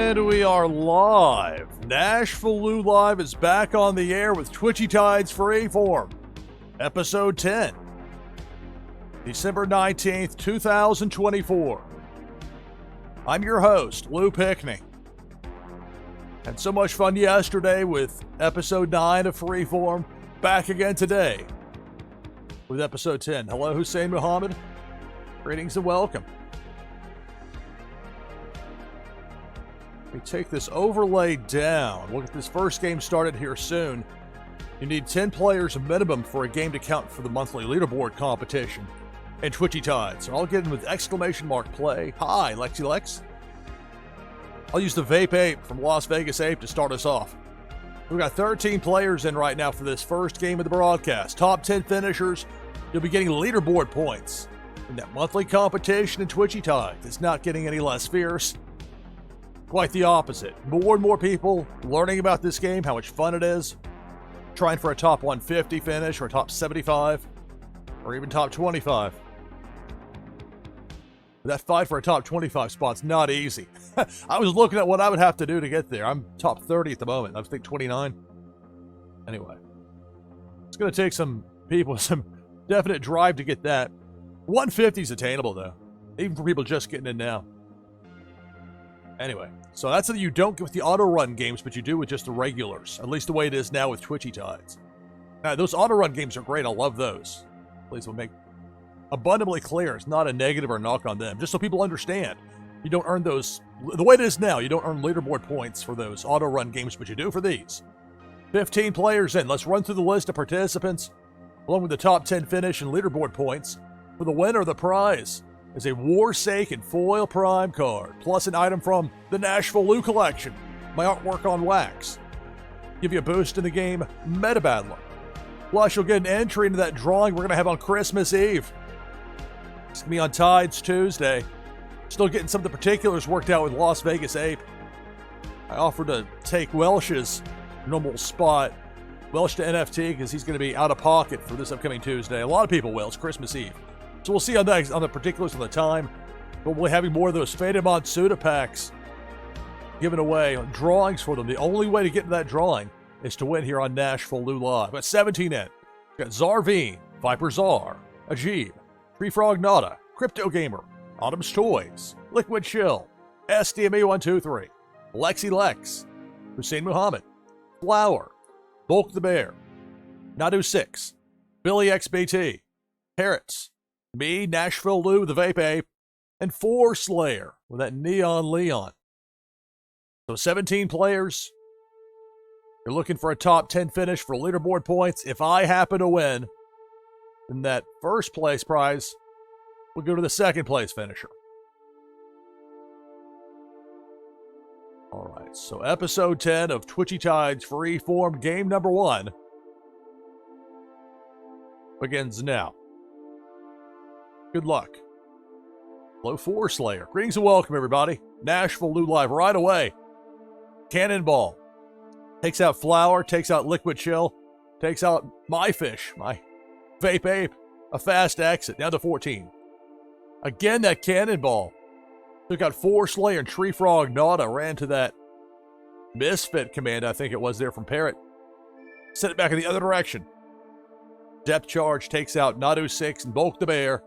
And we are live. NashvilleLou Live is back on the air with Twitchy Tides Freeform, episode 10, December 19th, 2024. I'm your host, Lou Pickney. Had so much fun yesterday with episode 9 of Freeform. Back again today with episode 10. Hello, Hussein Muhammad. Greetings and welcome. We take this overlay down. We'll get this first game started here soon. You need 10 players minimum for a game to count for the monthly leaderboard competition in Twitchy Tides. So I'll get in with exclamation mark play. Hi, Lexi Lex. I'll use the Vape Ape from Las Vegas Ape to start us off. We've got 13 players in right now for this first game of the broadcast. Top 10 finishers. You'll be getting leaderboard points in that monthly competition in Twitchy Tides. It's not getting any less fierce. Quite the opposite. More and more people learning about this game, how much fun it is, trying for a top 150 finish or a top 75 or even top 25. That fight for a top 25 spot's not easy. I was looking at what I would have to do to get there. I'm top 30 at the moment. I think 29. Anyway, it's going to take some people, some definite drive to get that. 150 is attainable, though, even for people just getting in now. Anyway, so that's something you don't get with the auto-run games, but you do with just the regulars, at least the way it is now with Twitchy Tides. Now, those auto-run games are great. I love those. Please will make abundantly clear it's not a negative or knock on them, just so people understand. You don't earn those, the way it is now, you don't earn leaderboard points for those auto-run games, but you do for these. 15 players in. Let's run through the list of participants, along with the top 10 finish and leaderboard points. For the winner, the prize is a Warsaken Foil Prime card, plus an item from the NashvilleLou collection, my artwork on wax. Give you a boost in the game Meta Battler. Plus, you'll get an entry into that drawing we're going to have on Christmas Eve. It's going to be on Tides Tuesday. Still getting some of the particulars worked out with Las Vegas Ape. I offered to take Welsh's normal spot, Welsh to NFT, because he's going to be out of pocket for this upcoming Tuesday. A lot of people will. It's Christmas Eve. So we'll see on the particulars on the time. But we'll be having more of those Faded Monsuda packs given away, drawings for them. The only way to get into that drawing is to win here on NashvilleLou Live. Got 17 in. Got Zarveen, Viper Czar, Ajib, Tree Frog Nada, Crypto Gamer, Autumn's Toys, Liquid Chill, SDME123, Lexi Lex, Hussein Muhammad, Flower, Bulk the Bear, Nadu6, Billy XBT, Parrots, me, NashvilleLou, the Vape Ape, and 4 Slayer with that Neon Leon. So 17 players. You're looking for a top 10 finish for leaderboard points. If I happen to win, then that first place prize will go to the second place finisher. All right, so episode 10 of Twitchy Tides Freeform, game number 1 begins now. Good luck. Hello, 4 Slayer. Greetings and welcome, everybody. NashvilleLou Live right away. Cannonball. Takes out Flower, takes out Liquid Chill, takes out my fish, my Vape Ape. A fast exit, down to 14. Again, that Cannonball. Took out 4 Slayer and Tree Frog Nada, ran to that Misfit command, I think it was there from Parrot. Sent it back in the other direction. Depth Charge takes out Nadu6 and Bulk the Bear.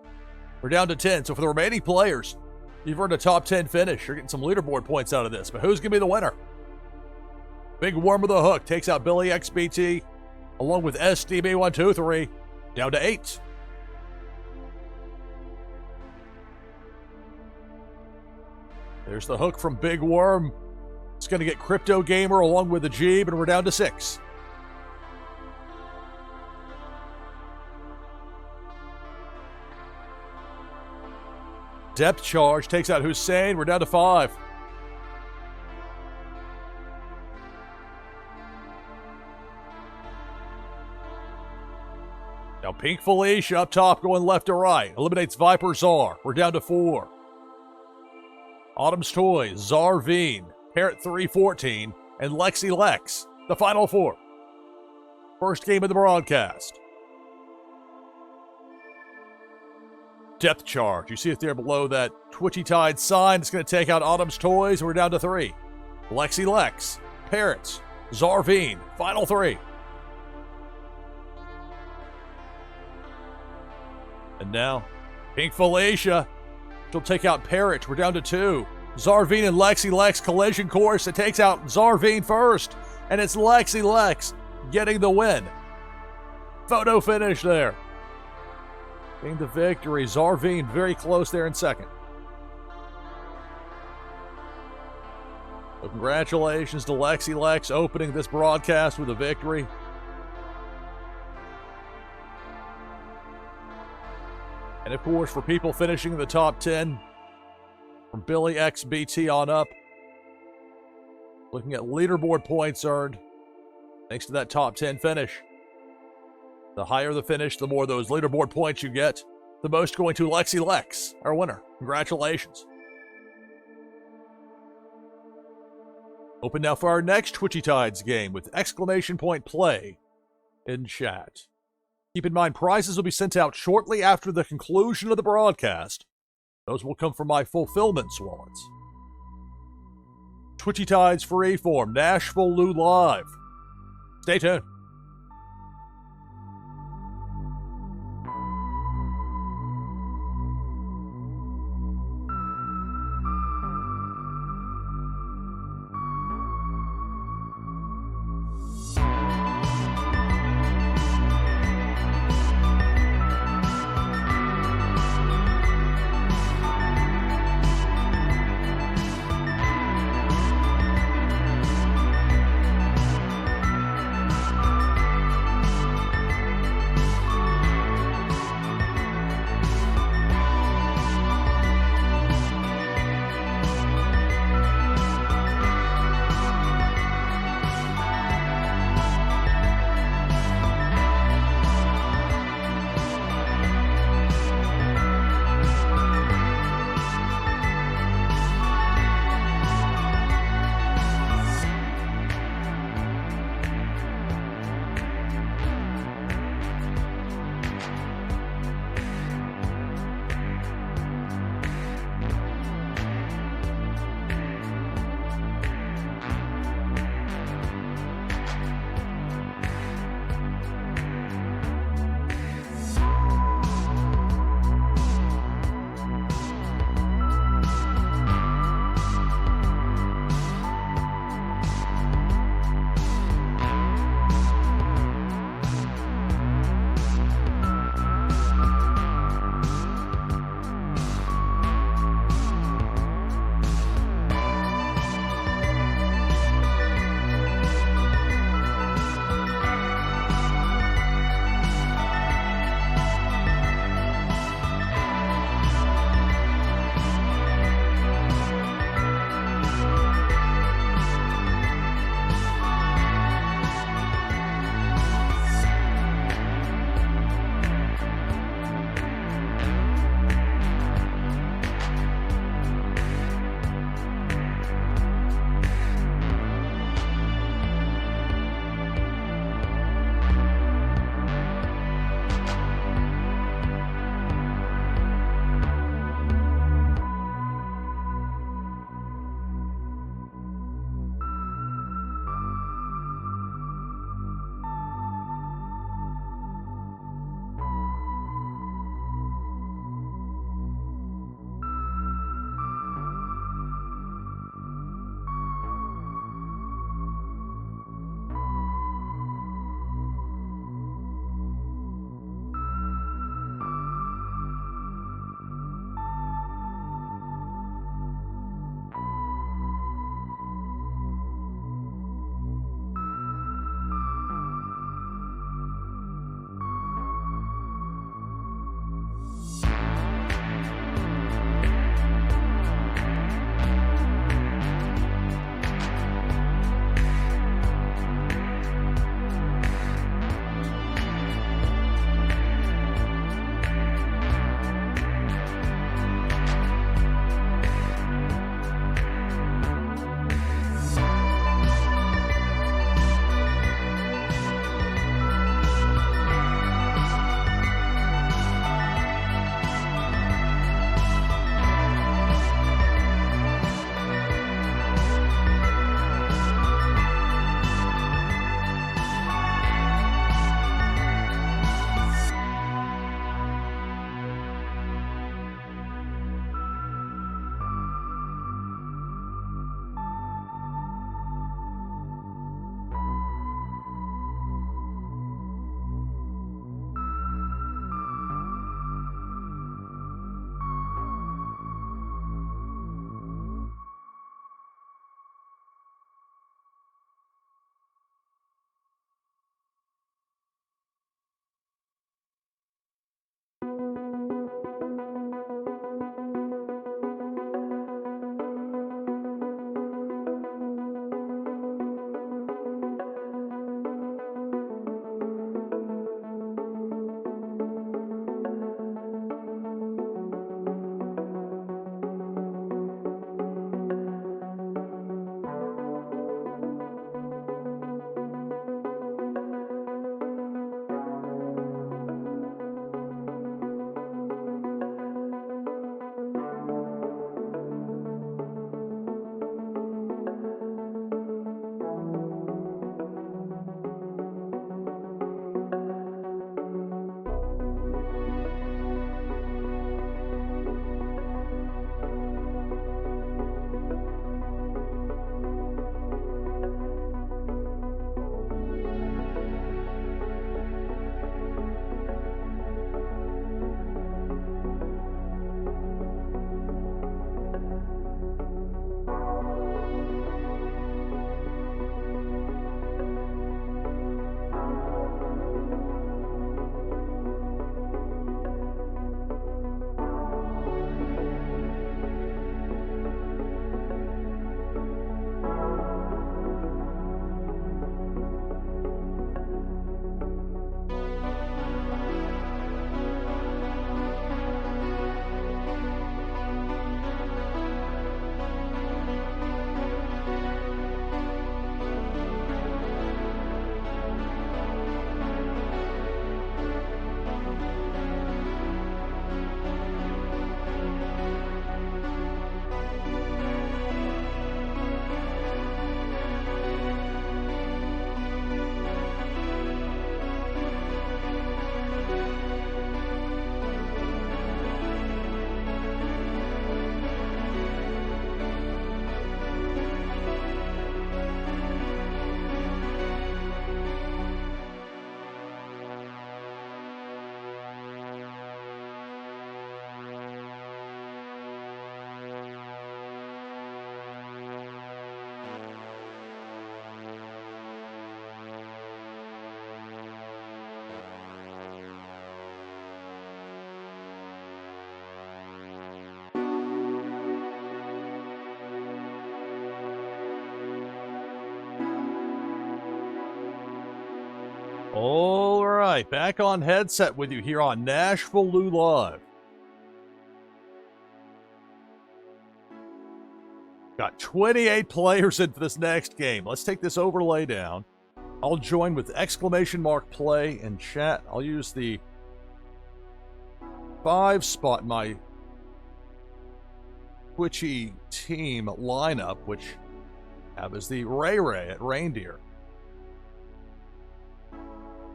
We're down to 10, so for the remaining players, you've earned a top 10 finish. You're getting some leaderboard points out of this, but who's going to be the winner? Big Worm with a Hook takes out Billy XBT, along with SDB123, down to 8. There's the hook from Big Worm. It's going to get Crypto Gamer along with the Jeeb, and we're down to 6. Depth Charge takes out Hussein. We're down to 5. Now Pink Felicia up top going left to right. Eliminates Viper Czar. We're down to 4. Autumn's Toys, Zarveen, Parrot 314, and Lexi Lex. The final 4. First game of the broadcast. Depth Charge. You see it there below that Twitchy Tide sign. It's going to take out Autumn's Toys, and we're down to 3. Lexi Lex, Parrots, Zarvine, final 3. And now, Pink Felicia. She'll take out Parrot. We're down to 2. Zarvine and Lexi Lex collision course. It takes out Zarvine first. And it's Lexi Lex getting the win. Photo finish there. Getting the victory. Zarvine very close there in second. So congratulations to Lexi Lex opening this broadcast with a victory. And of course, for people finishing in the top 10, from Billy XBT on up, looking at leaderboard points earned, thanks to that top 10 finish. The higher the finish, the more those leaderboard points you get. The most going to Lexi Lex, our winner. Congratulations. Open now for our next Twitchy Tides game with exclamation point play in chat. Keep in mind, prizes will be sent out shortly after the conclusion of the broadcast. Those will come from my fulfillment wallets. Twitchy Tides Freeform, NashvilleLou Live. Stay tuned. right, back on headset with you here on NashvilleLou Live. Got 28 players in for this next game. Let's take this overlay down. I'll join with !play in chat. I'll use the 5 spot in my Twitchy team lineup, which I have is the Ray at Reindeer.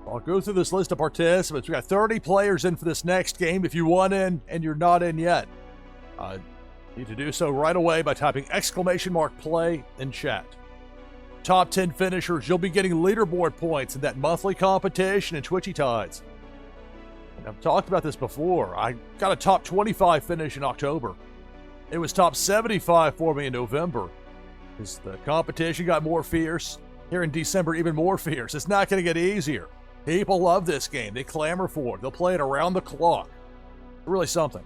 I'll go through this list of participants. We got 30 players in for this next game. If you want in and you're not in yet, you need to do so right away by typing !play in chat. Top 10 finishers, you'll be getting leaderboard points in that monthly competition in Twitchy Tides. And I've talked about this before. I got a top 25 finish in October. It was top 75 for me in November. As the competition got more fierce, here in December even more fierce. It's not going to get easier. People love this game. They clamor for it. They'll play it around the clock. Really something.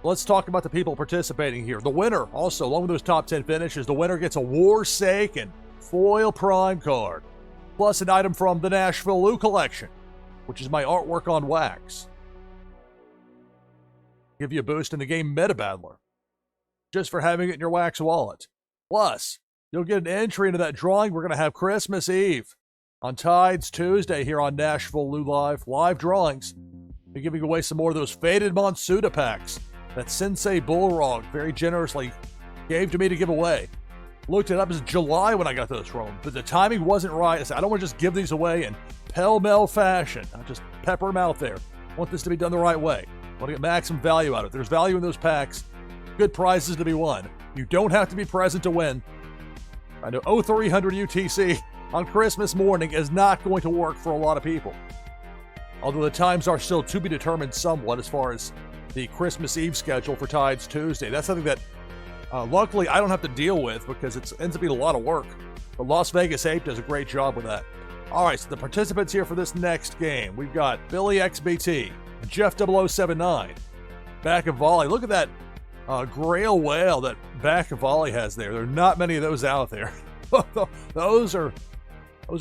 Let's talk about the people participating here. The winner, also, along with those top 10 finishes, the winner gets a Warsaken foil prime card, plus an item from the NashvilleLou collection, which is my artwork on wax. Give you a boost in the game Meta Battler, just for having it in your wax wallet. Plus, you'll get an entry into that drawing we're going to have Christmas Eve on Tides Tuesday here on NashvilleLou Live. Live drawings. We're giving away some more of those Faded Monsuda packs that Sensei Bullrog very generously gave to me to give away. Looked it up as July when I got those from him, but the timing wasn't right. I said, I don't want to just give these away in pell-mell fashion. I'll just pepper them out there. I want this to be done the right way. I want to get maximum value out of it. There's value in those packs. Good prizes to be won. You don't have to be present to win. I know 0300 UTC on Christmas morning is not going to work for a lot of people. Although the times are still to be determined somewhat as far as the Christmas Eve schedule for Tides Tuesday. That's something that luckily I don't have to deal with because it ends up being a lot of work. But Las Vegas Ape does a great job with that. All right, so the participants here for this next game. We've got Billy XBT, Jeff 0079, Back of Volley. Look at that Grail Whale that Back of Volley has there. There are not many of those out there. Those are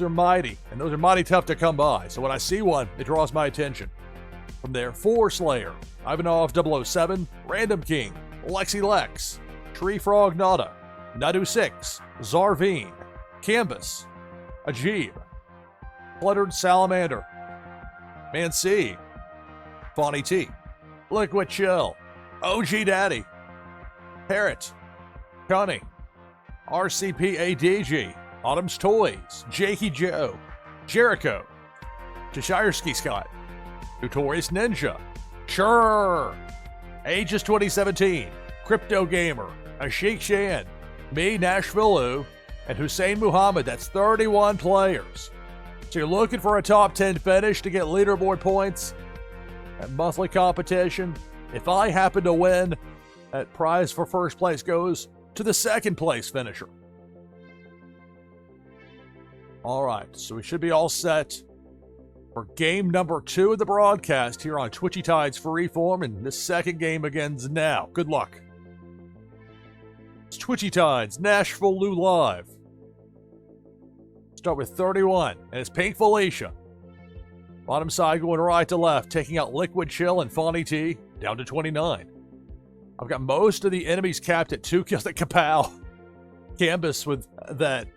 mighty, and those are mighty tough to come by. So when I see one, it draws my attention. From there, Four Slayer, Ivanov 007, Random King, Lexi Lex, Tree Frog Nada, Nadu 6, Zarveen, Canvas, Ajib, Fluttered Salamander, Mancy, Fawny T, Liquid Chill, OG Daddy, Parrot, Connie, RCP ADG, Autumn's Toys, Jakey Joe, Jericho, Cheshire Ski Scott, Notorious Ninja, Sure, Aegis 2017, Crypto Gamer, Ashik Shan, me, NashvilleLou, and Hussein Muhammad. That's 31 players. So you're looking for a top 10 finish to get leaderboard points at monthly competition. If I happen to win, that prize for first place goes to the second place finisher. All right, so we should be all set for game number 2 of the broadcast here on Twitchy Tides Freeform, and this second game begins now. Good luck. It's Twitchy Tides, NashvilleLou Live. Start with 31, and it's Pink Felicia. Bottom side going right to left, taking out Liquid Chill and Fawny T, down to 29. I've got most of the enemies capped at 2 kills. At Kapow. Canvas with that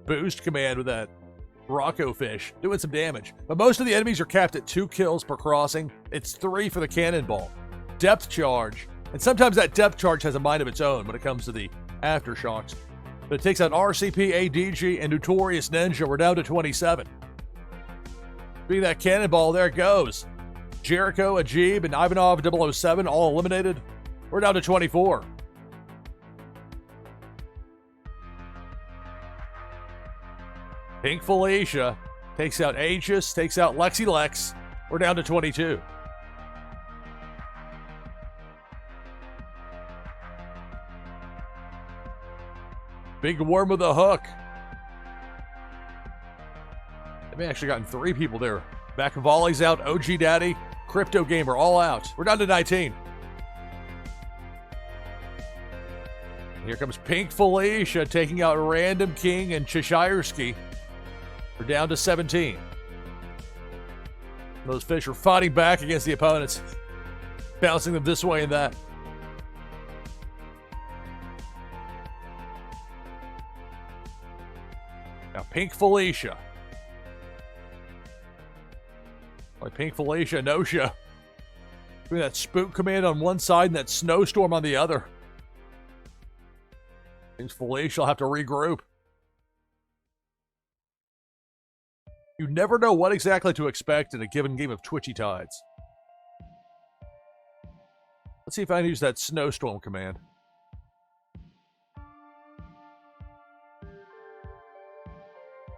boost command with that Rocco fish, doing some damage. But most of the enemies are capped at 2 kills per crossing. It's 3 for the cannonball. Depth charge. And sometimes that depth charge has a mind of its own when it comes to the aftershocks. But it takes out RCP, ADG, and Notorious Ninja. We're down to 27. Being that cannonball, there it goes. Jericho, Ajib, and Ivanov 007 all eliminated. We're down to 24. Pink Felicia takes out Aegis, takes out Lexi Lex. We're down to 22. Big Worm with a hook. They've actually gotten 3 people there. Back of Volley's out, OG Daddy, Crypto Gamer, all out. We're down to 19. Here comes Pink Felicia taking out Random King and Cheshire Ski. We're down to 17. Those fish are fighting back against the opponents, bouncing them this way and that. Now, Pink Felicia. Like Pink Felicia, no-show. Doing that spook command on one side and that snowstorm on the other. Pink Felicia will have to regroup. You never know what exactly to expect in a given game of Twitchy Tides. Let's see if I can use that snowstorm command.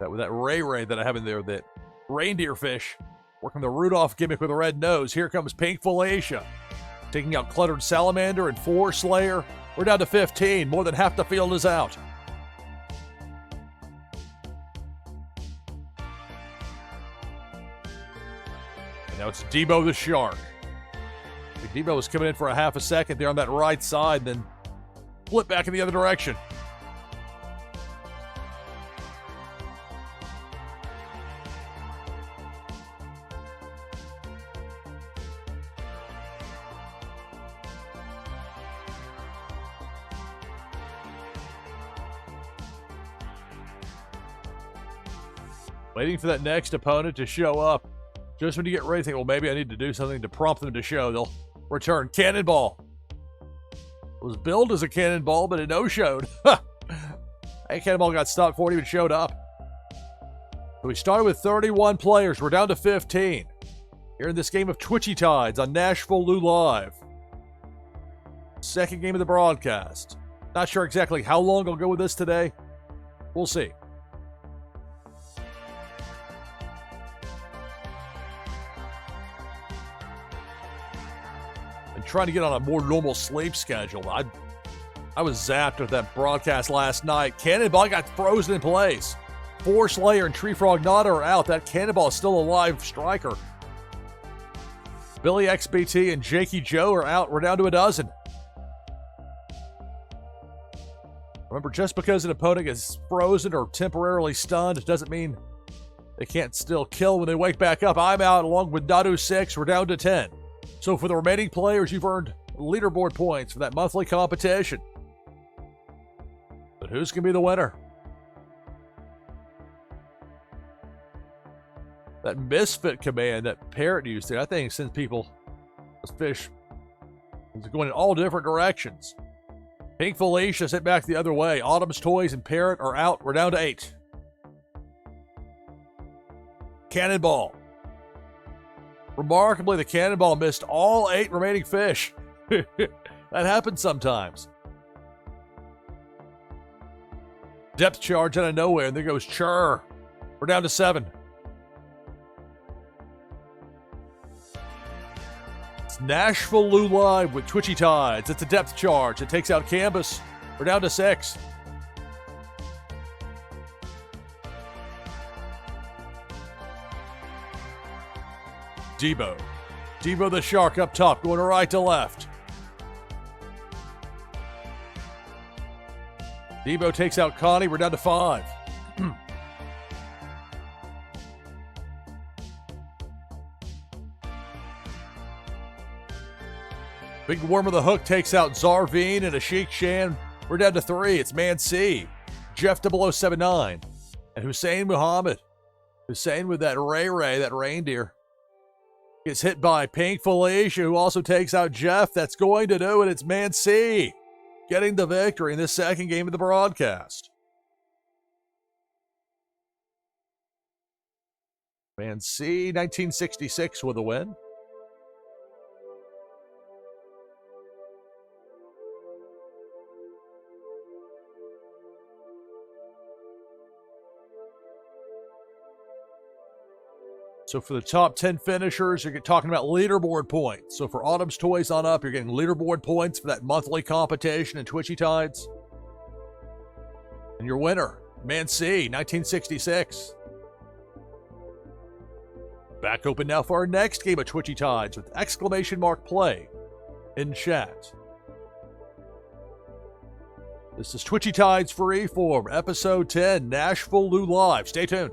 With that ray that I have in there, that reindeer fish. Working the Rudolph gimmick with a red nose. Here comes Pink Felicia. Taking out Cluttered Salamander and Four Slayer. We're down to 15. More than half the field is out. And now it's Debo the Shark. Debo was coming in for a half a second there on that right side, then flip back in the other direction. Waiting for that next opponent to show up. Just when you get ready to think, well, maybe I need to do something to prompt them to show, they'll return. Cannonball. It was billed as a cannonball, but it no-showed. Hey, Cannonball got stopped before it even showed up. So we started with 31 players. We're down to 15. Here in this game of Twitchy Tides on NashvilleLou Live. Second game of the broadcast. Not sure exactly how long I'll go with this today. We'll see. Trying to get on a more normal sleep schedule. I was zapped with that broadcast last night. Cannonball got frozen in place. Four Slayer and Tree Frog Nada are out. That Cannonball is still a live striker. Billy XBT and Jakey Joe are out. We're down to a dozen. Remember, just because an opponent is frozen or temporarily stunned doesn't mean they can't still kill when they wake back up. I'm out along with Nadu 6. We're down to 10. So for the remaining players, you've earned leaderboard points for that monthly competition. But who's going to be the winner? That misfit command that Parrot used there, I think sends people, those fish, going in all different directions. Pink Felicia sent back the other way. Autumn's Toys and Parrot are out. We're down to 8. Cannonball. Remarkably, the Cannonball missed all 8 remaining fish. That happens sometimes. Depth charge out of nowhere, and there goes Chur. We're down to 7. It's NashvilleLou Live with Twitchy Tides. It's a depth charge. It takes out Canvas. We're down to 6. Debo. Debo the Shark up top, going right to left. Debo takes out Connie. We're down to 5. Big Worm of the Hook takes out Zarveen and Ashik Shan. We're down to 3. It's Man C, Jeff 0079, and Hussein Muhammad. Hussein with that Ray, that reindeer. Gets hit by Pink Felicia, who also takes out Jeff. That's going to do it. It's Man C getting the victory in this second game of the broadcast. Man C, 1966 with a win. So for the top 10 finishers, you're talking about leaderboard points. So for Autumn's Toys on up, you're getting leaderboard points for that monthly competition in Twitchy Tides. And your winner, Man C, 1966. Back open now for our next game of Twitchy Tides with ! Play in chat. This is Twitchy Tides Freeform, Episode 10, NashvilleLou Live. Stay tuned.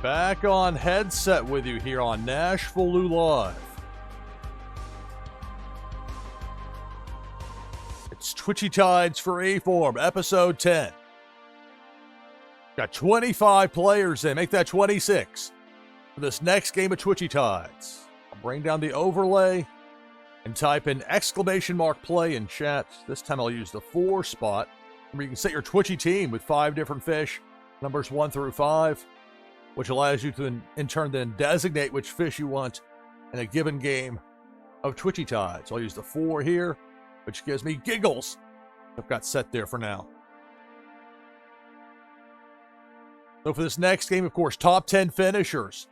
Back on headset with you here on NashvilleLou Live. It's Twitchy Tides Freeform, episode 10. Got 25 players in, make that 26 for this next game of Twitchy Tides. I'll bring down the overlay and type in *play in chat. This time I'll use the 4 spot. Remember, you can set your Twitchy team with 5 different fish, numbers 1 through 5. Which allows you to, in turn, then designate which fish you want in a given game of Twitchy Tides. I'll use the 4 here, which gives me giggles. I've got set there for now. So for this next game, of course, top 10 finishers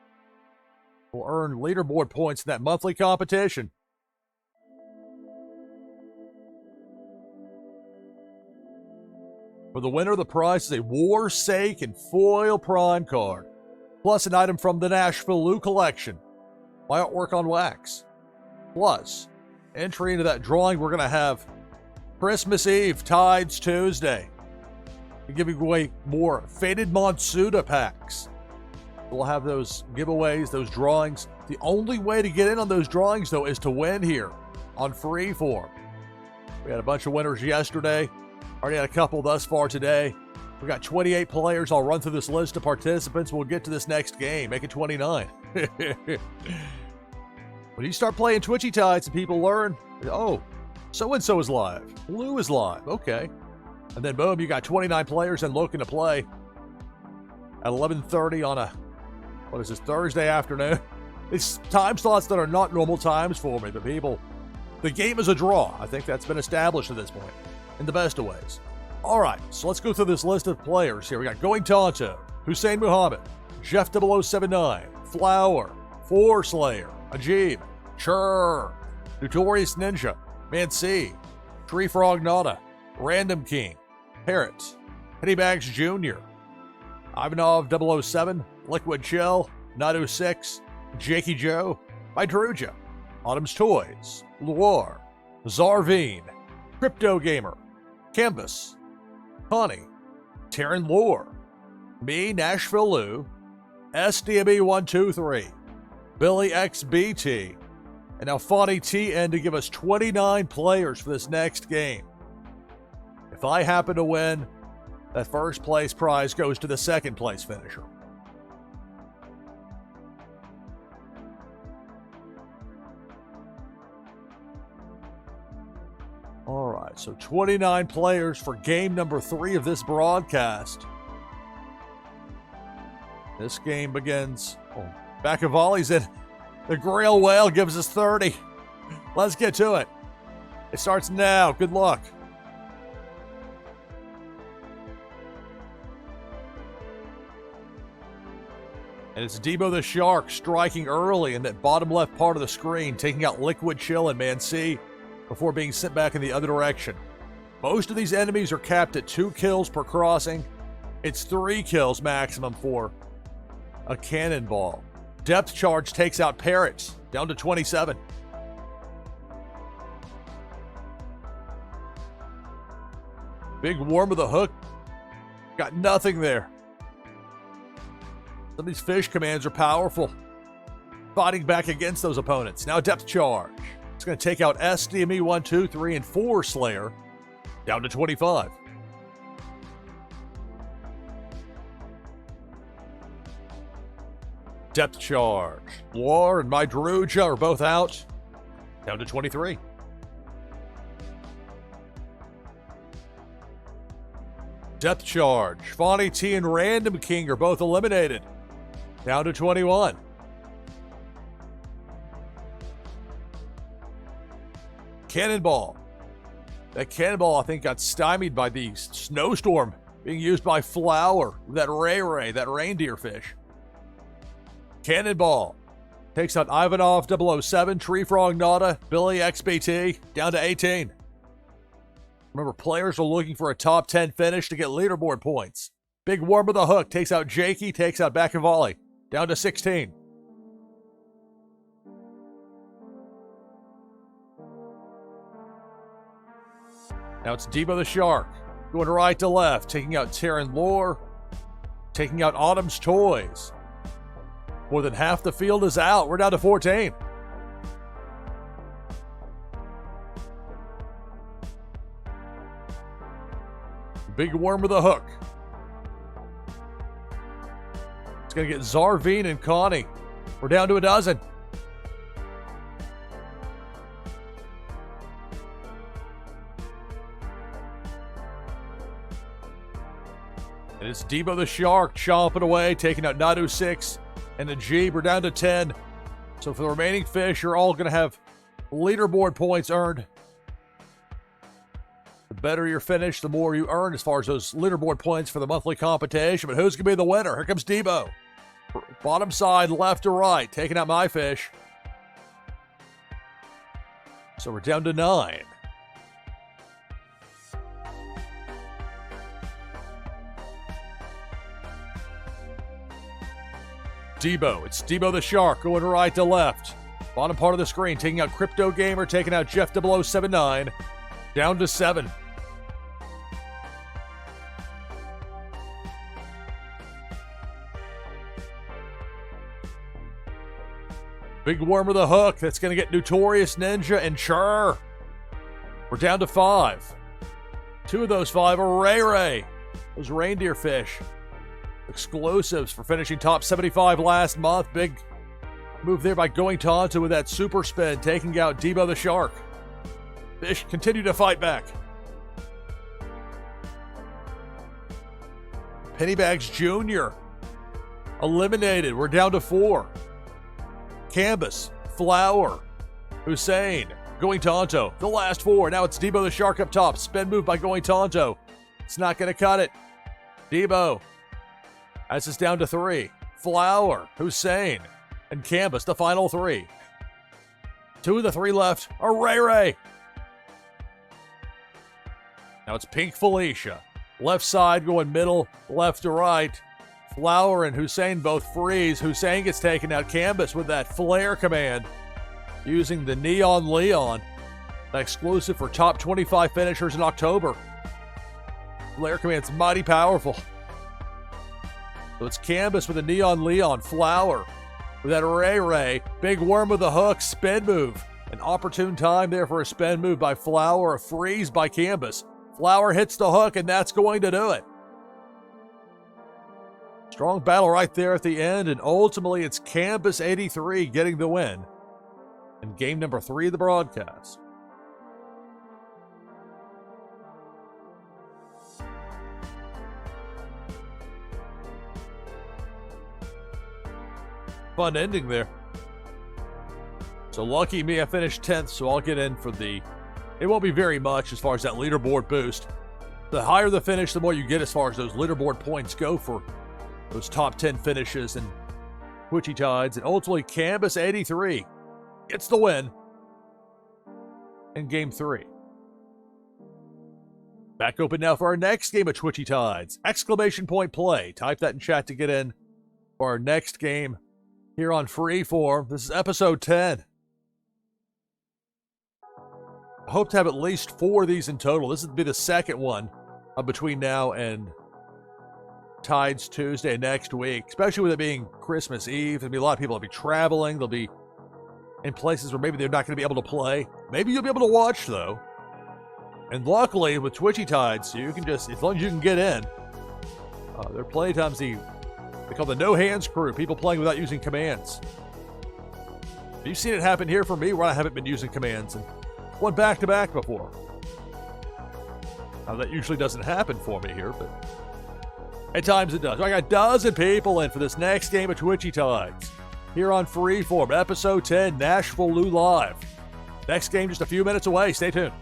will earn leaderboard points in that monthly competition. For the winner, the prize is a Warsake and Foil Prime card, plus an item from the NashvilleLou collection, my artwork on wax. Plus, entry into that drawing we're going to have Christmas Eve, Tides Tuesday. We're giving away more Faded Monsuda packs. We'll have those giveaways, those drawings. The only way to get in on those drawings, though, is to win here on Freeform. We had a bunch of winners yesterday. Already had a couple thus far today. We got 28 players. I'll run through this list of participants. We'll get to this next game. Make it 29. When you start playing Twitchy Tides and people learn, oh, so-and-so is live. Lou is live. Okay. And then, boom, you got 29 players and looking to play at 11:30 on a, what is this, Thursday afternoon. It's time slots that are not normal times for me, but people, the game is a draw. I think that's been established at this point in the best of ways. All right, so let's go through this list of players here. We got Going Tonto, Hussein Muhammad, Jeff 0079, Flower, Four Slayer, Ajib, Churr, Notorious Ninja, Mancy, Tree Frog Nada, Random King, Parrot, Pennybags Jr., Ivanov 007, Liquid Chill, Nadu 6, Jakey Joe, Bydruja, Autumn's Toys, Luar, Zarveen, Crypto Gamer, Canvas, Connie, Taryn Lore, me, NashvilleLou, SDME123, Billy XBT, and now Fonny TN to give us 29 players for this next game. If I happen to win, that first place prize goes to the second place finisher. All right, so 29 players for game number 3 of this broadcast. This game begins. Oh, back of volleys in. The Grail Whale gives us 30. Let's get to it. It starts now. Good luck. And it's Debo the Shark striking early in that bottom left part of the screen, taking out Liquid Chill and Mancy before being sent back in the other direction. Most of these enemies are capped at 2 kills per crossing. It's 3 kills maximum for a cannonball. Depth Charge takes out Parrots, down to 27. Big Worm with a hook. Got nothing there. Some of these fish commands are powerful. Fighting back against those opponents. Now Depth Charge. It's going to take out SDME 1, 2, 3, and 4 Slayer, down to 25. Depth Charge. War and Mydruja are both out, down to 23. Depth Charge. Fonny T and Random King are both eliminated, down to 21. Cannonball. That cannonball, I think, got stymied by the snowstorm being used by Flower, that Ray, that reindeer fish. Cannonball takes out Ivanov 007, Tree Frog Nada, Billy XBT, down to 18. Remember, players are looking for a top 10 finish to get leaderboard points. Big Worm with a hook takes out Jakey, takes out Back and Volley, down to 16. Now it's Debo the Shark, going right to left, taking out Taryn Lore, taking out Autumn's Toys, More than half the field is out. We're down to 14. Big worm with a hook. It's going to get Zarveen and Connie. We're down to a dozen. And it's Debo the Shark chomping away, taking out Nadu 6 and the Jeep. We're down to 10. So for the remaining fish, you're all going to have leaderboard points earned. The better your finish, the more you earn as far as those leaderboard points for the monthly competition. But who's going to be the winner? Here comes Debo. Bottom side, left to right, taking out my fish. So we're down to 9. Debo. It's Debo the Shark going right to left. Bottom part of the screen, taking out Crypto Gamer, taking out Jeff 0079. Down to 7. Big worm with a hook. That's going to get Notorious Ninja and Chur. We're down to 5. 2 of those 5 are Ray Ray. Those reindeer fish. Exclusives for finishing top 75 last month. Big move there by Going Tonto with that super spin, taking out Debo the Shark. Fish continue to fight back. Pennybags Jr. eliminated. We're down to 4. Canvas, Flower, Hussein, Going Tonto. The last 4. Now it's Debo the Shark up top. Spin move by Going Tonto. It's not going to cut it. Debo. As it's down to 3. Flower, Hussein, and Canvas, the final 3. 2 of the 3 left are Ray Ray. Now it's Pink Felicia. Left side going middle, left to right. Flower and Hussein both freeze. Hussein gets taken out. Canvas with that flare command using the Neon Leon. That exclusive for top 25 finishers in October. Flare command's mighty powerful. So it's Canvas with a Neon Leon. Flower with that Ray Ray. Big worm with a hook. Spin move. An opportune time there for a spin move by Flower. A freeze by Canvas. Flower hits the hook, and that's going to do it. Strong battle right there at the end, and ultimately it's Canvas 83 getting the win in game number 3 of the broadcast. Fun ending there. So lucky me, I finished 10th, so I'll get in for the... It won't be very much as far as that leaderboard boost. The higher the finish, the more you get as far as those leaderboard points go for those top 10 finishes and Twitchy Tides. And ultimately, Canvas 83 gets the win in Game 3. Back open now for our next game of Twitchy Tides. Exclamation point play. Type that in chat to get in for our next game here on Freeform. This is episode 10. I hope to have at least 4 of these in total. This would be the second one between now and Tides Tuesday next week, especially with it being Christmas Eve. There'll be a lot of people that'll be traveling. They'll be in places where maybe they're not going to be able to play. Maybe you'll be able to watch, though. And luckily, with Twitchy Tides, you can just, as long as you can get in, their play times, they call the no-hands crew, people playing without using commands. You've seen it happen here for me where I haven't been using commands and won back-to-back before. Now, that usually doesn't happen for me here, but at times it does. I got a dozen people in for this next game of Twitchy Tides here on Freeform, episode 10, NashvilleLou Live. Next game just a few minutes away. Stay tuned.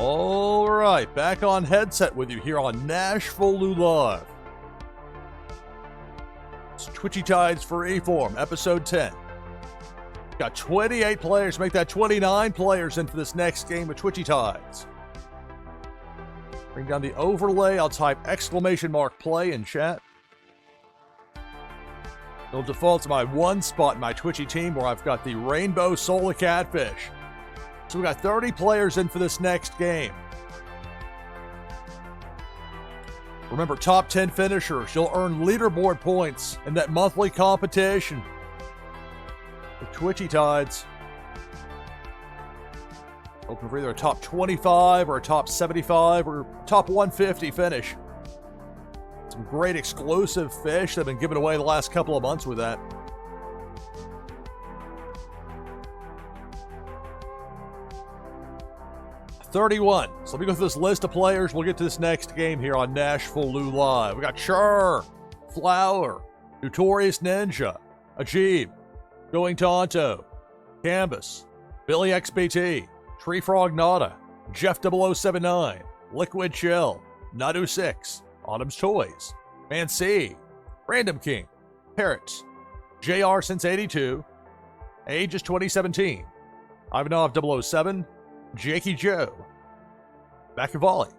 All right, back on headset with you here on NashvilleLou Live. It's Twitchy Tides Freeform, episode 10. Got 28 players, make that 29 players in for this next game of Twitchy Tides. Bring down the overlay, I'll type !play in chat. It'll default to my one spot in my Twitchy team where I've got the Rainbow Solar Catfish. So we got 30 players in for this next game. Remember, top 10 finishers, you'll earn leaderboard points in that monthly competition. The Twitchy Tides. Open for either a top 25 or a top 75 or top 150 finish. Some great exclusive fish that have been given away the last couple of months with that. $31. So let me go through this list of players. We'll get to this next game here on NashvilleLou Live. We got Chur, Flower, Notorious Ninja, Ajib, Going Tonto, Canvas, Billy XBT, Tree Frog Nada, Jeff 0079, Liquid Chill, Nadu 6, Autumn's Toys, Man C, Random King, Parrot, JR since 82, Age is 2017, Ivanov 007, Jakey Joe, Back of Volley,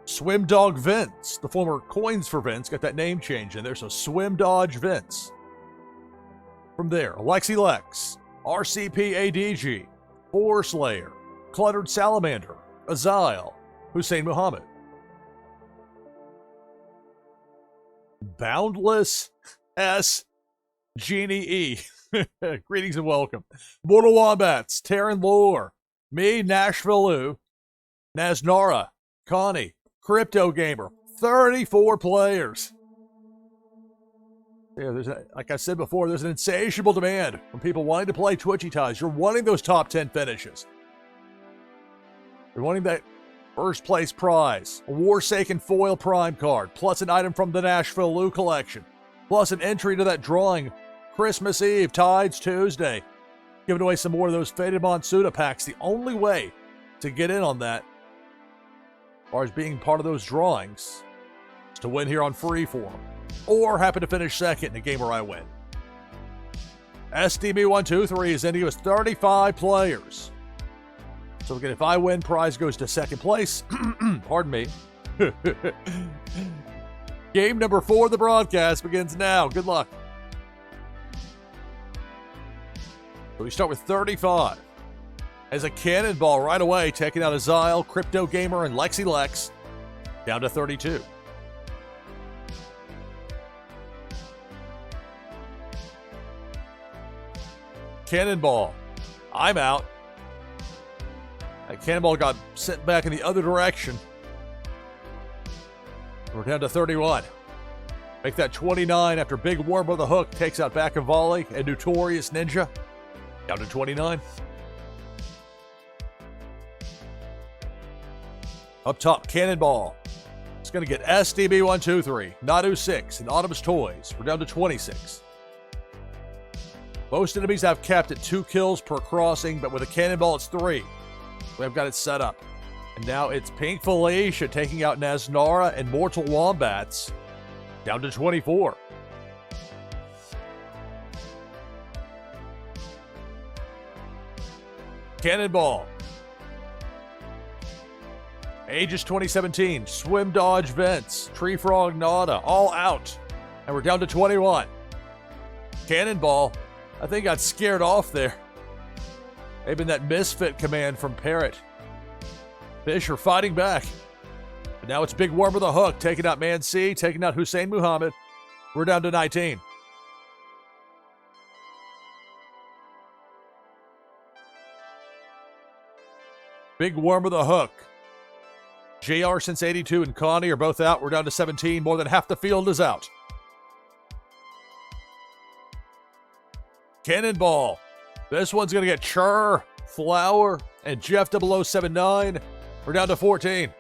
Swim Dog Vince, the former Coins for Vince, got that name change in there, so Swim Dodge Vince. From there, Alexi Lex, RCP ADG, Boar Slayer, Cluttered Salamander, Azile, Hussein Muhammad, Boundless S, Genie E. Greetings and welcome. Mortal Wombats, Terran Lore, me, NashvilleLou, Naznara, Connie, Crypto Gamer, 34 players. Yeah, like I said before, there's an insatiable demand from people wanting to play Twitchy Tides. You're wanting those top 10 finishes. You're wanting that first place prize, a Warsaken foil prime card, plus an item from the NashvilleLou collection, plus an entry to that drawing Christmas Eve, Tides Tuesday. Giving away some more of those Faded Monsuda packs. The only way to get in on that, as far as being part of those drawings, is to win here on Freeform, or happen to finish second in a game where I win. SDB123 is ending with 35 players. So again, if I win, prize goes to second place. Pardon me. Game number 4 of the broadcast begins now. Good luck. So we start with 35. As a cannonball right away, taking out Azile, Crypto Gamer, and Lexi Lex. Down to 32. Cannonball. I'm out. That cannonball got sent back in the other direction. We're down to 31. Make that 29 after Big Worm with a hook takes out Back of Volley and Notorious Ninja. Down to 29. Up top, Cannonball. It's going to get SDB123, Nadu 6, and Autumn's Toys. We're down to 26. Most enemies have capped at 2 kills per crossing, but with a Cannonball, it's 3. We've got it set up. And now it's Pink Felicia taking out Naznara and Mortal Wombats. Down to 24. Cannonball. Aegis 2017, Swim Dodge Vince, Tree Frog Nada, all out. And we're down to 21. Cannonball, I think got scared off there. Maybe that misfit command from Parrot. Fish are fighting back. But now it's Big Worm with a hook, taking out Man C, taking out Hussein Muhammad. We're down to 19. Big Worm with a hook. JR since 82 and Connie are both out. We're down to 17. More than half the field is out. Cannonball. This one's going to get Chur, Flower, and Jeff 0079. We're down to 14.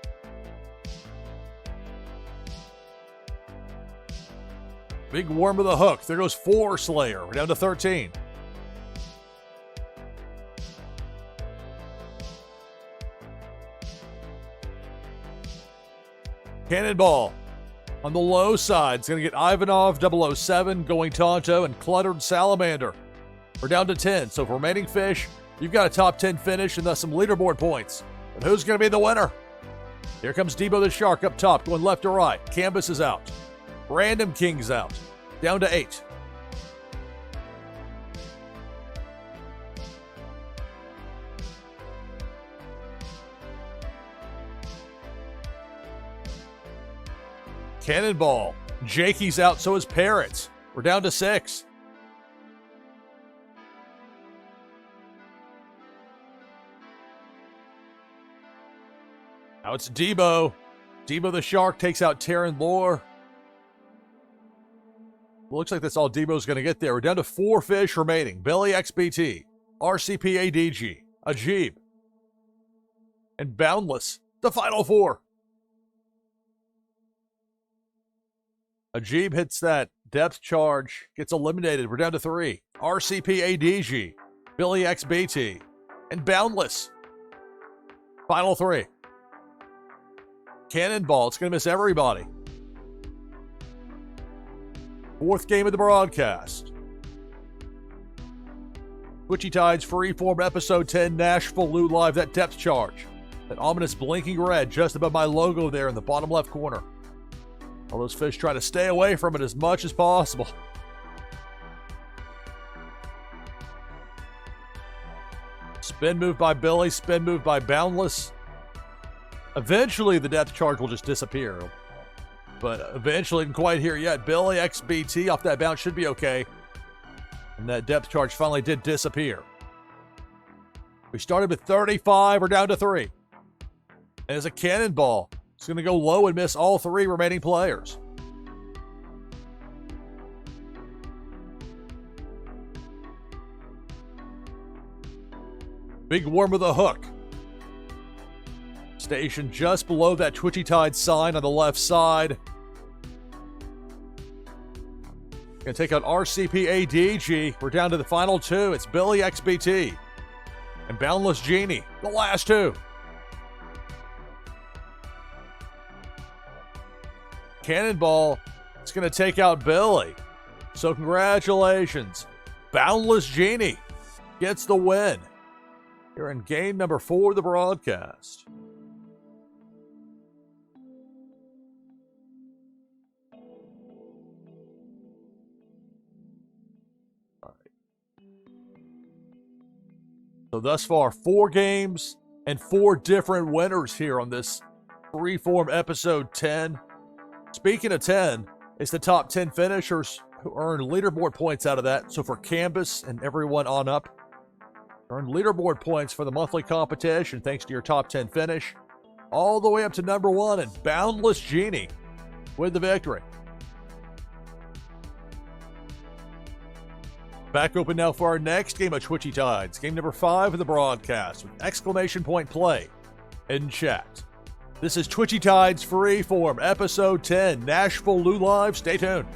Big Worm with a hook. There goes 4 Slayer. We're down to 13. Cannonball. On the low side, it's going to get Ivanov, 007, Going Tonto, and Cluttered Salamander. We're down to 10, so for remaining fish, you've got a top 10 finish and thus some leaderboard points. But who's going to be the winner? Here comes Debo the Shark up top, going left to right. Canvas is out. Random King's out. Down to 8. Cannonball. Jakey's out, so is Parrot. We're down to 6. Now it's Debo. Debo the Shark takes out Terran Lore. Looks like that's all Debo's going to get there. We're down to 4 fish remaining. Billy XBT, RCP ADG, Ajib, and Boundless. The final 4. Ajib hits that depth charge, gets eliminated. We're down to 3. RCP ADG, Billy XBT, and Boundless. Final 3. Cannonball, it's going to miss everybody. 4th game of the broadcast. Twitchy Tides Freeform Episode 10 NashvilleLou Live. That depth charge. That ominous blinking red just above my logo there in the bottom left corner. All those fish try to stay away from it as much as possible. Spin move by Billy, spin move by Boundless. Eventually, the depth charge will just disappear. But eventually, didn't quite here yet. Billy XBT off that bounce should be okay. And that depth charge finally did disappear. We started with 35. We're down to 3. And as a cannonball, it's going to go low and miss all 3 remaining players. Big worm with a hook. Station just below that Twitchy Tide sign on the left side. Gonna take out RCP ADG. We're down to the final 2. It's Billy XBT and Boundless Genie, the last 2. Cannonball is gonna take out Billy. So congratulations. Boundless Genie gets the win. You're in game number 4 of the broadcast. So thus far, 4 games and 4 different winners here on this Freeform episode 10. Speaking of 10, it's the top 10 finishers who earn leaderboard points out of that. So for Canvas and everyone on up, earn leaderboard points for the monthly competition thanks to your top 10 finish. All the way up to number 1 and Boundless Genie with the victory. Back open now for our next game of Twitchy Tides. Game number 5 of the broadcast with exclamation point play in chat. This is Twitchy Tides Freeform Episode 10 NashvilleLou Live. Stay tuned.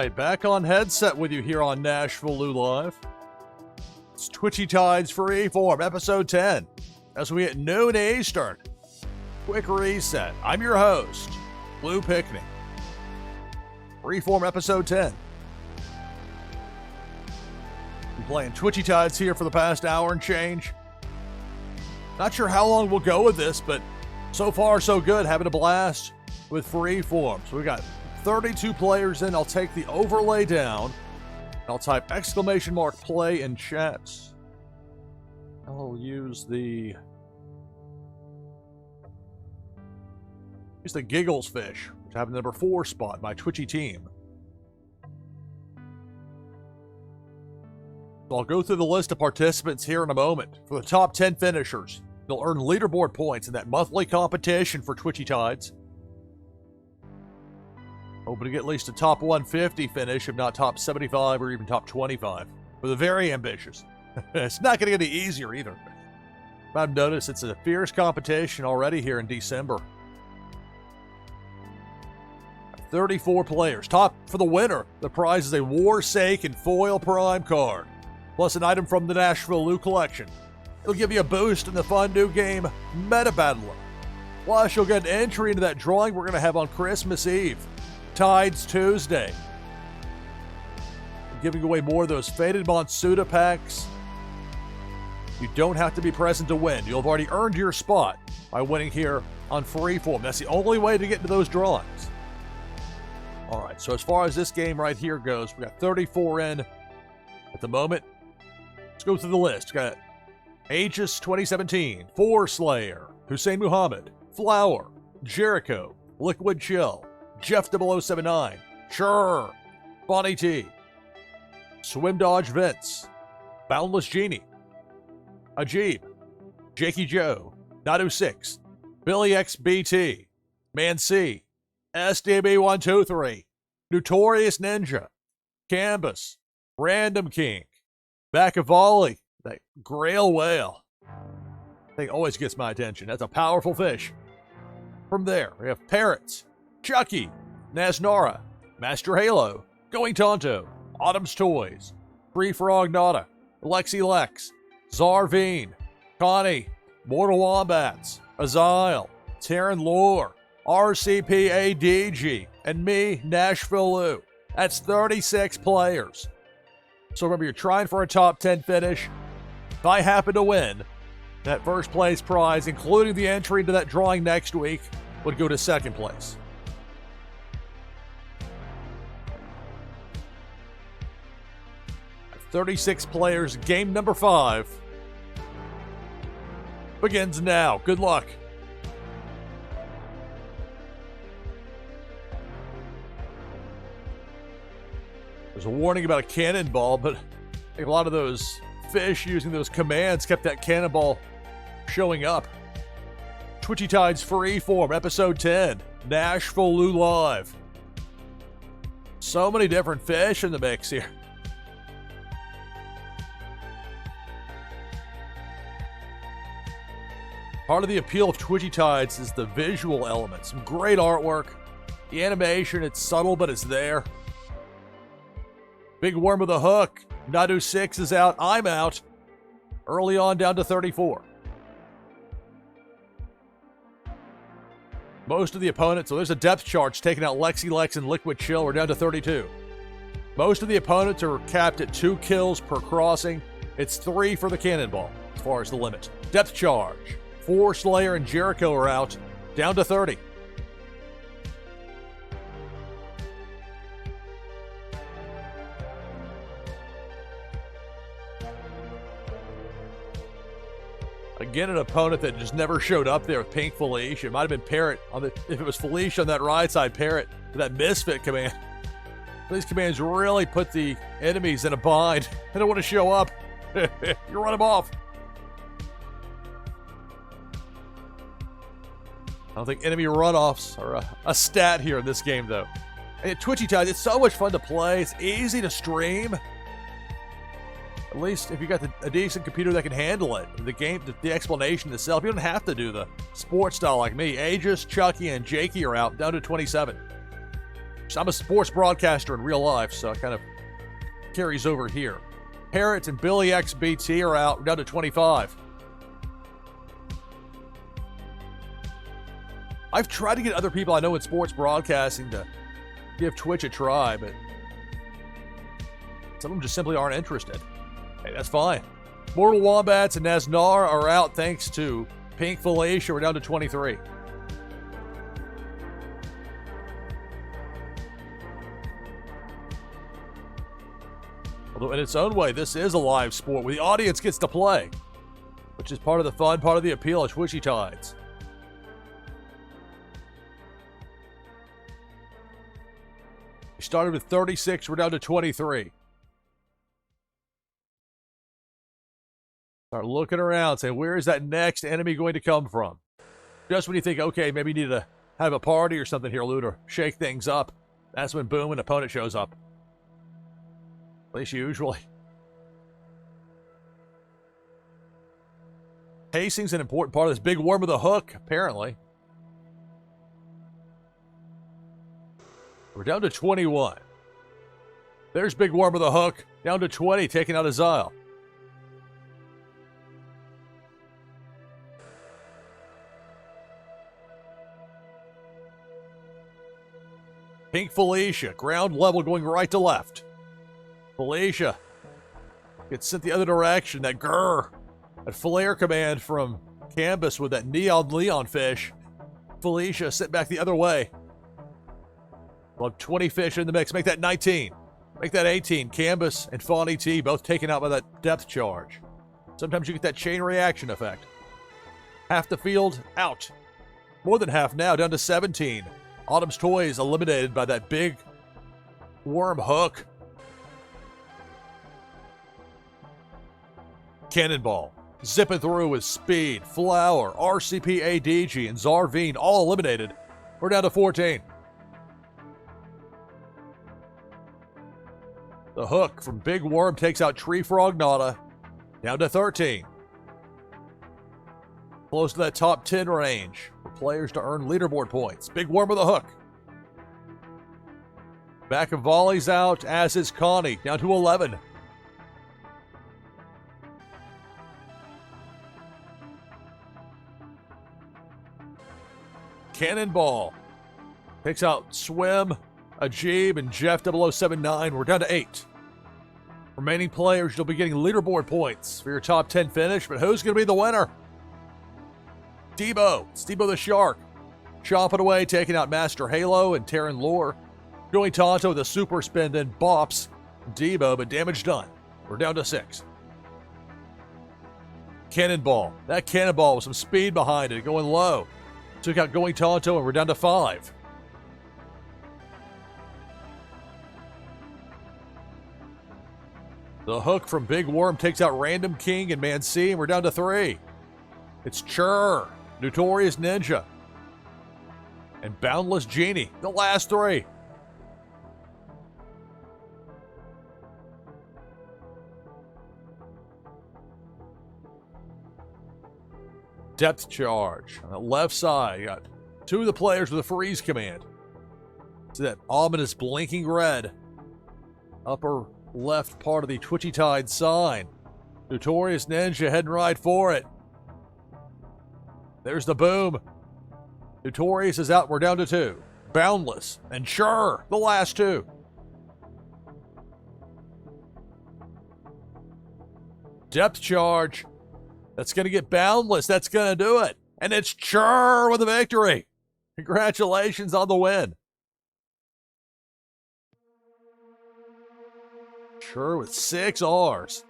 right, back on headset with you here on NashvilleLou Live. It's Twitchy Tides Freeform, episode 10. As we hit noon Eastern. Quick reset. I'm your host, Lou Pickney. Freeform, episode 10. Been playing Twitchy Tides here for the past hour and change. Not sure how long we'll go with this, but so far so good. Having a blast with Freeform. So we got 32 players in. I'll take the overlay down. I'll type !play in chat. I'll use the Giggles Fish, which have the number 4 spot, my Twitchy team. So I'll go through the list of participants here in a moment. For the top 10 finishers, they'll earn leaderboard points in that monthly competition for Twitchy Tides. Hoping to get at least a top 150 finish, if not top 75 or even top 25. For the very ambitious. It's not going to get any easier either. I've noticed it's a fierce competition already here in December. 34 players. Top for the winner. The prize is a Warsake Foil Prime card, plus an item from the NashvilleLou collection. It'll give you a boost in the fun new game, Meta Battler. Plus, you'll get an entry into that drawing we're going to have on Christmas Eve. Tides Tuesday. I'm giving away more of those Faded Monsuda packs. You don't have to be present to win. You'll have already earned your spot by winning here on Freeform. That's the only way to get into those drawings. Alright, so as far as this game right here goes, we got 34 in at the moment. Let's go through the list. We got Aegis 2017, Four Slayer, Hussein Muhammad, Flower, Jericho, Liquid Chill, Jeff 0079, Sure, Bonnie T, Swim Dodge Vince, Boundless Genie, Ajib, Jakey Joe, Nadu6, Billy XBT, Man C, SDB123, Notorious Ninja, Canvas, Random King, Bacavali, that Grail Whale. Thing always gets my attention. That's a powerful fish. From there, we have Parrots, Chucky, Nasnara, Master Halo, Going Tonto, Autumn's Toys, Free Frog Nada, Lexi Lex, Zarveen, Connie, Mortal Wombats, Azile, Terran Lore, RCPADG, and me, NashvilleLou. That's 36 players. So remember, you're trying for a top 10 finish. If I happen to win, that first place prize, including the entry into that drawing next week, would go to second place. At 36 players, game number 5 begins now. Good luck. There's a warning about a cannonball, but I think a lot of those fish using those commands kept that cannonball showing up. Twitchy Tides Freeform, episode 10, NashvilleLou Live. So many different fish in the mix here. Part of the appeal of Twitchy Tides is the visual elements. Some great artwork. The animation, it's subtle, but it's there. Big Worm with a hook. Nadu6 is out. I'm out. Early on, down to 34. Most of the opponents, so there's a depth charge taking out Lexi Lex and Liquid Chill. We're down to 32. Most of the opponents are capped at 2 kills per crossing. It's 3 for the cannonball as far as the limit. Depth charge. Four Slayer and Jericho are out. Down to 30. Again, an opponent that just never showed up there with Pink Felicia. It might have been Parrot. If it was Felicia on that right side, Parrot with that Misfit command. These commands really put the enemies in a bind. They don't want to show up. You run them off. I don't think enemy runoffs are a stat here in this game, though. And Twitchy Tides, it's so much fun to play. It's easy to stream. At least if you got a decent computer that can handle it. The game, the explanation itself, you don't have to do the sports style like me. Aegis, Chucky, and Jakey are out, down to 27. works. I'm a sports broadcaster in real life, so it kind of carries over here. Parrot and Billy XBT are out. We're down to 25. I've tried to get other people I know in sports broadcasting to give Twitch a try, but some of them just simply aren't interested. Hey, that's fine. Mortal Wombats and Nasnar are out thanks to Pink Felicia. We're down to 23. Although in its own way, this is a live sport where the audience gets to play, which is part of the fun, part of the appeal of Twitchy Tides. We started with 36, we're down to 23. Start looking around, saying, where is that next enemy going to come from? Just when you think, okay, maybe you need to have a party or something here, Lou, to shake things up. That's when, boom, an opponent shows up. At least usually. Pacing's an important part of this. Big Worm with a hook, apparently. We're down to 21. There's Big Worm with a hook. Down to 20, taking out Azile. Pink Felicia, ground level going right to left. Felicia gets sent the other direction. That grrr, that flare command from Canvas with that neon Leon fish. Felicia sent back the other way. We'll have 20 fish in the mix. Make that 19. Make that 18. Canvas and Fawny T both taken out by that depth charge. Sometimes you get that chain reaction effect. Half the field out. More than half now, down to 17. Autumn's Toys eliminated by that big worm hook. Cannonball zipping through with speed. Flower, RCP ADG, and Zarveen all eliminated. We're down to 14. The hook from Big Worm takes out Tree Frog Nada. Down to 13. Close to that top 10 range for players to earn leaderboard points. Big Worm with a hook. Back of volleys out, as is Connie. Down to 11. Cannonball takes out Swim, Ajib, and Jeff 0079. We're down to 8. Remaining players, you'll be getting leaderboard points for your top 10 finish, but who's going to be the winner? Debo. It's Debo the Shark. Chopping away, taking out Master Halo and Terran Lore. Going Tonto with a super spin, then bops Debo, but damage done. We're down to 6. Cannonball. That Cannonball with some speed behind it, going low. Took out Going Tonto, and we're down to 5. The hook from Big Worm takes out Random King and Man C, and we're down to 3. It's Chur, Notorious Ninja, and Boundless Genie, the last 3. Depth charge on the left side. You got 2 of the players with a freeze command. See that ominous blinking red upper left part of the Twitchy Tide sign. Notorious Ninja heading right for it. There's the boom. Notorious is out. We're down to 2. Boundless and Sure, the last 2. Depth charge. That's going to get Boundless. That's going to do it. And it's Sure with the victory. Congratulations on the win. Sure with 6 R's.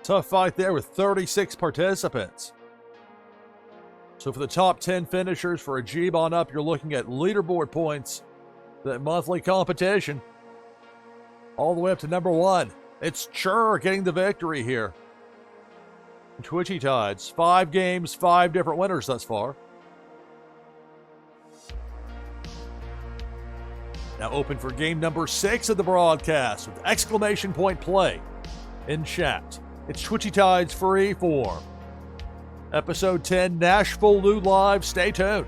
Tough fight there with 36 participants. So for the top 10 finishers for a Jeeb on up, you're looking at leaderboard points, that monthly competition, all the way up to number 1. It's Chur getting the victory here. Twitchy Tides, 5 games, 5 different winners thus far. Now open for game number 6 of the broadcast with exclamation point play in chat. It's Twitchy Tides Freeform. Episode 10, NashvilleLou Live. Stay tuned.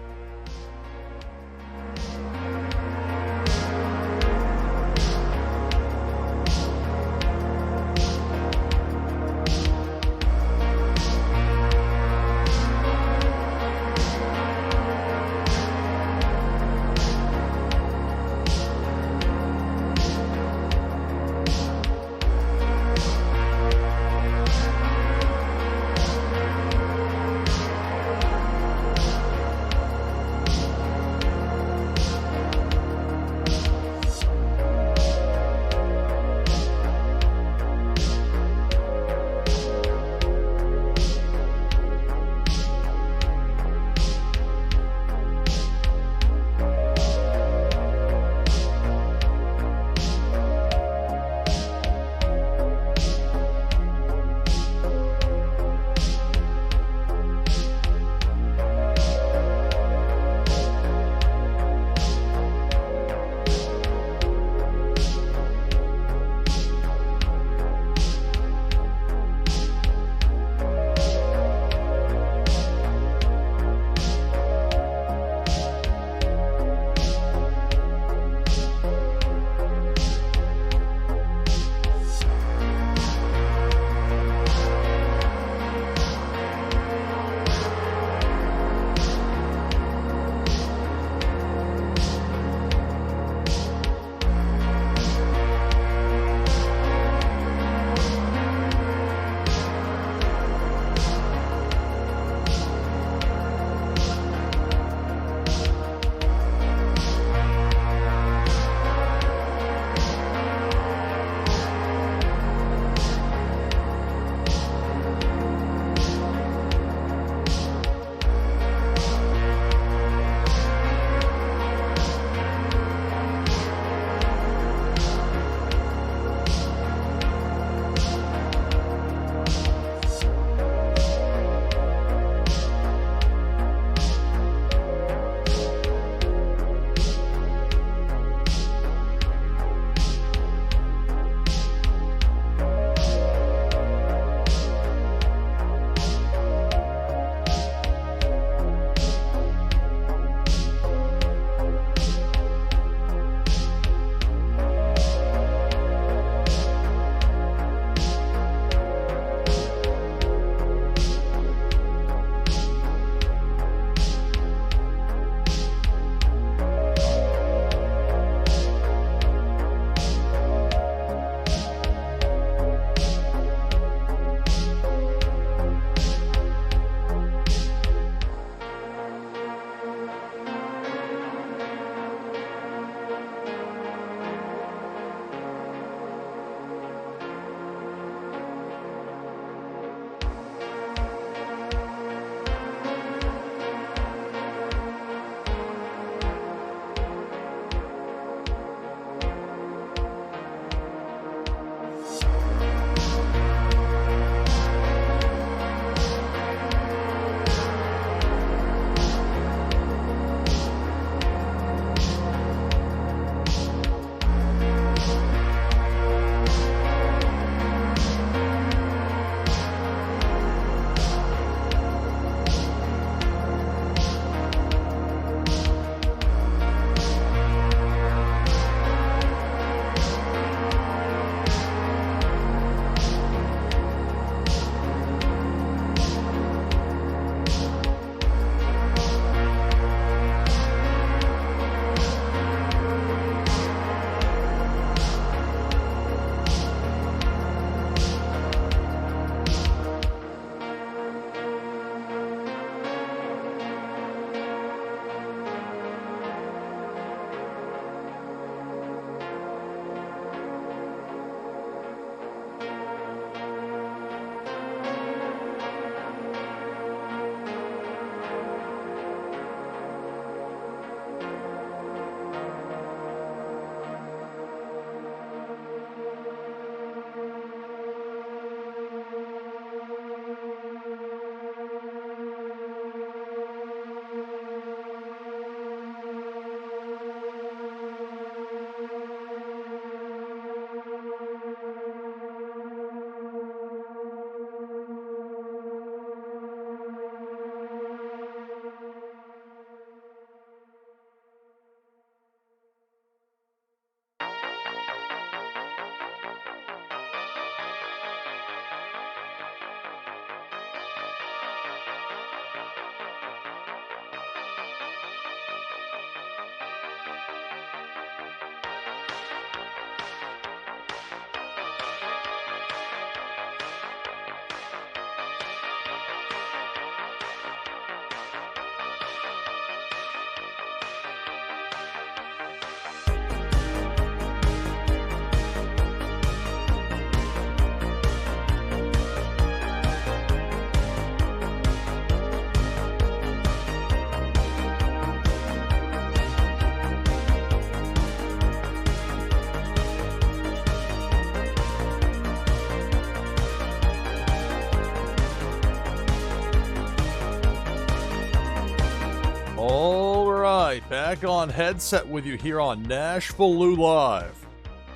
right, back on headset with you here on NashvilleLou Live.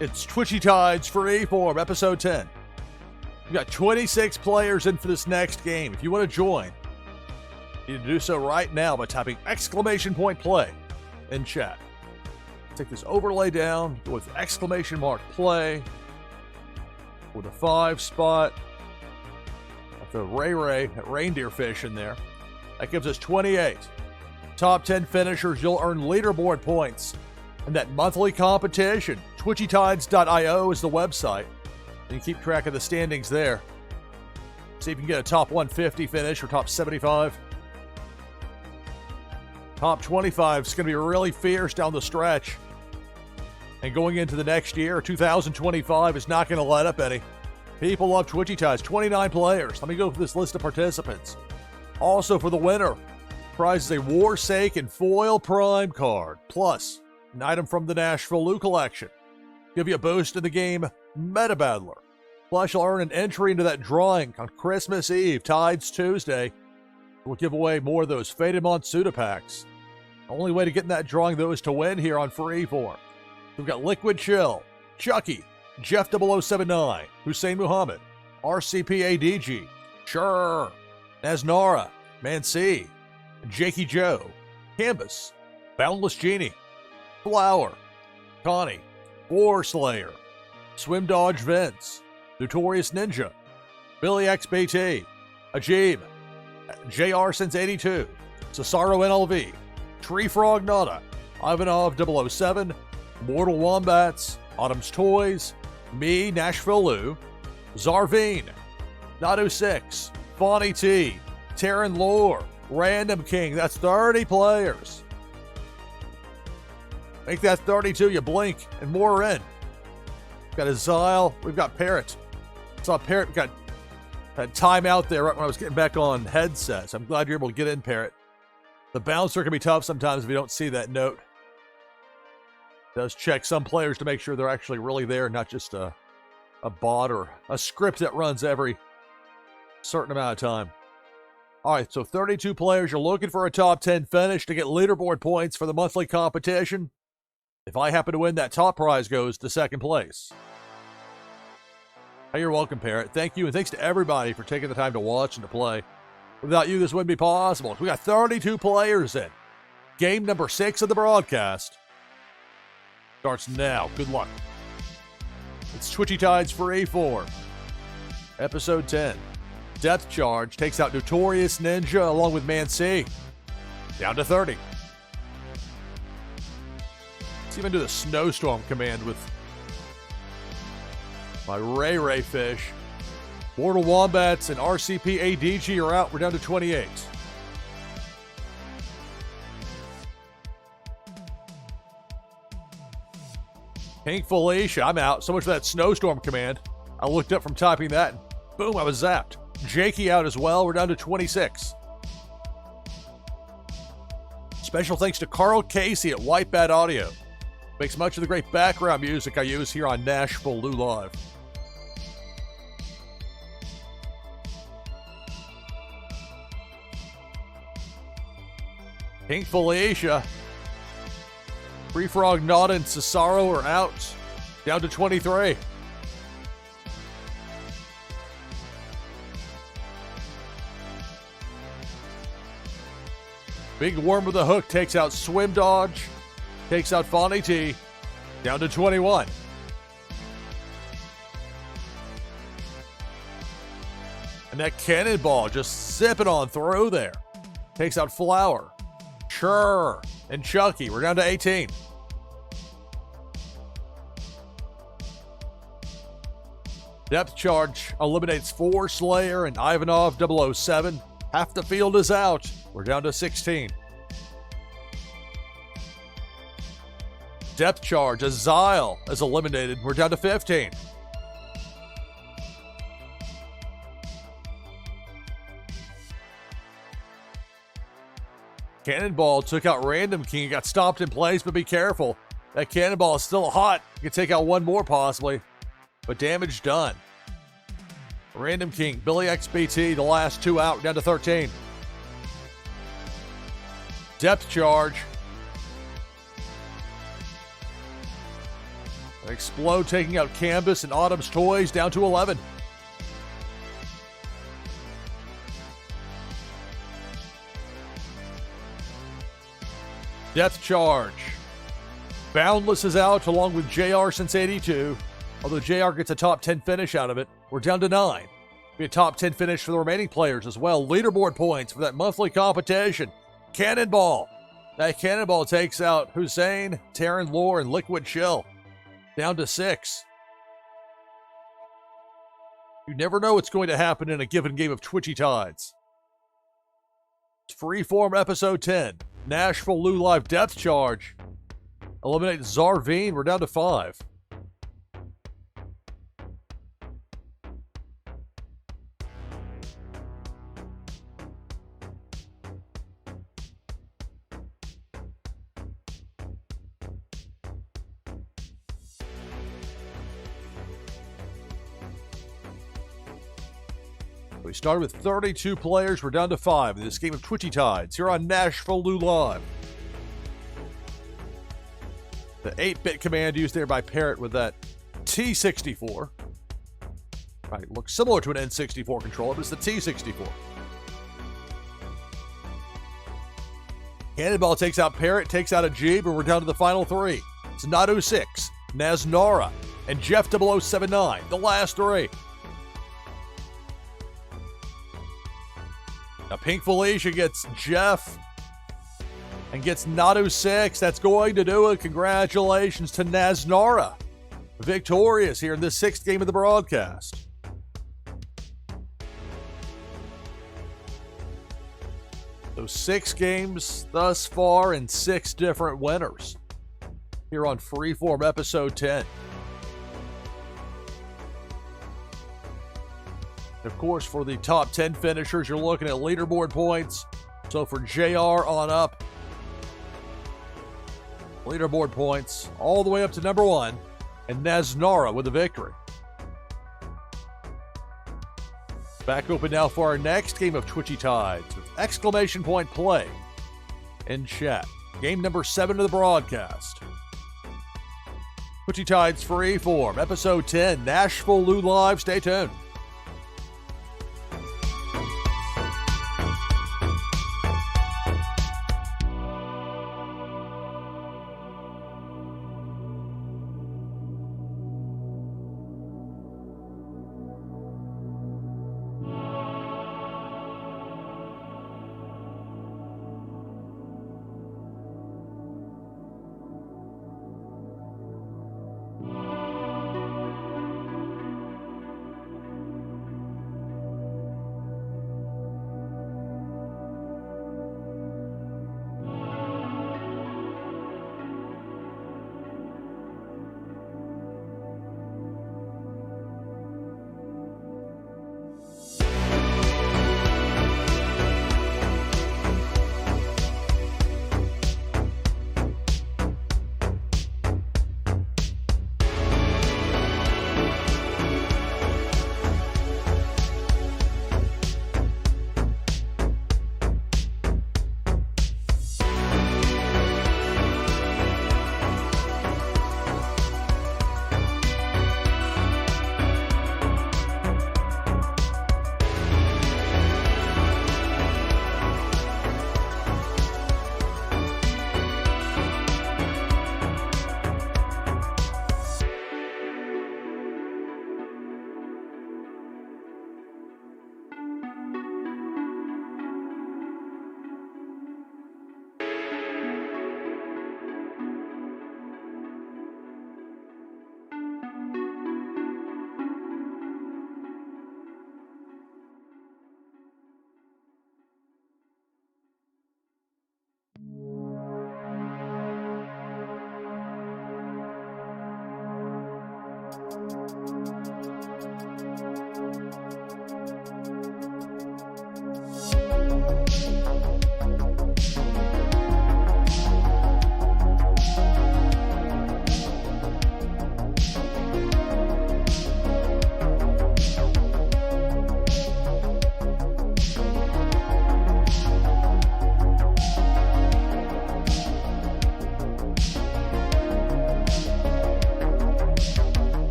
It's Twitchy Tides Freeform, episode 10. We've got 26 players in for this next game. If you want to join, you need to do so right now by typing !play in chat. Take this overlay down, go with !play with a 5 spot. Got the Ray, that reindeer fish in there. That gives us 28. Top 10 finishers, you'll earn leaderboard points in that monthly competition. TwitchyTides.io is the website. And you keep track of the standings there. See if you can get a top 150 finish or top 75. Top 25 is going to be really fierce down the stretch. And going into the next year, 2025, is not going to let up any. People love Twitchy Tides. 29 players. Let me go through this list of participants. Also for the winner, prize is a Warsake Foil Prime card, plus an item from the NashvilleLou collection. Give you a boost in the game Meta Battler. Plus you'll earn an entry into that drawing on Christmas Eve, Tides Tuesday. We'll give away more of those Faded Monsuda packs. The only way to get in that drawing, though, is to win here on Freeform. We've got Liquid Chill, Chucky, Jeff 0079, Hussein Muhammad, RCPADG, Sure, Naznara, Mansi, Jakey Joe, Canvas, Boundless Genie, Flower, Connie, War Slayer, Swim Dodge Vince, Notorious Ninja, Billy XBT, Ajib, JR Since 82, Cesaro NLV, Tree Frog Nada, Ivanov 007, Mortal Wombats, Autumn's Toys, me, NashvilleLou, Zarveen, Nadu6, Fawny T, Terran Lore, Random King. That's 30 players. Make that 32, you blink, and more are in. We've got Azile, we've got Parrot. Saw Parrot, we got that timeout there right when I was getting back on headsets. I'm glad you're able to get in, Parrot. The bouncer can be tough sometimes if you don't see that note. It does check some players to make sure they're actually really there, not just a bot or a script that runs every certain amount of time. All right, so 32 players. You're looking for a top 10 finish to get leaderboard points for the monthly competition. If I happen to win, that top prize goes to second place. Hey, you're welcome, Parrot. Thank you, and thanks to everybody for taking the time to watch and to play. Without you, this wouldn't be possible. We got 32 players in. Game number 6 of the broadcast starts now. Good luck. It's Twitchy Tides Freeform, episode 10. Depth Charge takes out Notorious Ninja along with Mansi. Down to 30. Let's even do the Snowstorm command with my Ray fish. Mortal Wombats and RCPADG are out. We're down to 28. Pink Felicia, I'm out. So much for that Snowstorm command. I looked up from typing that, and boom, I was zapped. Jakey out as well. We're down to 26. Special thanks to Carl Casey at Whitebat Audio. Makes much of the great background music I use here on NashvilleLou Live. Pink Felicia. Free Frog, Nada, and Cesaro are out. Down to 23. Big Worm with a Hook takes out Swim Dodge. Takes out Fawny T. Down to 21. And that Cannonball just zipping on through there. Takes out Flower. Sure. And Chucky. We're down to 18. Depth Charge eliminates 4 Slayer and Ivanov 007. Half the field is out. We're down to 16. Depth Charge, Azile is eliminated. We're down to 15. Cannonball took out Random King. Got stopped in place, but be careful. That Cannonball is still hot. You can take out one more possibly, but damage done. Random King, Billy XBT, the last 2 out, down to 13. Depth Charge, Explode taking out Canvas and Autumn's Toys down to 11. Depth Charge. Boundless is out along with JR since 82. Although JR gets a top 10 finish out of it, we're down to 9. Be a top 10 finish for the remaining players as well. Leaderboard points for that monthly competition. Cannonball. That Cannonball takes out Hussein, Terran Lore, and Liquid Chill. Down to 6. You never know what's going to happen in a given game of Twitchy Tides. Freeform Episode 10. NashvilleLou Live Depth Charge. Eliminate Zarveen. We're down to 5. We started with 32 players. We're down to 5 in this game of Twitchy Tides here on NashvilleLou Live. The 8-bit command used there by Parrot with that T64. Right, looks similar to an N64 controller, but it's the T64. Cannonball takes out Parrot, takes out a Jeep, and we're down to the final 3. It's Nadu 6, Naznara, and Jeff 0079, the last 3. Now, Pink Felicia gets Jeff and gets Nadu 6. That's going to do it. Congratulations to Naznara. Victorious here in this 6th game of the broadcast. So 6 games thus far and 6 different winners here on Freeform Episode 10. Of course, for the top 10 finishers, you're looking at leaderboard points. So for JR on up, leaderboard points all the way up to number 1, and Naznara with a victory. Back open now for our next game of Twitchy Tides with exclamation point play in chat. Game number 7 of the broadcast. Twitchy Tides Freeform, Episode 10, NashvilleLou Live. Stay tuned.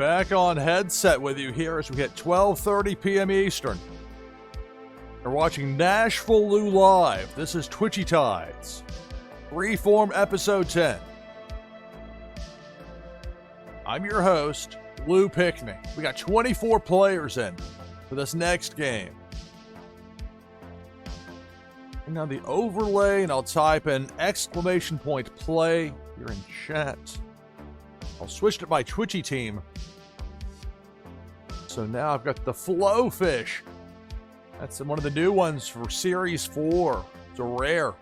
Back on headset with you here as we hit 12:30 p.m. Eastern. You're watching NashvilleLou Live. This is Twitchy Tides. Freeform Episode 10. I'm your host, Lou Pickney. We got 24 players in for this next game. And now the overlay, and I'll type in !play here in chat. I'll switch to my Twitchy team. So now I've got the Flowfish. That's one of the new ones for Series 4. It's a rare.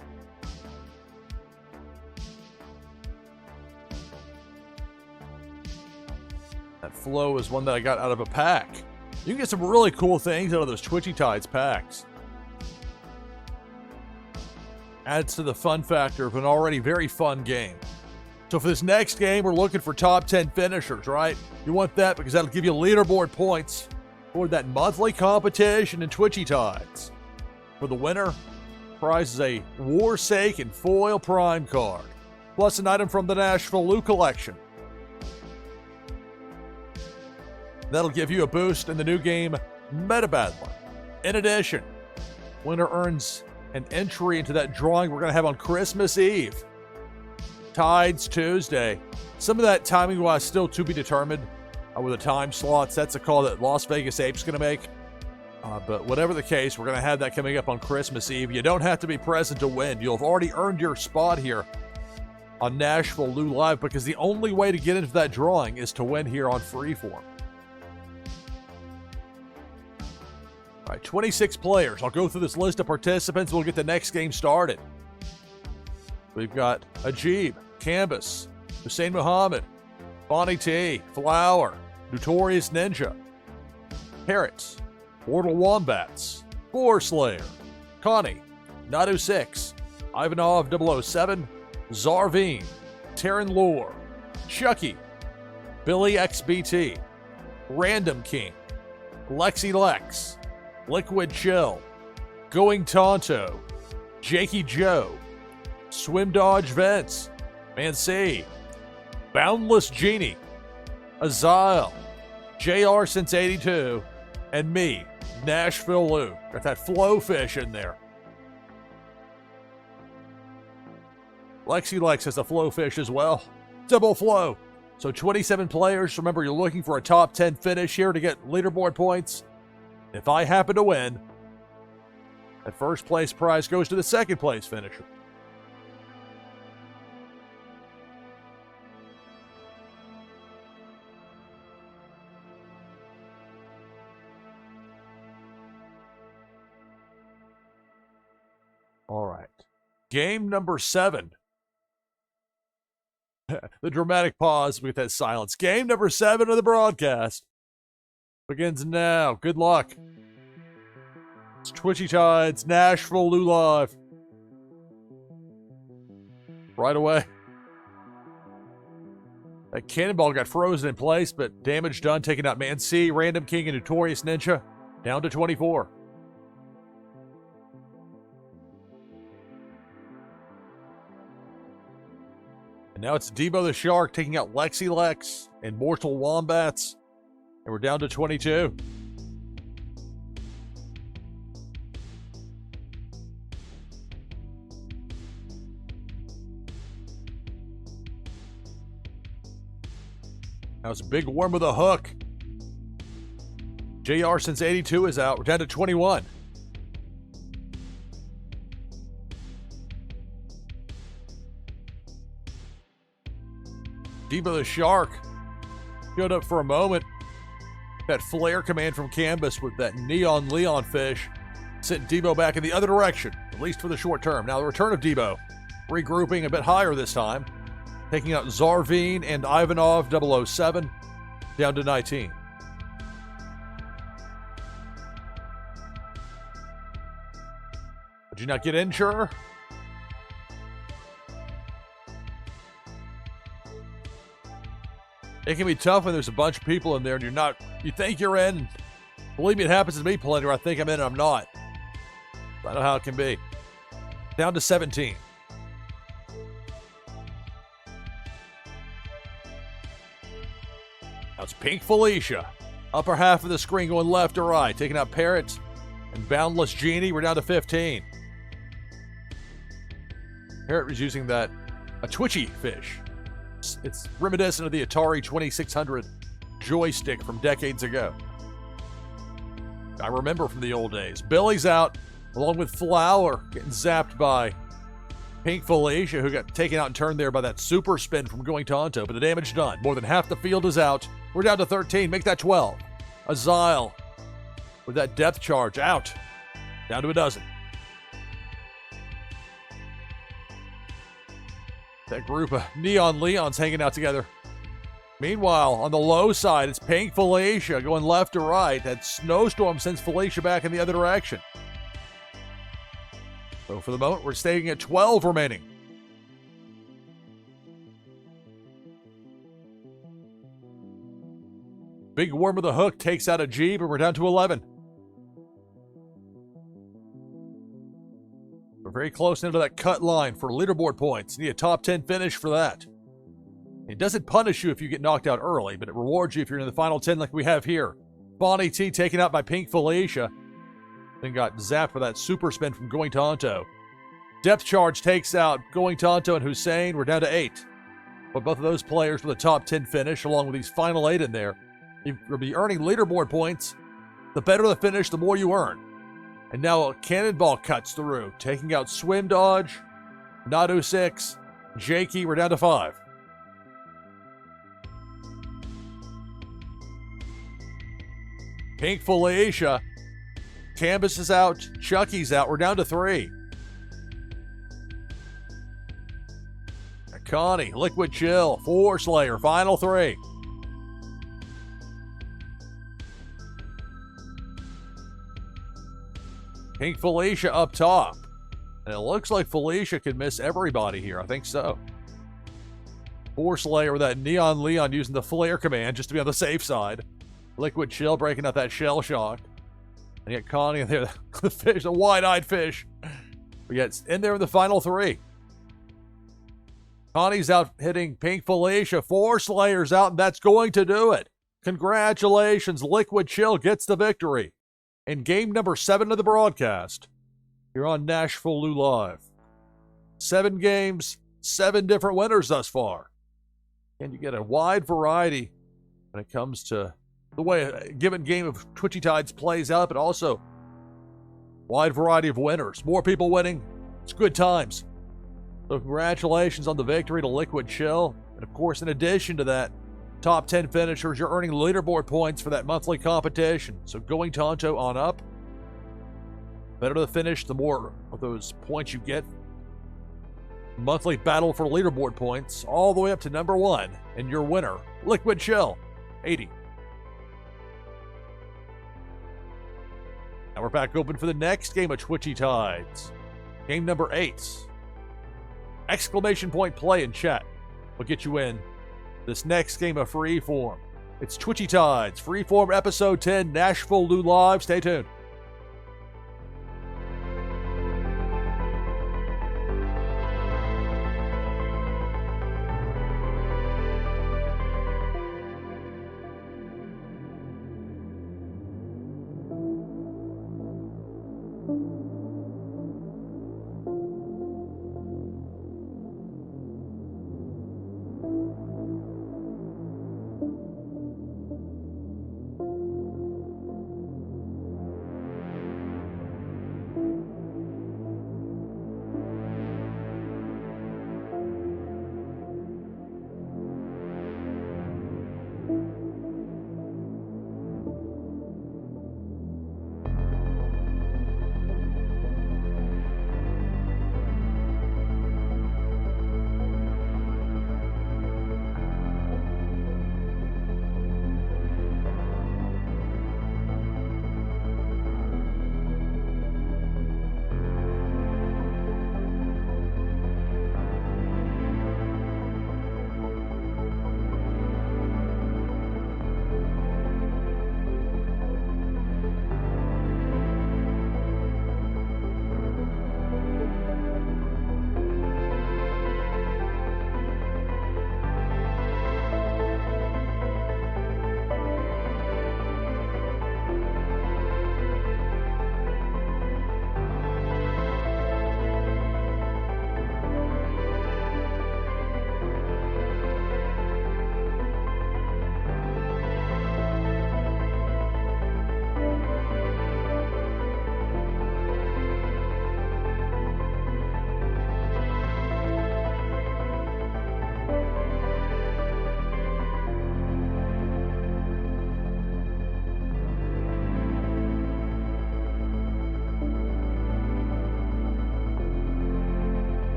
That Flow is one that I got out of a pack. You can get some really cool things out of those Twitchy Tides packs. Adds to the fun factor of an already very fun game. So for this next game, we're looking for top 10 finishers, right? You want that because that'll give you leaderboard points for that monthly competition in Twitchy Tides. For the winner, prize is a Warsaken foil prime card, plus an item from the NashvilleLou collection. That'll give you a boost in the new game, Meta Battler. In addition, winner earns an entry into that drawing we're going to have on Christmas Eve. Tides Tuesday. Some of that timing-wise still to be determined with the time slots. That's a call that Las Vegas Ape's going to make. But whatever the case, we're going to have that coming up on Christmas Eve. You don't have to be present to win. You'll have already earned your spot here on NashvilleLou Live because the only way to get into that drawing is to win here on Freeform. All right, 26 players. I'll go through this list of participants. We'll get the next game started. We've got Ajib, Canvas, Hussein Muhammad, Bonnie T, Flower, Notorious Ninja, Parrots, Mortal Wombats, Boar Slayer, Connie, Nadu6, Ivanov 007, Zarveen, Terran Lore, Chucky, Billy XBT, Random King, Lexi Lex, Liquid Chill, Going Tonto, Jakey Joe, Swim Dodge Vents, Mancy, Boundless Genie, Azile, JR since 82, and me, NashvilleLou. Got that Flowfish in there. Lexi Lex has a Flowfish as well. Double Flow. So 27 players. Remember, you're looking for a top 10 finish here to get leaderboard points. If I happen to win, that first place prize goes to the second place finisher. All right. Game number 7. The dramatic pause with that silence. Game number 7 of the broadcast begins now. Good luck. It's Twitchy Tides, NashvilleLou Live. Right away. That cannonball got frozen in place, but damage done, taking out Mancy, Random King, and Notorious Ninja. Down to 24. And now it's Debo the Shark taking out Lexi Lex and Mortal Wombats. And we're down to 22. Now it's Big Worm with a hook. JR since 82 is out. We're down to 21. Debo the Shark showed up for a moment. That flare command from Canvas with that Neon Leon fish sent Debo back in the other direction, at least for the short term. Now the return of Debo, regrouping a bit higher this time, taking out Zarveen and Ivanov 007 down to 19. Did you not get in, sure? It can be tough when there's a bunch of people in there and you think you're in. Believe me, it happens to me plenty where I think I'm in and I'm not. I know how it can be. Down to 17. That's Pink Felicia. Upper half of the screen going left to right. Taking out Parrot and Boundless Genie. We're down to 15. Parrot was using a Twitchy fish. It's reminiscent of the Atari 2600 joystick from decades ago. I remember from the old days. Billy's out, along with Flower, getting zapped by Pink Felicia, who got taken out and turned there by that super spin from Going Tonto, but the damage done. More than half the field is out. We're down to 13. Make that 12. Azile with that depth charge out. Down to a dozen. That group of Neon Leons hanging out together. Meanwhile, on the low side, it's Pink Felicia going left to right. That snowstorm sends Felicia back in the other direction. So for the moment, we're staying at 12 remaining. Big Worm with a hook takes out a Jeep, and we're down to 11. We're very close into that cut line for leaderboard points. Need a top 10 finish for that. It doesn't punish you if you get knocked out early, but it rewards you if you're in the final 10 like we have here. Bonnie T taken out by Pink Felicia. Then got zapped for that super spin from Going Tonto. Depth charge takes out Going Tonto and Hussein. We're down to 8. But both of those players with a top 10 finish, along with these final 8 in there, you'll be earning leaderboard points. The better the finish, the more you earn. And now a cannonball cuts through, taking out Swim Dodge, Nadu 6, Jakey. We're down to 5. Pink Felicia. Canvas is out. Chucky's out. We're down to 3. Connie, Liquid Chill, Force Slayer, final 3. Pink Felicia up top. And it looks like Felicia could miss everybody here. I think so. Force Slayer with that Neon Leon using the flare command just to be on the safe side. Liquid Chill breaking out that shell shock. And yet Connie in there, the fish, the wide-eyed fish. But yet in there in the final 3. Connie's out hitting Pink Felicia. 4 Slayers out, and that's going to do it. Congratulations, Liquid Chill gets the victory in game number 7 of the broadcast. You're on NashvilleLou Live. 7 games, 7 different winners thus far. And you get a wide variety when it comes to the way a given game of Twitchy Tides plays out, but also wide variety of winners. More people winning. It's good times. So congratulations on the victory to Liquid Chill. And of course, in addition to that, top 10 finishers, you're earning leaderboard points for that monthly competition. So Going Tonto on up. Better the finish, the more of those points you get. Monthly battle for leaderboard points, all the way up to number 1. And your winner, Liquid Chill, 80. Now we're back open for the next game of Twitchy Tides. Game number 8. Exclamation point play in chat will get you in this next game of Freeform. It's Twitchy Tides, Freeform Episode 10, NashvilleLou Live. Stay tuned.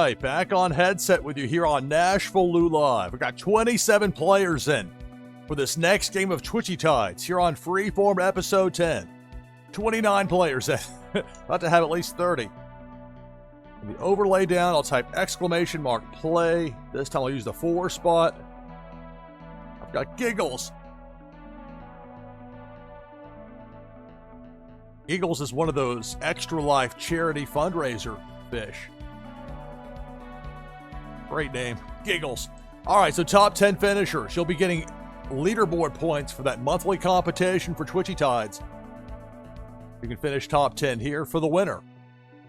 right, back on headset with you here on NashvilleLou Live. We've got 27 players in for this next game of Twitchy Tides here on Freeform Episode 10. 29 players in. About to have at least 30. In the overlay down, I'll type !play. This time I'll use the 4 spot. I've got Giggles. Giggles is one of those Extra Life charity fundraiser fish. Great name. Giggles. All right, so top 10 finishers. You'll be getting leaderboard points for that monthly competition for Twitchy Tides. You can finish top 10 here for the winner.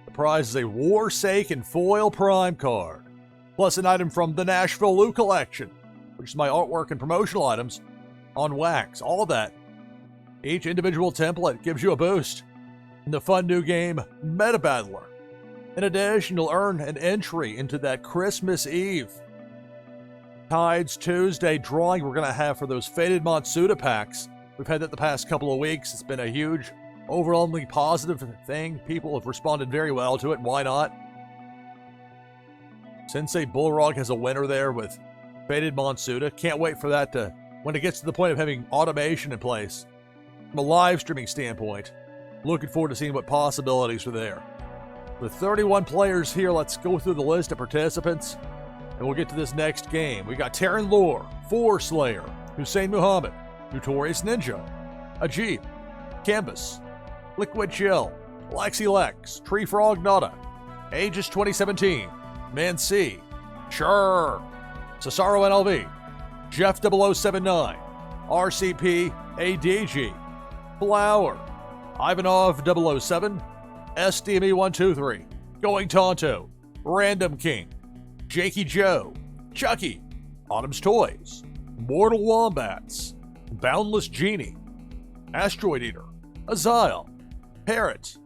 The prize is a Warsaken foil prime card, plus an item from the NashvilleLou collection, which is my artwork and promotional items on wax. All of that. Each individual template gives you a boost in the fun new game Meta Battler. In addition, you'll earn an entry into that Christmas Eve Tides Tuesday drawing we're going to have for those Faded Matsuda packs. We've had that the past couple of weeks. It's been a huge, overwhelmingly positive thing. People have responded very well to it. Why not? Sensei Bullrog has a winner there with Faded Matsuda. Can't wait for that to, when it gets to the point of having automation in place. From a live streaming standpoint, looking forward to seeing what possibilities are there. With 31 players here, let's go through the list of participants, and we'll get to this next game. We got Terran Lore, Four Slayer, Hussein Muhammad, Notorious Ninja, Ajib, Canvas, Liquid Chill, Lexi Lex, Tree Frog Nada, Aegis 2017, Man C, Sure, Cesaro NLV, Jeff 0079, RCP ADG, Flower, Ivanov 007, SDME 123, Going Tonto, Random King, Jakey Joe, Chucky, Autumn's Toys, Mortal Wombats, Boundless Genie, Asteroid Eater, Azile, Parrot,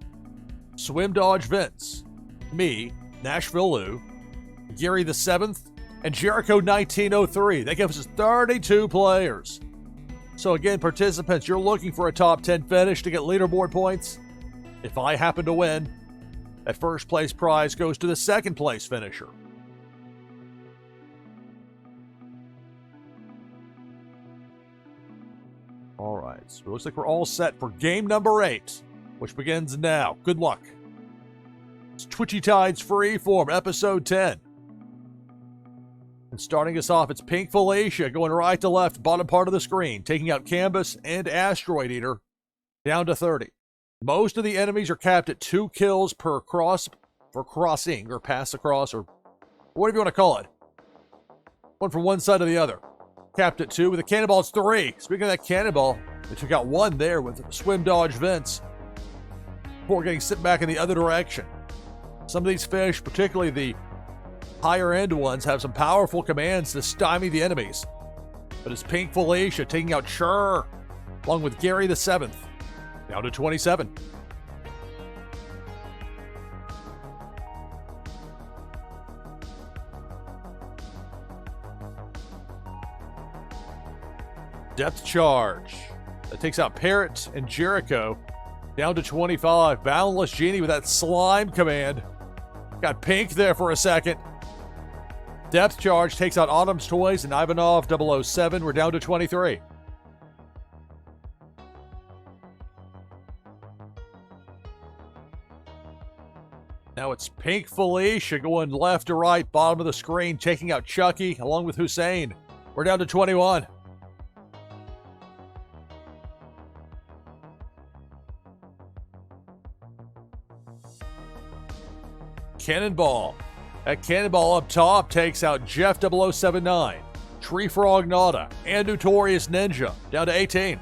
Swim Dodge Vince, me, NashvilleLou, Gary the 7th, and Jericho 1903. That gives us 32 players. So again, participants, you're looking for a top 10 finish to get leaderboard points. If I happen to win, that first place prize goes to the second place finisher. All right, so it looks like we're all set for game number 8, which begins now. Good luck. It's Twitchy Tides Freeform, Episode 10. And starting us off, it's Pink Felicia going right to left, bottom part of the screen, taking out Canvas and Asteroid Eater down to 30. Most of the enemies are capped at 2 kills per crossing, or pass across, or whatever you want to call it. One from one side to the other. Capped at 2 with a cannonball, it's 3. Speaking of that cannonball, they took out 1 there with Swim Dodge Vince before getting sent back in the other direction. Some of these fish, particularly the higher end ones, have some powerful commands to stymie the enemies. But it's Pink Felicia taking out Sure, along with Gary the 7th, down to 27. Depth Charge. That takes out Parrot and Jericho, down to 25. Boundless Genie with that slime command. Got Pink there for a second. Depth Charge takes out Autumn's Toys and Ivanov 007. We're down to 23. Now it's Pink Felicia going left to right, bottom of the screen, taking out Chucky along with Hussein. We're down to 21. Cannonball. That cannonball up top takes out Jeff 0079, Tree Frog Nada, and Notorious Ninja, down to 18.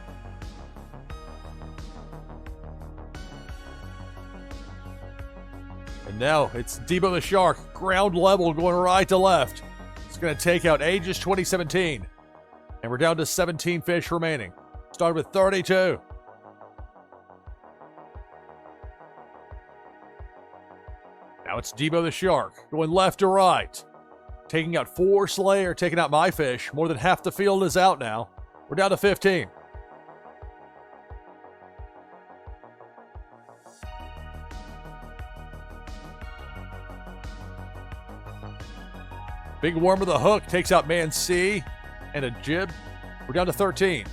And now it's Debo the Shark, ground level, going right to left. It's going to take out Aegis 2017. And we're down to 17 fish remaining. Started with 32. Now it's Debo the Shark, going left to right. Taking out 4 Slayer, taking out my fish. More than half the field is out now. We're down to 15. Big worm with a hook takes out man C and a jib. We're down to 13.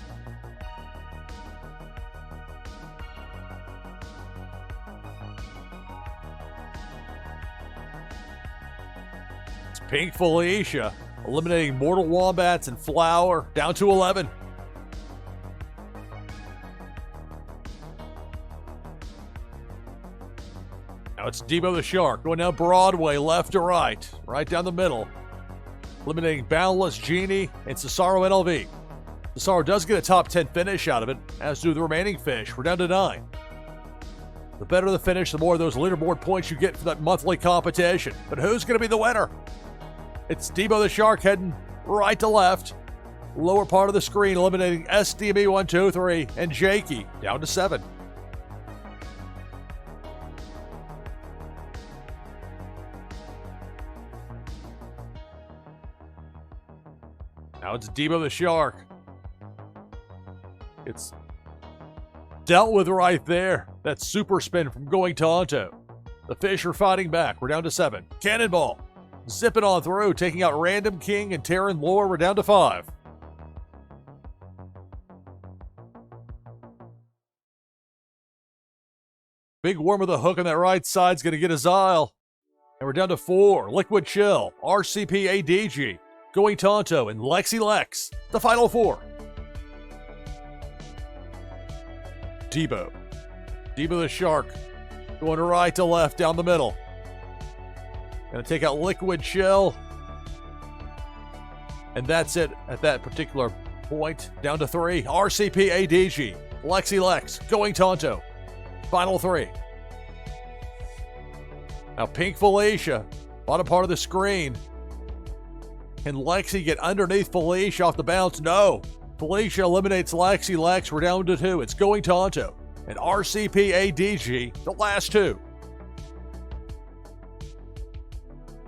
It's Pink Felicia eliminating Mortal Wombats and Flower, down to 11. Now it's Debo the Shark going down Broadway, left to right, right down the middle. Eliminating Boundless Genie and Cesaro NLV. Cesaro does get a top 10 finish out of it, as do the remaining fish. We're down to 9. The better the finish, the more of those leaderboard points you get for that monthly competition. But who's going to be the winner? It's Debo the Shark heading right to left. Lower part of the screen eliminating SDME 123 and Jakey, down to 7. Now it's Debo the Shark. It's dealt with right there. That super spin from Going Tonto. The fish are fighting back. We're down to 7. Cannonball. Zipping on through, taking out Random King and Terran Lore. We're down to 5. Big worm with a hook on that right side's going to get his aisle. And we're down to 4. Liquid Chill, RCP ADG, Going Tonto, and Lexi Lex. The final 4. Debo the Shark, going right to left down the middle. Gonna take out Liquid Chill. And that's it at that particular point. Down to 3. RCP ADG, Lexi Lex, Going Tonto. Final 3. Now Pink Felicia, bottom part of the screen. Can Lexi get underneath Felicia off the bounce? No. Felicia eliminates Lexi Lex. We're down to 2. It's Going Tonto and RCP ADG, the last 2.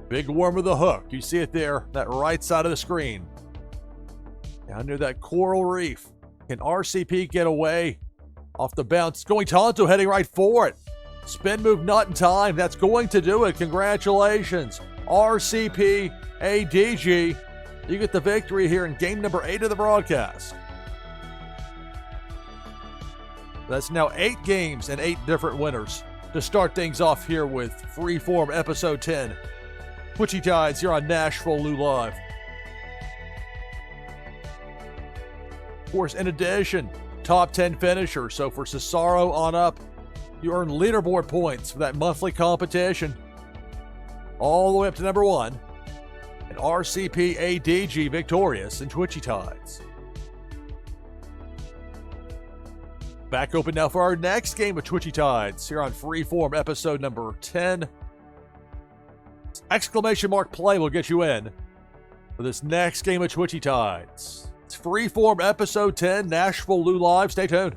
Big worm with a hook. You see it there, that right side of the screen. Down near that coral reef. Can RCP get away off the bounce? Going Tonto heading right for it. Spin move not in time. That's going to do it. Congratulations, RCP ADG. You get the victory here in game number 8 of the broadcast. That's now 8 games and 8 different winners to start things off here with Freeform Episode 10. Twitchy Tides here on NashvilleLou Live. Of course, in addition, top 10 finisher. So for Cesaro on up, you earn leaderboard points for that monthly competition. All the way up to number 1. And RCP ADG victorious in Twitchy Tides. Back open now for our next game of Twitchy Tides here on Freeform Episode number 10. Exclamation mark play will get you in for this next game of Twitchy Tides. It's Freeform Episode 10, NashvilleLou Live. Stay tuned.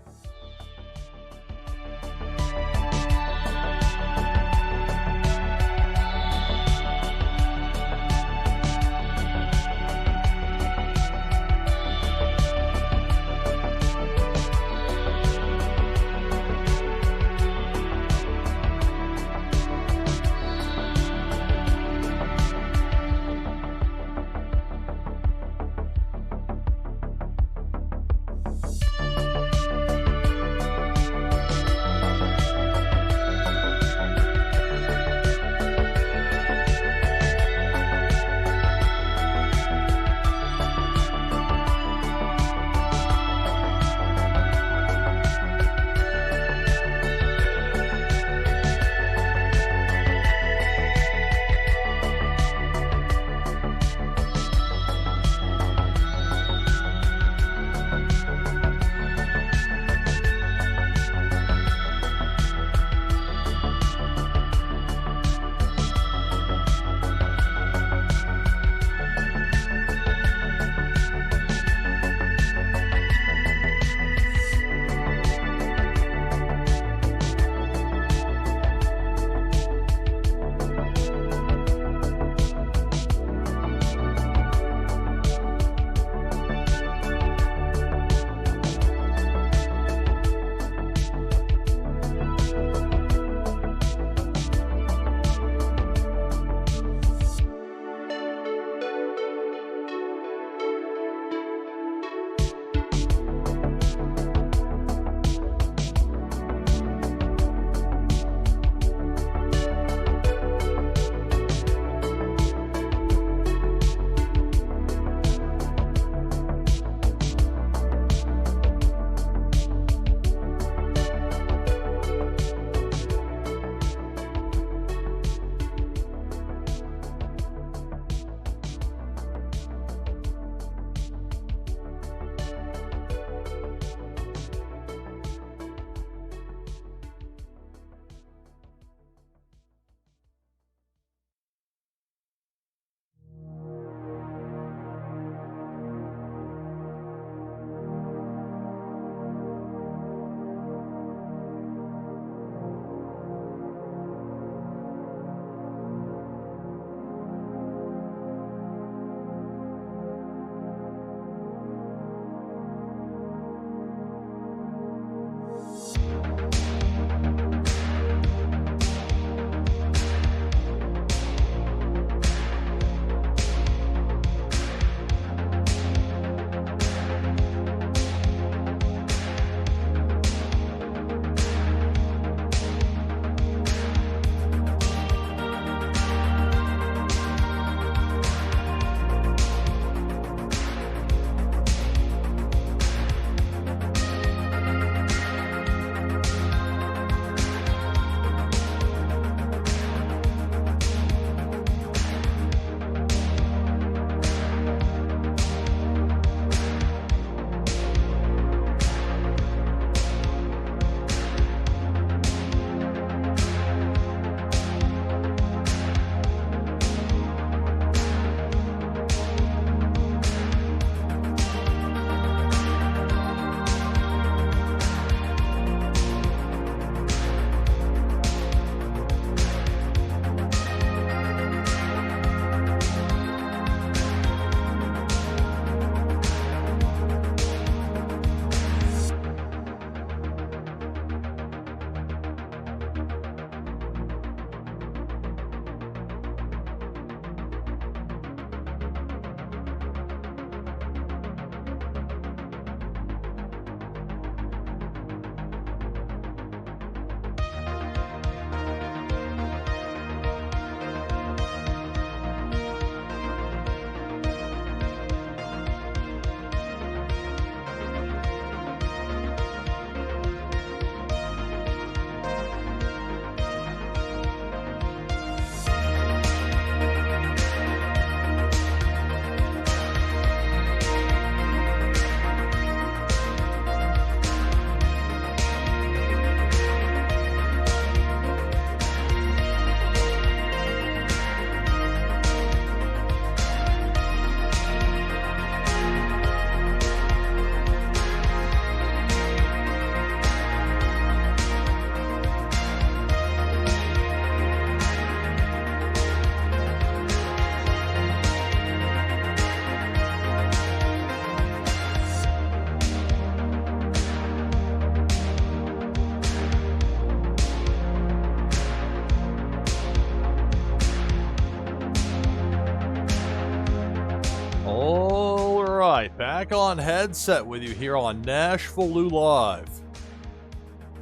Back on headset with you here on NashvilleLou Live.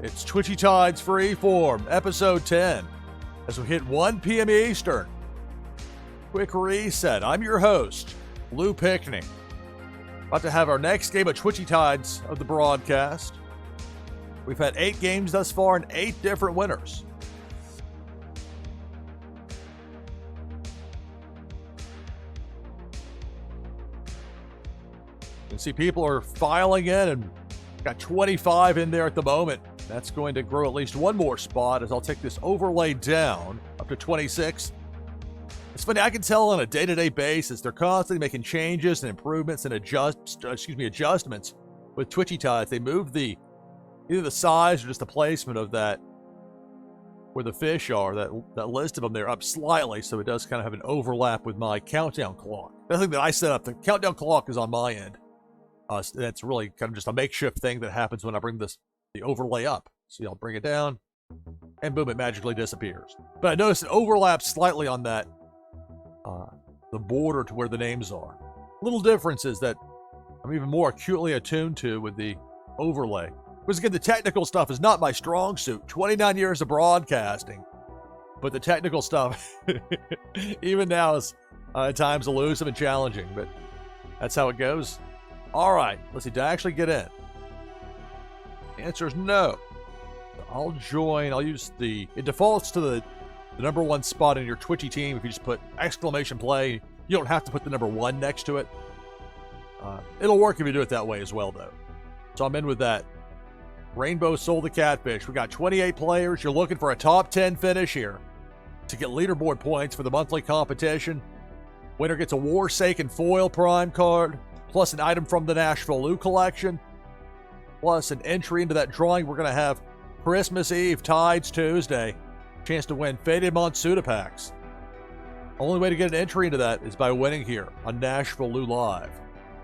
It's Twitchy Tides Freeform, episode 10, as we hit 1 p.m. Eastern. Quick reset. I'm your host, Lou Pickney. About to have our next game of Twitchy Tides of the broadcast. We've had 8 games thus far and 8 different winners. You can see people are filing in, and got 25 in there at the moment. That's going to grow at least one more spot as I'll take this overlay down up to 26. It's funny, I can tell on a day-to-day basis they're constantly making changes and improvements and adjustments with Twitchy Tides. They move either the size or just the placement of that where the fish are, that list of them there, up slightly, so it does kind of have an overlap with my countdown clock. The thing that I set up, the countdown clock is on my end. That's really kind of just a makeshift thing that happens when I bring the overlay up. See, I'll bring it down, and boom, it magically disappears. But I noticed it overlaps slightly on that, the border to where the names are. Little differences that I'm even more acutely attuned to with the overlay. Because again, the technical stuff is not my strong suit. 29 years of broadcasting, but the technical stuff, even now, is at times elusive and challenging, but that's how it goes. All right, let's see, did I actually get in? The answer is no. I'll use it defaults to the number 1 spot in your Twitchy team. If you just put exclamation play, you don't have to put the number 1 next to it. It'll work if you do it that way as well, though. So I'm in with that. Rainbow Soul the Catfish. We got 28 players. You're looking for a top 10 finish here to get leaderboard points for the monthly competition. Winner gets a Warsaken Foil Prime card, plus an item from the NashvilleLou collection, plus an entry into that drawing. We're going to have Christmas Eve, Tides Tuesday, chance to win Faded Monsuda packs. Only way to get an entry into that is by winning here on NashvilleLou Live.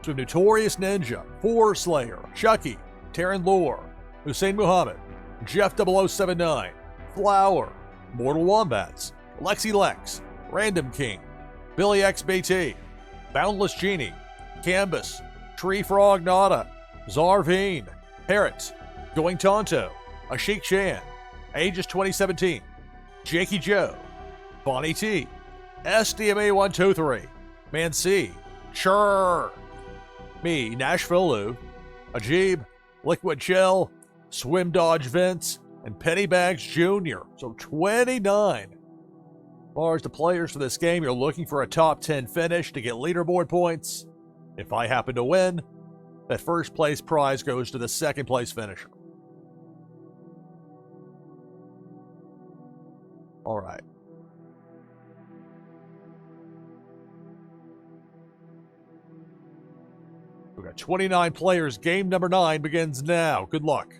So we have Notorious Ninja, Four Slayer, Chucky, Taryn Lore, Hussein Muhammad, Jeff 0079, Flower, Mortal Wombats, Lexi Lex, Random King, Billy XBT, Boundless Genie, Canvas, Tree Frog Nada, Zarveen, Parrot, Going Tonto, Ashik Chan, Aegis 2017, Jakey Joe, Bonnie T, SDMA123, Man C, Churr, me, NashvilleLou, Ajib, Liquid Chill, Swim Dodge Vince, and Pennybags Jr. So 29. As far as the players for this game, you're looking for a top 10 finish to get leaderboard points. If I happen to win, that first place prize goes to the second place finisher. All right. We've got 29 players. Game number 9 begins now. Good luck.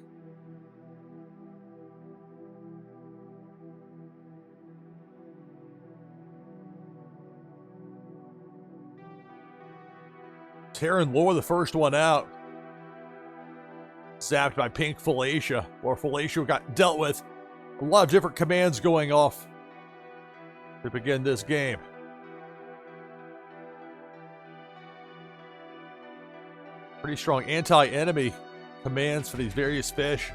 Taryn Lore, the first one out. Zapped by Pink Felicia, or Felicia got dealt with. A lot of different commands going off to begin this game. Pretty strong anti-enemy commands for these various fish.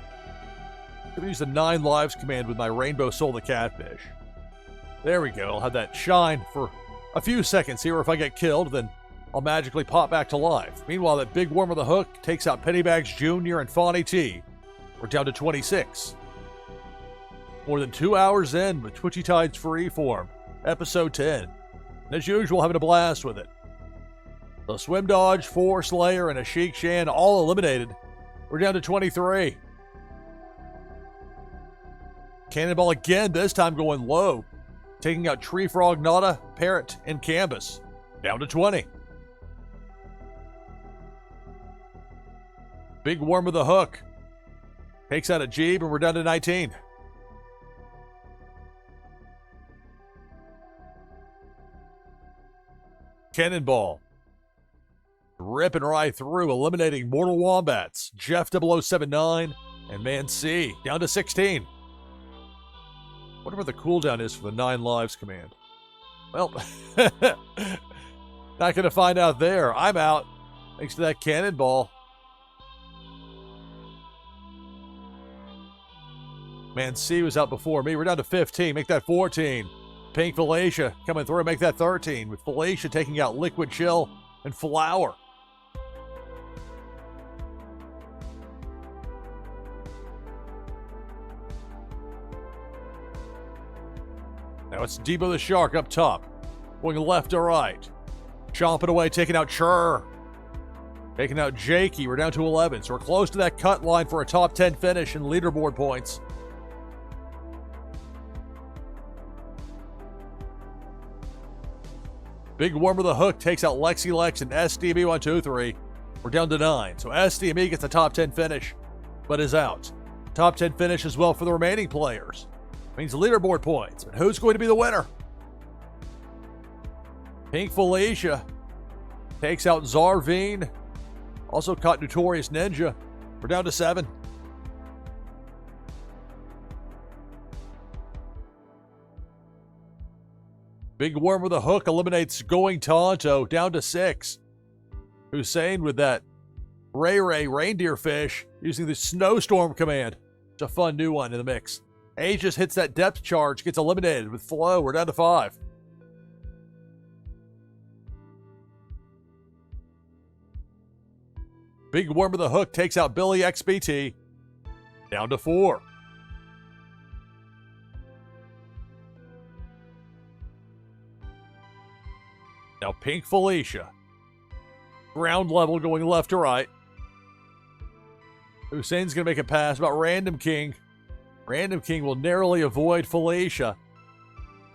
I'm going to use the 9 lives command with my Rainbow Soul the Catfish. There we go. I'll have that shine for a few seconds here. If I get killed, then I'll magically pop back to life. Meanwhile, that big worm with the hook takes out Pennybags Jr. and Fonnie T. We're down to 26. More than 2 hours in with Twitchy Tides Freeform, episode 10. And as usual, having a blast with it. The Swim Dodge, Four Slayer, and Ashik Chan all eliminated. We're down to 23. Cannonball again, this time going low. Taking out Tree Frog Nada, Parrot, and Canvas. Down to 20. Big worm with a hook. Takes out a Jeep, and we're down to 19. Cannonball. Ripping right through, eliminating Mortal Wombats, Jeff 0079, and Man C. Down to 16. Whatever the cooldown is for the 9 lives command. Well, not going to find out there. I'm out. Thanks to that cannonball. Man, C was out before me. We're down to 15. Make that 14. Pink Felicia coming through. Make that 13. With Felicia taking out Liquid Chill and Flower. Now it's Debo the Shark up top. Going left to right. Chomping away, taking out Chur. Taking out Jakey. We're down to 11, so we're close to that cut line for a top 10 finish in leaderboard points. Big Worm with a hook takes out Lexi Lex and SDB123. We're down to 9, so SDB gets a top 10 finish, but is out. Top 10 finish as well for the remaining players. Means leaderboard points, but who's going to be the winner? Pink Felicia takes out Zarveen. Also caught Notorious Ninja. We're down to 7. Big Worm with a hook eliminates Going Tonto, down to 6. Hussein with that Ray reindeer fish using the Snowstorm command. It's a fun new one in the mix. Aegis hits that depth charge, gets eliminated with Flo. We're down to 5. Big Worm with a hook takes out Billy XBT. Down to 4. Now Pink Felicia. Ground level going left to right. Hussein's going to make a pass about Random King. Random King will narrowly avoid Felicia.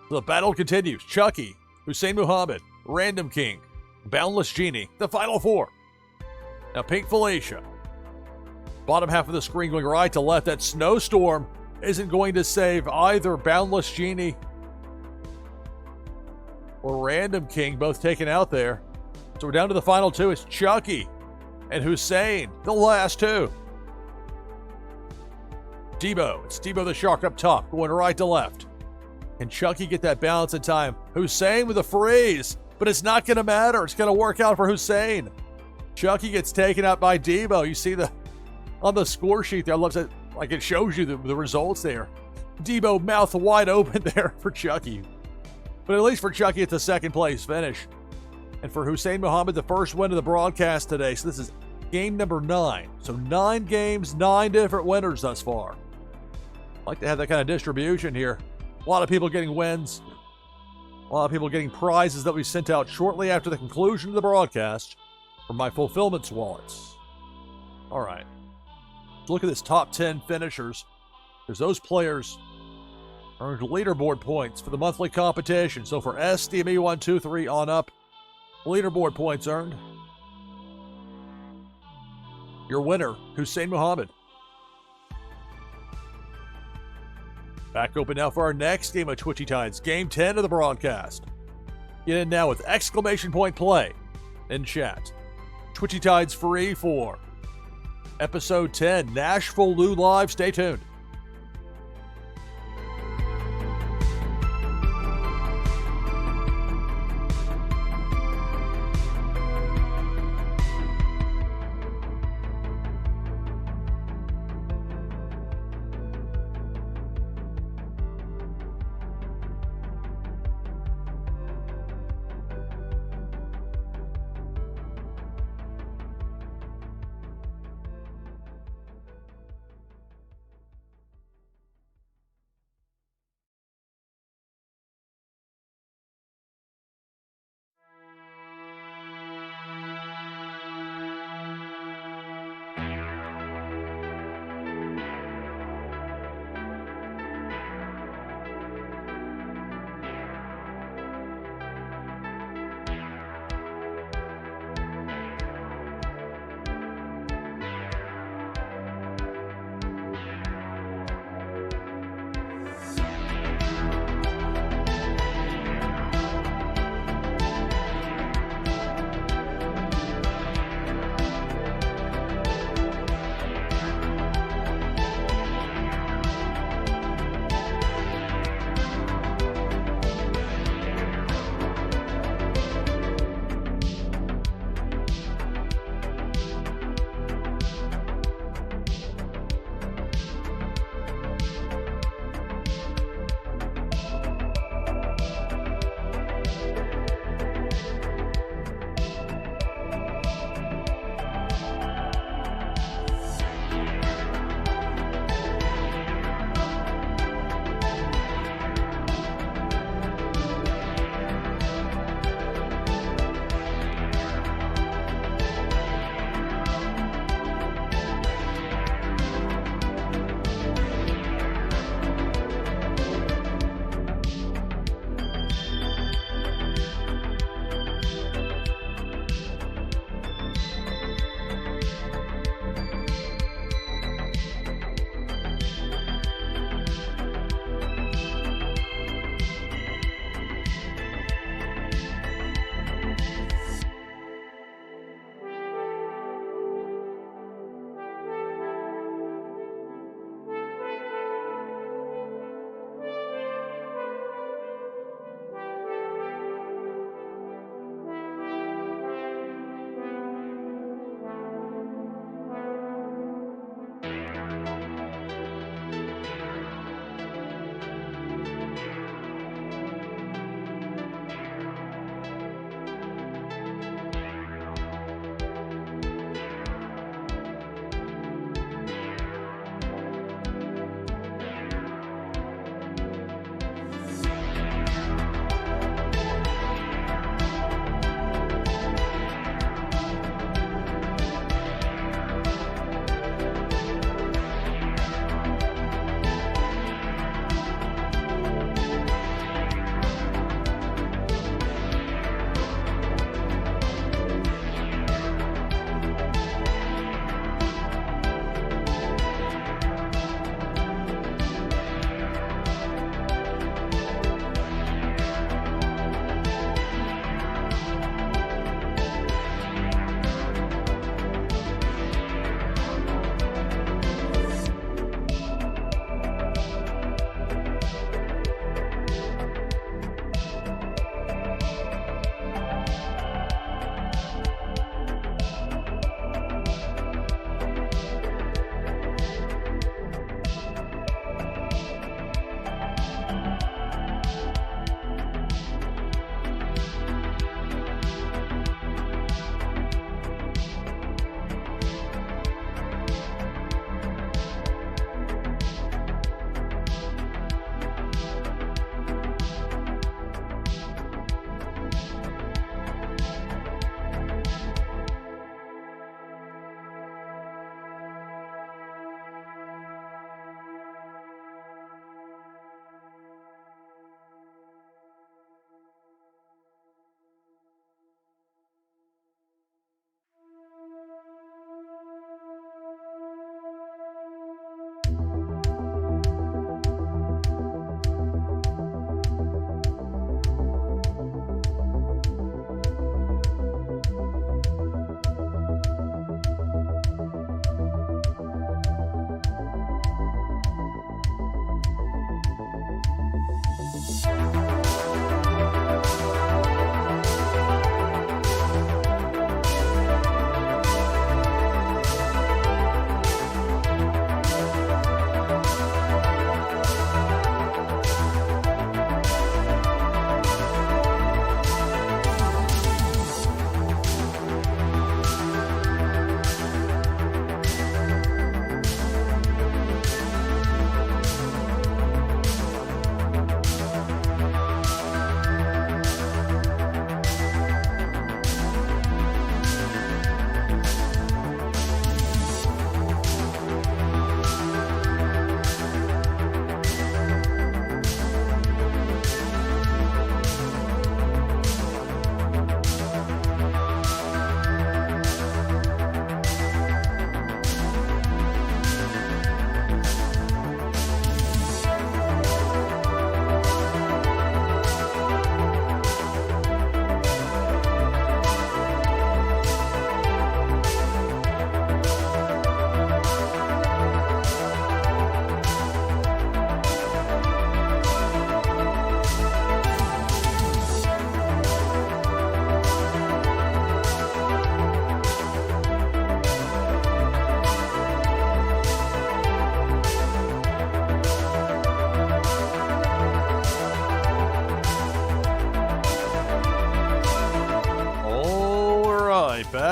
So the battle continues. Chucky, Hussein Muhammad, Random King, Boundless Genie, the final 4. Now Pink Felicia. Bottom half of the screen going right to left. That Snowstorm isn't going to save either Boundless Genie or Random King, both taken out there. So we're down to the final 2. It's Chucky and Hussein, the last 2. Debo. It's Debo the Shark up top, going right to left. Can Chucky get that balance in time? Hussein with a freeze, but it's not going to matter. It's going to work out for Hussein. Chucky gets taken out by Debo. You see on the score sheet there, I love that, like it shows you the results there. Debo mouth wide open there for Chucky. But at least for Chucky, it's a second place finish. And for Hussein Muhammad, the first win of the broadcast today. So this is game number 9. So 9 games, 9 different winners thus far. I like to have that kind of distribution here. A lot of people getting wins. A lot of people getting prizes that we sent out shortly after the conclusion of the broadcast from my fulfillments wallets. All right. Let's look at this top 10 finishers. Because those players earned leaderboard points for the monthly competition. So for SDME123 on up, leaderboard points earned. Your winner, Hussein Muhammad. Back open now for our next game of Twitchy Tides, Game 10 of the broadcast. Get in now with exclamation point play in chat. Twitchy Tides Freeform. Episode 10, NashvilleLou Live. Stay tuned.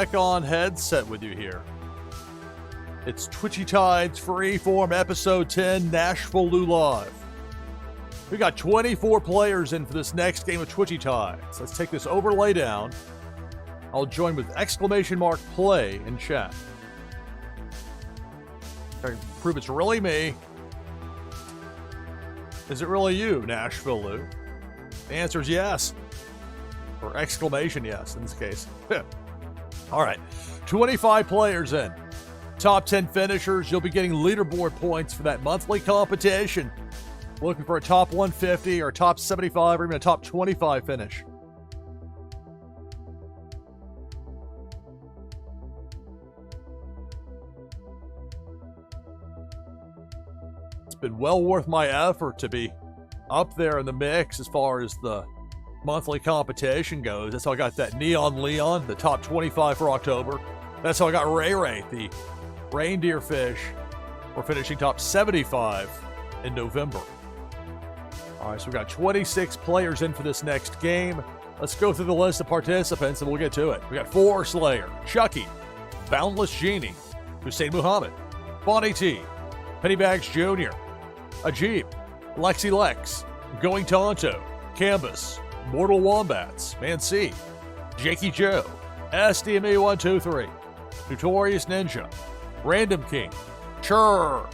back on headset with you here. It's Twitchy Tides Freeform Episode 10, NashvilleLou Live. We got 24 players in for this next game of Twitchy Tides. Let's take this overlay down. I'll join with !play in chat. I can prove it's really me. Is it really you, NashvilleLou? The answer is yes. Or exclamation yes in this case. All right, 25 players in. Top 10 finishers. You'll be getting leaderboard points for that monthly competition. Looking for a top 150 or a top 75 or even a top 25 finish. It's been well worth my effort to be up there in the mix as far as the monthly competition goes. That's how I got that Neon Leon, the top 25 for October. That's how I got Ray Ray, the reindeer fish. We're finishing top 75 in November. All right, so we've got 26 players in for this next game. Let's go through the list of participants and we'll get to it. We got Four Slayer, Chucky, Boundless Genie, Hussein Muhammad, Bonnie T, Pennybags Jr., Ajib, Lexi Lex, Going Tonto, Canvas, Mortal Wombats, Man C, Jakey Joe, SDME123, Notorious Ninja, Random King, Churr,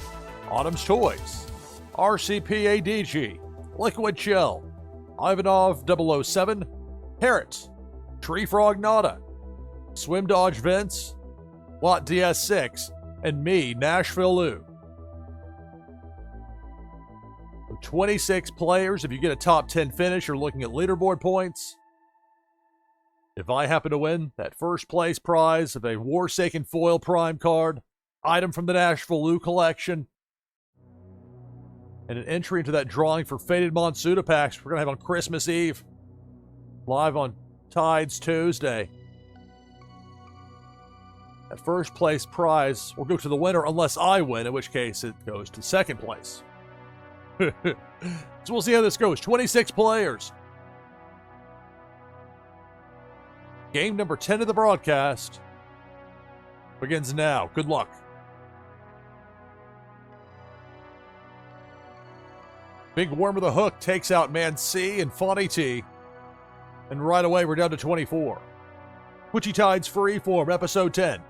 Autumn's Toys, RCPADG, Liquid Chill, Ivanov 007, Parrot, Tree Frog Nada, Swim Dodge Vince, Lot DS6, and me, NashvilleLou. 26 players. If you get a top 10 finish, you're looking at leaderboard points. If I happen to win that first place prize of a Warsaken Foil Prime card, item from the NashvilleLou collection, and an entry into that drawing for Faded Monsuda packs we're going to have on Christmas Eve, live on Tides Tuesday. That first place prize will go to the winner unless I win, in which case it goes to second place. So we'll see how this goes. 26 players. Game number 10 of the broadcast begins now. Good luck. Big Worm with a Hook takes out Man C and Fonny T. And right away, we're down to 24. Twitchy Tides Freeform, Episode 10.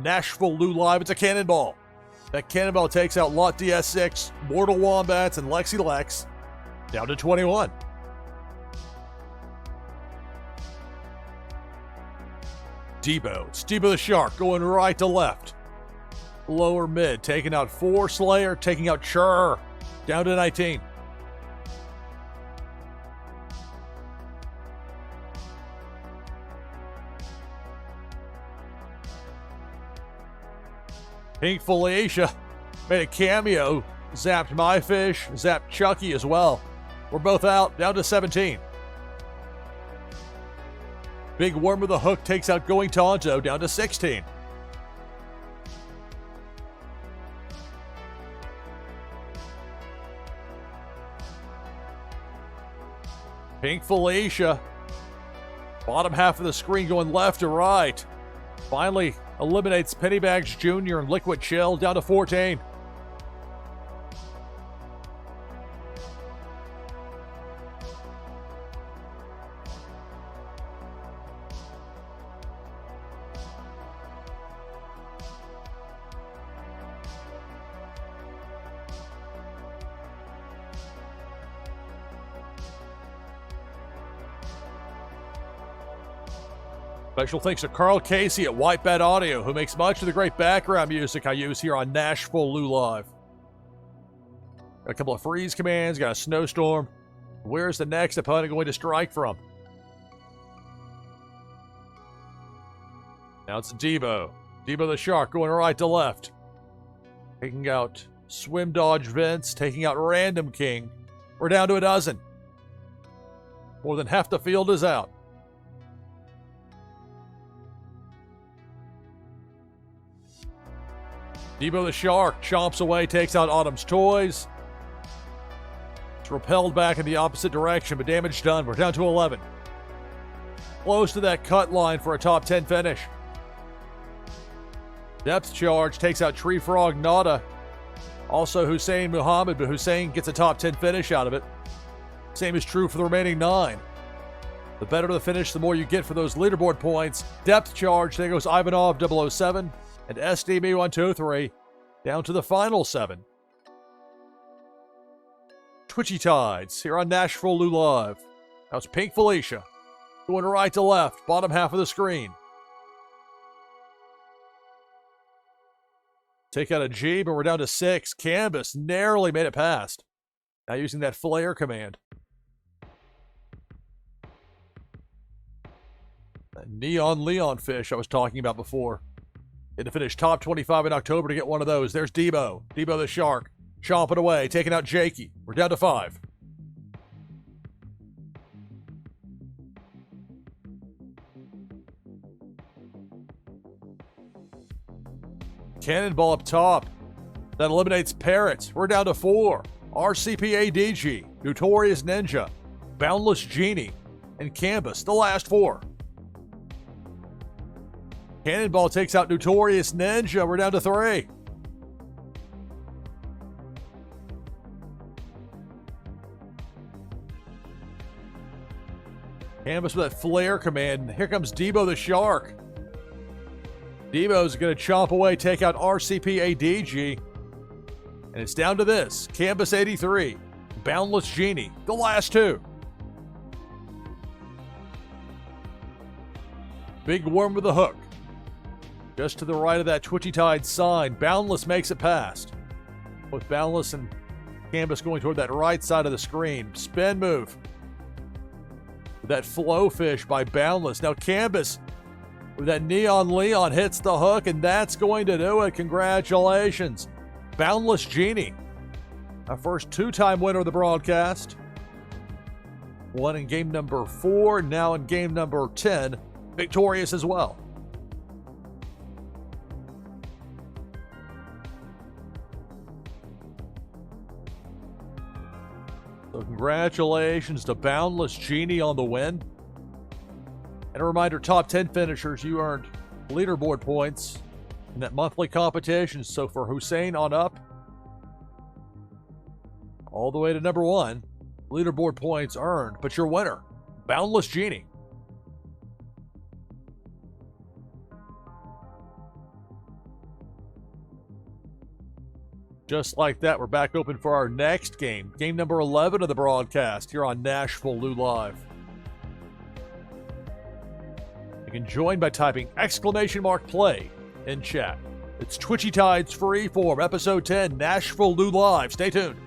NashvilleLou Live. It's a cannonball. That cannonball takes out Lot DS6, Mortal Wombats, and Lexi Lex. Down to 21. Debo. It's Debo the Shark going right to left. Lower mid, taking out Four Slayer, taking out Churr. Down to 19. Pink Felicia made a cameo, zapped my fish, zapped Chucky as well. We're both out, down to 17. Big Worm with a Hook takes out Going Tonto, down to 16. Pink Felicia, bottom half of the screen going left to right. Finally eliminates Pennybags Jr. and Liquid Chill, down to 14. Special thanks to Carl Casey at Whitebed Audio, who makes much of the great background music I use here on NashvilleLou Live. Got a couple of freeze commands, got a snowstorm. Where's the next opponent going to strike from? Now it's Debo. Debo the Shark going right to left. Taking out Swim Dodge Vince, taking out Random King. We're down to a dozen. More than half the field is out. Debo the Shark chomps away, takes out Autumn's Toys. It's repelled back in the opposite direction, but damage done. We're down to 11. close to that cut line for a top 10 finish. Depth charge takes out Tree Frog Nada. Also Hussein Muhammad, but Hussein gets a top 10 finish out of it. Same is true for the remaining 9. The better the finish, the more you get for those leaderboard points. Depth charge, there goes Ivanov 007 and SDB 123 down to the final 7. Twitchy Tides here on NashvilleLou Live. Now it's Pink Felicia going right to left, bottom half of the screen. Take out a G, but we're down to 6. Canvas narrowly made it past. Now using that flare command. That Neon Leon fish I was talking about before. Had to finish top 25 in October to get one of those. There's Debo. Debo the shark. Chomping away, taking out Jakey. We're down to 5. Cannonball up top. That eliminates Parrot. We're down to 4. RCPADG, Notorious Ninja, Boundless Genie, and Canvas, the last 4. Cannonball takes out Notorious Ninja. We're down to 3. Canvas with that flare command. Here comes Debo the Shark. Debo's going to chomp away, take out RCPADG. And it's down to this. Canvas 83. Boundless Genie. The last 2. Big Worm with a hook. Just to the right of that Twitchy Tide sign. Boundless makes it past. With Boundless and Canvas going toward that right side of the screen. Spin move. That flow fish by Boundless. Now Canvas with that Neon Leon hits the hook, and that's going to do it. Congratulations. Boundless Genie, our first 2-time winner of the broadcast. Won in game number 4, now in game number 10. Victorious as well. So congratulations to Boundless Genie on the win. And a reminder, top 10 finishers, you earned leaderboard points in that monthly competition. So for Hussein on up, all the way to number 1, leaderboard points earned. But your winner, Boundless Genie. Just like that, we're back open for our next game. Game number 11 of the broadcast here on NashvilleLou Live. You can join by typing !play in chat. It's Twitchy Tides Freeform, Episode 10, NashvilleLou Live. Stay tuned.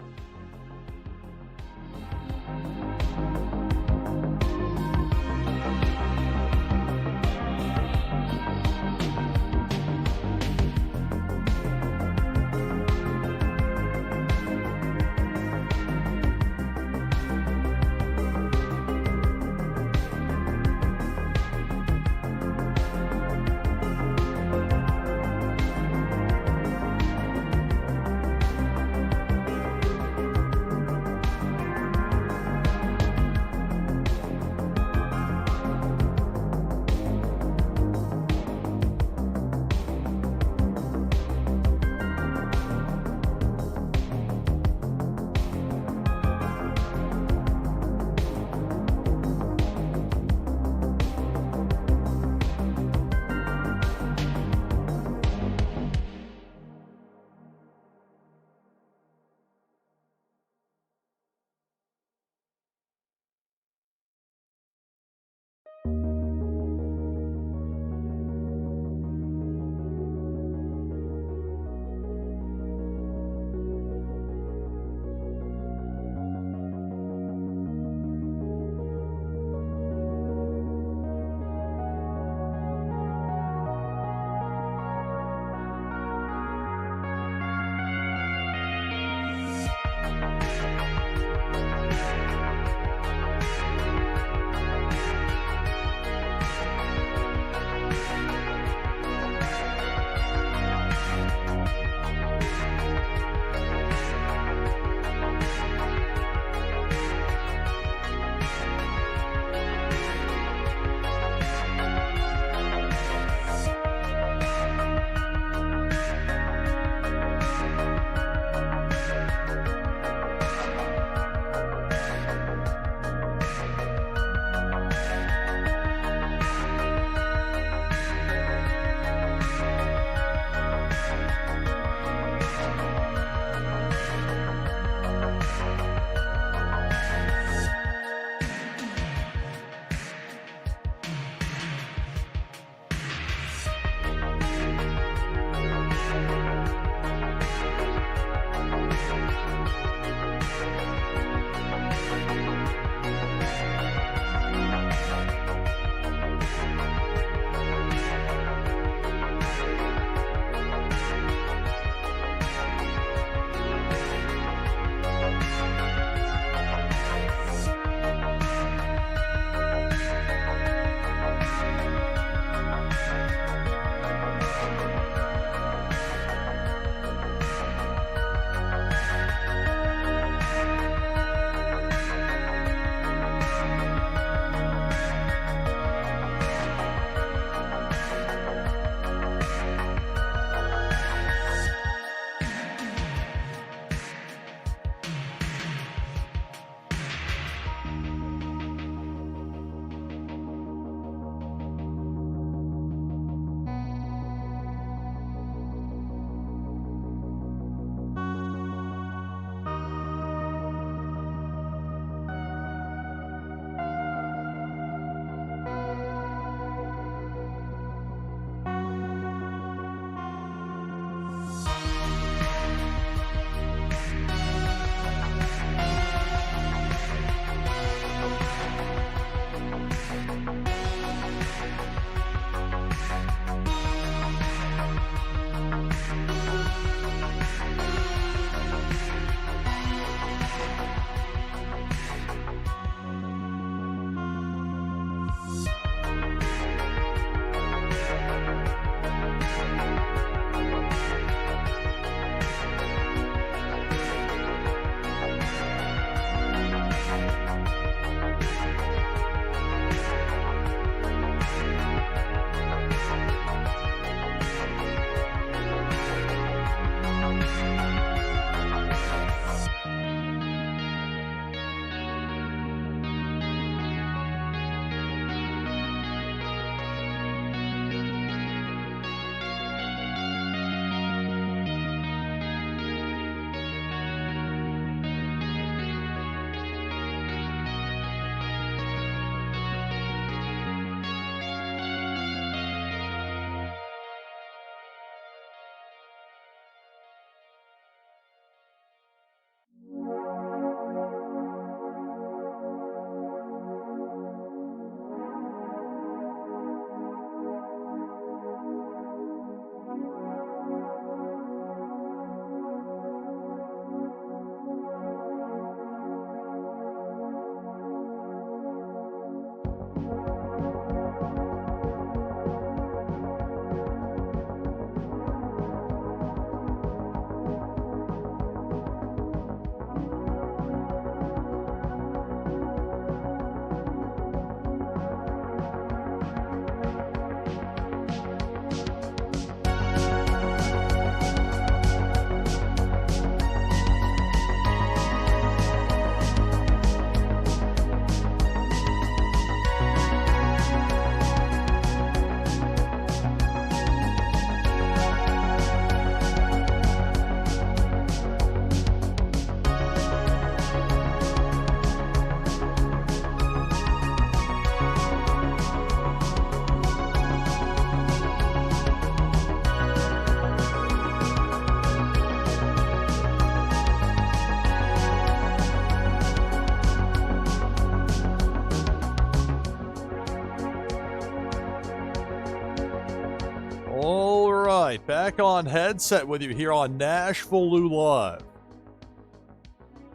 Back on headset with you here on NashvilleLou Live.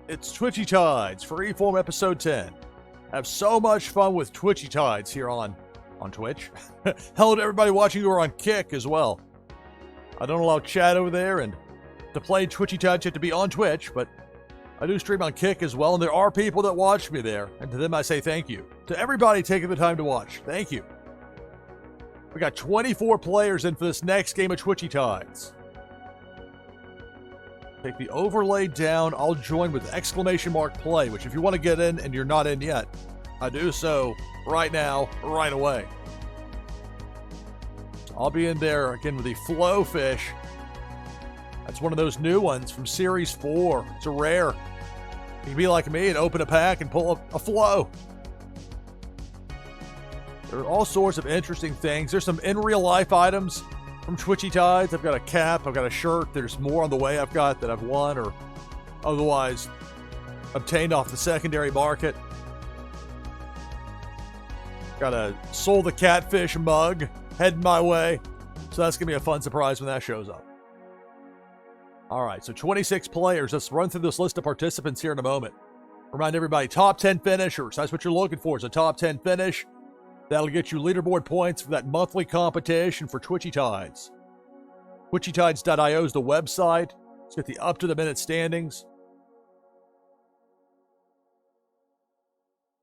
It's Twitchy Tides, Freeform episode 10. Have so much fun with Twitchy Tides here on Twitch. Hello to everybody watching who are on Kick as well. I don't allow chat over there, and to play Twitchy Tides you have to be on Twitch, but I do stream on Kick as well, and there are people that watch me there, and to them I say thank you. To everybody taking the time to watch, thank you. We got 24 players in for this next game of Twitchy Tides. Take the overlay down. I'll join with !play, which if you want to get in and you're not in yet, I do so right now, right away. I'll be in there again with the Flow Fish. That's one of those new ones from Series 4. It's a rare. You can be like me and open a pack and pull a flow. There are all sorts of interesting things. There's some in real life items from Twitchy Tides. I've got a cap, I've got a shirt. There's more on the way I've got that I've won or otherwise obtained off the secondary market. Got a Soul the Catfish mug heading my way. So that's going to be a fun surprise when that shows up. All right, so 26 players. Let's run through this list of participants here in a moment. Remind everybody, top 10 finishers. That's what you're looking for, is a top 10 finish. That'll get you leaderboard points for that monthly competition for Twitchy Tides. TwitchyTides.io is the website. Let's get the up-to-the-minute standings.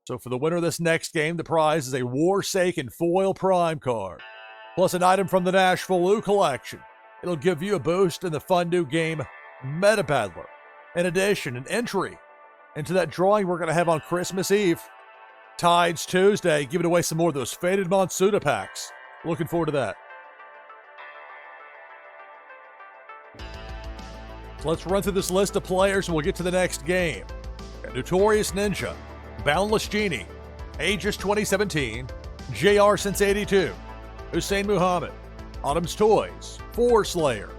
So for the winner of this next game, the prize is a Forsaken foil prime card, plus an item from the NashvilleLou collection. It'll give you a boost in the fun new game, Meta Battler. In addition, an entry into that drawing we're going to have on Christmas Eve. Tides Tuesday, giving away some more of those Faded Monsuda packs. Looking forward to that. So let's run through this list of players and we'll get to the next game. Notorious Ninja, Boundless Genie, Aegis 2017, JR since 82, Hussein Muhammad, Autumn's Toys, Slayer,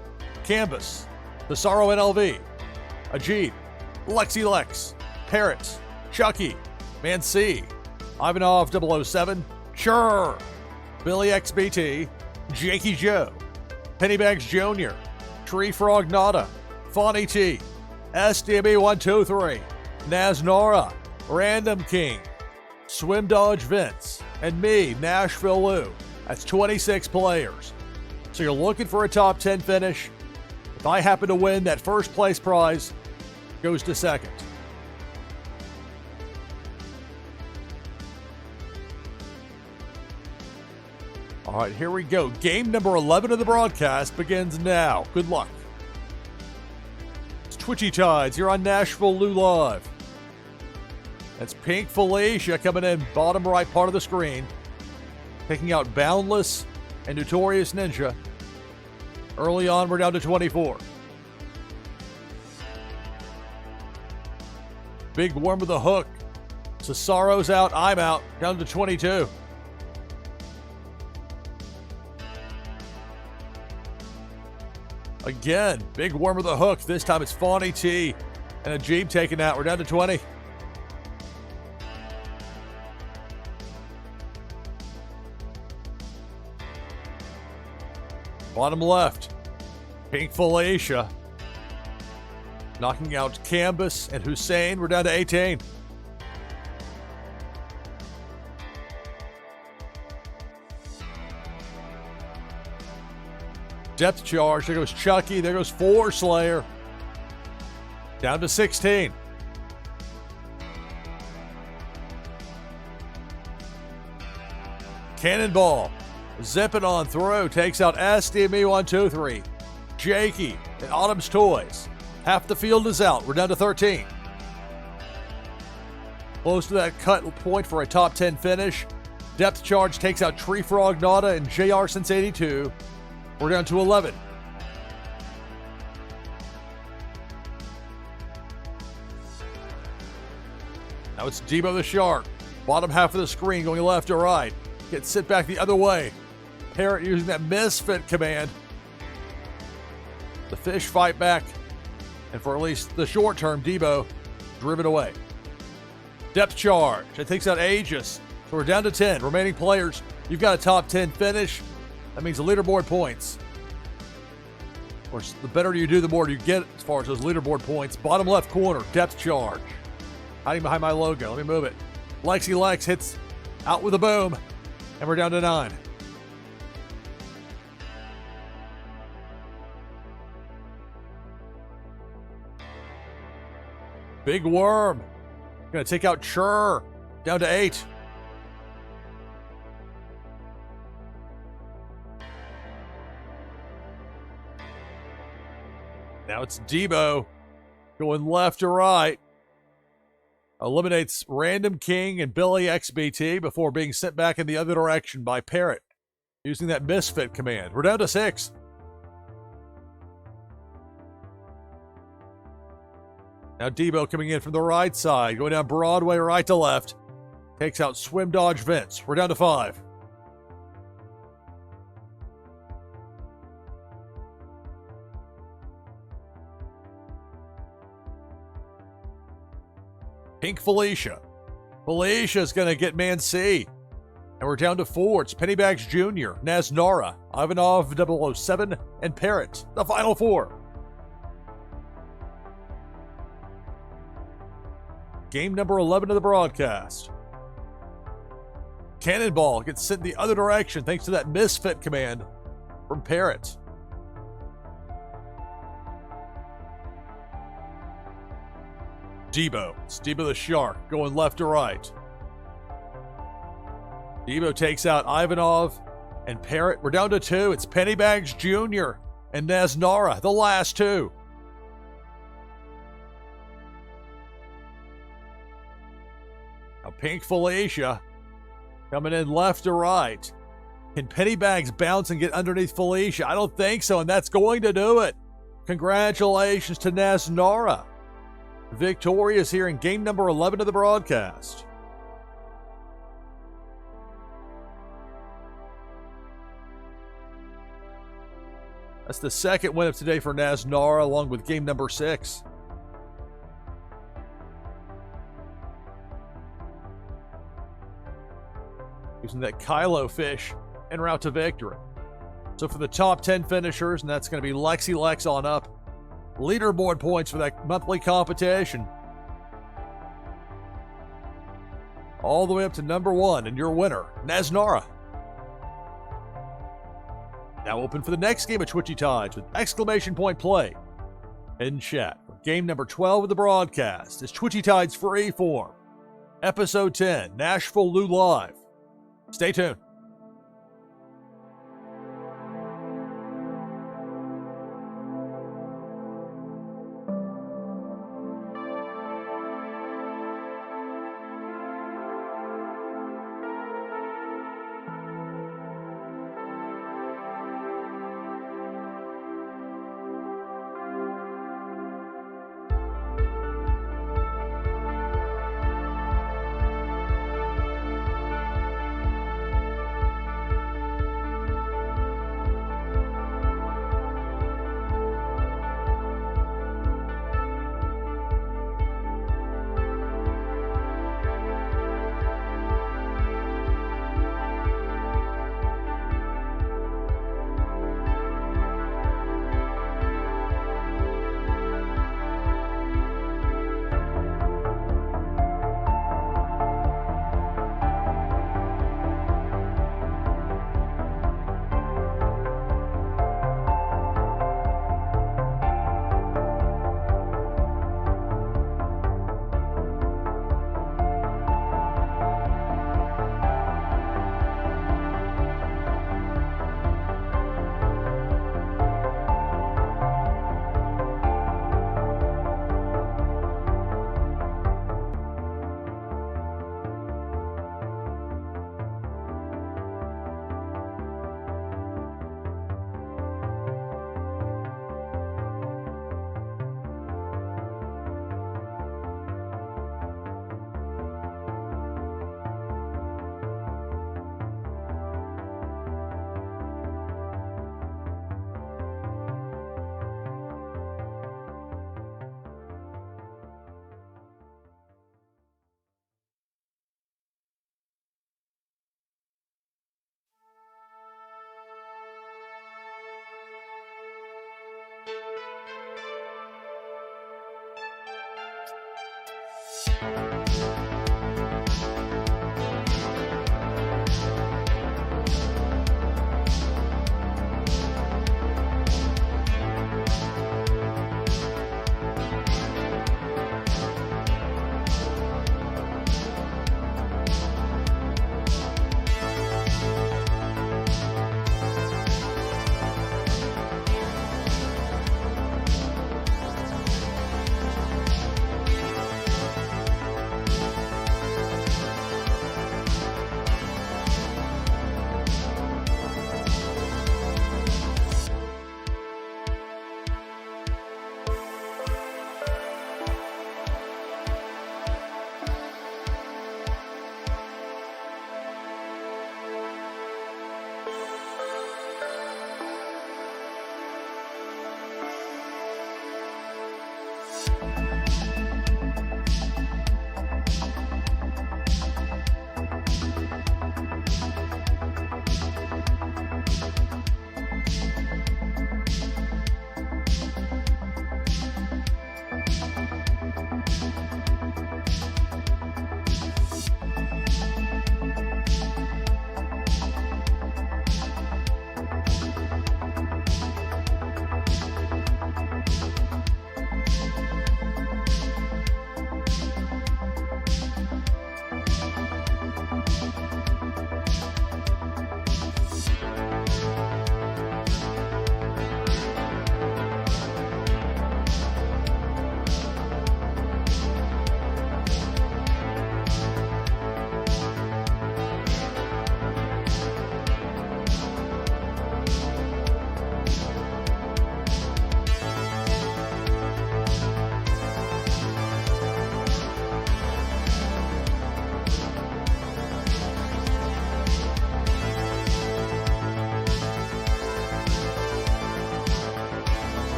Canvas, Tesaro NLV, Ajib, Lexi Lex, Parrot, Chucky, Man C, Ivanov 007, Sure, Billy XBT, Jakey Joe, Pennybags Jr., Tree Frog Nada, Fonny T, SDB 123, Naznora, Random King, Swim Dodge Vince, and me, NashvilleLou. That's 26 players. So you're looking for a top 10 finish. If I happen to win, that first place prize goes to second. All right, here we go. Game number 11 of the broadcast begins now. Good luck. It's Twitchy Tides here on NashvilleLou Live. That's Pink Felicia coming in bottom right part of the screen. Picking out Boundless and Notorious Ninja. Early on, we're down to 24. Big Worm with a hook. Cesaro's out, I'm out. Down to 22. Again, Big Worm with a hook. This time it's Fonny T and a Jeep taken out. We're down to 20. Bottom left, Pink Felicia. Knocking out Canvas and Hussein. We're down to 18. Depth charge. There goes Chucky. There goes Slayer. Down to 16. Cannonball. Zipping on through. Takes out SDME 123. Jakey and Autumn's Toys. Half the field is out. We're down to 13. Close to that cut point for a top 10 finish. Depth charge takes out Tree Frog Nada and JR since 82. We're down to 11. Now it's Debo the Shark. Bottom half of the screen going left or right. Get sit back the other way. Parrot using that misfit command. The fish fight back. And for at least the short term, Debo driven away. Depth charge. It takes out Aegis. So we're down to 10. Remaining players. You've got a top 10 finish. That means the leaderboard points. course, the better you do, the more you get as far as those leaderboard points. Bottom left corner, depth charge. Hiding behind my logo. Let me move it. Lexi Lex hits out with a boom. And we're down to 9. Big Worm. Gonna take out Chur. Down to 8. Now it's Debo going left to right. Eliminates Random King and Billy XBT before being sent back in the other direction by Parrot using that misfit command. We're down to 6. Now Debo coming in from the right side, going down Broadway right to left. Takes out Swim Dodge Vince. We're down to 5. Pink Felicia. Felicia's going to get Man C. And we're down to 4. It's Pennybags Jr., Naznara, Ivanov 007, and Parrot. The final 4. Game number 11 of the broadcast. Cannonball gets sent the other direction thanks to that misfit command from Parrot. Debo. It's Debo the Shark going left to right. Debo takes out Ivanov and Parrot. We're down to 2. It's Pennybags Jr. and Naznara, the last 2. Now Pink Felicia coming in left to right. Can Pennybags bounce and get underneath Felicia? I don't think so, and that's going to do it. Congratulations to Naznara. Victorious here in game number 11 of the broadcast. That's the second win of today for Naznara, along with game number 6. Using that Kylo fish en route to victory. So for the top 10 finishers, and that's going to be Lexi Lex on up, leaderboard points for that monthly competition. All the way up to number 1, and your winner, Naznara. Now open for the next game of Twitchy Tides with exclamation point play in chat. For game number 12 of the broadcast is Twitchy Tides Freeform, Episode 10, NashvilleLou Live. Stay tuned.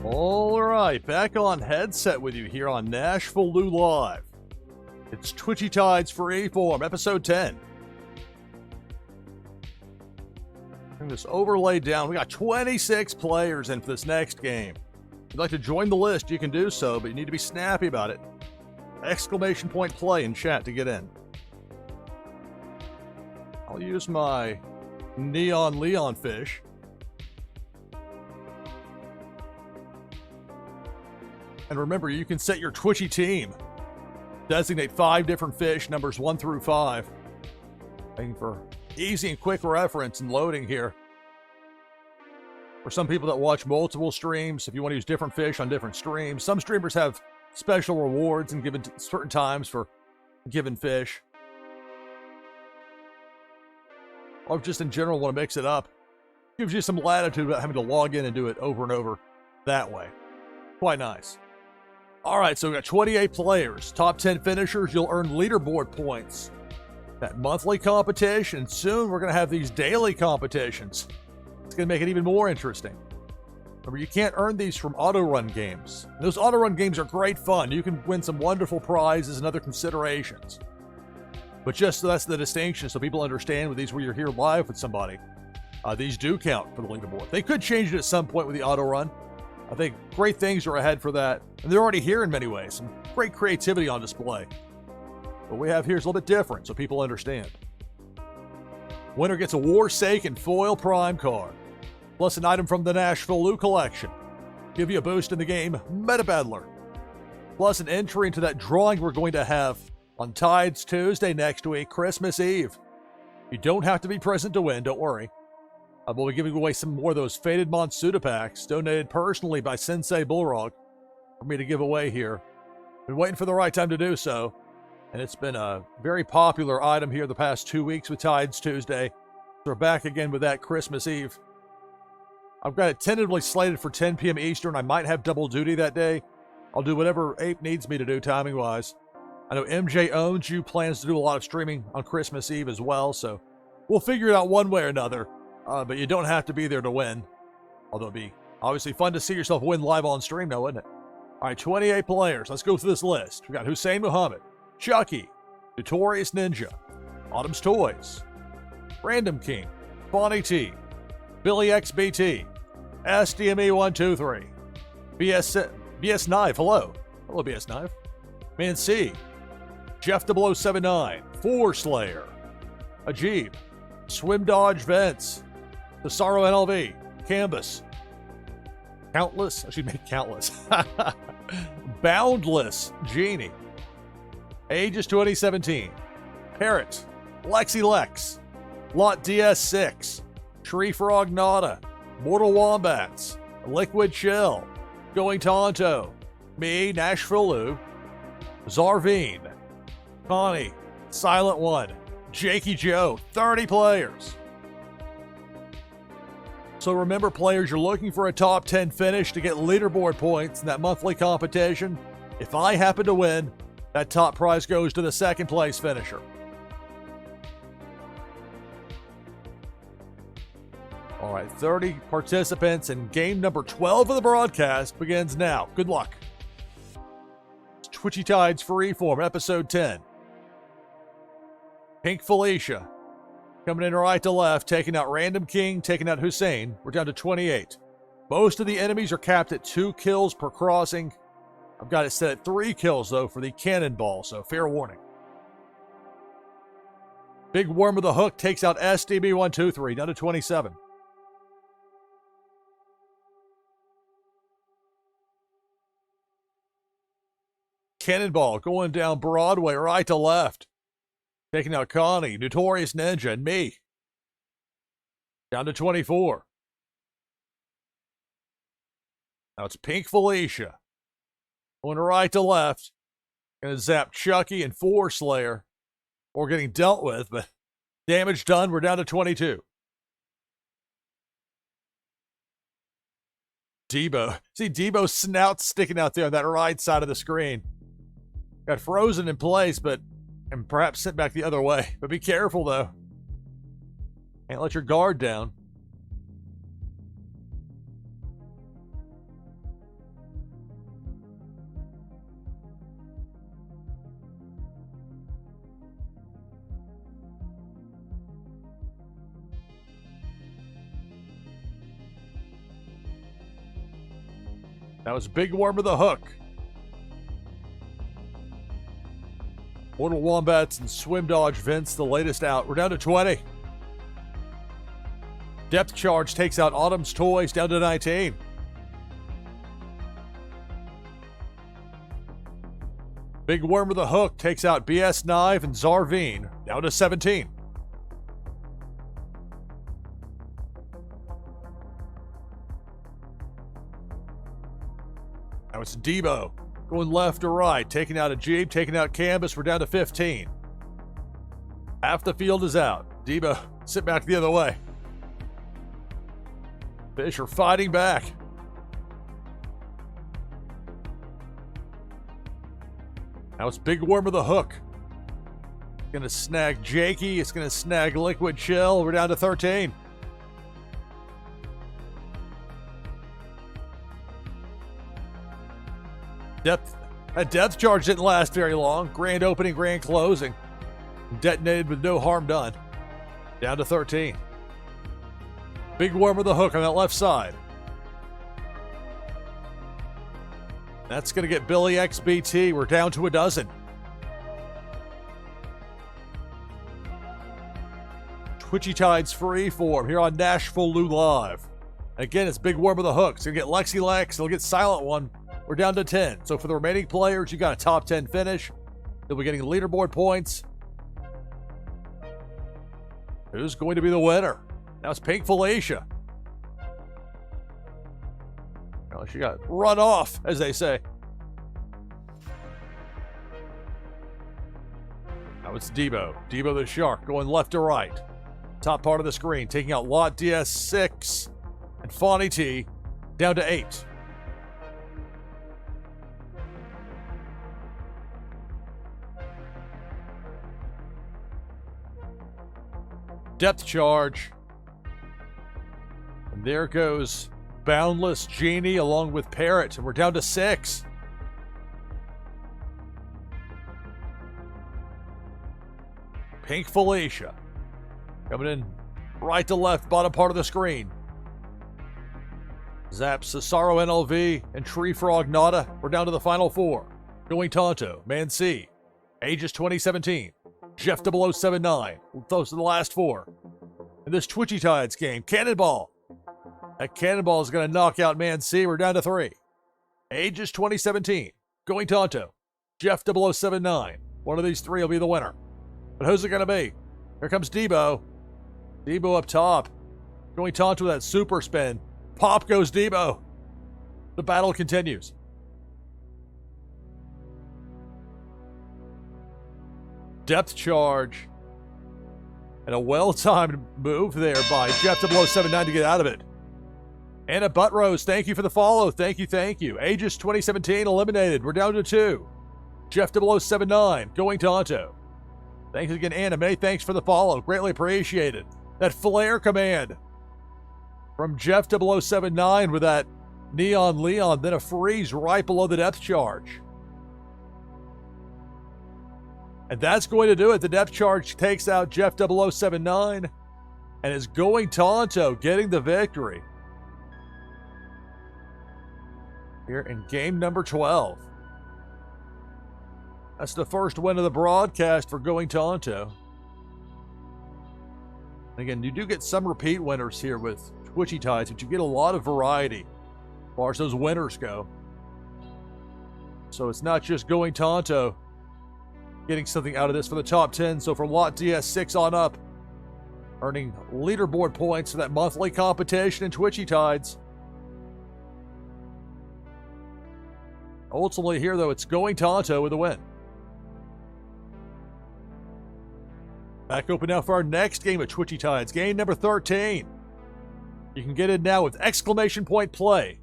All right, back on headset with you here on NashvilleLou Live. It's Twitchy Tides Freeform, episode 10. Bring this overlay down. We got 26 players in for this next game. If you'd like to join the list, you can do so, but you need to be snappy about it. Exclamation point play in chat to get in. I'll use my Neon Leon fish. And remember, you can set your Twitchy team. Designate 5 different fish, numbers 1 through 5. Waiting for easy and quick reference and loading here. For some people that watch multiple streams, if you want to use different fish on different streams, some streamers have special rewards and given certain times for given fish. Or just in general want to mix it up. Gives you some latitude without having to log in and do it over and over that way. Quite nice. All right, so we got 28 players. Top 10 finishers, you'll earn leaderboard points. That monthly competition. Soon we're going to have these daily competitions. It's going to make it even more interesting. Remember, you can't earn these from auto-run games. And those auto-run games are great fun. You can win some wonderful prizes and other considerations. But just so that's the distinction, so people understand with these where you're here live with somebody, these do count for the leaderboard. They could change it at some point with the auto-run. I think great things are ahead for that. And they're already here in many ways. Some great creativity on display. What we have here is a little bit different, so people understand. Winner gets a Warsaken foil prime card, plus an item from the NashvilleLou collection. Give you a boost in the game, Meta Battler. Plus an entry into that drawing we're going to have on Tides Tuesday next week, Christmas Eve. You don't have to be present to win, don't worry. We'll be giving away some more of those Faded Monsuda packs, donated personally by Sensei Bullrog, for me to give away here. Been waiting for the right time to do so, and it's been a very popular item here the past 2 weeks with Tides Tuesday. So we're back again with that Christmas Eve. I've got it tentatively slated for 10 p.m. Eastern. I might have double duty that day. I'll do whatever Ape needs me to do timing-wise. I know MJ Owns You plans to do a lot of streaming on Christmas Eve as well, so we'll figure it out one way or another. But you don't have to be there to win. Although it'd be obviously fun to see yourself win live on stream now, wouldn't it? All right, 28 players. Let's go through this list. We got Hussein Muhammad, Chucky, Notorious Ninja, Autumn's Toys, Random King, Bonnie T, Billy XBT, SDME123, BS Knife, hello. Hello, BS Knife. Man C, Jeff 0079, Four Slayer, Ajib, Swim Dodge Vents, The Sorrow NLV, Canvas, Countless, I should make Countless, Boundless Genie, Ages 2017, Parrot, Lexi Lex, Lot DS6, Tree Frog Nada, Mortal Wombats, Liquid Chill, Going Tonto, me, NashvilleLou, Zarveen, Connie, Silent One, Jakey Joe, 30 players. So remember, players, you're looking for a top 10 finish to get leaderboard points in that monthly competition. If I happen to win, that top prize goes to the second place finisher. All right, 30 participants, and game number 12 of the broadcast begins now. Good luck. It's Twitchy Tides Freeform, episode 10. Pink Felicia coming in right to left, taking out Random King, taking out Hussein. We're down to 28. Most of the enemies are capped at 2 kills per crossing. I've got it set at 3 kills, though, for the cannonball, so fair warning. Big Worm with the Hook takes out SDB123, down to 27. Cannonball going down Broadway right to left. Taking out Connie, Notorious Ninja, and me. Down to 24. Now it's Pink Felicia. Going right to left. Gonna zap Chucky and Four Slayer. Or getting dealt with, but damage done. We're down to 22. Debo. See Debo's snout sticking out there on that right side of the screen. Got frozen in place, but and perhaps sent back the other way. But be careful, though. Can't let your guard down. That was Big Worm with the hook. Mortal Wombats and Swim Dodge Vince, the latest out. We're down to 20. Depth Charge takes out Autumn's Toys, down to 19. Big Worm with a hook takes out BS Knife and Zarveen, down to 17. Now it's Debo going left to right, taking out a Jeep, taking out Canvas. We're down to 15. Half the field is out. Debo, sit back the other way. Fish are fighting back. Now it's Big Worm with a hook. Gonna snag Jakey. It's gonna snag Liquid Chill. We're down to 13. That depth charge didn't last very long. Grand opening, grand closing. Detonated with no harm done. Down to 13. Big Worm with a hook on that left side. That's going to get Billy XBT. We're down to a dozen. Twitchy Tides Freeform here on NashvilleLou Live. Again, it's Big Worm with a hook. It's going to get Lexi Lex. It'll get Silent One. We're down to 10. So for the remaining players, you got a top 10 finish. You'll be getting leaderboard points. Who's going to be the winner? Now it's Pink Felicia. Well, she got run off, as they say. Now it's Debo. Debo the Shark going left to right. Top part of the screen, taking out Lot DS6 and Fawny T down to 8. Depth charge. And there goes Boundless Genie along with Parrot. And we're down to 6. Pink Felicia. Coming in right to left, bottom part of the screen. Zap Cesaro NLV and Tree Frog Nada. We're down to the final 4. Going Tonto, Man C, Aegis 2017. Jeff 0079. Those are the last 4. In this Twitchy Tides game, Cannonball. That Cannonball is going to knock out Man C. We're down to 3. Aegis 2017. Going Tonto. Jeff 0079. One of these 3 will be the winner. But who's it going to be? Here comes Debo. Debo up top. Going Tonto with that super spin. Pop goes Debo. The battle continues. Depth charge. And a well-timed move there by Jeff 0079 to get out of it. Anna Buttrose, thank you for the follow. Thank you, thank you. Aegis 2017 eliminated. We're down to 2. Jeff 0079 going Tonto. Thanks again, Anna. Many thanks for the follow. Greatly appreciated. That flare command from Jeff 0079 with that Neon Leon, then a freeze right below the depth charge. And that's going to do it. The depth charge takes out Jeff 0079 and is going Tonto, getting the victory here in game number 12. That's the first win of the broadcast for Going Tonto. Again, you do get some repeat winners here with Twitchy Tides, but you get a lot of variety as far as those winners go. So it's not just Going Tonto getting something out of this for the top 10. So for Lot DS6 on up, earning leaderboard points for that monthly competition in Twitchy Tides. Ultimately here, though, it's Going Tonto with a win. Back open now for our next game of Twitchy Tides, game number 13. You can get in now with exclamation point play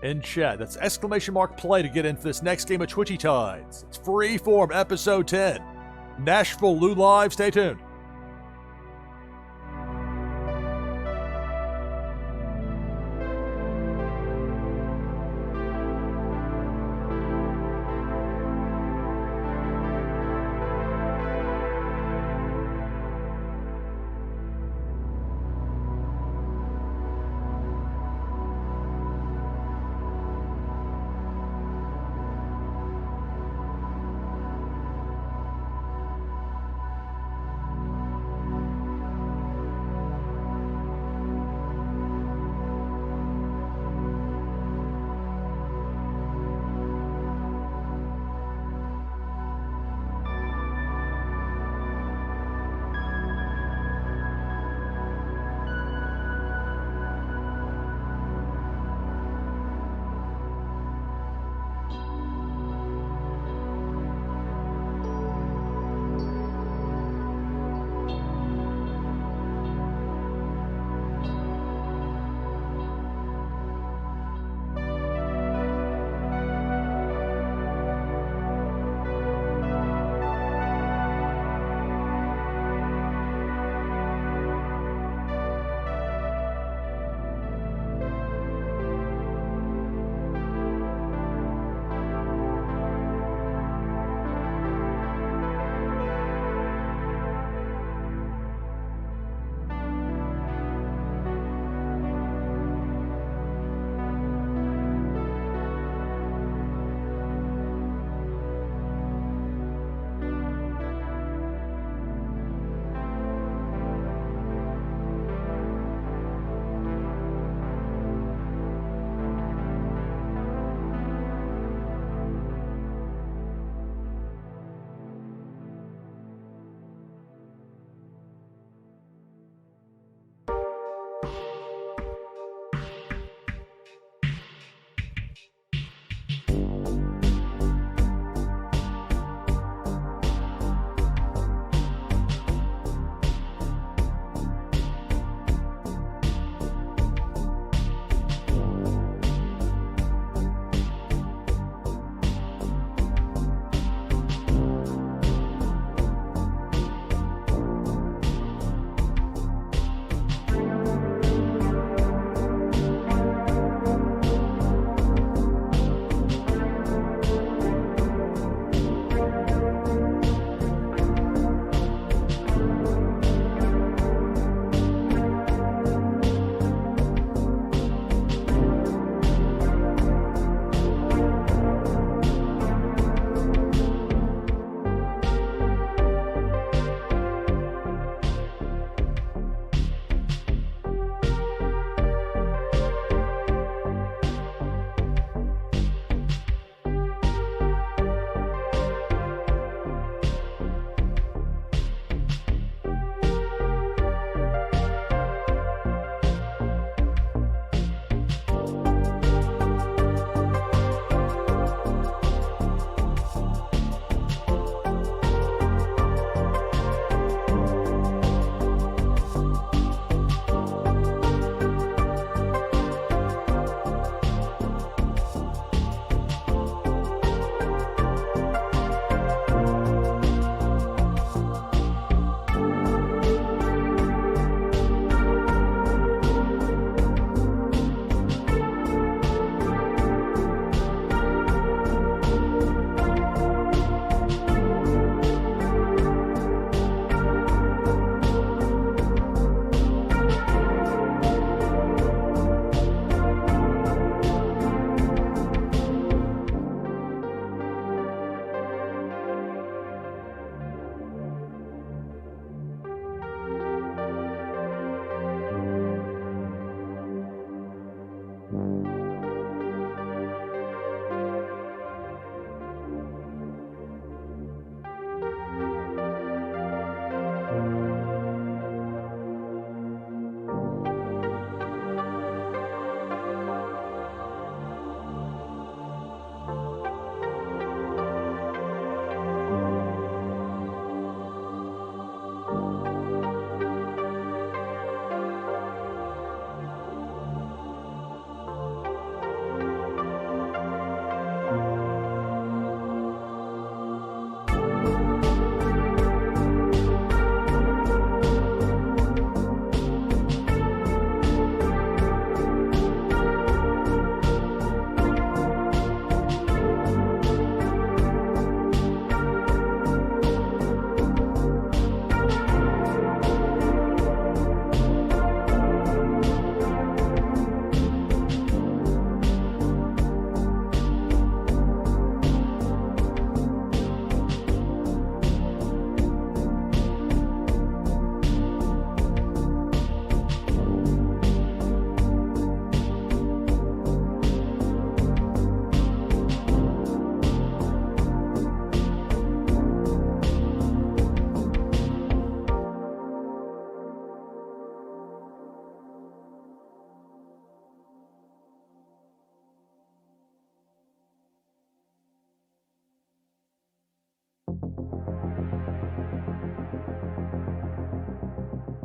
in chat. That's exclamation mark play to get into this next game of Twitchy Tides. It's Freeform episode 10. NashvilleLou Live. Stay tuned.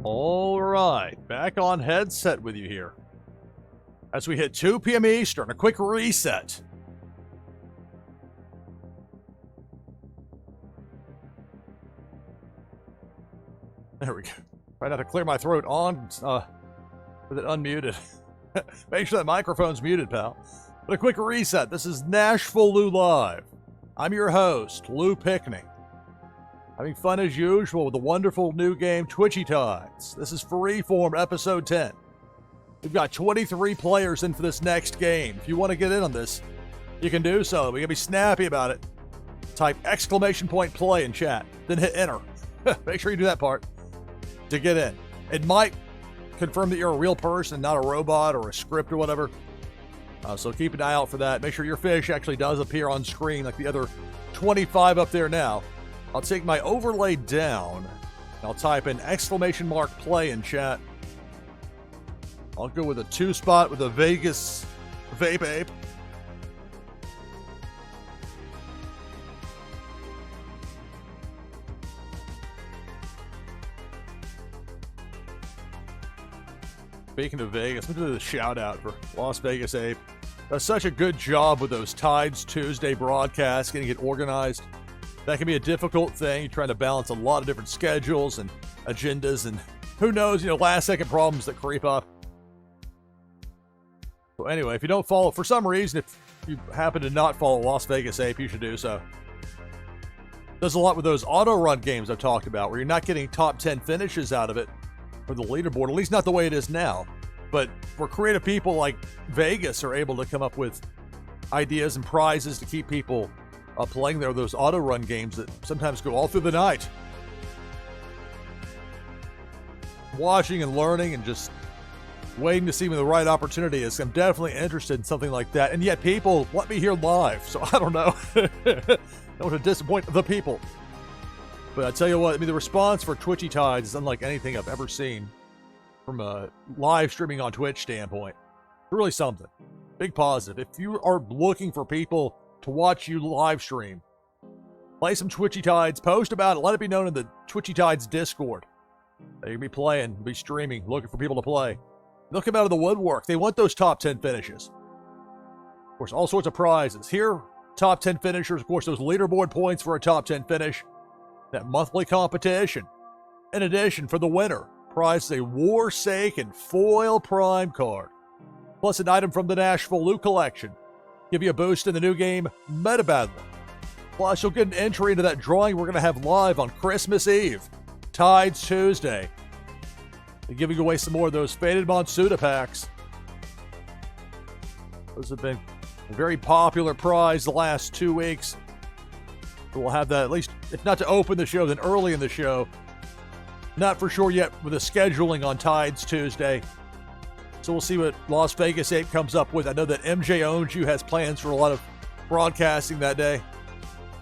All right, back on headset with you here. As we hit 2 p.m. Eastern, a quick reset. There we go. Right now to clear my throat on with it unmuted. Make sure that microphone's muted, pal. But a quick reset. This is NashvilleLou Live. I'm your host, Lou Pickney. Having fun as usual with the wonderful new game, Twitchy Tides. This is Freeform Episode 10. We've got 23 players in for this next game. If you want to get in on this, you can do so. We gotta be snappy about it. Type !play in chat, then hit enter. Make sure you do that part to get in. It might confirm that you're a real person, not a robot or a script or whatever. So keep an eye out for that. Make sure your fish actually does appear on screen like the other 25 up there now. I'll take my overlay down. I'll type in !play in chat. I'll go with a 2-spot with a Vegas vape ape. Speaking of Vegas, I'm going to do the shout out for Las Vegas Ape. Does such a good job with those Tides Tuesday broadcasts, getting it organized. That can be a difficult thing. You're trying to balance a lot of different schedules and agendas, and who knows, last second problems that creep up. So anyway, if you don't follow, for some reason, if you happen to not follow Las Vegas Ape, you should do so. Does a lot with those auto run games I've talked about, where you're not getting top 10 finishes out of it for the leaderboard, at least not the way it is now. But where creative people like Vegas are able to come up with ideas and prizes to keep people playing those auto run games that sometimes go all through the night. Watching and learning and just waiting to see when the right opportunity is. I'm definitely interested in something like that. And yet people let me hear live, so I don't know. Don't want to disappoint the people. But I tell you what, the response for Twitchy Tides is unlike anything I've ever seen from a live streaming on Twitch standpoint. It's really something. Big positive. If you are looking for people to watch you live stream, play some Twitchy Tides, post about it, let it be known in the Twitchy Tides Discord. They can be playing, be streaming, looking for people to play. They'll come out of the woodwork. They want those top 10 finishes. Of course, all sorts of prizes. Here, top 10 finishers, of course, those leaderboard points for a top 10 finish. That monthly competition. In addition, for the winner, prize a Warsaken foil prime card, plus an item from the NashvilleLou collection. Give you a boost in the new game, Meta Battle. Plus, you'll get an entry into that drawing we're going to have live on Christmas Eve, Tides Tuesday. They're giving away some more of those Faded Monsuda packs. Those have been a very popular prize the last 2 weeks. We'll have that at least, if not to open the show, then early in the show. Not for sure yet with the scheduling on Tides Tuesday. So we'll see what Las Vegas Ape comes up with. I know that MJ Owns You has plans for a lot of broadcasting that day.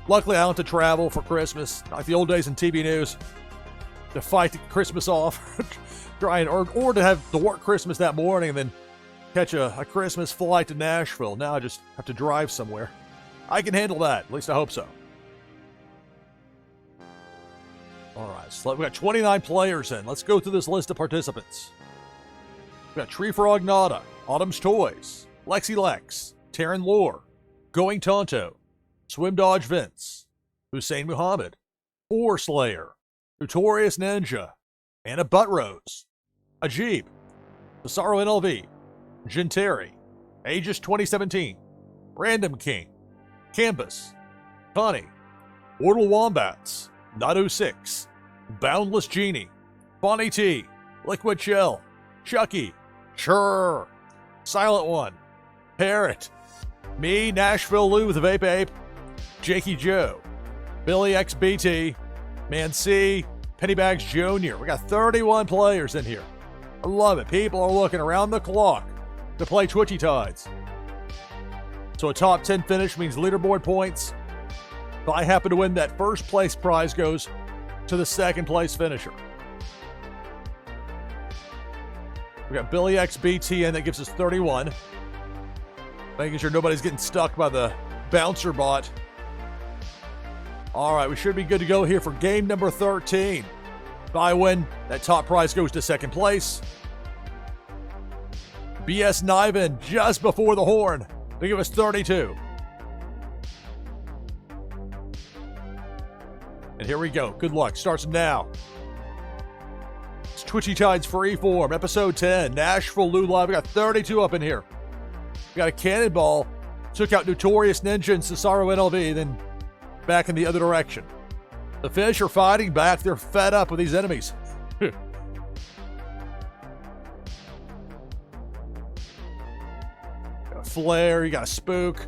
Luckily, I don't have to travel for Christmas, like the old days in TV news, to fight Christmas off, or to have to work Christmas that morning and then catch a Christmas flight to Nashville. Now I just have to drive somewhere. I can handle that. At least I hope so. All right, so we've got 29 players in. Let's go through this list of participants. We've got Tree Frog Nada, Autumn's Toys, Lexi Lex, Taryn Lore, Going Tonto, Swim Dodge Vince, Hussein Muhammad, Four Slayer, Notorious Ninja, Anna Buttrose, Ajib, Cesaro NLV, Genteri, Aegis 2017, Random King, Canvas, Connie, Wardle Wombats, Nadu 6, Boundless Genie, Bonnie T, Liquid Shell, Chucky, Sure, Silent One, Parrot, me, NashvilleLou with the Vape Ape, Jakey Joe, Billy XBT, Man C, Pennybags Jr. We got 31 players in here. I love it. People are looking around the clock to play Twitchy Tides. So a top 10 finish means leaderboard points. If I happen to win, that first place prize goes to the second place finisher. We got Billy XBT in, that gives us 31. Making sure nobody's getting stuck by the bouncer bot. All right, we should be good to go here for game number 13 If I win, that top prize goes to second place. BS Niven just before the horn to give us 32. And here we go. Good luck. Starts now. It's Twitchy Tides Freeform, episode 10. NashvilleLou Live. We got 32 up in here. We got a cannonball. Took out Notorious Ninja and Cesaro NLV, then back in the other direction. The fish are fighting back. They're fed up with these enemies. Got a flare. You got a spook.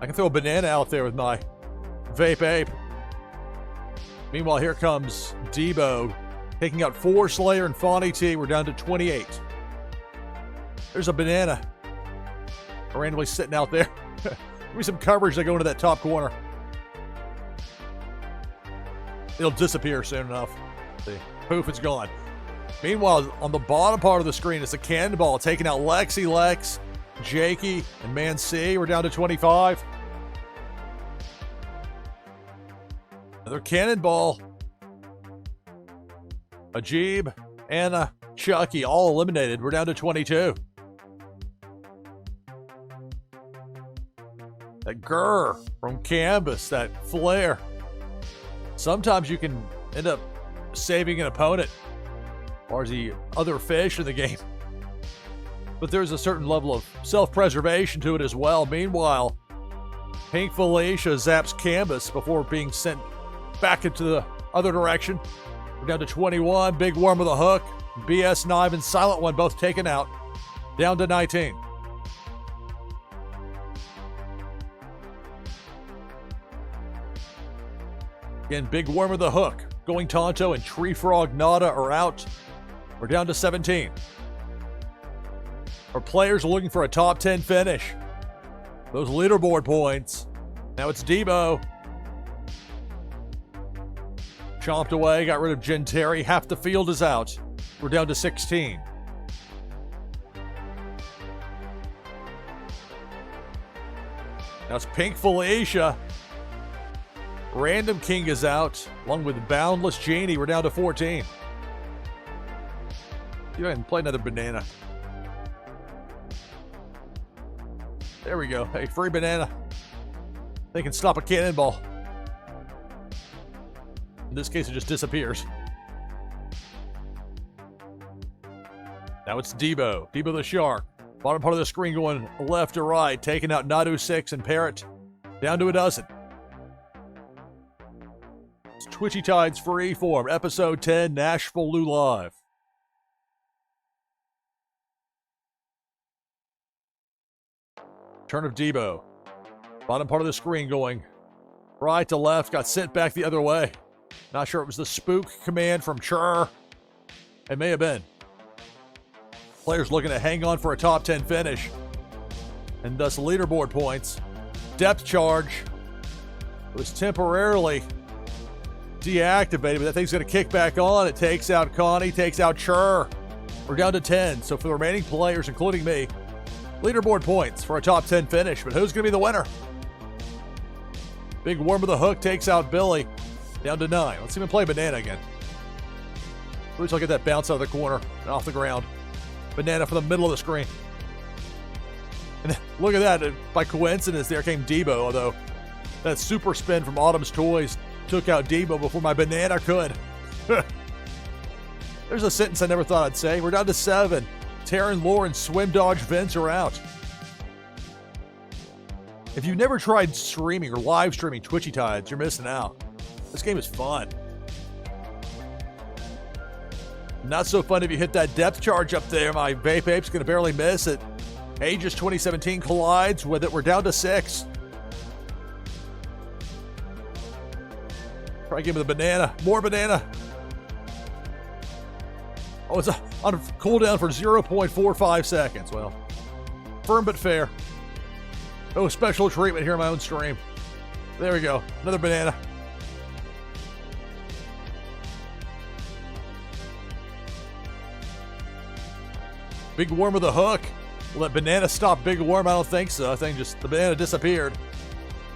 I can throw a banana out there with my vape ape. Meanwhile, here comes Debo taking out 4 Slayer and Fawny T. We're down to 28. There's a banana randomly sitting out there. Give me some coverage to go into that top corner. It'll disappear soon enough. See, poof, it's gone. Meanwhile, on the bottom part of the screen, it's a cannonball taking out Lexi Lex, Jakey, and Man C. We're down to 25. Another cannonball. Ajib, Anna, Chucky, all eliminated. We're down to 22. That grr from Canvas, that flare. Sometimes you can end up saving an opponent or the other fish in the game. But there's a certain level of self-preservation to it as well. Meanwhile, Pink Felicia zaps Canvas before being sent back into the other direction. We're down to 21. Big Worm with a hook. BS Knife and Silent One both taken out. Down to 19. Again, Big Worm with a hook. Going Tonto and Tree Frog Nada are out. We're down to 17. Our players are looking for a top 10 finish. Those leaderboard points. Now it's Debo. Chomped away, got rid of Genteri. Half the field is out. We're down to 16. Now it's Pink Felicia. Random King is out, along with Boundless Genie. We're down to 14. Go ahead and play another banana. There we go. Hey, free banana. They can stop a cannonball. In this case, it just disappears. Now it's Debo. Debo the Shark. Bottom part of the screen going left to right, taking out Nadu 6 and Parrot. Down to a dozen. It's Twitchy Tides Freeform, episode 10, NashvilleLou Live. Turn of Debo. Bottom part of the screen going right to left, got sent back the other way. Not sure it was the spook command from Chur. It may have been. Players looking to hang on for a top 10 finish. And thus leaderboard points. Depth charge. It was temporarily deactivated, but that thing's going to kick back on. It takes out Connie, takes out Chur. We're down to 10. So for the remaining players, including me, leaderboard points for a top 10 finish. But who's going to be the winner? Big Worm with a hook takes out Billy. Down to 9. Let's even play banana again. Looks like get that bounce out of the corner and off the ground. Banana for the middle of the screen. And then, look at that. By coincidence, there came Debo, although that super spin from Autumn's Toys took out Debo before my banana could. There's a sentence I never thought I'd say. We're down to 7. Taryn, Lauren, Swim Dodge, Vince are out. If you've never tried streaming or live streaming Twitchy Tides, you're missing out. This game is fun. Not so fun if you hit that depth charge up there. My vape ape's going to barely miss it. Aegis 2017 collides with it. We're down to 6. Try give me the banana. More banana. Oh, it's on a cooldown for 0.45 seconds. Well, firm but fair. No special treatment here in my own stream. There we go. Another banana. Big Worm with a hook. Will that banana stop Big Worm? I don't think so. I think just the banana disappeared.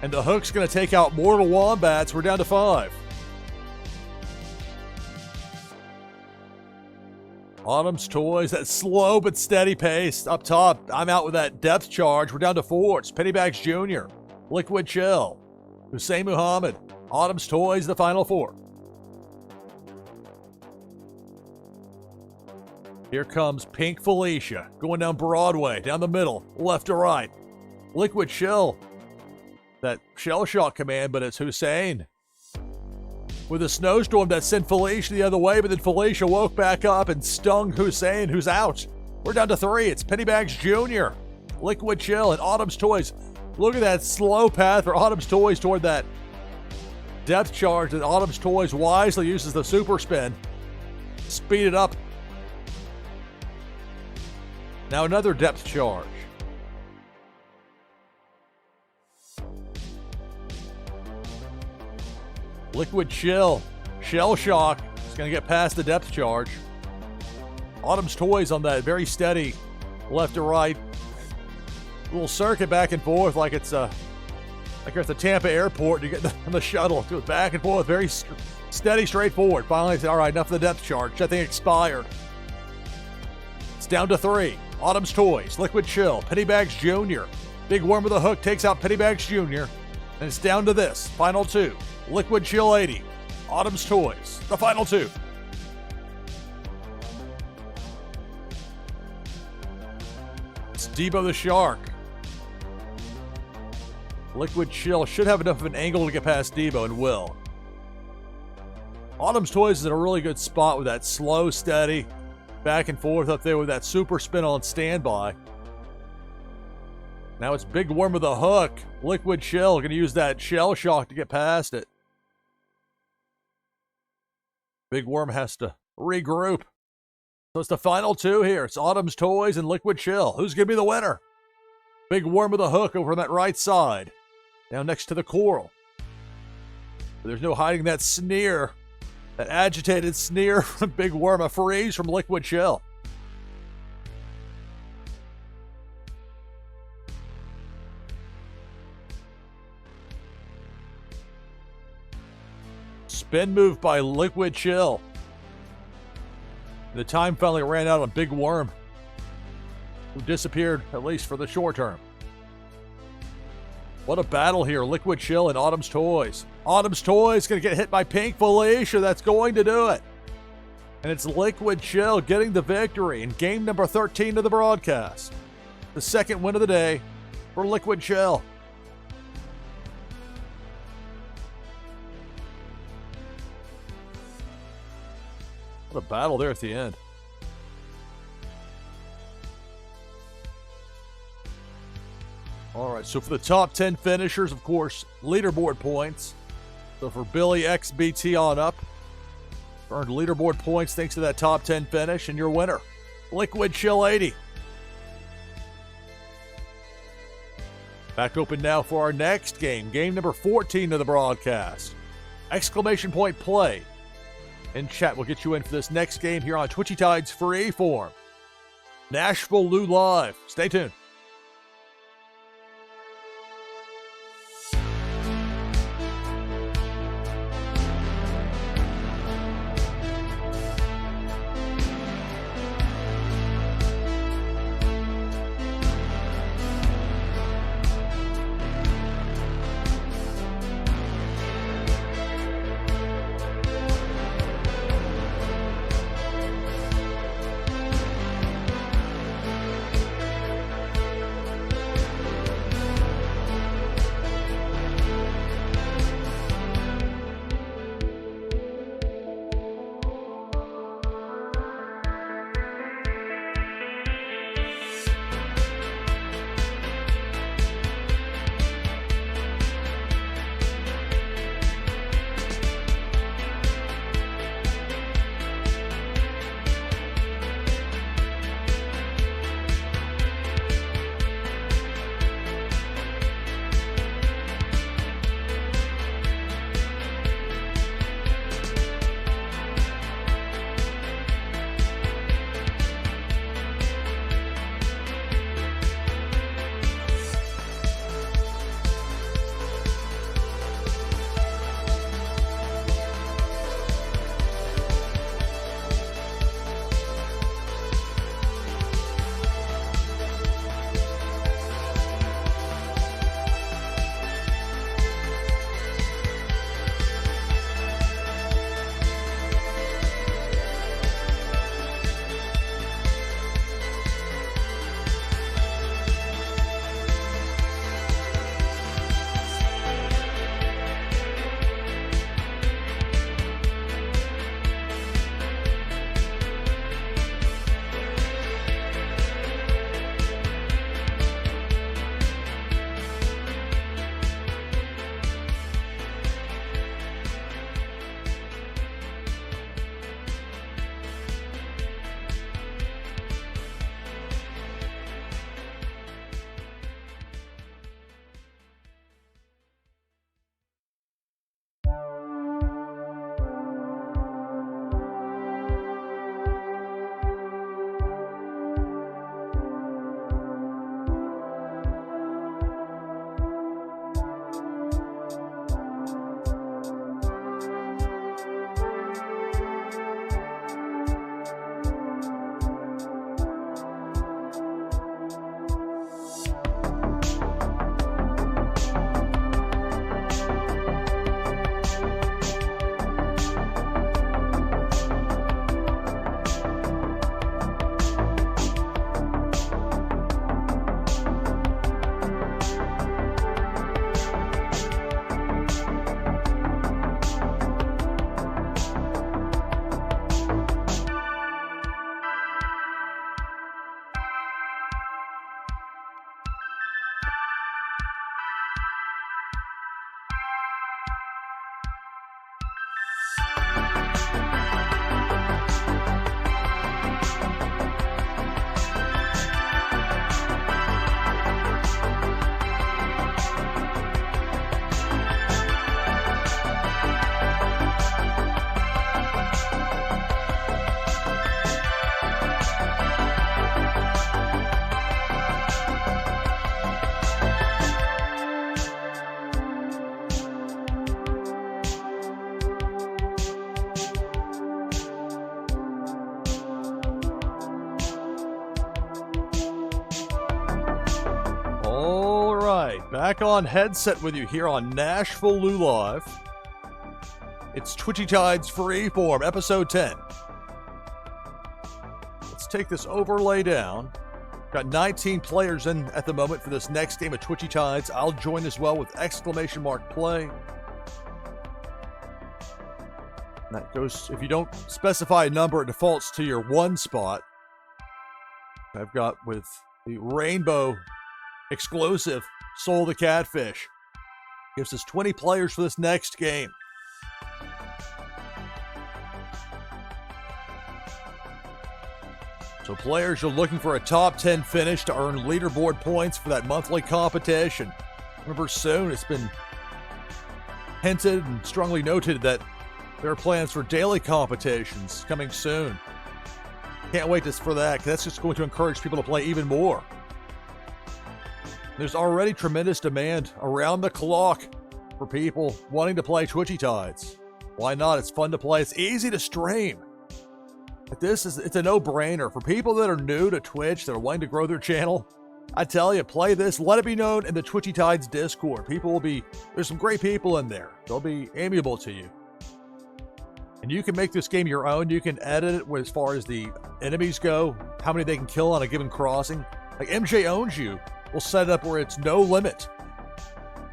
And the hook's going to take out Mortal Wombats. We're down to 5. Autumn's Toys, that slow but steady pace. Up top, I'm out with that depth charge. We're down to 4. It's Pennybags Jr., Liquid Chill, Hussein Muhammad. Autumn's Toys, the final 4. Here comes Pink Felicia, going down Broadway, down the middle, left to right. Liquid Chill, that shell shock command, but it's Hussein. With a snowstorm that sent Felicia the other way, but then Felicia woke back up and stung Hussein, who's out. We're down to 3. It's Pennybags Jr., Liquid Chill, and Autumn's Toys. Look at that slow path for Autumn's Toys toward that depth charge, and Autumn's Toys wisely uses the super spin. Speed it up. Now another depth charge. Liquid Chill, Shell Shock is going to get past the depth charge. Autumn's Toys on that very steady left to right. Little circuit back and forth like it's like you're at the Tampa airport. You get on the shuttle. It goes back and forth, very steady, straightforward. Finally, I said, all right, enough of the depth charge. That thing expired. It's down to 3. Autumn's Toys, Liquid Chill, Pennybags Jr. Big Worm with a Hook takes out Pennybags Jr. And it's down to this, final 2. Liquid Chill 80, Autumn's Toys, the final 2. It's Debo the Shark. Liquid Chill should have enough of an angle to get past Debo and will. Autumn's Toys is in a really good spot with that slow, steady, back and forth up there with that super spin on standby. Now it's Big Worm with a Hook. Liquid Chill going to use that shell shock to get past it. Big Worm has to regroup. So it's the final 2 here. It's Autumn's Toys and Liquid Chill. Who's going to be the winner? Big Worm with a Hook over on that right side. Down next to the coral. But there's no hiding that sneer. That agitated sneer from Big Worm. A freeze from Liquid Chill. Spin move by Liquid Chill. The time finally ran out on Big Worm, who disappeared, at least for the short term. What a battle here. Liquid Chill and Autumn's Toys. Autumn's Toys going to get hit by Pink Felicia. That's going to do it. And it's Liquid Chill getting the victory in game number 13 of the broadcast. The second win of the day for Liquid Chill. What a battle there at the end. All right, so for the top 10 finishers, of course, leaderboard points. So for Billy XBT on up, earned leaderboard points thanks to that top 10 finish, and your winner, Liquid Chill 80. Back open now for our next game, game number 14 of the broadcast. Exclamation point play. In chat, we'll get you in for this next game here on Twitchy Tide's Freeform. NashvilleLou Live. Stay tuned. right, back on headset with you here on NashvilleLou Live. It's Twitchy Tides Freeform, episode 10. Let's take this overlay down. Got 19 players in at the moment for this next game of Twitchy Tides. I'll join as well with exclamation mark play. That goes, if you don't specify a number, it defaults to your one spot. I've got with the rainbow exclusive Soul the Catfish. Gives us 20 players for this next game. So players are looking for a top 10 finish to earn leaderboard points for that monthly competition. Remember, soon it's been hinted and strongly noted that there are plans for daily competitions coming soon. Can't wait for that, because that's just going to encourage people to play even more. There's already tremendous demand around the clock for people wanting to play Twitchy Tides. Why not? It's fun to play. It's easy to stream. It's a no-brainer. For people that are new to Twitch, that are wanting to grow their channel, I tell you, play this. Let it be known in the Twitchy Tides Discord. There's some great people in there. They'll be amiable to you. And you can make this game your own. You can edit it as far as the enemies go, how many they can kill on a given crossing. Like MJ Owns You will set it up where it's no limit,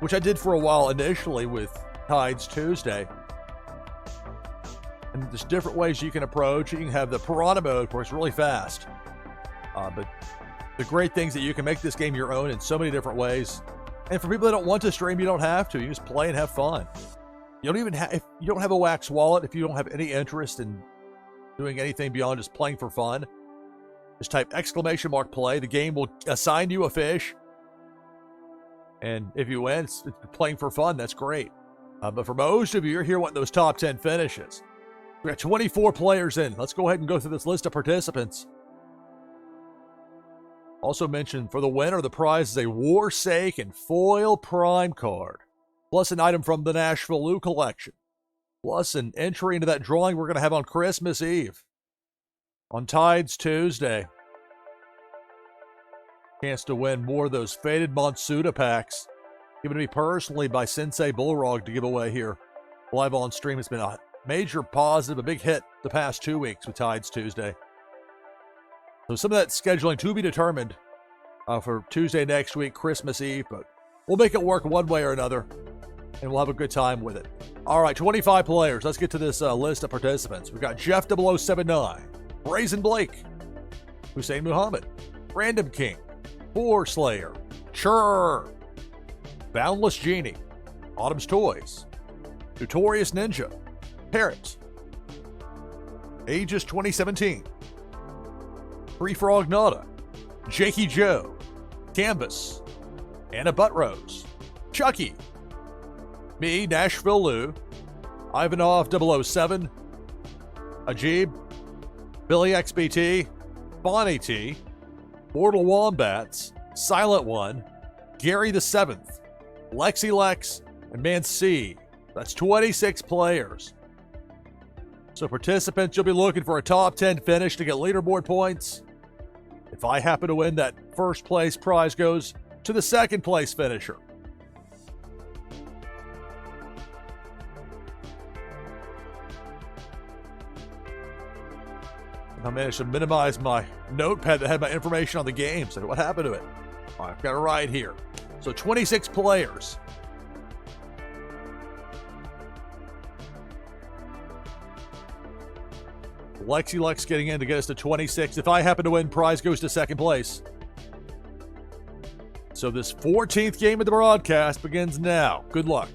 which I did for a while initially with Tides Tuesday. And there's different ways you can approach it. You can have the Piranha mode where it's really fast. But the great things that you can make this game your own in so many different ways. And for people that don't want to stream, you don't have to. You just play and have fun. You don't even if you don't have a wax wallet, if you don't have any interest in doing anything beyond just playing for fun, just type exclamation mark play. The game will assign you a fish. And if you win, it's playing for fun. That's great. But for most of you, you're here wanting those top 10 finishes. We got 24 players in. Let's go ahead and go through this list of participants. Also mentioned, for the winner, the prize is a Warsake and Foil Prime card, plus an item from the NashvilleLou collection, plus an entry into that drawing we're going to have on Christmas Eve, on Tides Tuesday. Chance to win more of those Faded Monsuda packs, given to me personally by Sensei Bullrog to give away here live on stream. It's been a major positive, a big hit the past 2 weeks with Tides Tuesday. So some of that scheduling to be determined for Tuesday next week, Christmas Eve, but we'll make it work one way or another, and we'll have a good time with it. All right, 25 players. Let's get to this list of participants. We've got Jeff 0079, Brazen Blake, Hussein Muhammad, Random King, Boar Slayer, Churr, Boundless Genie, Autumn's Toys, Notorious Ninja, Parrot, Aegis 2017, Free Frog Nada, Jakey Joe, Canvas, Anna Buttrose, Chucky, me, NashvilleLou, Ivanov 007, Ajib, Billy XBT, Bonnie T, Mortal Wombats, Silent One, Gary the 7th, Lexi Lex, and Man C. That's 26 players. So participants, you'll be looking for a top 10 finish to get leaderboard points. If I happen to win, that first place prize goes to the second place finisher. I managed to minimize my notepad that had my information on the game. So what happened to it? All right, I've got it right here. So 26 players. Lexi Lex getting in to get us to 26. If I happen to win, prize goes to second place. So this 14th game of the broadcast begins now. Good luck.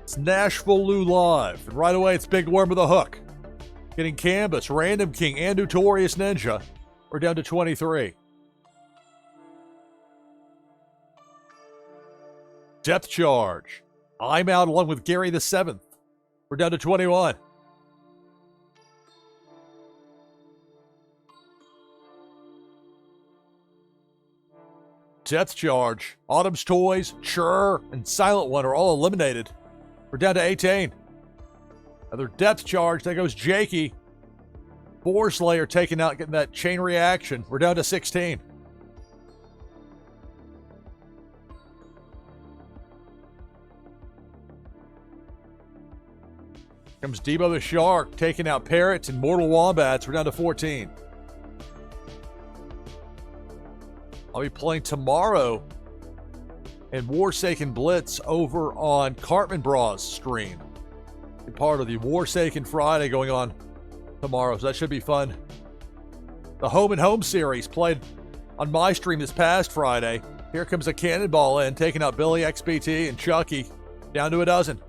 It's NashvilleLou Live. And right away, it's Big Worm with a hook. Getting Canvas, Random King, and Notorious Ninja. We're down to 23. Depth Charge. I'm out along with Gary the 7th. We're down to 21. Depth Charge, Autumn's Toys, Churr, and Silent One are all eliminated. We're down to 18. Another Depth Charge, there goes Jakey. Boar Slayer taken out, getting that chain reaction. We're down to 16. Comes Debo the Shark, taking out Parrots and Mortal Wombats. We're down to 14. I'll be playing tomorrow in Warsaken Blitz over on Cartman Bras stream. Part of the Warsaken Friday going on tomorrow, so that should be fun. The Home and Home series played on my stream this past Friday. Here comes a cannonball in, taking out Billy XBT and Chucky, down to a dozen.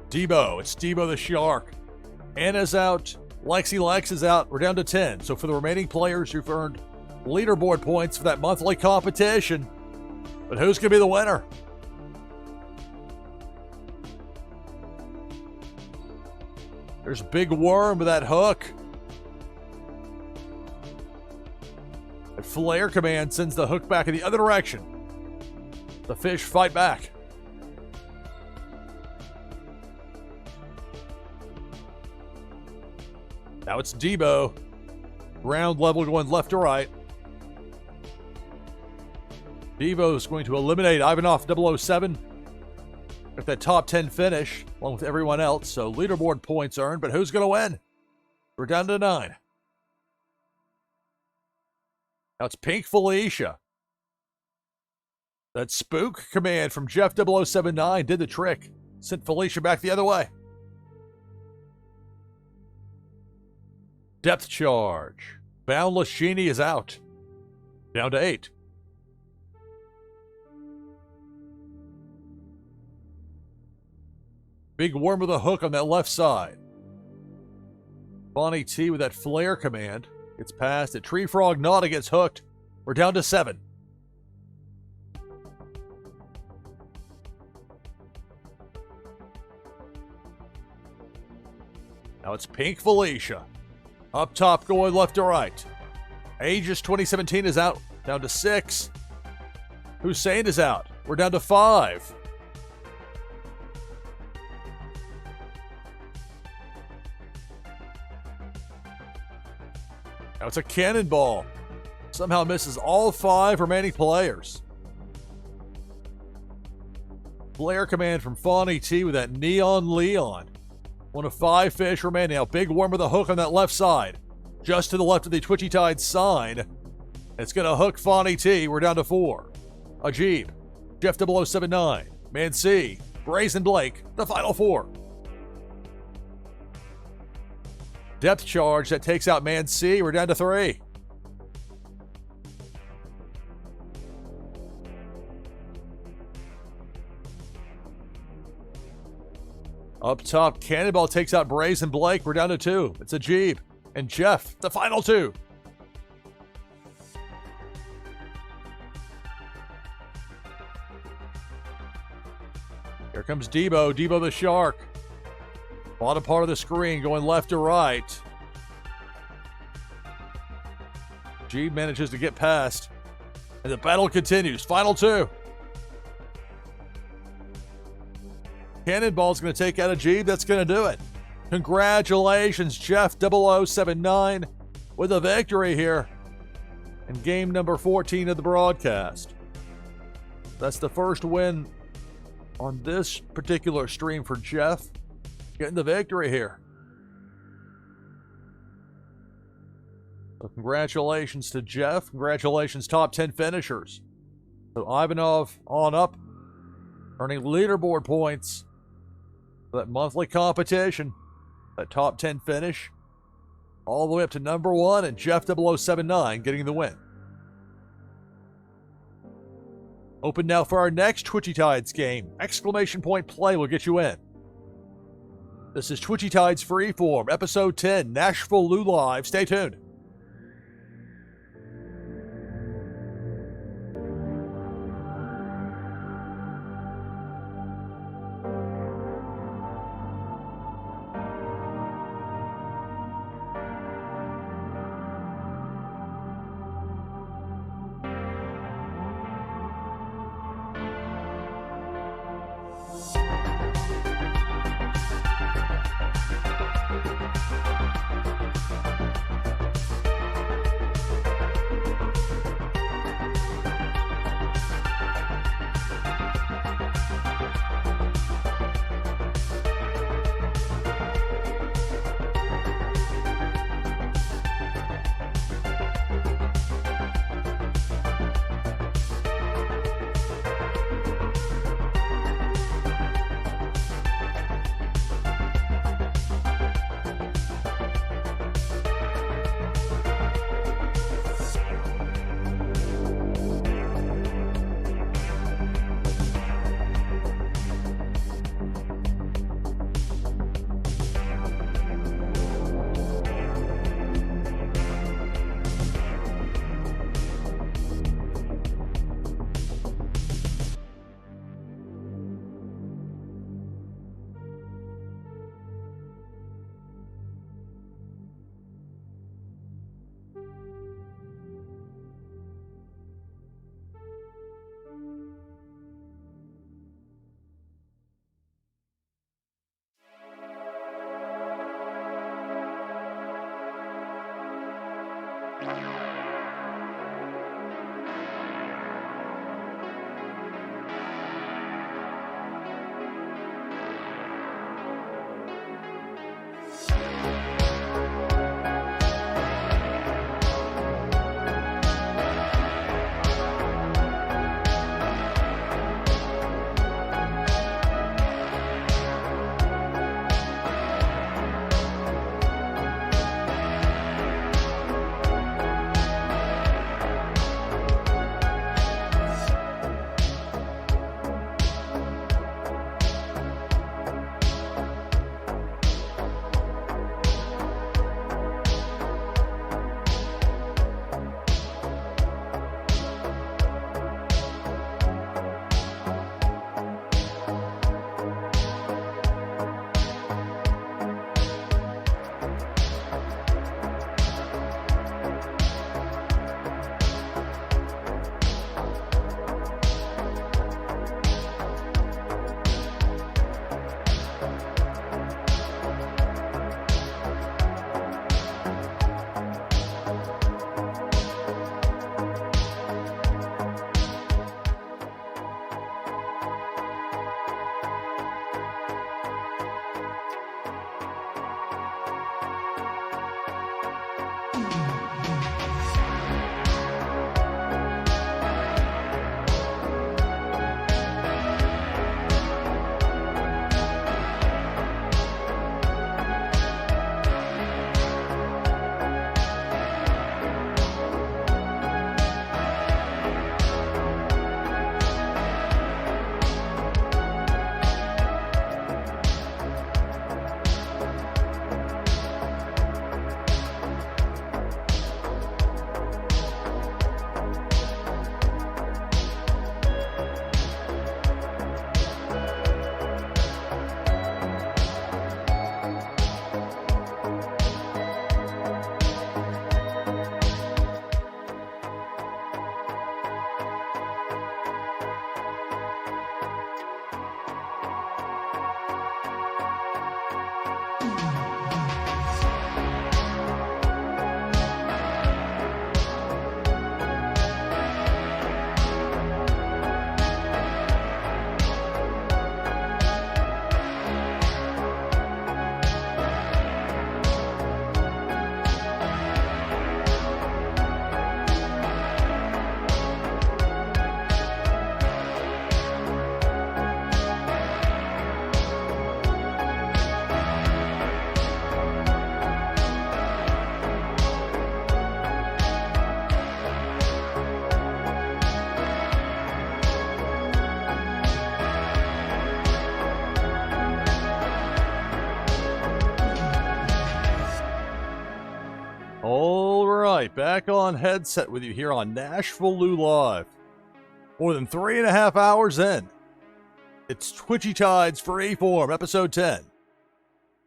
Debo, it's Debo the Shark. Anna's out, Lexi Lex is out, we're down to 10. So for the remaining players who've earned leaderboard points for that monthly competition, but who's going to be the winner? There's Big Worm with that hook. That flare command sends the hook back in the other direction. The fish fight back. Now it's Debo. Ground level going left to right. Debo's going to eliminate Ivanov 007. Got that top 10 finish, along with everyone else, so leaderboard points earned, but who's going to win? We're down to 9. Now it's Pink Felicia. That spook command from Jeff 0079 did the trick. Sent Felicia back the other way. Depth charge. Boundless Genie is out. Down to 8. Big Worm with a hook on that left side. Bonnie T with that flare command. Gets past it. Tree Frog Naughty gets hooked. We're down to 7. Now it's Pink Felicia. Up top going left to right. Aegis 2017 is out. Down to 6. Hussein is out. We're down to 5. Now it's a cannonball. Somehow misses all 5 remaining players. Flare command from Fawny T with that Neon Leon. 1 of 5 fish remaining. Now Big Worm with a hook on that left side. Just to the left of the Twitchy Tide sign. It's going to hook Fawny T. We're down to 4. Ajib. Jeff 0079. Man C. Brazen Blake. The final 4. Depth charge that takes out Man C. We're down to 3. Up top, Cannonball takes out Brazen Blake. We're down to 2. It's Ajib and Jeff, the final 2. Here comes Debo. Debo the Shark. Bottom part of the screen going left to right. G manages to get past. And the battle continues. Final 2. Cannonball's going to take out a G. That's going to do it. Congratulations, Jeff 0079 with a victory here in game number 14 of the broadcast. That's the first win on this particular stream for Jeff. Getting the victory here. So congratulations to Jeff. Congratulations, top 10 finishers. So Ivanov on up, earning leaderboard points for that monthly competition. That top 10 finish. All the way up to number 1, and Jeff 0079 getting the win. Open now for our next Twitchy Tides game. Exclamation point play will get you in. This is Twitchy Tides Freeform, Episode 10, NashvilleLou Live. Stay tuned. All right, back on headset with you here on NashvilleLou Live. More than 3.5 hours in. It's Twitchy Tides Freeform, episode 10.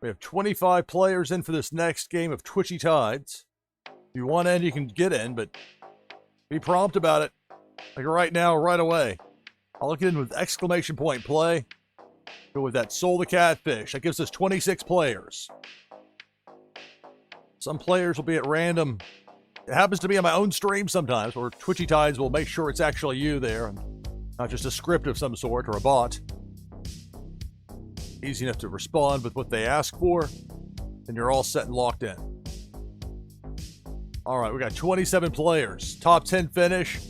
We have 25 players in for this next game of Twitchy Tides. If you want in, you can get in, but be prompt about it. Like right now, right away. I'll look in with exclamation point play. Go with that Soul the Catfish. That gives us 26 players. Some players will be at random. It happens to be on my own stream sometimes, where Twitchy Tides will make sure it's actually you there, and not just a script of some sort or a bot. Easy enough to respond with what they ask for, and you're all set and locked in. All right, we got 27 players. Top 10 finish.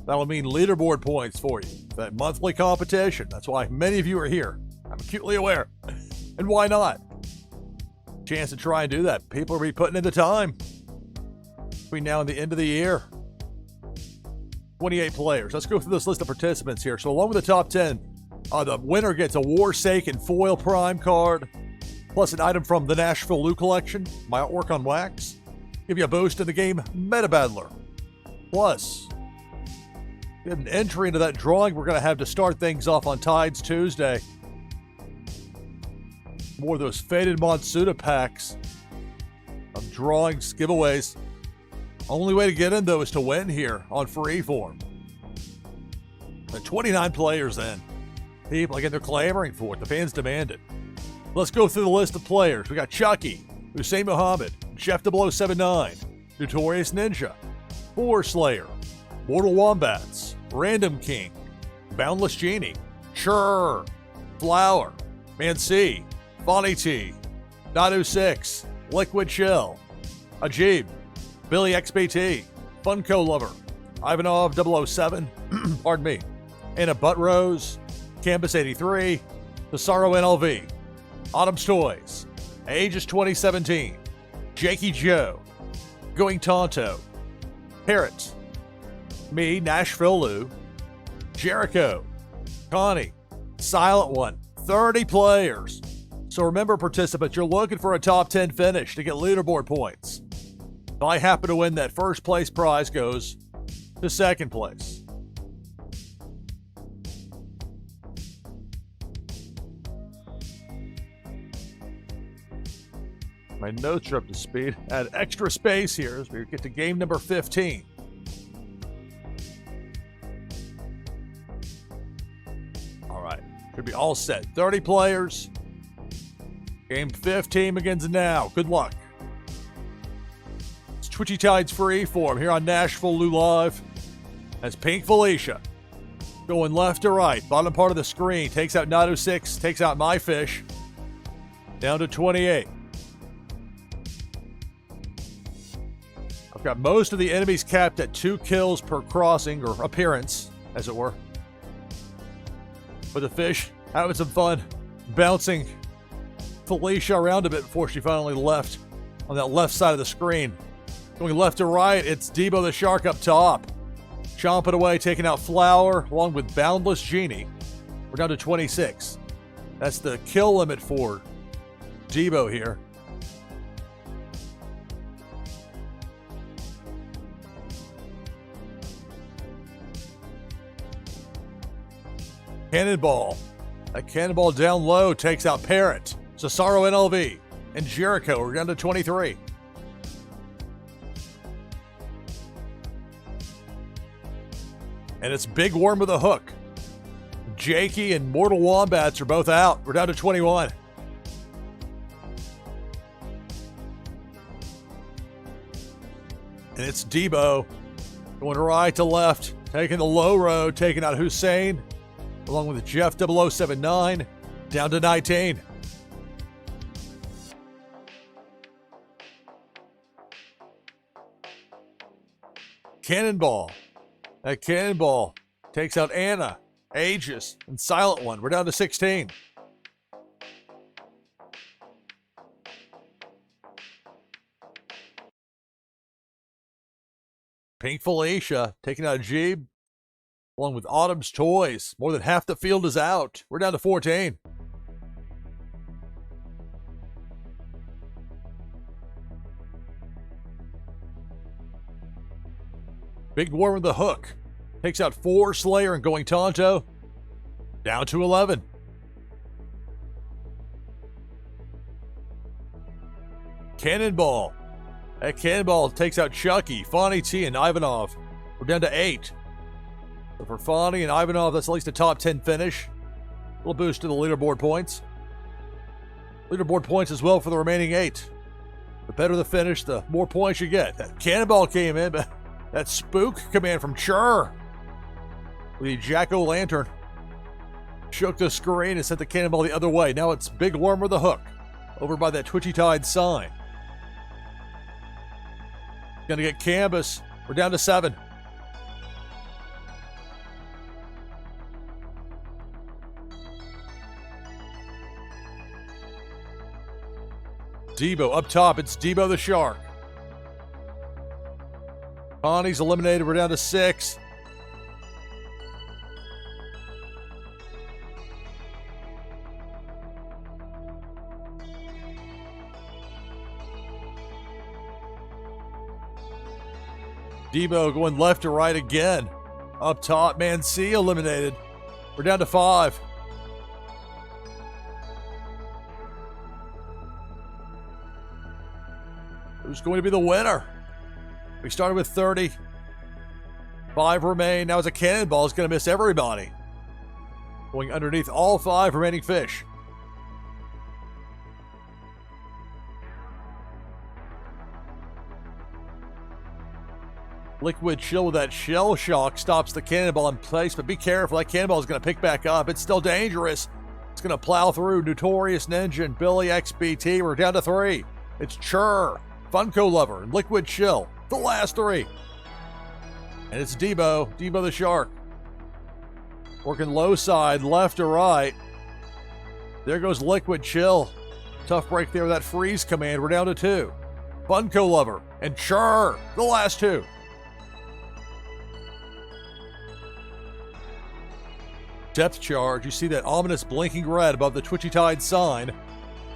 That'll mean leaderboard points for you. That monthly competition. That's why many of you are here. I'm acutely aware. And why not? Chance to try and do that. People will be putting in the time between now and the end of the year. 28 players. Let's go through this list of participants here. So along with the top 10, the winner gets a Warsaken foil prime card, plus an item from the NashvilleLou collection, my artwork on wax. Give you a boost in the game Meta Battler. Plus, get an entry into that drawing we're going to have to start things off on Tides Tuesday. More of those faded Monsuda packs of drawings, giveaways. Only way to get in, though, is to win here on Freeform. The 29 players in. People, again, they're clamoring for it. The fans demand it. Let's go through the list of players. We got Chucky, Hussein Muhammad, Chef 079, Notorious Ninja, Boar Slayer, Mortal Wombats, Random King, Boundless Genie, Churr, Flower, Mancy, Bonnie T, Nadu 6, Liquid Chill, Ajib, Billy XBT, Funko Lover, Ivanov 007, pardon me, Anna Buttrose, Canvas 83, Thesaro NLV, Autumn's Toys, Aegis 2017, Jakey Joe, Going Tonto, Parrot, me, NashvilleLou, Jericho, Connie, Silent One, 30 players. So remember, participants, you're looking for a top 10 finish to get leaderboard points. If I happen to win, that first place prize goes to second place. My notes are up to speed. Add extra space here as we get to game number 15. All right, should be all set. 30 players. Game 15 begins now. Good luck. It's Twitchy Tides Freeform here on NashvilleLou Live. That's Pink Felicia going left to right. Bottom part of the screen takes out Nado 6, takes out my fish. Down to 28. I've got most of the enemies capped at 2 kills per crossing, or appearance, as it were. With the fish, having some fun, bouncing Felicia around a bit before she finally left on that left side of the screen. Going left to right, it's Debo the Shark up top. Chomping away, taking out Flower, along with Boundless Genie. We're down to 26. That's the kill limit for Debo here. Cannonball. That cannonball down low takes out Parrot, Cesaro NLV, and Jericho. We're down to 23. And it's Big Worm with a hook. Jakey and Mortal Wombats are both out. We're down to 21. And it's Debo going right to left, taking the low road, taking out Hussein, along with Jeff 0079, down to 19. Cannonball. That cannonball takes out Anna, Aegis, and Silent One. We're down to 16. Pink Felicia taking out Jeeb, along with Autumn's Toys. More than half the field is out. We're down to 14. Big Worm with the hook. Takes out 4 Slayer and Going Tonto. Down to 11. Cannonball. That cannonball takes out Chucky, Fonny T, and Ivanov. We're down to 8. So for Fonny and Ivanov, that's at least a top 10 finish. A little boost to the leaderboard points. Leaderboard points as well for the remaining 8. The better the finish, the more points you get. That cannonball came in, but that spook command from Churr. The jack-o'-lantern shook the screen and sent the cannonball the other way. Now it's Big Worm with the hook over by that Twitchy Tide sign. Gonna get Canvas. We're down to 7. Debo up top. It's Debo the Shark. Connie's eliminated. We're down to 6. Debo going left to right again. Up top, Mancy eliminated. We're down to 5. Who's going to be the winner? We started with 30. 5 remain. Now it's a cannonball. It's going to miss everybody. Going underneath all 5 remaining fish. Liquid Chill with that shell shock stops the cannonball in place, but be careful, that cannonball is going to pick back up. It's still dangerous. It's going to plow through Notorious Ninja and Billy XBT. We're down to 3. It's Chur, Funko Lover, and Liquid Chill. The last 3. And it's Debo the Shark. Working low side, left to right. There goes Liquid Chill. Tough break there with that freeze command. We're down to 2. Funko Lover and Chur, the last 2. Depth charge. You see that ominous blinking red above the Twitchy Tide sign.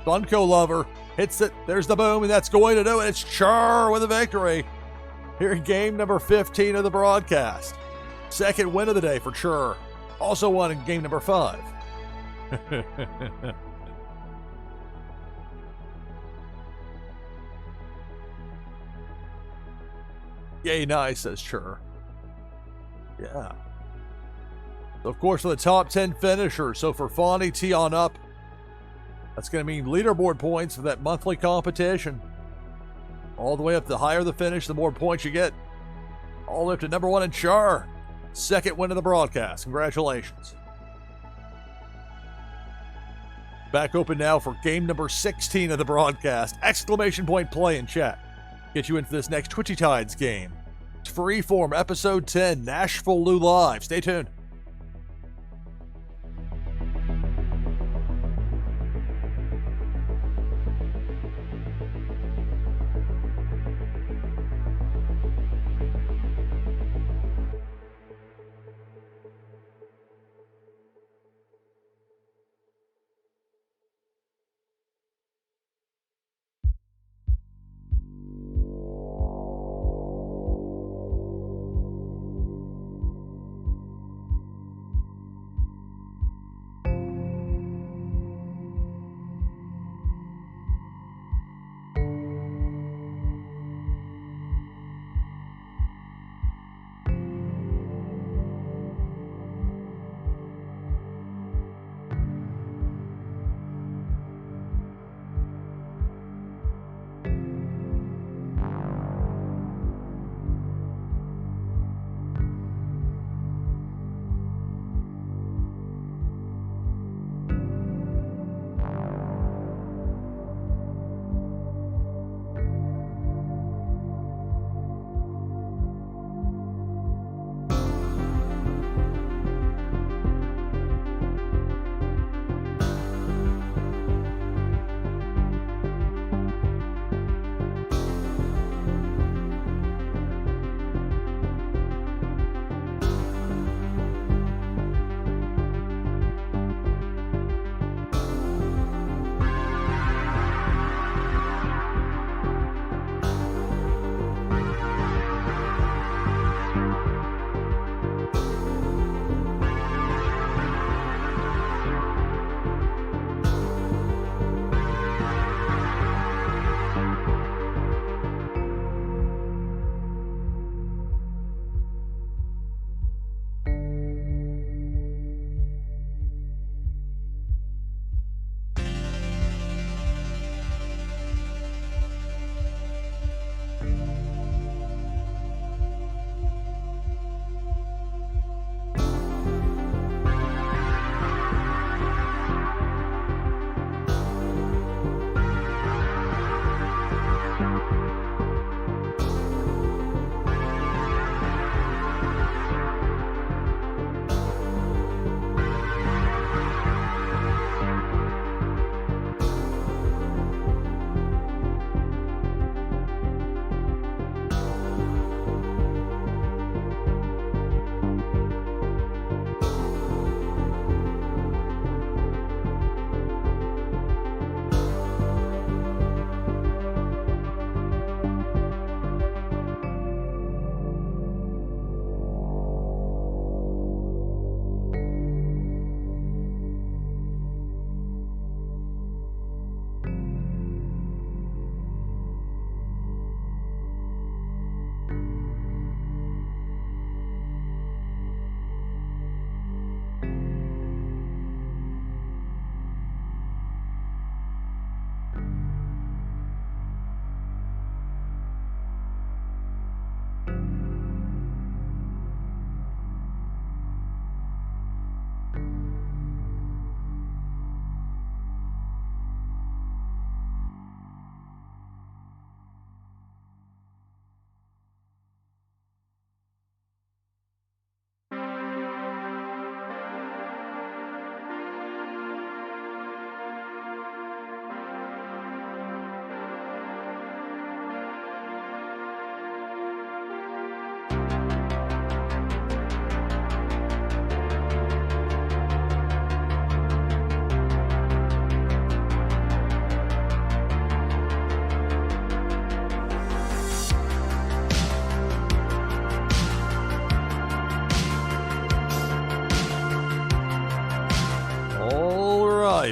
Funko Lover hits it. There's the boom, and that's going to do it. It's Chur with a victory here in game number 15 of the broadcast. Second win of the day for Chur. Also won in game number 5. Yay, nice, says Chur. Yeah. So of course, for the top 10 finishers, so for Fawny T on up, that's going to mean leaderboard points for that monthly competition. All the way up, the higher the finish, the more points you get. All the way up to number 1 in Char. Second win of the broadcast. Congratulations. Back open now for game number 16 of the broadcast. Exclamation point play in chat. Get you into this next Twitchy Tides game. It's Freeform episode 10, NashvilleLou Live. Stay tuned.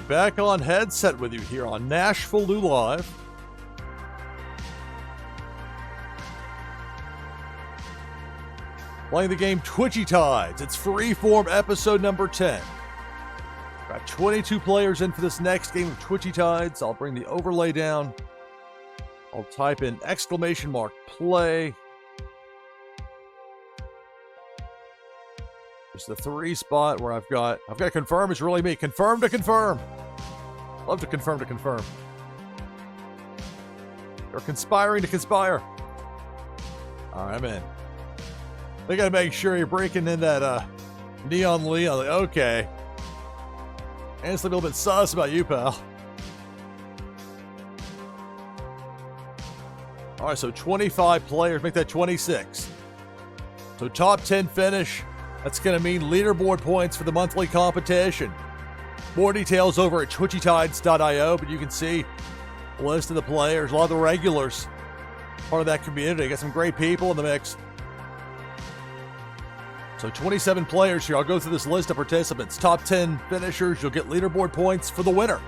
right, back on headset with you here on NashvilleLou Live. Playing the game Twitchy Tides. It's Freeform episode number 10. Got 22 players in for this next game of Twitchy Tides. I'll bring the overlay down. I'll type in !play. There's the 3 spot where I've got to confirm. It's really me. Confirm to confirm. Love to confirm to confirm. They're conspiring to conspire. All right, I'm in. They got to make sure you're breaking in that Neon Leon. Like, okay. Honestly, a little bit sus about you, pal. All right, so 25 players. Make that 26. So top 10 finish. That's going to mean leaderboard points for the monthly competition. More details over at twitchytides.io, but you can see a list of the players, a lot of the regulars, part of that community. Got some great people in the mix. So 27 players here. I'll go through this list of participants. Top 10 finishers. You'll get leaderboard points for the winner.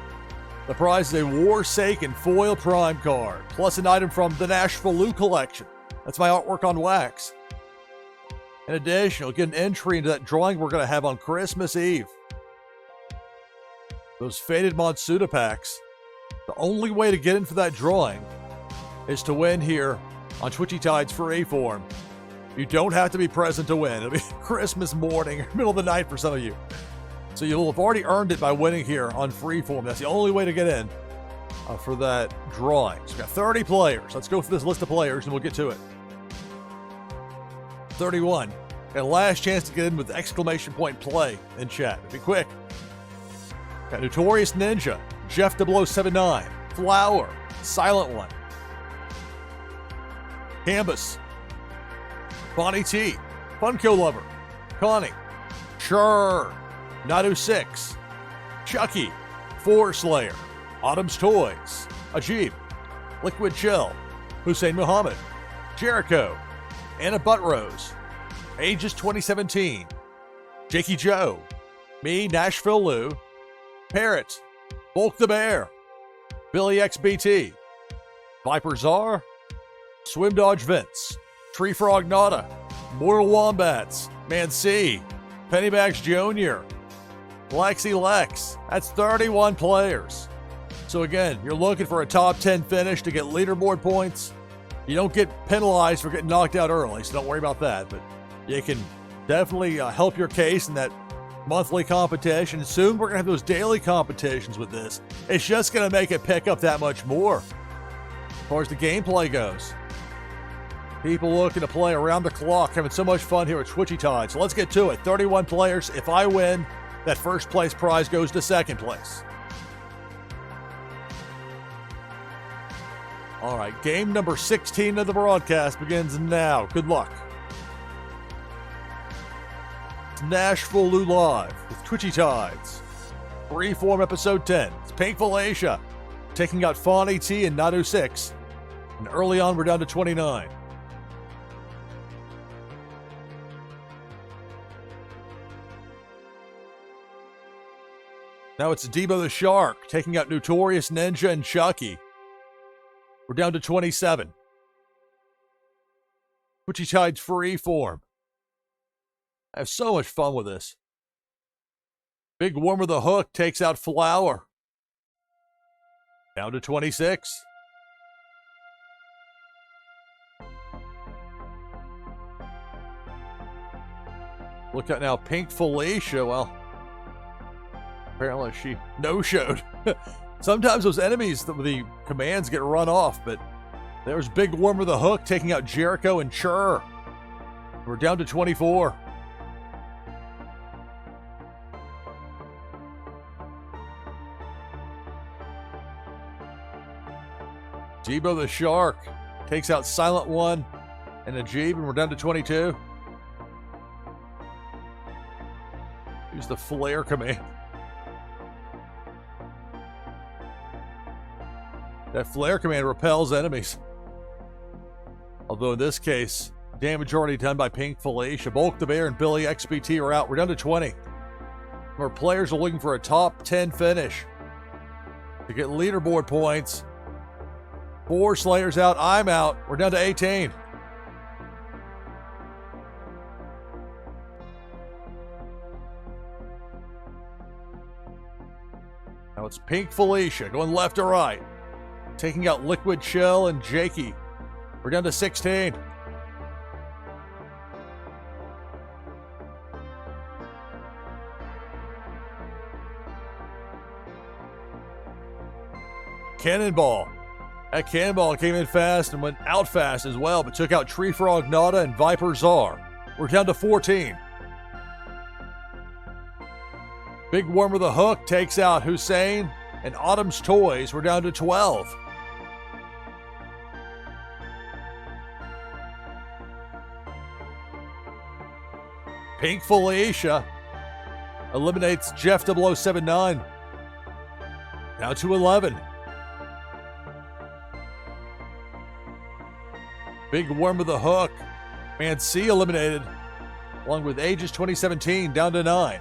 The prize is a Warsaken foil prime card, plus an item from the NashvilleLou collection. That's my artwork on wax. In addition, you'll get an entry into that drawing we're going to have on Christmas Eve. Those faded Monsuda packs. The only way to get in for that drawing is to win here on Twitchy Tides Freeform. You don't have to be present to win. It'll be Christmas morning or middle of the night for some of you. So you'll have already earned it by winning here on Freeform. That's the only way to get in for that drawing. So we've got 30 players. Let's go through this list of players and we'll get to it. 31. Got a last chance to get in with !play in chat. Be quick. Got Notorious Ninja, Jeff 079, Flower, Silent One, Canvas, Bonnie T, Funko Lover, Connie, Sure, Nadu6, Chucky, Slayer, Autumn's Toys, Ajib, Liquid Chill, Hussein Muhammad, Jericho, Anna Buttrose, Ages 2017, Jakey Joe, me, NashvilleLou, Parrot, Bulk the Bear, Billy XBT, Viper Czar, Swim Dodge Vince, Tree Frog Nada, Mortal Wombats, Man C, Pennybags Jr., Lexi Lex. That's 31 players. So again, you're looking for a top 10 finish to get leaderboard points. You don't get penalized for getting knocked out early, so don't worry about that. But you can definitely help your case in that monthly competition. Soon we're going to have those daily competitions with this. It's just going to make it pick up that much more as far as the gameplay goes. People looking to play around the clock, having so much fun here at Twitchy Tides. So let's get to it. 31 players. If I win, that first place prize goes to second place. All right, game number 16 of the broadcast begins now. Good luck. It's NashvilleLou Live with Twitchy Tides. Freeform episode 10. It's Painful Asia taking out Fawny T and Nadu6. And early on, we're down to 29. Now it's Debo the Shark taking out Notorious Ninja and Chucky. We're down to 27. Twitchy Tides Freeform. I have so much fun with this. Big Worm with a Hook takes out Flower. Down to 26. Look at now, Pink Felicia. Well, apparently she no-showed. Sometimes those enemies, the commands get run off, but there's Big Worm with a Hook taking out Jericho and Chur. We're down to 24. Debo the Shark takes out Silent One and Ajib, and we're down to 22. Use the Flare command. That Flare command repels enemies. Although in this case, damage already done by Pink Felicia. Bulk the Bear and Billy XBT are out. We're down to 20. Our players are looking for a top 10 finish. to get leaderboard points. 4 Slayers out. I'm out. We're down to 18. Now it's Pink Felicia going left to right. Taking out Liquid Chill and Jakey. We're down to 16. Cannonball. That Cannonball came in fast and went out fast as well, but took out Tree Frog Nada and Viper Czar. We're down to 14. Big Worm with a Hook takes out Hussein and Autumn's Toys. We're down to 12. Pink Felicia eliminates Jeff 0079. Now to 11. Big Worm with a Hook. Man C eliminated, along with Aegis 2017 down to 9.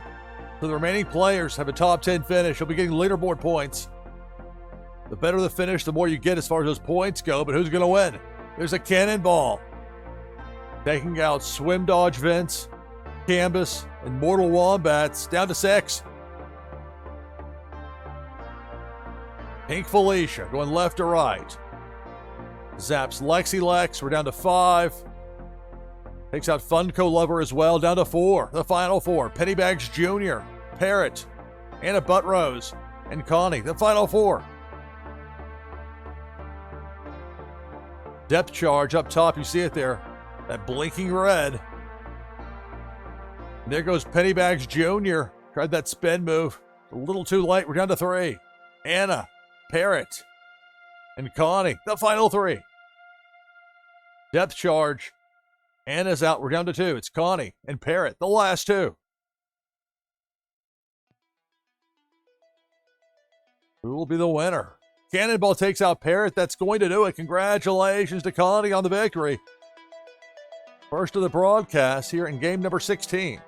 So the remaining players have a top 10 finish. You'll be getting leaderboard points. The better the finish, the more you get as far as those points go. But who's going to win? There's a Cannonball. Taking out Swim Dodge Vince, Canvas, and Mortal Wombats down to 6. Pink Felicia going left to right. Zaps Lexi Lex. We're down to 5. Takes out Funko Lover as well, down to 4. The final 4. Pennybags Jr., Parrot, Anna Buttrose, and Connie. The final 4. Depth charge up top. You see it there. That blinking red. And there goes Pennybags Jr. Tried that spin move. A little too late. We're down to 3. Anna, Parrot, and Connie. The final 3. Depth charge. Anna's out. We're down to 2. It's Connie and Parrot, the last 2. Who will be the winner? Cannonball takes out Parrot. That's going to do it. Congratulations to Connie on the victory. First of the broadcast here in game number 16.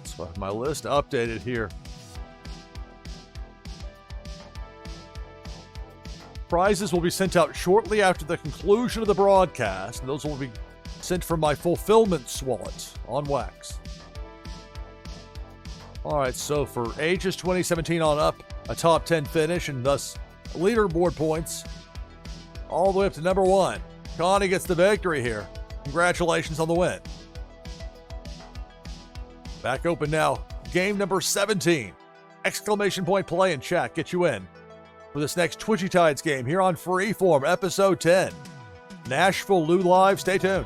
So I have my list updated here. Prizes will be sent out shortly after the conclusion of the broadcast, and those will be sent from my fulfillment wallet on Wax. All right, so for Aegis 2017 on up, a top 10 finish, and thus leaderboard points all the way up to number 1. Connie gets the victory here. Congratulations on the win. Back open now. Game number 17. Exclamation point play in chat. Get you in for this next Twitchy Tides game here on Freeform, episode 10. NashvilleLou live. Stay tuned.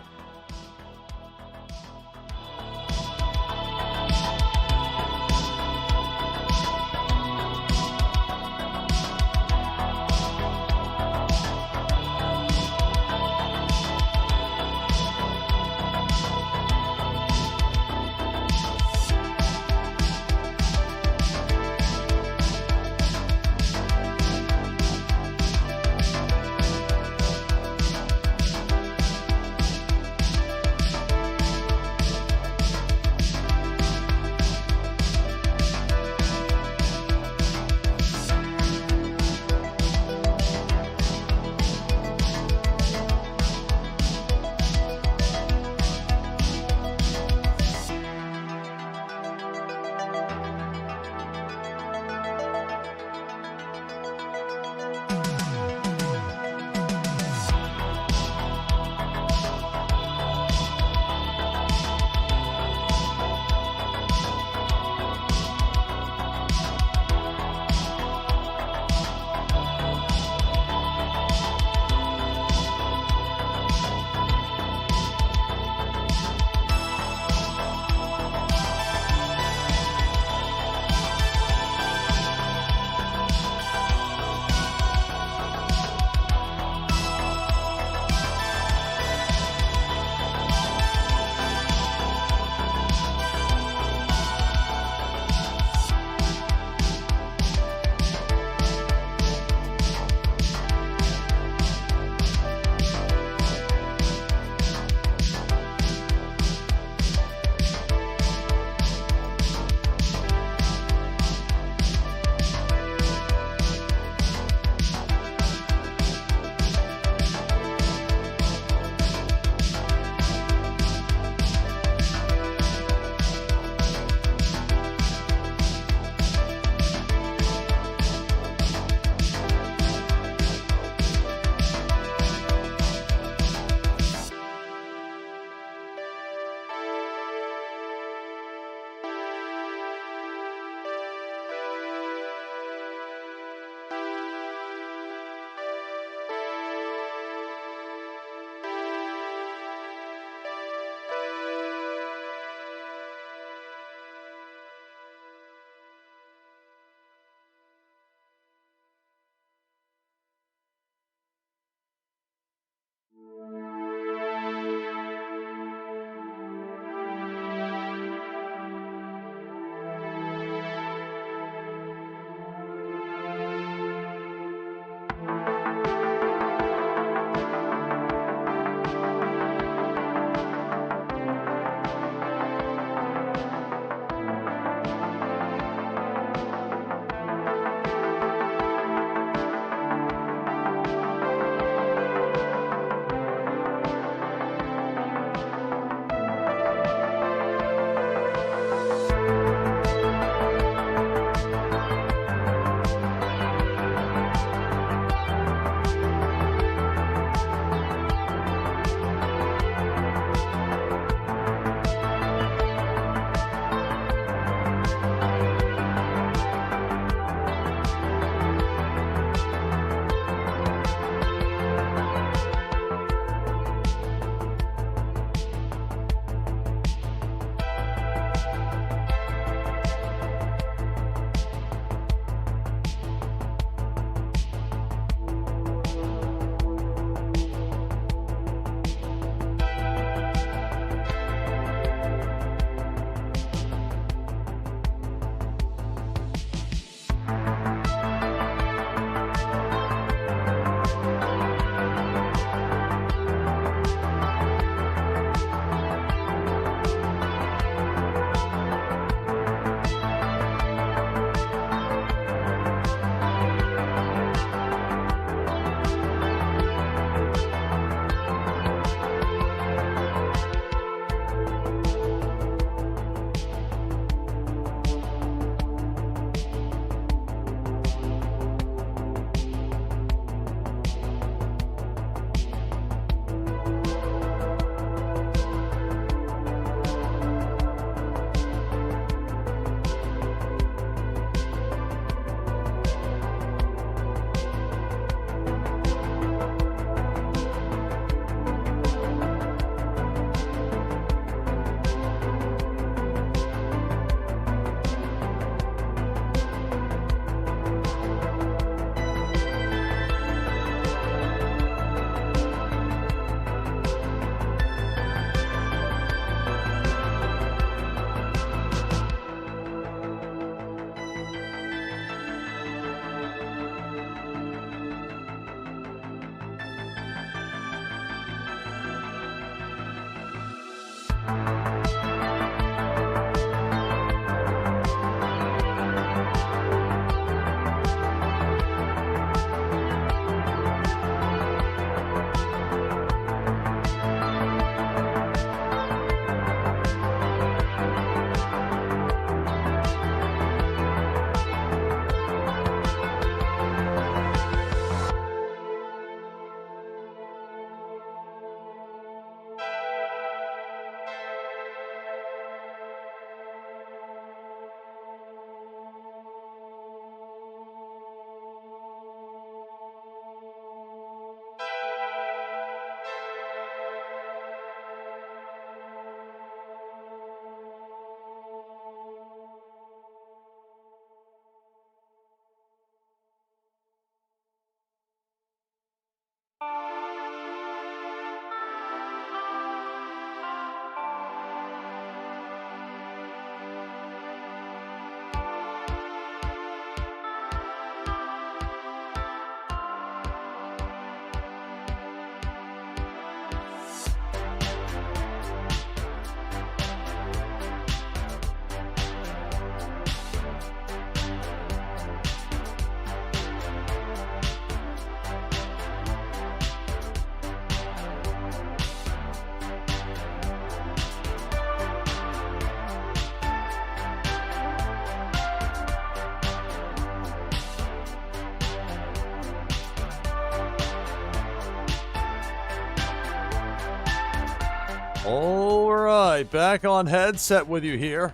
All right, back on headset with you here.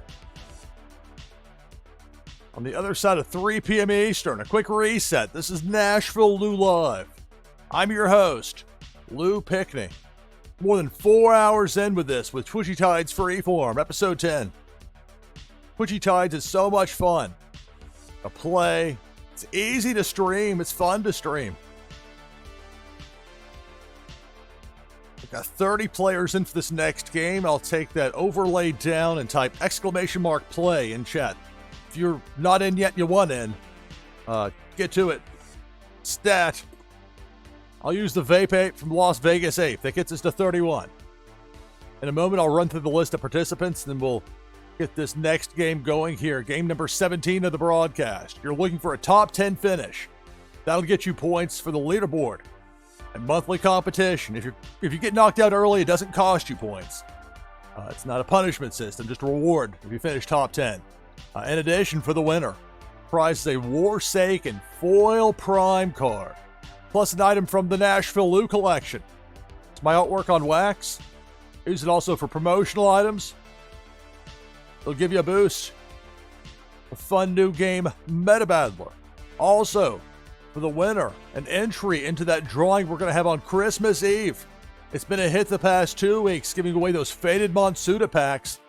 On the other side of 3 p.m. Eastern, a quick reset. This is NashvilleLou Live. I'm your host, Lou Pickney. More than 4 hours in with this, with Twitchy Tides Freeform, episode 10. Twitchy Tides is so much fun to play. It's easy to stream. It's fun to stream. I've got 30 players in for this next game. I'll take that overlay down and type !play in chat. If you're not in yet and you want in, get to it. Stat. I'll use the Vape Ape from Las Vegas Ape. That gets us to 31. In a moment, I'll run through the list of participants, and then we'll get this next game going here. Game number 17 of the broadcast. You're looking for a top 10 finish. That'll get you points for the leaderboard and monthly competition. If you get knocked out early, it doesn't cost you points. It's not a punishment system, just a reward if you finish top 10. In addition, for the winner, prize is a Warsaken foil prime card, plus an item from the NashvilleLou collection. It's my artwork on wax. Use it also for promotional items. It'll give you a boost. A fun new game, Meta Battler. Also, for the winner, an entry into that drawing we're going to have on Christmas Eve. It's been a hit the past 2 weeks, giving away those faded Monsuda packs.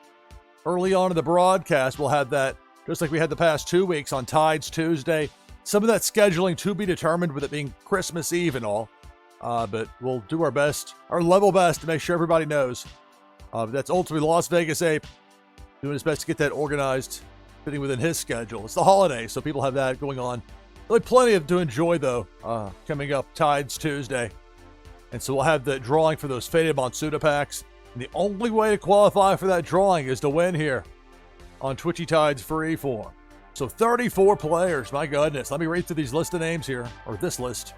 Early on in the broadcast, we'll have that, just like we had the past 2 weeks on Tides Tuesday. Some of that scheduling to be determined with it being Christmas Eve and all. But we'll do our best, our level best, to make sure everybody knows. That's ultimately Las Vegas Ape doing his best to get that organized, fitting within his schedule. It's the holiday, so people have that going on. Really plenty to enjoy, though, coming up Tides Tuesday. And so we'll have the drawing for those faded Monsuda packs. And the only way to qualify for that drawing is to win here on Twitchy Tides Freeform. So 34 players, my goodness. Let me read through these list of names here, or this list.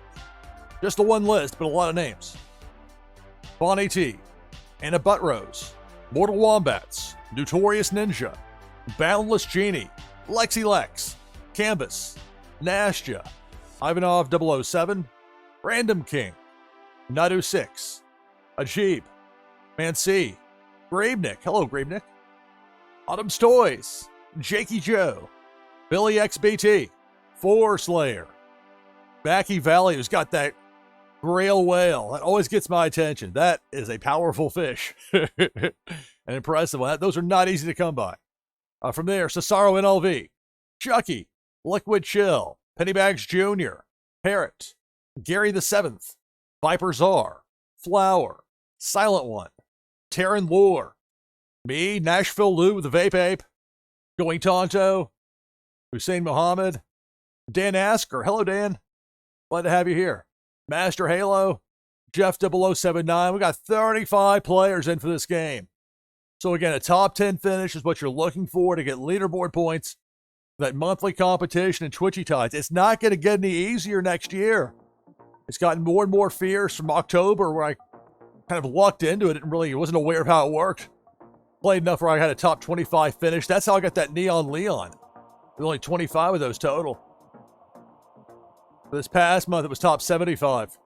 Just the one list, but a lot of names. Bonnie T, Anna Buttrose, Mortal Wombats, Notorious Ninja, Boundless Genie, Lexi Lex, Canvas, Nashja, Ivanov 007, Random King, Nadu 6, Ajib, Mancy, Gravenik, hello Gravenik, Autumn's Toys, Jakey Joe, Billy XBT, Four Slayer, Backy Valley, who's got that Grail Whale. That always gets my attention. That is a powerful fish. An impressive one. Those are not easy to come by. From there, Cesaro NLV, Chucky, Liquid Chill, Pennybags Jr., Parrot, Gary the 7th, Viper Czar, Flower, Silent One, Taryn Lure, me, NashvilleLou with the Vape Ape, Going Tonto, Hussein Muhammad, Dan Asker. Hello, Dan. Glad to have you here. Master Halo, Jeff 0079. We got 35 players in for this game. So again, a top 10 finish is what you're looking for to get leaderboard points for that monthly competition in Twitchy Tides. It's not going to get any easier next year. It's gotten more and more fierce from October, where I kind of lucked into it and really wasn't aware of how it worked. Played enough where I had a top 25 finish. That's how I got that Neon Leon. With only 25 of those total. This past month, it was top 75.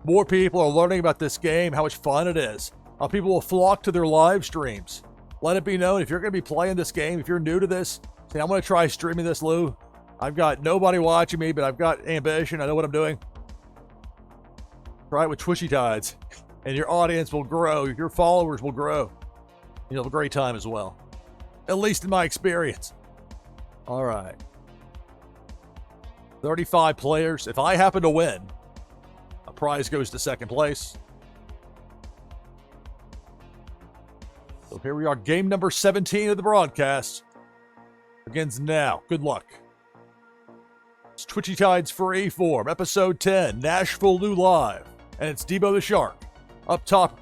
More people are learning about this game, how much fun it is. How people will flock to their live streams. Let it be known, if you're going to be playing this game, if you're new to this, say, I'm going to try streaming this, Lou. I've got nobody watching me, but I've got ambition. I know what I'm doing. Try it with Twitchy Tides. And your audience will grow. Your followers will grow. You'll have a great time as well. At least in my experience. All right. 35 players. If I happen to win, a prize goes to second place. So here we are, game number 17 of the broadcast. Begins now. Good luck. It's Twitchy Tides Freeform, episode 10, NashvilleLou Live. And it's Debo the Shark. Up top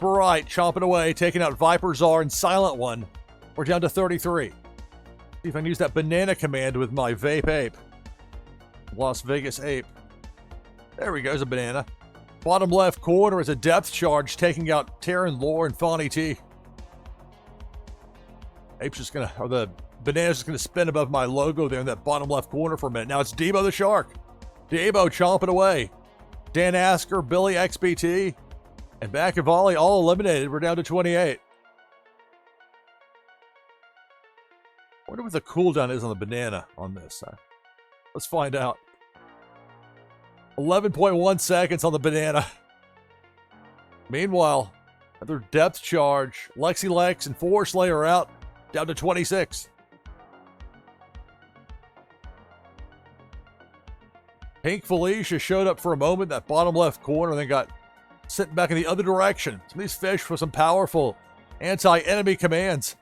right, chomping away, taking out Viper Czar and Silent One. We're down to 33. See if I can use that banana command with my Vape Ape. Las Vegas Ape. There we go, there's a banana. Bottom left corner is a depth charge, taking out Taryn Lore and Fawny T. Ape's just gonna, or the banana's just gonna spin above my logo there in that bottom left corner for a minute. Now it's Debo the Shark. Debo chomping away. Dan Asker, Billy XBT, And back in volley, all eliminated. We're down to 28. I wonder what the cooldown is on the banana on this. Let's find out. 11.1 seconds on the banana. Meanwhile, another depth charge. Lexi Lex and Force Slayer out. Down to 26. Pink Felicia showed up for a moment, that bottom left corner, then got sent back in the other direction. Some of these fish with some powerful anti-enemy commands.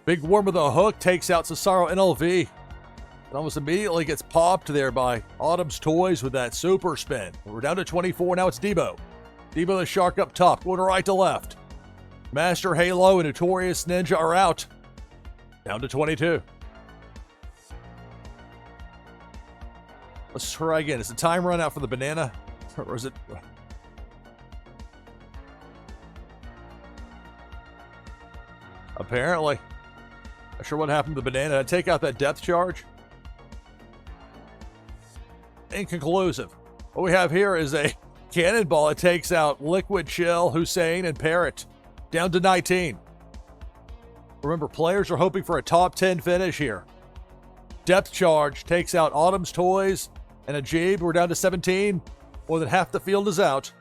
Big Worm with a hook takes out Cesaro NLV. And almost immediately gets popped there by Autumn's Toys with that super spin. We're down to 24. Now it's Debo. Debo the Shark up top, going right to left. Master Halo and Notorious Ninja are out. Down to 22. Let's try again. Is the time run out for the banana? Or is it... Apparently. Not sure what happened to the banana. Did I take out that depth charge? Inconclusive. What we have here is a cannonball. It takes out Liquid Chill, Hussein, and Parrot. Down to 19. Remember, players are hoping for a top 10 finish here. Depth charge takes out Autumn's Toys and Ajib. We're down to 17. More than half the field is out.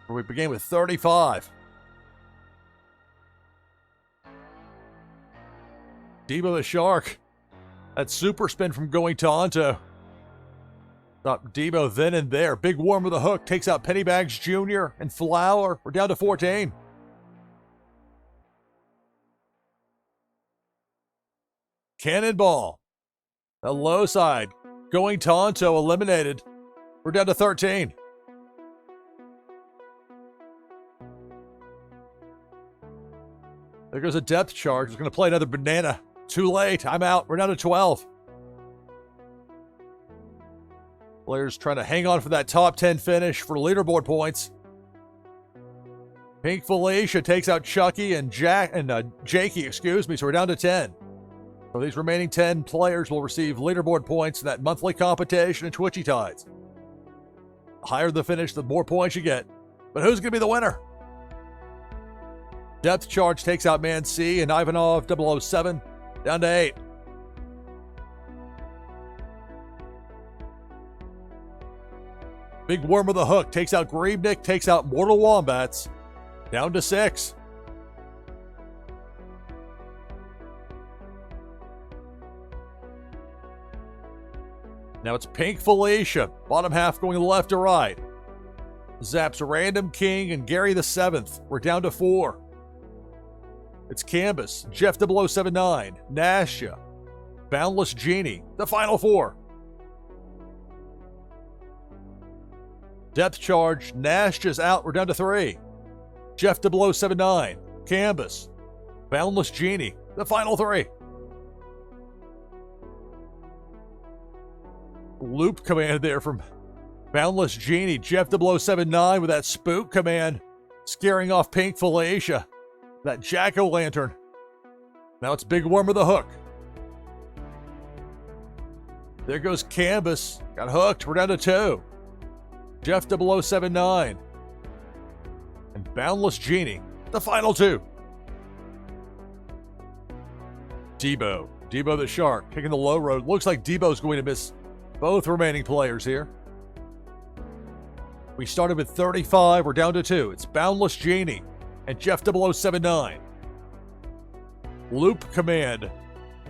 We began with 35. Debo the Shark. That super spin from going Tonto. Stop Debo then and there. Big Worm with a hook takes out Pennybags Jr. and Flower. We're down to 14. Cannonball. The low side. Going Tonto eliminated. We're down to 13. There goes a depth charge. It's going to play another banana. Too late. I'm out. We're down to 12. Players trying to hang on for that top 10 finish for leaderboard points. Pink Felicia takes out Chucky and Jakey, excuse me, so we're down to 10. So these remaining 10 players will receive leaderboard points in that monthly competition in Twitchy Tides. The higher the finish, the more points you get. But who's going to be the winner? Depth charge takes out Man C and Ivanov 007, down to 8. Big Worm with a hook takes out Griebnick, takes out Mortal Wombats, down to 6. Now it's Pink Felicia, bottom half going left to right. Zaps Random King and Gary the 7th. We're down to 4. It's Canvas, Jeff 0079, Nasha, Boundless Genie, the final 4. Depth charge, Nasha's out, we're down to 3. Jeff 0079, Canvas, Boundless Genie, the final 3. Loop command there from Boundless Genie, Jeff 0079 with that spook command, scaring off Pink Felicia. That jack-o'-lantern. Now it's Big Worm with a hook. There goes Canvas. Got hooked. We're down to 2. Jeff 0079. And Boundless Genie. The final 2. Debo. Debo the Shark. Taking the low road. Looks like Debo's going to miss both remaining players here. We started with 35. We're down to 2. It's Boundless Genie and Jeff 0079. Loop command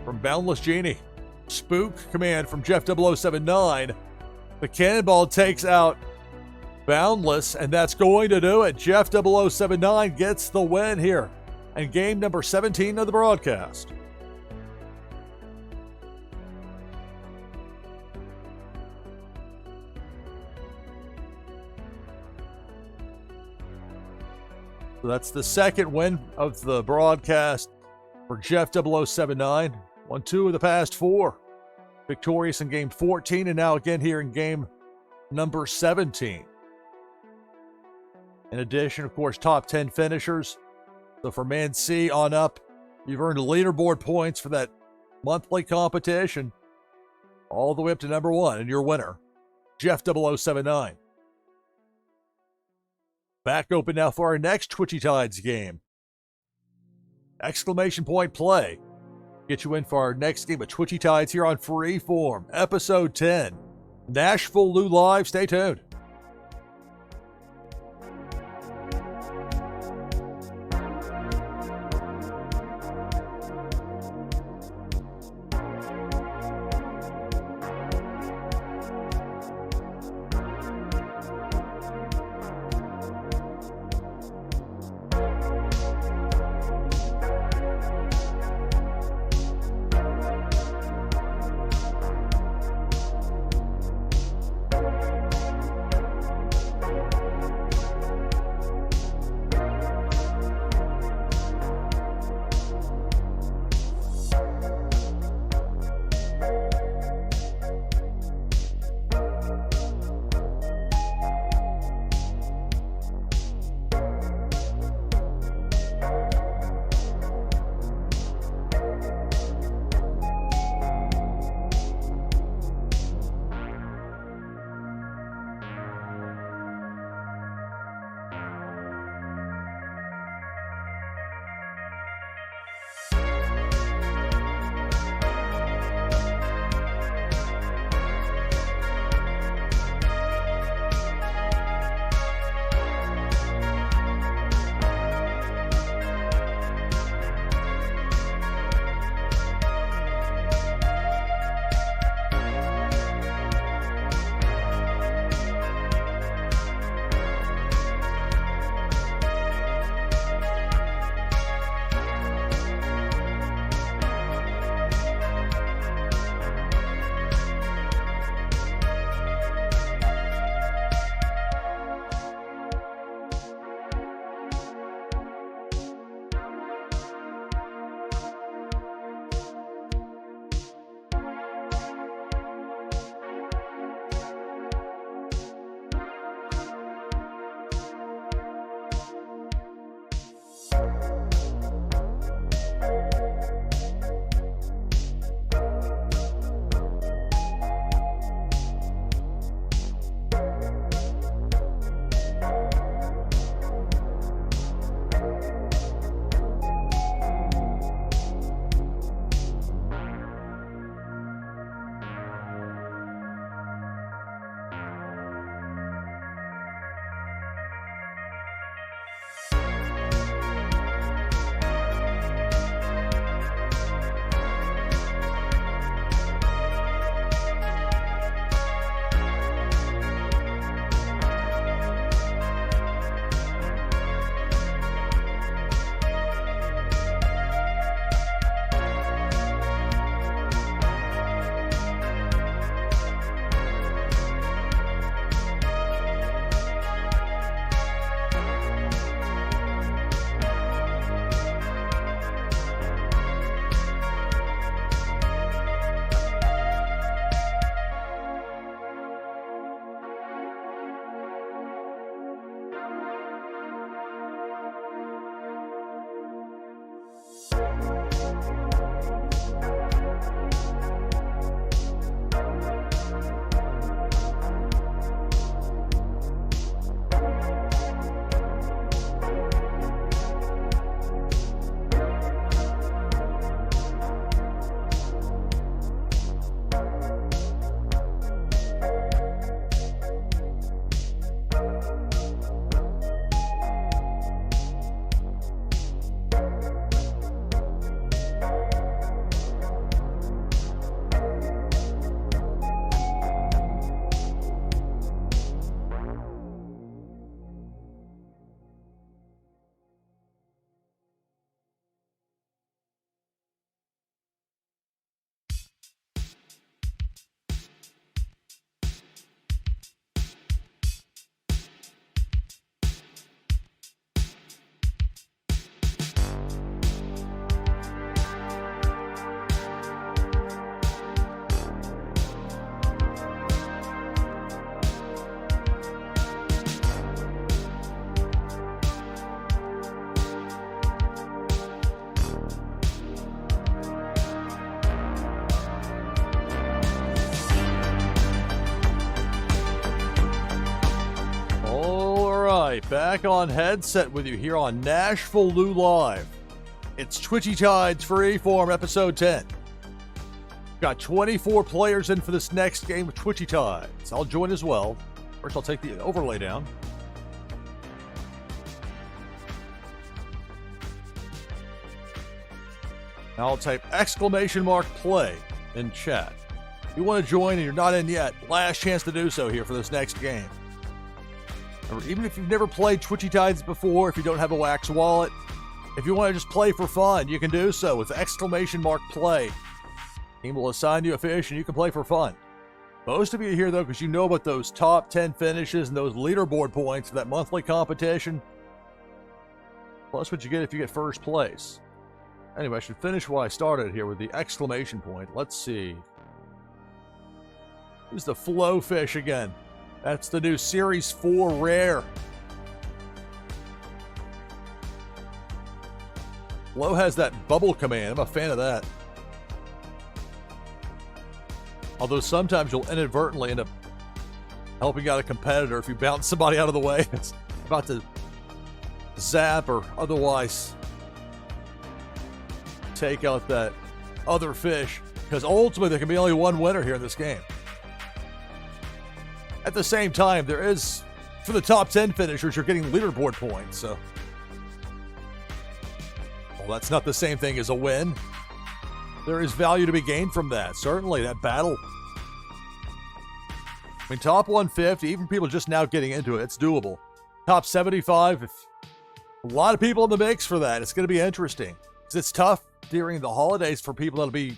from Boundless Genie. Spook command from Jeff 0079. The cannonball takes out Boundless, and that's going to do it. Jeff 0079 gets the win here in game number 17 of the broadcast. So that's the second win of the broadcast for Jeff 0079. Won 2 of the past 4. Victorious in game 14 and now again here in game number 17. In addition, of course, top 10 finishers. So for Man C on up, you've earned leaderboard points for that monthly competition all the way up to number 1 and your winner, Jeff 0079. Back open now for our next Twitchy Tides game. Exclamation point play. Get you in for our next game of Twitchy Tides here on Freeform, Episode 10. NashvilleLou Live. Stay tuned. back on headset with you here on NashvilleLou Live. It's Twitchy Tides Freeform episode 10. Got 24 players in for this next game with Twitchy Tides. I'll join as well. First, I'll take the overlay down. Now I'll type !play in chat. If you want to join and you're not in yet, last chance to do so here for this next game. Remember, even if you've never played Twitchy Tides before, if you don't have a Wax wallet, if you want to just play for fun, you can do so with !play. Team will assign you a fish and you can play for fun. Most of you are here though because you know about those top 10 finishes and those leaderboard points for that monthly competition. Plus what you get if you get first place. Anyway, I should finish what I started here with the ! Let's see. Who's the flow fish again? That's the new Series 4 rare. Flow has that bubble command. I'm a fan of that. Although sometimes you'll inadvertently end up helping out a competitor if you bounce somebody out of the way. It's about to zap or otherwise take out that other fish. Because ultimately there can be only one winner here in this game. At the same time, there is, for the top 10 finishers, you're getting leaderboard points, so. Well, that's not the same thing as a win. There is value to be gained from that. Certainly, that battle. I mean, top 150, even people just now getting into it, it's doable. Top 75, if a lot of people in the mix for that. It's going to be interesting. Because it's tough during the holidays for people that'll be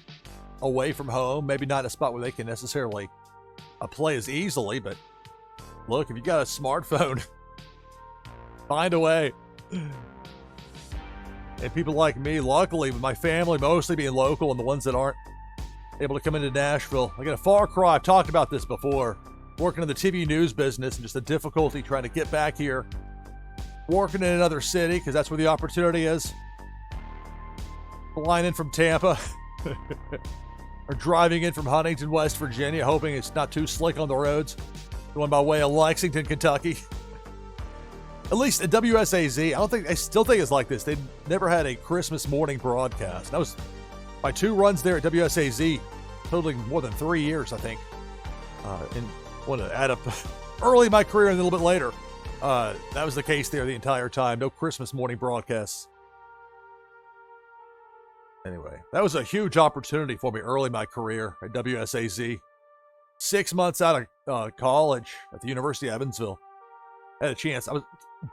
away from home, maybe not in a spot where they can necessarily play as easily, but look, if you got a smartphone, find a way. And people like me, luckily, with my family mostly being local and the ones that aren't able to come into Nashville, I get a far cry. I've talked about this before. Working in the TV news business and just the difficulty trying to get back here. Working in another city, because that's where the opportunity is. Flying in from Tampa. Or driving in from Huntington, West Virginia, hoping it's not too slick on the roads. Going by way of Lexington, Kentucky. At least at WSAZ, I still think it's like this. They never had a Christmas morning broadcast. That was my 2 runs there at WSAZ, totaling more than 3 years, I think. And want to add up early in my career and a little bit later. That was the case there the entire time. No Christmas morning broadcasts. Anyway, that was a huge opportunity for me early in my career at WSAZ. 6 months out of college at the University of Evansville. I had a chance. I was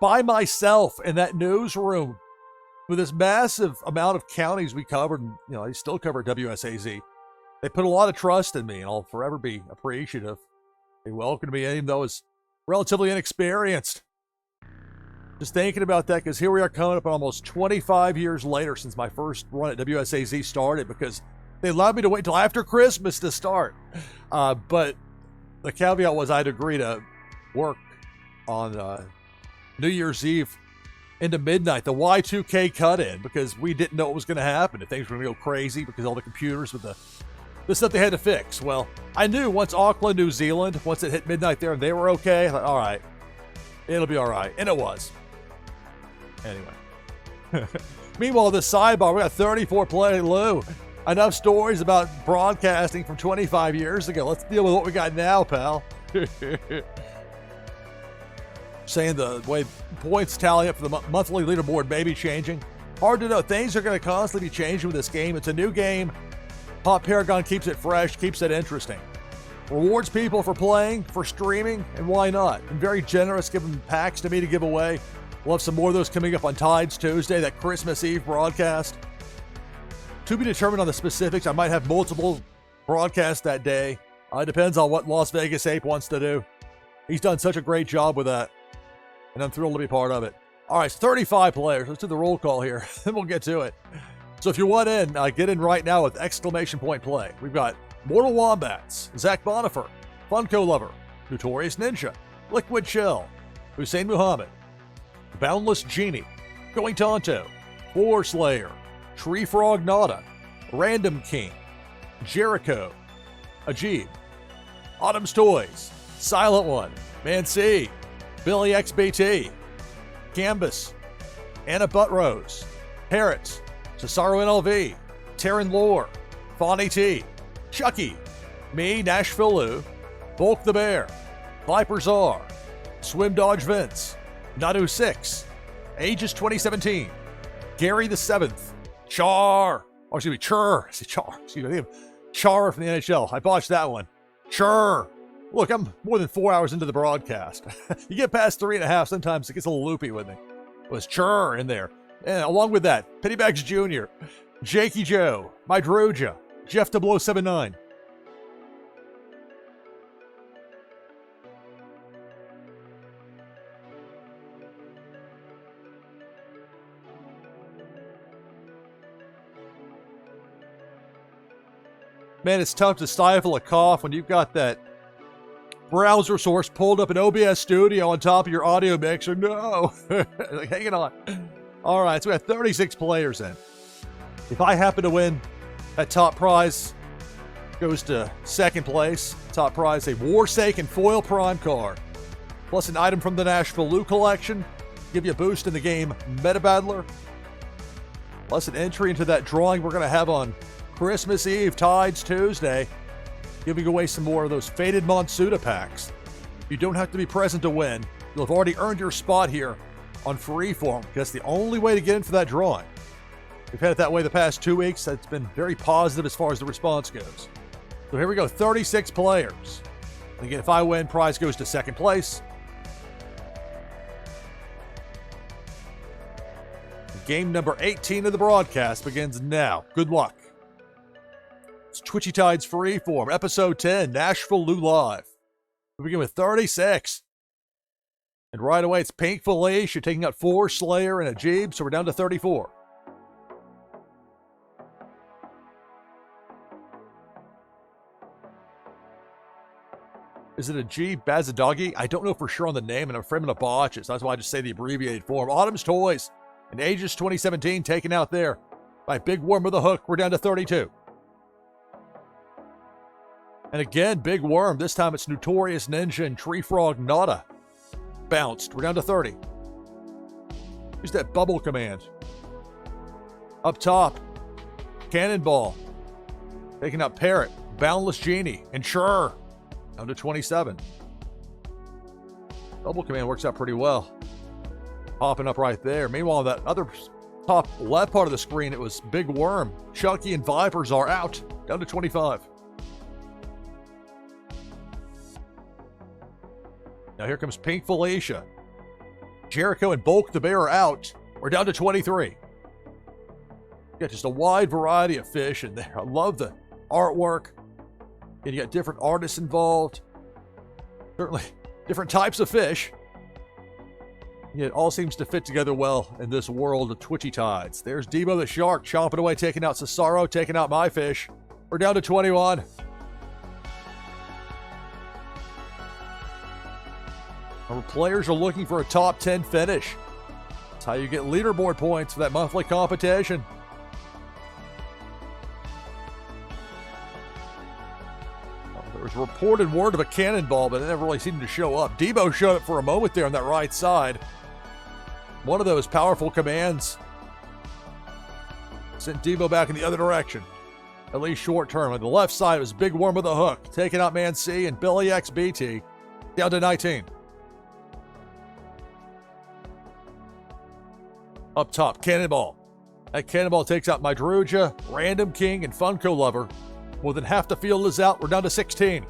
by myself in that newsroom with this massive amount of counties we covered. And, I still cover WSAZ. They put a lot of trust in me, and I'll forever be appreciative. They welcomed me, even though I was relatively inexperienced. Just thinking about that, because here we are coming up almost 25 years later since my first run at WSAZ started, because they allowed me to wait till after Christmas to start. But the caveat was I'd agree to work on New Year's Eve into midnight, the Y2K cut-in, because we didn't know what was going to happen, if things were going to go crazy because all the computers with the stuff they had to fix. Well, I knew once Auckland, New Zealand, once it hit midnight there and they were okay, I thought, all right, it'll be all right. And it was. Anyway. Meanwhile, the sidebar, we got 34 play Lou. Enough stories about broadcasting from 25 years ago. Let's deal with what we got now, pal. Saying the way points tally up for the monthly leaderboard may be changing. Hard to know. Things are going to constantly be changing with this game. It's a new game. Pop Paragon keeps it fresh, keeps it interesting. Rewards people for playing, for streaming, and why not? I'm very generous giving packs to me to give away. We'll have some more of those coming up on Tides Tuesday, that Christmas Eve broadcast. To be determined on the specifics. I might have multiple broadcasts that day. It depends on what Las Vegas Ape wants to do. He's done such a great job with that, and I'm thrilled to be part of it. All right, 35 players. Let's do the roll call here, then we'll get to it. So if you want in, get in right now with !play. We've got Mortal Wombats, Zach Bonifer, Funko Lover, Notorious Ninja, Liquid Chill, Hussein Muhammad, Boundless Genie, Going Tonto, War Slayer, Tree Frog Nada, Random King, Jericho, Ajib, Autumn's Toys, Silent One, Man C, Billy XBT, Gambus, Anna Buttrose, Parrot, Cesaro NLV, Taryn Lore, Fonnie T, Chucky, me, NashvilleLou, Bulk the Bear, Viper Czar, Swim Dodge Vince, Nadu 6, Aegis 2017, Gary the 7th, Char, oh, excuse me, Chur, Char, excuse me, Char from the NHL. I botched that one. Chur. Look, I'm more than 4 hours into the broadcast. You get past 3.5, sometimes it gets a little loopy with me. It was Chur in there. And along with that, Pennybags Jr., Jakey Joe, My Droja, Jeff 0079. Man, it's tough to stifle a cough when you've got that browser source pulled up in OBS Studio on top of your audio mixer. No! Like, hang it on. All right, so we have 36 players in. If I happen to win, that top prize goes to second place. Top prize, a Warsaken Foil Prime card, plus an item from the NashvilleLou collection. Give you a boost in the game Meta Battler, plus an entry into that drawing we're going to have on Christmas Eve, Tides Tuesday, giving away some more of those Faded Monsuda packs. You don't have to be present to win. You'll have already earned your spot here on Freeform, because that's the only way to get in for that drawing. We've had it that way the past 2 weeks. That's been very positive as far as the response goes. So here we go, 36 players. And again, if I win, prize goes to second place. Game number 18 of the broadcast begins now. Good luck. It's Twitchy Tides Freeform, Episode 10, NashvilleLou Live. We begin with 36. And right away, it's Pink Felicia taking out 4 Slayer and a Jeeb, so we're down to 34. Is it a Jeeb Bazadagi? I don't know for sure on the name, and I'm afraid I'm going to botch it, so that's why I just say the abbreviated form. Autumn's Toys and Aegis 2017 taken out there by Big Worm with a hook. We're down to 32. And again, Big Worm. This time it's Notorious Ninja and Tree Frog Nada. Bounced. We're down to 30. Use that bubble command. Up top, Cannonball. Taking out Parrot, Boundless Genie, and Sure. Down to 27. Bubble command works out pretty well. Popping up right there. Meanwhile, that other top left part of the screen, it was Big Worm. Chucky and Vipers are out. Down to 25. Now here comes Pink Felicia. Jericho and Bulk the Bear are out. We're down to 23. Got just a wide variety of fish in there. I love the artwork. And you got different artists involved. Certainly different types of fish. Yet it all seems to fit together well in this world of Twitchy Tides. There's Debo the Shark chomping away, taking out Cesaro, taking out my fish. We're down to 21. Our players are looking for a top 10 finish. That's how you get leaderboard points for that monthly competition. There was a reported word of a cannonball, but it never really seemed to show up. Debo showed up for a moment there on that right side. One of those powerful commands sent Debo back in the other direction, at least short term. On the left side, it was Big Worm with a hook, taking out Man C and Billy XBT, down to 19. Up top, Cannonball. That Cannonball takes out My Droja, Random King, and Funko Lover. More than half the field is out. We're down to 16.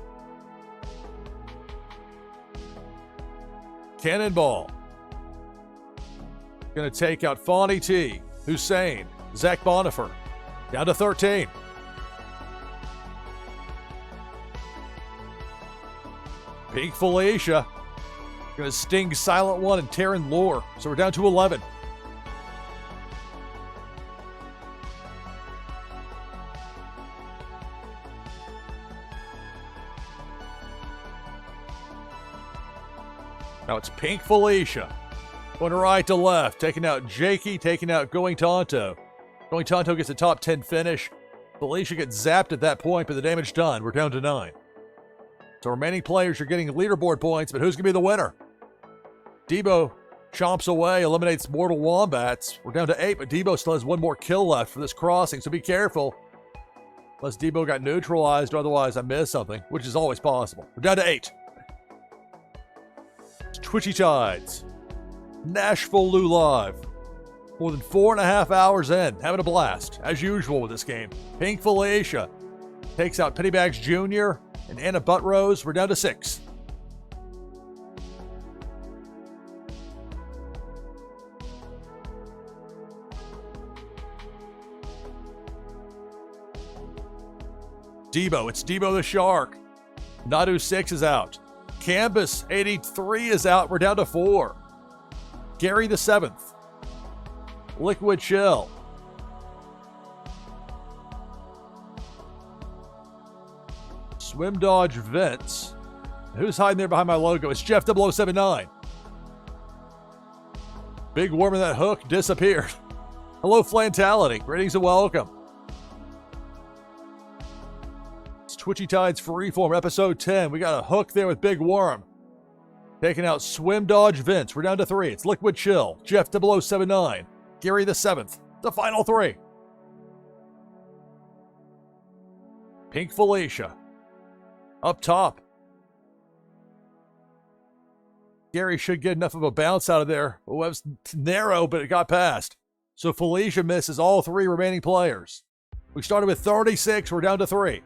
Cannonball. Going to take out Fonnie T, Hussein, Zach Bonifer. Down to 13. Pink Felicia. Going to sting Silent One and Taryn Lore. So we're down to 11. Now it's Pink Felicia. Going right to left. Taking out Jakey. Taking out Going Tonto. Going Tonto gets a top 10 finish. Felicia gets zapped at that point, but the damage done. We're down to 9. So remaining players are getting leaderboard points, but who's going to be the winner? Debo chomps away, eliminates mortal wombats. We're down to 8, but Debo still has one more kill left for this crossing, so be careful. Unless Debo got neutralized, or otherwise I missed something, which is always possible. We're down to 8. It's Twitchy Tides. NashvilleLou live. More than 4.5 hours in. Having a blast, as usual with this game. Pink Felicia takes out Pennybags Jr. and Anna Buttrose. We're down to 6. Debo, it's Debo the Shark. Nadu 6 is out. Canvas 83 is out. We're down to 4. Gary the 7th. Liquid Chill. Swim Dodge Vince. Who's hiding there behind my logo? It's Jeff 0079. Big Worm in that hook disappeared. Hello, Flantality. Greetings and welcome. Twitchy Tides Freeform, episode 10. We got a hook there with Big Worm. Taking out Swim Dodge Vince. We're down to 3. It's Liquid Chill, Jeff 0079, Gary the 7th. The final 3. Pink Felicia. Up top. Gary should get enough of a bounce out of there. Oh, it was narrow, but it got past. So Felicia misses all 3 remaining players. We started with 36. We're down to 3.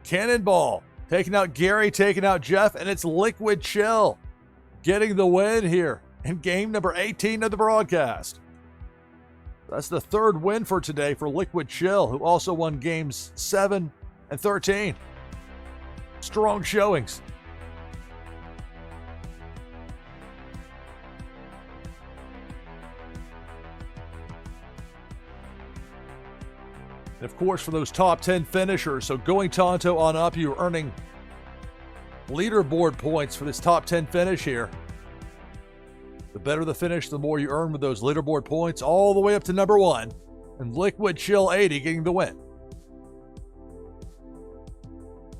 Cannonball, taking out Gary, taking out Jeff, and it's Liquid Chill getting the win here in game number 18 of the broadcast. That's the 3rd win for today for Liquid Chill, who also won games 7 and 13. Strong showings. And of course, for those top 10 finishers, so going Tonto on up, you're earning leaderboard points for this top 10 finish here. The better the finish, the more you earn with those leaderboard points, all the way up to number 1. And Liquid Chill 80 getting the win.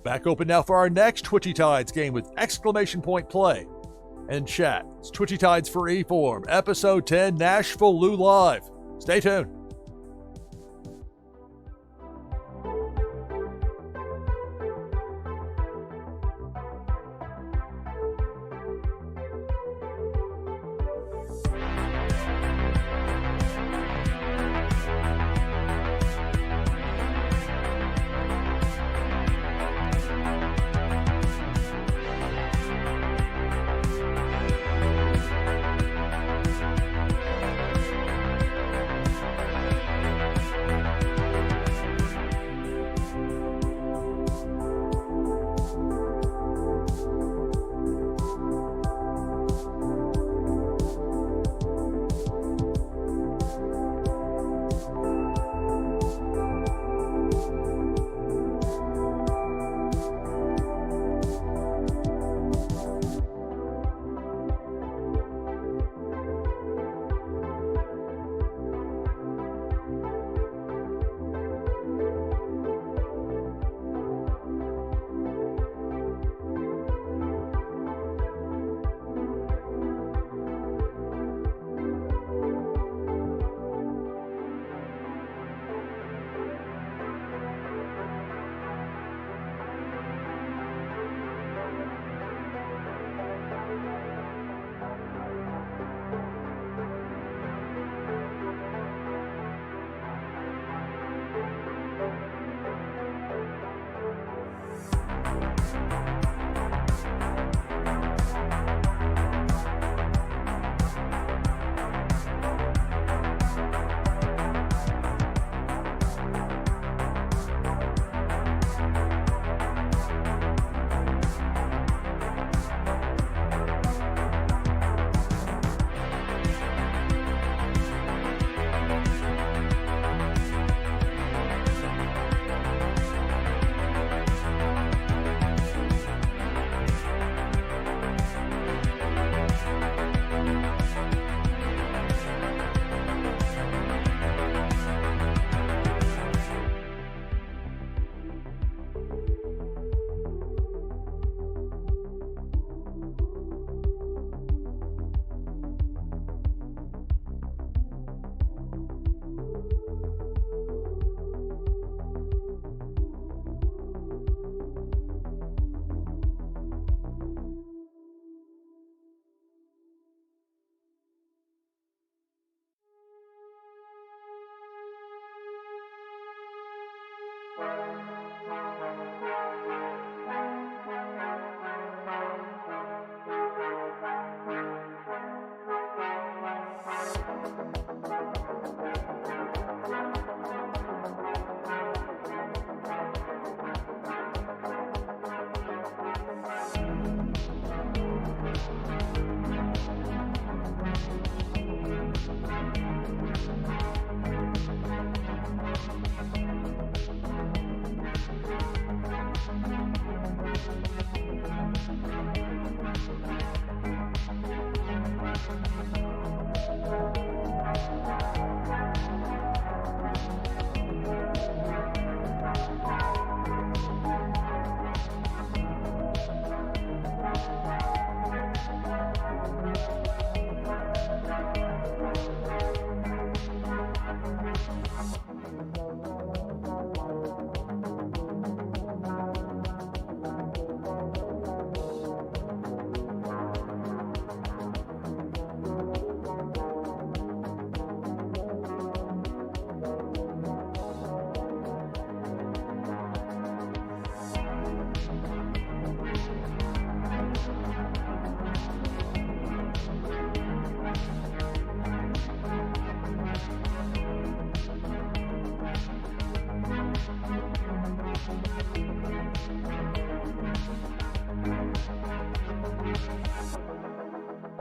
Back open now for our next Twitchy Tides game with exclamation point play and chat. It's Twitchy Tides Freeform, episode 10, NashvilleLou live. Stay tuned.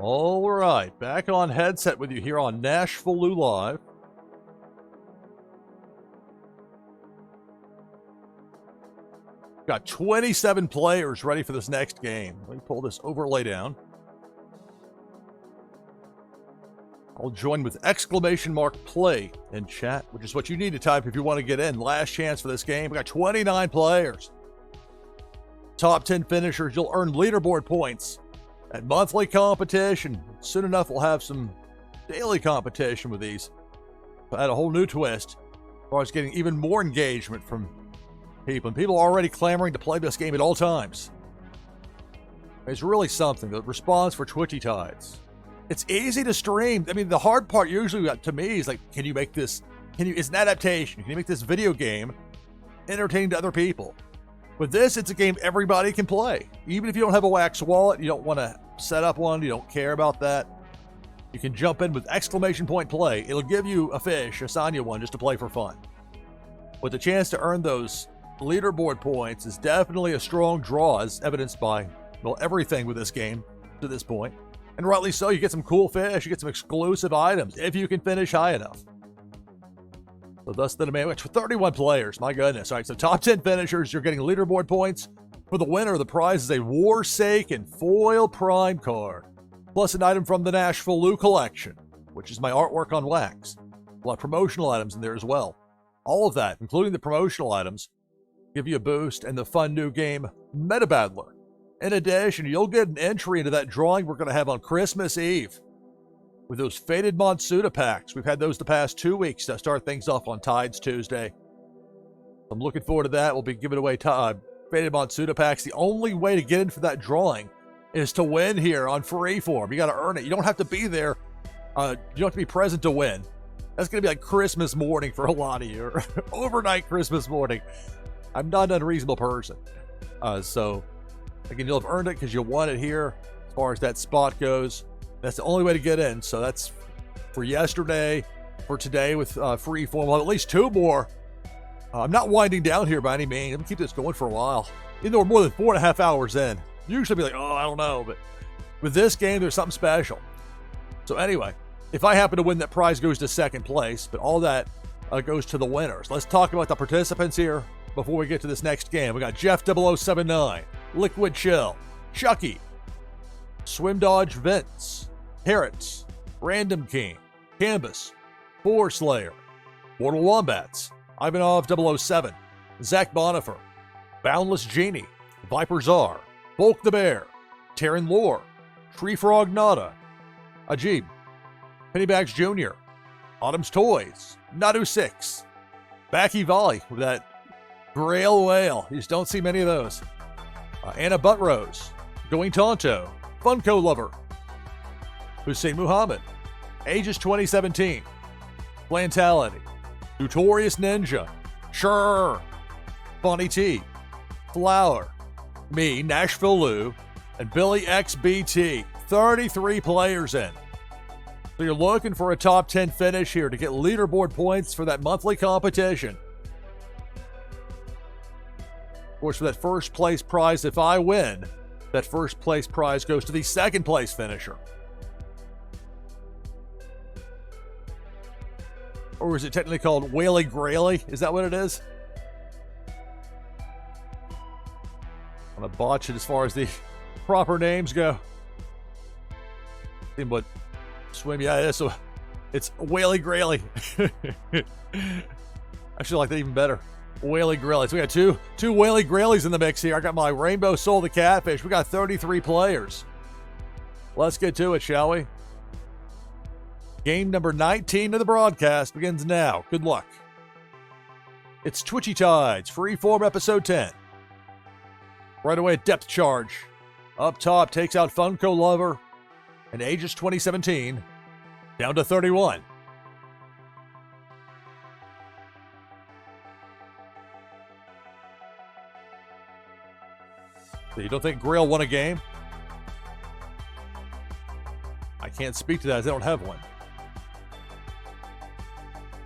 All right, back on headset with you here on NashvilleLou Live. Got 27 players ready for this next game. Let me pull this overlay down. I'll join with !play in chat, which is what you need to type if you want to get in. Last chance for this game. We got 29 players. Top 10 finishers. You'll earn leaderboard points at monthly competition. Soon enough, we'll have some daily competition with these. Add a whole new twist as far as getting even more engagement from people. And people are already clamoring to play this game at all times. It's really something. The response for Twitchy Tides. It's easy to stream. I mean, the hard part usually to me is like, can you make this, it's an adaptation. Can you make this video game entertaining to other people? With this, it's a game everybody can play. Even if you don't have a Wax wallet, you don't want to set up one, you don't care about that, you can jump in with !play. It'll give you a fish, assign you one just to play for fun. With the chance to earn those leaderboard points is definitely a strong draw, as evidenced by, well, everything with this game to this point. And rightly so, you get some cool fish, you get some exclusive items, if you can finish high enough. So thus the demand, 31 players, my goodness. All right, so top 10 finishers, you're getting leaderboard points. For the winner, the prize is a Warsaken foil prime card, plus an item from the NashvilleLou collection, which is my artwork on wax. A lot of promotional items in there as well. All of that, including the promotional items, give you a boost and the fun new game, Meta Battler. In addition, you'll get an entry into that drawing we're going to have on Christmas Eve with those Faded Monsuda packs. We've had those the past 2 weeks to start things off on Tides Tuesday. I'm looking forward to that. We'll be giving away Faded Monsuda packs. The only way to get in for that drawing is to win here on Freeform. You got to earn it. You don't have to be there. You don't have to be present to win. That's going to be like Christmas morning for a lot of you, or overnight Christmas morning. I'm not an unreasonable person. So, again, you'll have earned it because you won it here as far as that spot goes. That's the only way to get in. So that's for yesterday, for today with Freeform. We'll have at least 2 more. I'm not winding down here by any means. I'm going to keep this going for a while. Even though we're more than 4.5 hours in. Usually be like, oh, I don't know. But with this game, there's something special. So anyway, if I happen to win, that prize goes to second place. But all that goes to the winners. Let's talk about the participants here before we get to this next game. We got Jeff 0079, Liquid Chill, Chucky, Swim Dodge Vince, Parrots, Random King, Canvas, Boar Slayer, Mortal Wombats, Ivanov 007, Zach Bonifer, Boundless Genie, Viper Czar, Bulk the Bear, Terran Lore, Tree Frog Nada, Ajib, Pennybags Jr., Autumn's Toys, Nadu 6, Backy Volley with that Grail Whale. You just don't see many of those. Anna Buttrose, Going Tonto, Funko Lover, Hussein Muhammad, Aegis 2017, Plantality, Notorious Ninja, Sure, Bonnie T, Flower, me, NashvilleLou, and Billy XBT. 33 players in. So you're looking for a top 10 finish here to get leaderboard points for that monthly competition. Of course, for that first place prize, if I win, that first place prize goes to the second place finisher. Or is it technically called Whaley Grayley? Is that what it is? I'm going to botch it as far as the proper names go. But swim, yeah, it's Whaley Grayley. I should like that even better. Whaley Grayley. So we got two Whaley Grayleys in the mix here. I got my Rainbow Soul the Catfish. We got 33 players. Let's get to it, shall we? Game number 19 of the broadcast begins now. Good luck. It's Twitchy Tides, Freeform Episode 10. Right away, Depth Charge. Up top, takes out Funko Lover and Aegis 2017, down to 31. So you don't think Grail won a game? I can't speak to that as I don't have one.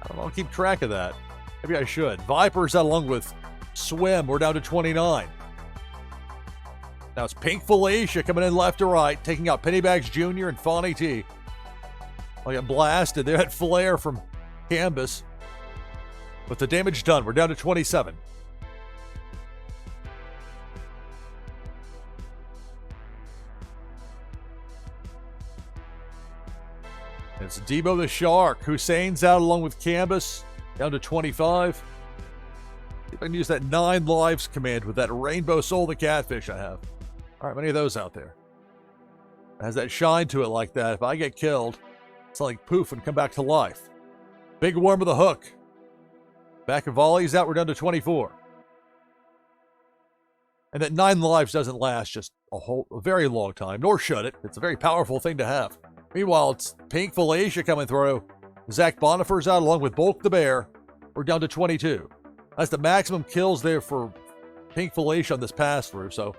I don't know, I'll keep track of that. Maybe I should. Vipers, along with Swim, we're down to 29. Now it's Pink Felicia coming in left to right, taking out Pennybags Jr. and Fawny T. I got blasted. They had flare from Canvas. But the damage done. We're down to 27. It's Debo the Shark. Hussein's out along with Canvas. Down to 25. See if I can use that 9 lives command with that Rainbow Soul the Catfish I have. All right, many of those out there. It has that shine to it like that. If I get killed, it's like poof and come back to life. Big Worm with a hook. Back of volleys out, we're down to 24. And that 9 lives doesn't last just a very long time, nor should it. It's a very powerful thing to have. Meanwhile, it's Pink Felicia coming through. Zach Bonifer's out along with Bulk the Bear. We're down to 22. That's the maximum kills there for Pink Felicia on this pass through, so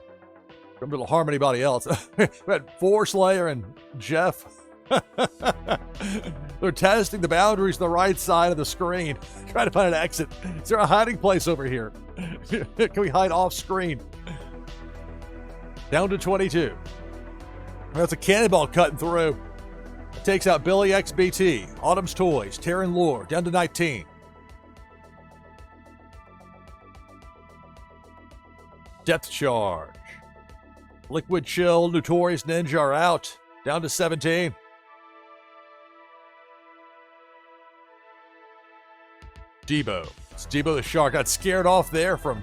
it'll harm anybody else. We had 4 Slayer and Jeff. They're testing the boundaries on the right side of the screen, trying to find an exit. Is there a hiding place over here? Can we hide off screen? Down to 22. That's a cannonball cutting through. It takes out Billy XBT, Autumn's Toys, Terran Lore, down to 19. Depth Charge. Liquid Chill, Notorious Ninja are out, down to 17. Debo. It's Debo the Shark. Got scared off there from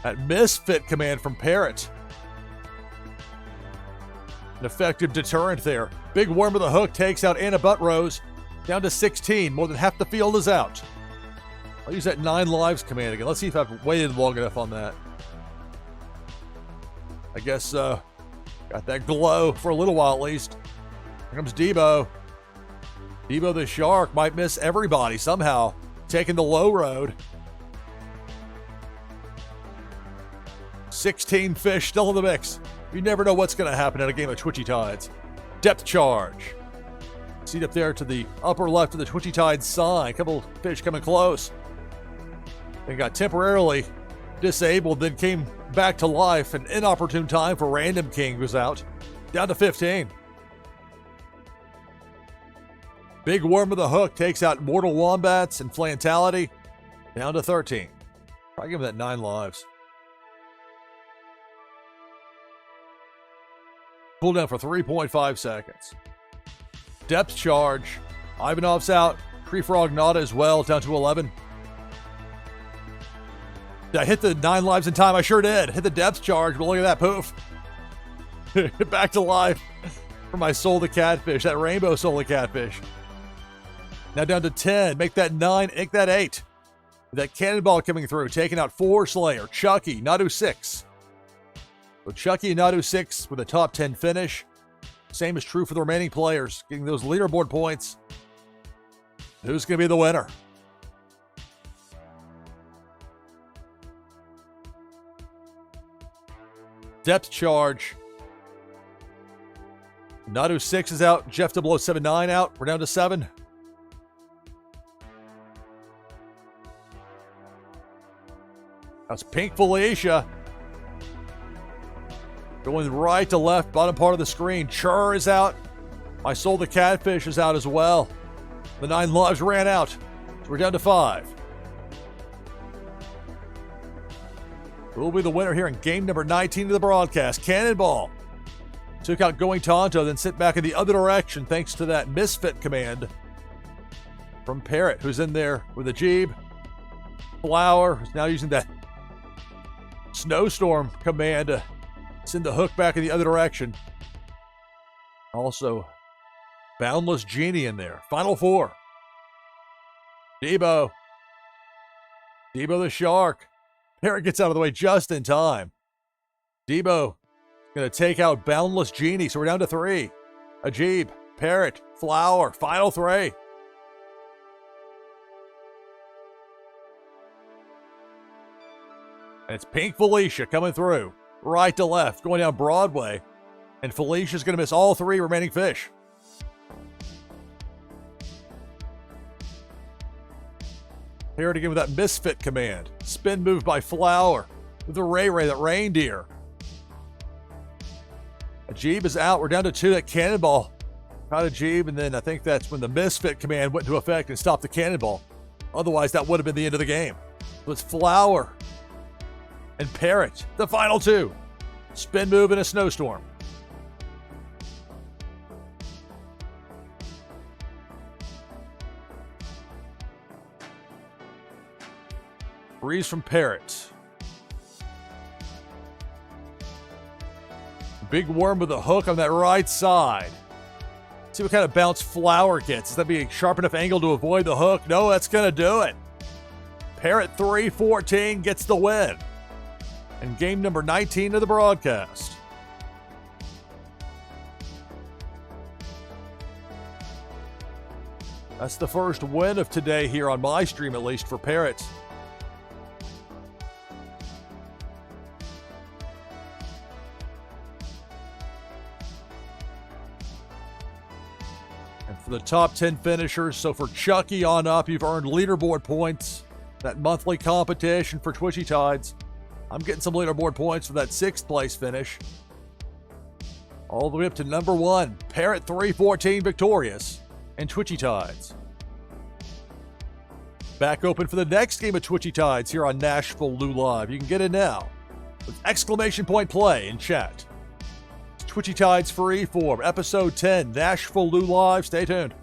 that misfit command from Parrot. An effective deterrent there. Big Worm with a hook takes out Anna Buttrose. Down to 16. More than half the field is out. I'll use that 9 lives command again. Let's see if I've waited long enough on that. I guess got that glow for a little while at least. Here comes Debo. Debo the Shark might miss everybody somehow. Taking the low road. 16 fish still in the mix. You never know what's going to happen in a game of Twitchy Tides. Depth Charge. See it up there to the upper left of the Twitchy Tides sign. A couple fish coming close. They got temporarily disabled, then came back to life. An inopportune time for Random King was out. Down to 15. Big Worm with a hook takes out Mortal Wombats and Flantality. Down to 13. Probably give him that 9 lives. Pull down for 3.5 seconds. Depth Charge. Ivanov's out. Tree Frog Nada as well, down to 11. Did I hit the 9 lives in time? I sure did. Hit the Depth Charge, but look at that poof. Back to life for my Soul the Catfish, that Rainbow Soul the Catfish. Now down to 10. Make that 9, make that 8. That cannonball coming through, taking out 4 Slayer. Chucky, Nadu 6. So Chucky and Nadu 6 with a top 10 finish. Same is true for the remaining players, getting those leaderboard points. Who's going to be the winner? Depth Charge. Nadu 6 is out. Jeff 0079 out. We're down to 7. That's Pink Felicia. Going right to left, bottom part of the screen. Chur is out. My Soul the Catfish is out as well. The 9 lives ran out. So we're down to 5. Who will be the winner here in game number 19 of the broadcast? Cannonball. Took out Going Tonto, then sit back in the other direction thanks to that misfit command from Parrot, who's in there with a Jeeb. Flower, who's now using that Snowstorm command to send the hook back in the other direction. Also, Boundless Genie in there. Final 4. Debo. Debo the Shark. Parrot gets out of the way just in time. Debo going to take out Boundless Genie, so we're down to 3. Ajib, Parrot, Flower, final 3. And it's Pink Felicia coming through. Right to left, going down Broadway. And Felicia's going to miss all 3 remaining fish. Parrot again with that misfit command. Spin move by Flower with the Ray, that reindeer. Ajib is out. We're down to 2. That cannonball caught Ajib, and then I think that's when the misfit command went into effect and stopped the cannonball. Otherwise, that would have been the end of the game. It was Flower and Parrot, the final 2. Spin move in a snowstorm. Breeze from Parrot. Big worm with a hook on that right side. See what kind of bounce Flower gets. Is that be a sharp enough angle to avoid the hook? No, that's going to do it. Parrot 314 gets the win. And game number 19 of the broadcast. That's the first win of today here on my stream, at least for Parrot. And for the top 10 finishers, so for Chucky on up, you've earned leaderboard points. That monthly competition for Twitchy Tides. I'm getting some leaderboard points for that 6th place finish. All the way up to number 1, Parrot 314 victorious and Twitchy Tides. Back open for the next game of Twitchy Tides here on NashvilleLou Live. You can get it now with exclamation point play in chat. It's Twitchy Tides Freeform, episode 10, NashvilleLou Live. Stay tuned.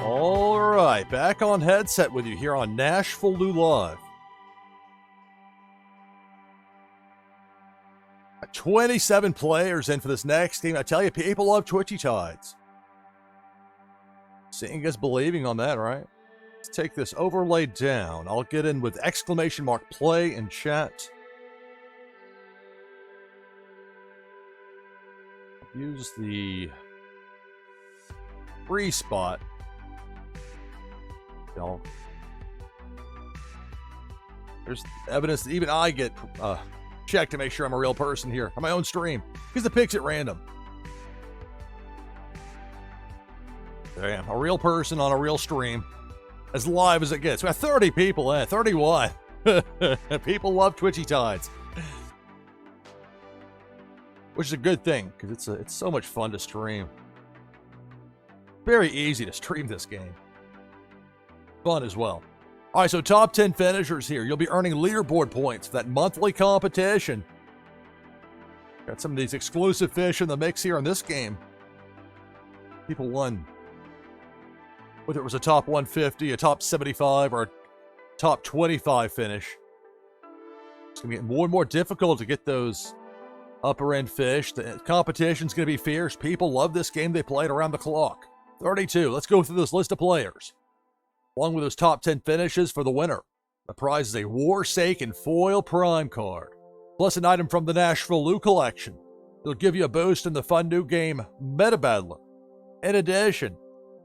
All right, back on headset with you here on NashvilleLou Live. 27 players in for this next game. I tell you, people love Twitchy Tides. Seeing is believing on that, right? Let's take this overlay down. I'll get in with exclamation mark play in chat. Use the free spot. There's evidence that even I get checked to make sure I'm a real person here on my own stream, because the picks at random. There I am, a real person on a real stream, as live as it gets. We got 30 people in, 31. People love Twitchy Tides, which is a good thing, because it's so much fun to stream. Very easy to stream this game. Fun as well. All right, so top 10 finishers here. You'll be earning leaderboard points for that monthly competition. Got some of these exclusive fish in the mix here in this game. People won, whether it was a top 150, a top 75, or a top 25 finish. It's going to get more and more difficult to get those upper end fish. The competition's going to be fierce. People love this game. They play it around the clock. 32. Let's go through this list of players, along with those top 10 finishes for the winner. The prize is a Warsaken foil prime card, plus an item from the NashvilleLou collection. It'll give you a boost in the fun new game Meta Battler. In addition,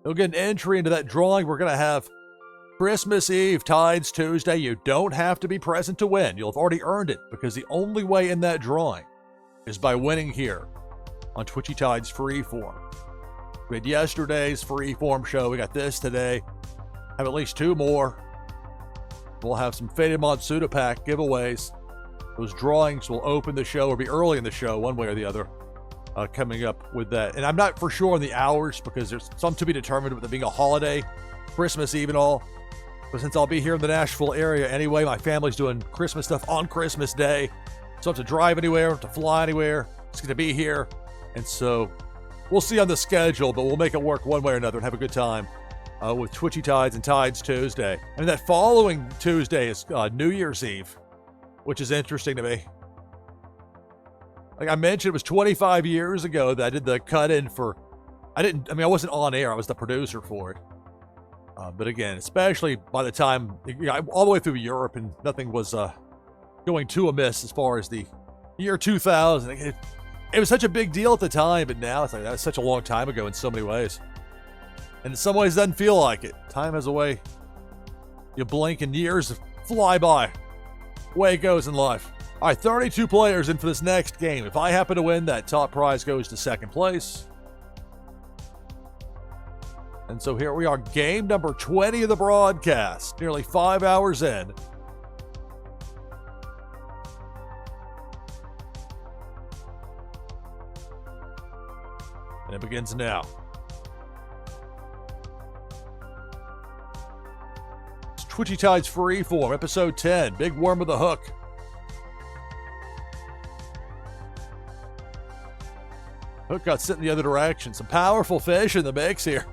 you'll get an entry into that drawing we're going to have Christmas Eve, Tides Tuesday. You don't have to be present to win. You'll have already earned it, because the only way in that drawing is by winning here on Twitchy Tides Freeform. We had yesterday's Freeform show. We got this today. Have at least 2 more. We'll have some Faded Monsuda Pack giveaways. Those drawings will open the show or be early in the show, one way or the other, coming up with that. And I'm not for sure on the hours, because there's some to be determined with it being a holiday, Christmas Eve and all. But since I'll be here in the Nashville area anyway, my family's doing Christmas stuff on Christmas Day. So I don't have to drive anywhere, to fly anywhere. It's going to be here. And so we'll see on the schedule, but we'll make it work one way or another and have a good time with Twitchy Tides and Tides Tuesday. And that following Tuesday is New Year's Eve, which is interesting to me. Like I mentioned, it was 25 years ago that I did the cut-in for... I wasn't on air. I was the producer for it. But again, especially by the time... all the way through Europe, and nothing was going too amiss as far as the year 2000. It was such a big deal at the time, but now it's like that's such a long time ago in so many ways. And in some ways, it doesn't feel like it. Time has a way. You blink and years fly by. Way it goes in life. All right, 32 players in for this next game. If I happen to win, that top prize goes to second place. And so here we are, game number 20 of the broadcast. Nearly 5 hours in. And it begins now. It's Twitchy Tides Freeform, episode 10, Big Worm with a Hook. Hook got sent in the other direction. Some powerful fish in the mix here.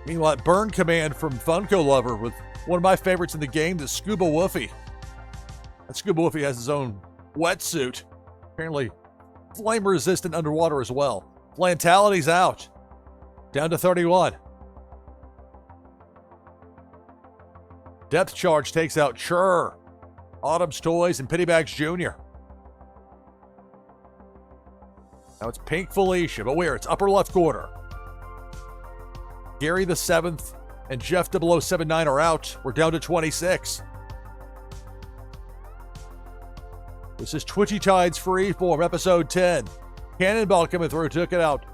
Meanwhile, Burn Command from Funko Lover with one of my favorites in the game, the Scuba Woofy. That Scuba Woofy has his own wetsuit. Apparently flame resistant underwater as well. Flantality's out. Down to 31. Depth Charge takes out Chur, Autumn's Toys, and Pittybags Jr. Now it's Pink Felicia, but where? It's upper left corner. Gary the 7th and Jeff 0079 are out. We're down to 26. This is Twitchy Tides Freeform, episode 10. Cannonball coming through, took it out.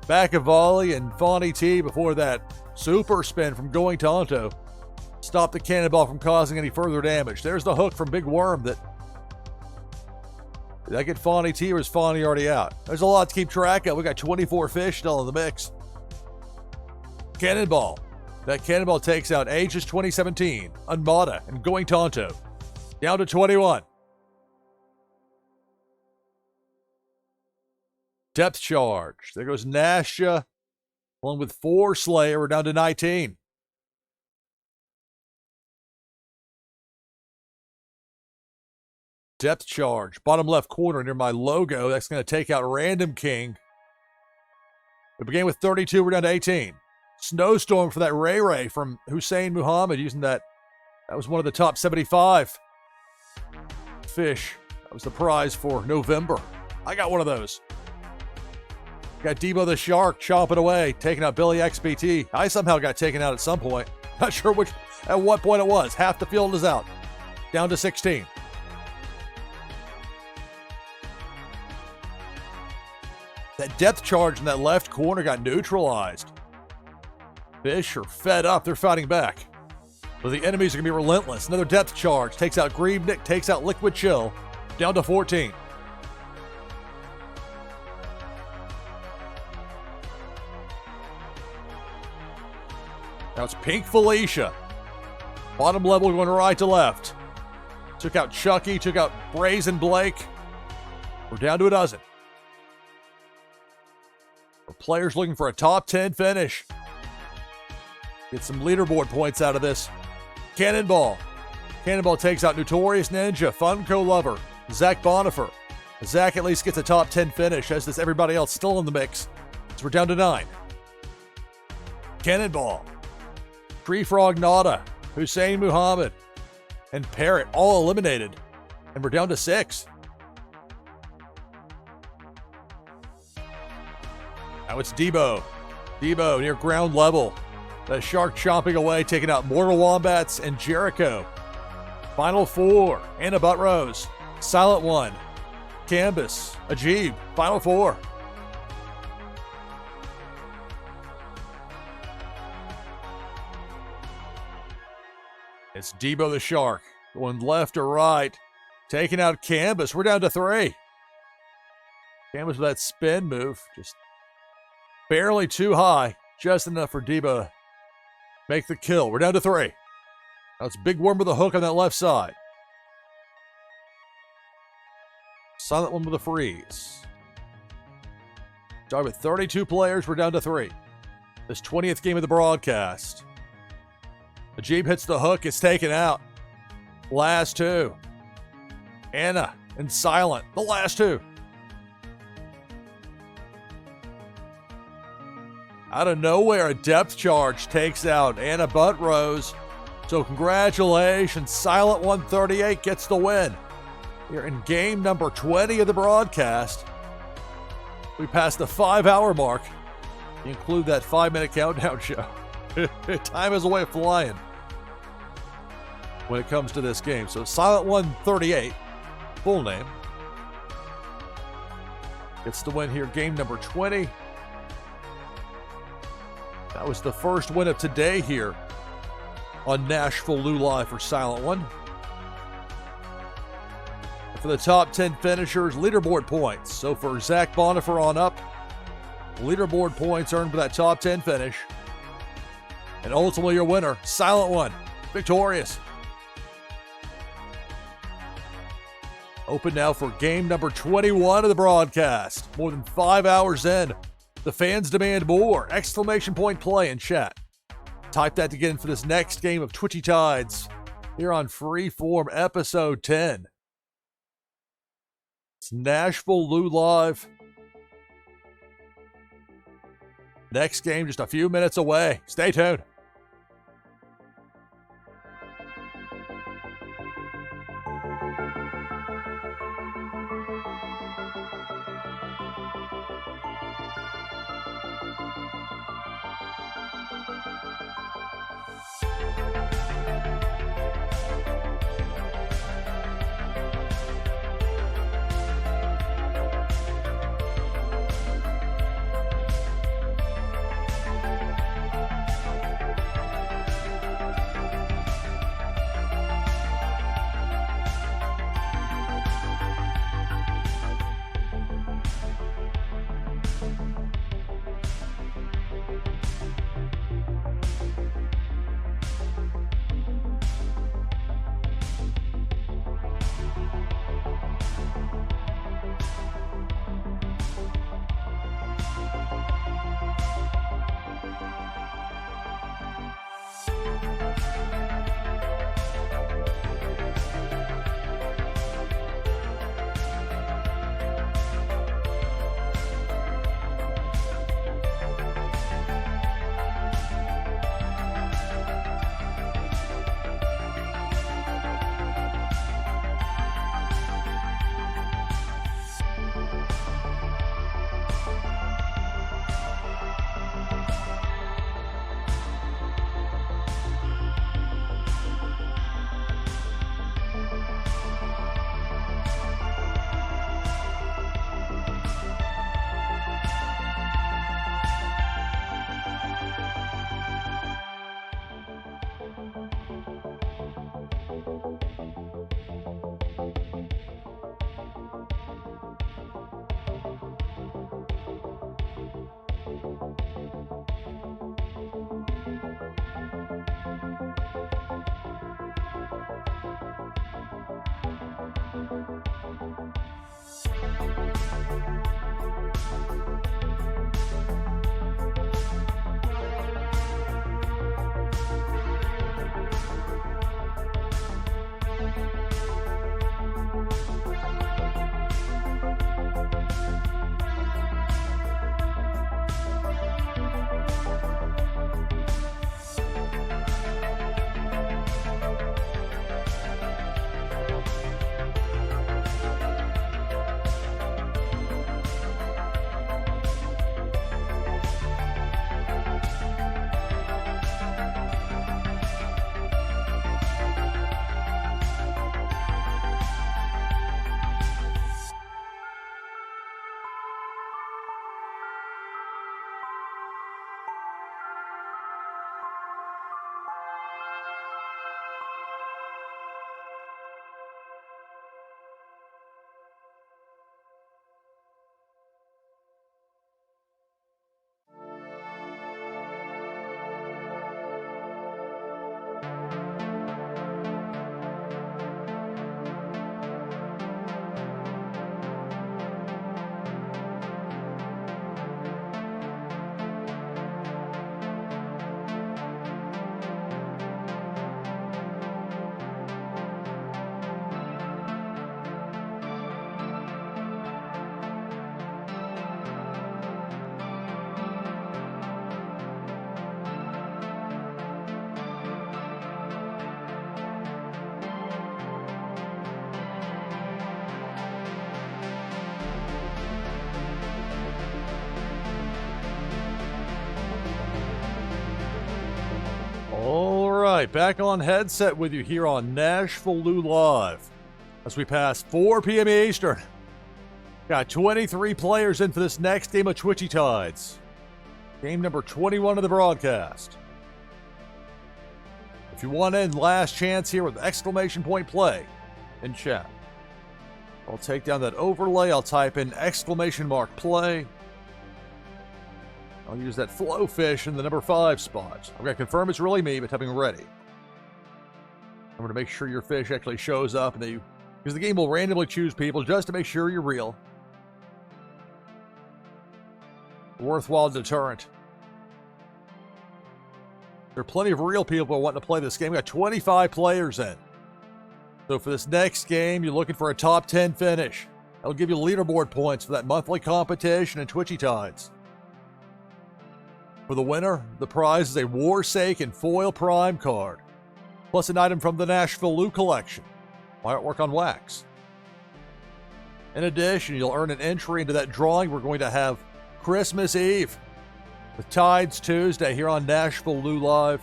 Back of volley and Fawny T before that. Super spin from Going Tonto. Stopped the Cannonball from causing any further damage. There's the hook from Big Worm that... Did I get Fawny T or is Fawny already out? There's a lot to keep track of. We got 24 fish still in the mix. Cannonball. That Cannonball takes out Aegis 2017, Unmada, and Going Tonto. Down to 21. Depth Charge. There goes Nasha Along with 4 Slayer, we're down to 19. Depth charge. Bottom left corner near my logo. That's going to take out Random King. We began with 32. We're down to 18. Snowstorm for that Ray from Hussein Muhammad using that. That was one of the top 75 fish. That was the prize for November. I got one of those. Got Debo the Shark chomping away, taking out Billy XBT. I somehow got taken out at some point. Not sure at what point it was. Half the field is out. Down to 16. That depth charge in that left corner got neutralized. Fish are fed up. They're fighting back. But the enemies are going to be relentless. Another depth charge. Takes out Griebnick. Takes out Liquid Chill. Down to 14. Now it's Pink Felicia. Bottom level going right to left. Took out Chucky. Took out Brazen Blake. We're down to a dozen. For players looking for a top 10 finish. Get some leaderboard points out of this. Cannonball. Cannonball takes out Notorious Ninja, Funko Lover, Zach Bonifer. Zach at least gets a top 10 finish, as does everybody else still in the mix. So we're down to 9. Cannonball. Tree Frog Nada, Hussein Muhammad, and Parrot all eliminated. And we're down to 6. Now it's Debo. Debo near ground level. The Shark chomping away, taking out Mortal Wombats and Jericho. Final 4. Anna Buttrose. Silent One. Canvas. Ajib. Final 4. It's Debo the Shark. Going left or right. Taking out Canvas. We're down to 3. Canvas with that spin move. Just barely too high. Just enough for Debo. Make the kill. We're down to 3. Now it's Big Worm with a hook on that left side. Silent One with a freeze. Start with 32 players. We're down to 3. This 20th game of the broadcast. Ajib hits the hook. It's taken out. Last 2. Anna and Silent. The last 2. Out of nowhere, a depth charge takes out Anna Buttrose. So congratulations, Silent 138 gets the win. Here in game number 20 of the broadcast. We passed the 5-hour mark. You include that 5-minute countdown show. Time is away flying when it comes to this game. So Silent 138, full name, gets the win here, game number 20. That was the first win of today here on NashvilleLou Live for Silent One. For the top 10 finishers, leaderboard points. So for Zach Bonifer on up, leaderboard points earned for that top 10 finish. And ultimately your winner, Silent One, victorious. Open now for game number 21 of the broadcast. More than 5 hours in. The fans demand more! Exclamation point play in chat. Type that again for this next game of Twitchy Tides here on Freeform episode 10. It's NashvilleLou Live. Next game just a few minutes away. Stay tuned. right, back on headset with you here on NashvilleLou Live as we pass 4 p.m. Eastern. Got 23 players in for this next game of Twitchy Tides. Game number 21 of the broadcast. If you want in, last chance here with exclamation point play in chat. I'll take down that overlay. I'll type in exclamation mark play. I'll use that flow fish in the number 5 spot. I'm going to confirm it's really me by typing ready. I'm going to make sure your fish actually shows up, and that you, because the game will randomly choose people just to make sure you're real. Worthwhile deterrent. There are plenty of real people wanting to play this game. We got 25 players in. So for this next game, you're looking for a top 10 finish. That'll give you leaderboard points for that monthly competition in Twitchy Tides. For the winner, the prize is a Warsake Foil Prime card, plus an item from the NashvilleLou collection, my artwork on wax. In addition, you'll earn an entry into that drawing we're going to have Christmas Eve with Tides Tuesday here on NashvilleLou Live.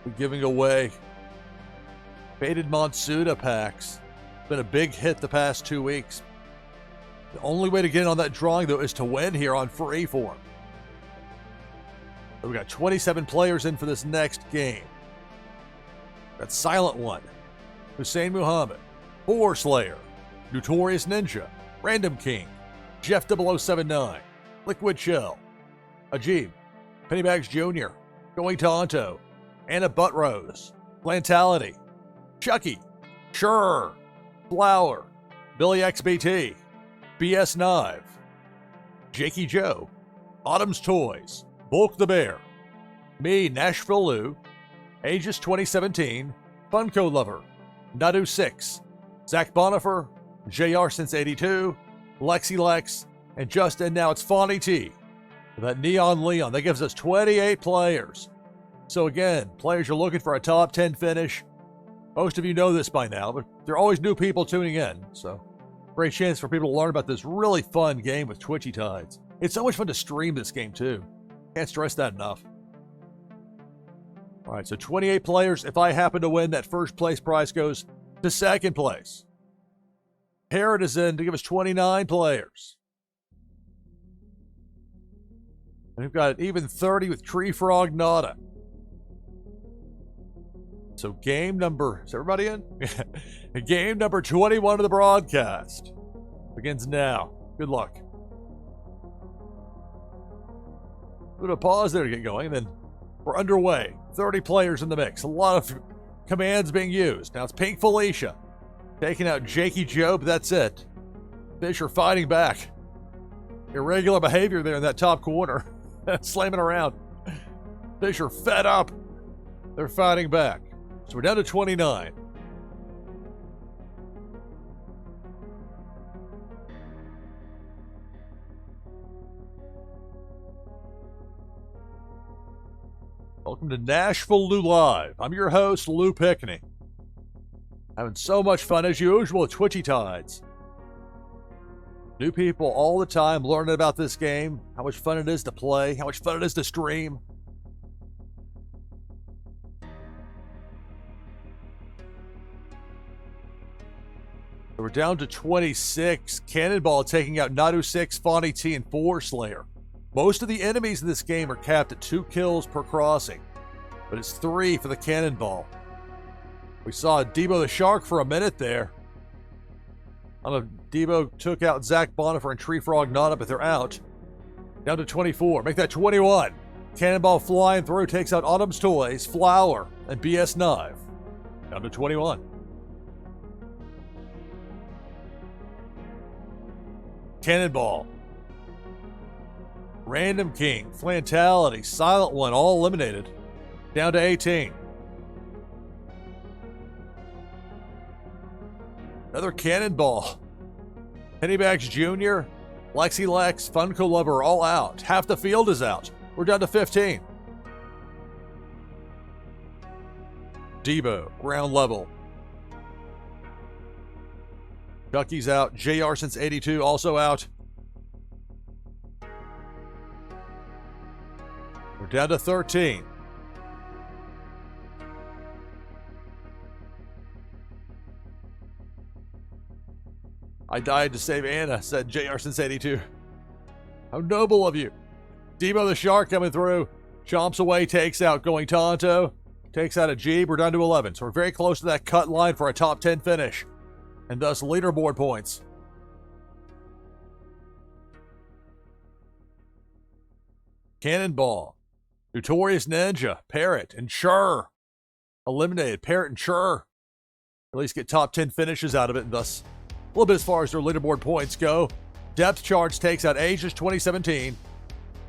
We're giving away Faded Monsuda packs. Been a big hit the past 2 weeks. The only way to get in on that drawing, though, is to win here on Freeform. So we got 27 players in for this next game. Got Silent One, Hussein Muhammad, Boar Slayer, Notorious Ninja, Random King, Jeff 0079, Liquid Shell, Ajib, Pennybags Jr., Going Tonto, Anna Buttrose, Plantality, Chucky, Sure, Flower, Billy XBT, BS Knive, Jakey Joe, Autumn's Toys, Bulk the Bear, me, NashvilleLou, Aegis 2017, Funko Lover, Nadu 6, Zach Bonifer, JR Since 82, Lexi Lex, and just in now it's Fonny T. That Neon Leon, that gives us 28 players. So again, players are looking for a top 10 finish. Most of you know this by now, but there are always new people tuning in, so great chance for people to learn about this really fun game with Twitchy Tides. It's so much fun to stream this game too. Can't stress that enough. All right, so 28 players. If I happen to win, that first place prize goes to second place. Parrot is in to give us 29 players. And we've got even 30 with Tree Frog Nada. So game number, is everybody in? Game number 21 of the broadcast begins now. Good luck. Put a pause there to get going, and then we're underway. 30 players in the mix. A lot of commands being used. Now it's Pink Felicia taking out Jakey Joe, but that's it. Fish are fighting back. Irregular behavior there in that top corner. Slamming around. Fish are fed up. They're fighting back. So we're down to 29. Welcome to NashvilleLou Live. I'm your host, Lou Pickney. Having so much fun as usual with Twitchy Tides. New people all the time learning about this game, how much fun it is to play, how much fun it is to stream. We're down to 26. Cannonball taking out Nadu 6, Fawny T, and 4 Slayer. Most of the enemies in this game are capped at 2 kills per crossing, but it's 3 for the Cannonball. We saw Debo the Shark for a minute there. I don't know if Debo took out Zach Bonifer and Tree Frog Nada, but they're out. Down to 24. Make that 21. Cannonball flying through, takes out Autumn's Toys, Flower, and BS Knife. Down to 21. Cannonball. Random King, Flantality, Silent One, all eliminated. Down to 18. Another Cannonball. Pennybags Jr., Lexi Lex, Funko Lover all out. Half the field is out. We're down to 15. Debo, ground level. Chucky's out. JR since 82 also out. We're down to 13. I died to save Anna, said JR since 82. How noble of you. Debo the Shark coming through. Chomps away, takes out Going Tonto. Takes out a Jeep. We're down to 11. So we're very close to that cut line for a top 10 finish. And thus leaderboard points. Cannonball. Notorious Ninja. Parrot and Chur. Eliminated. Parrot and Chur. At least get top 10 finishes out of it, and thus a little bit as far as their leaderboard points go. Depth Charge takes out Asia's 2017.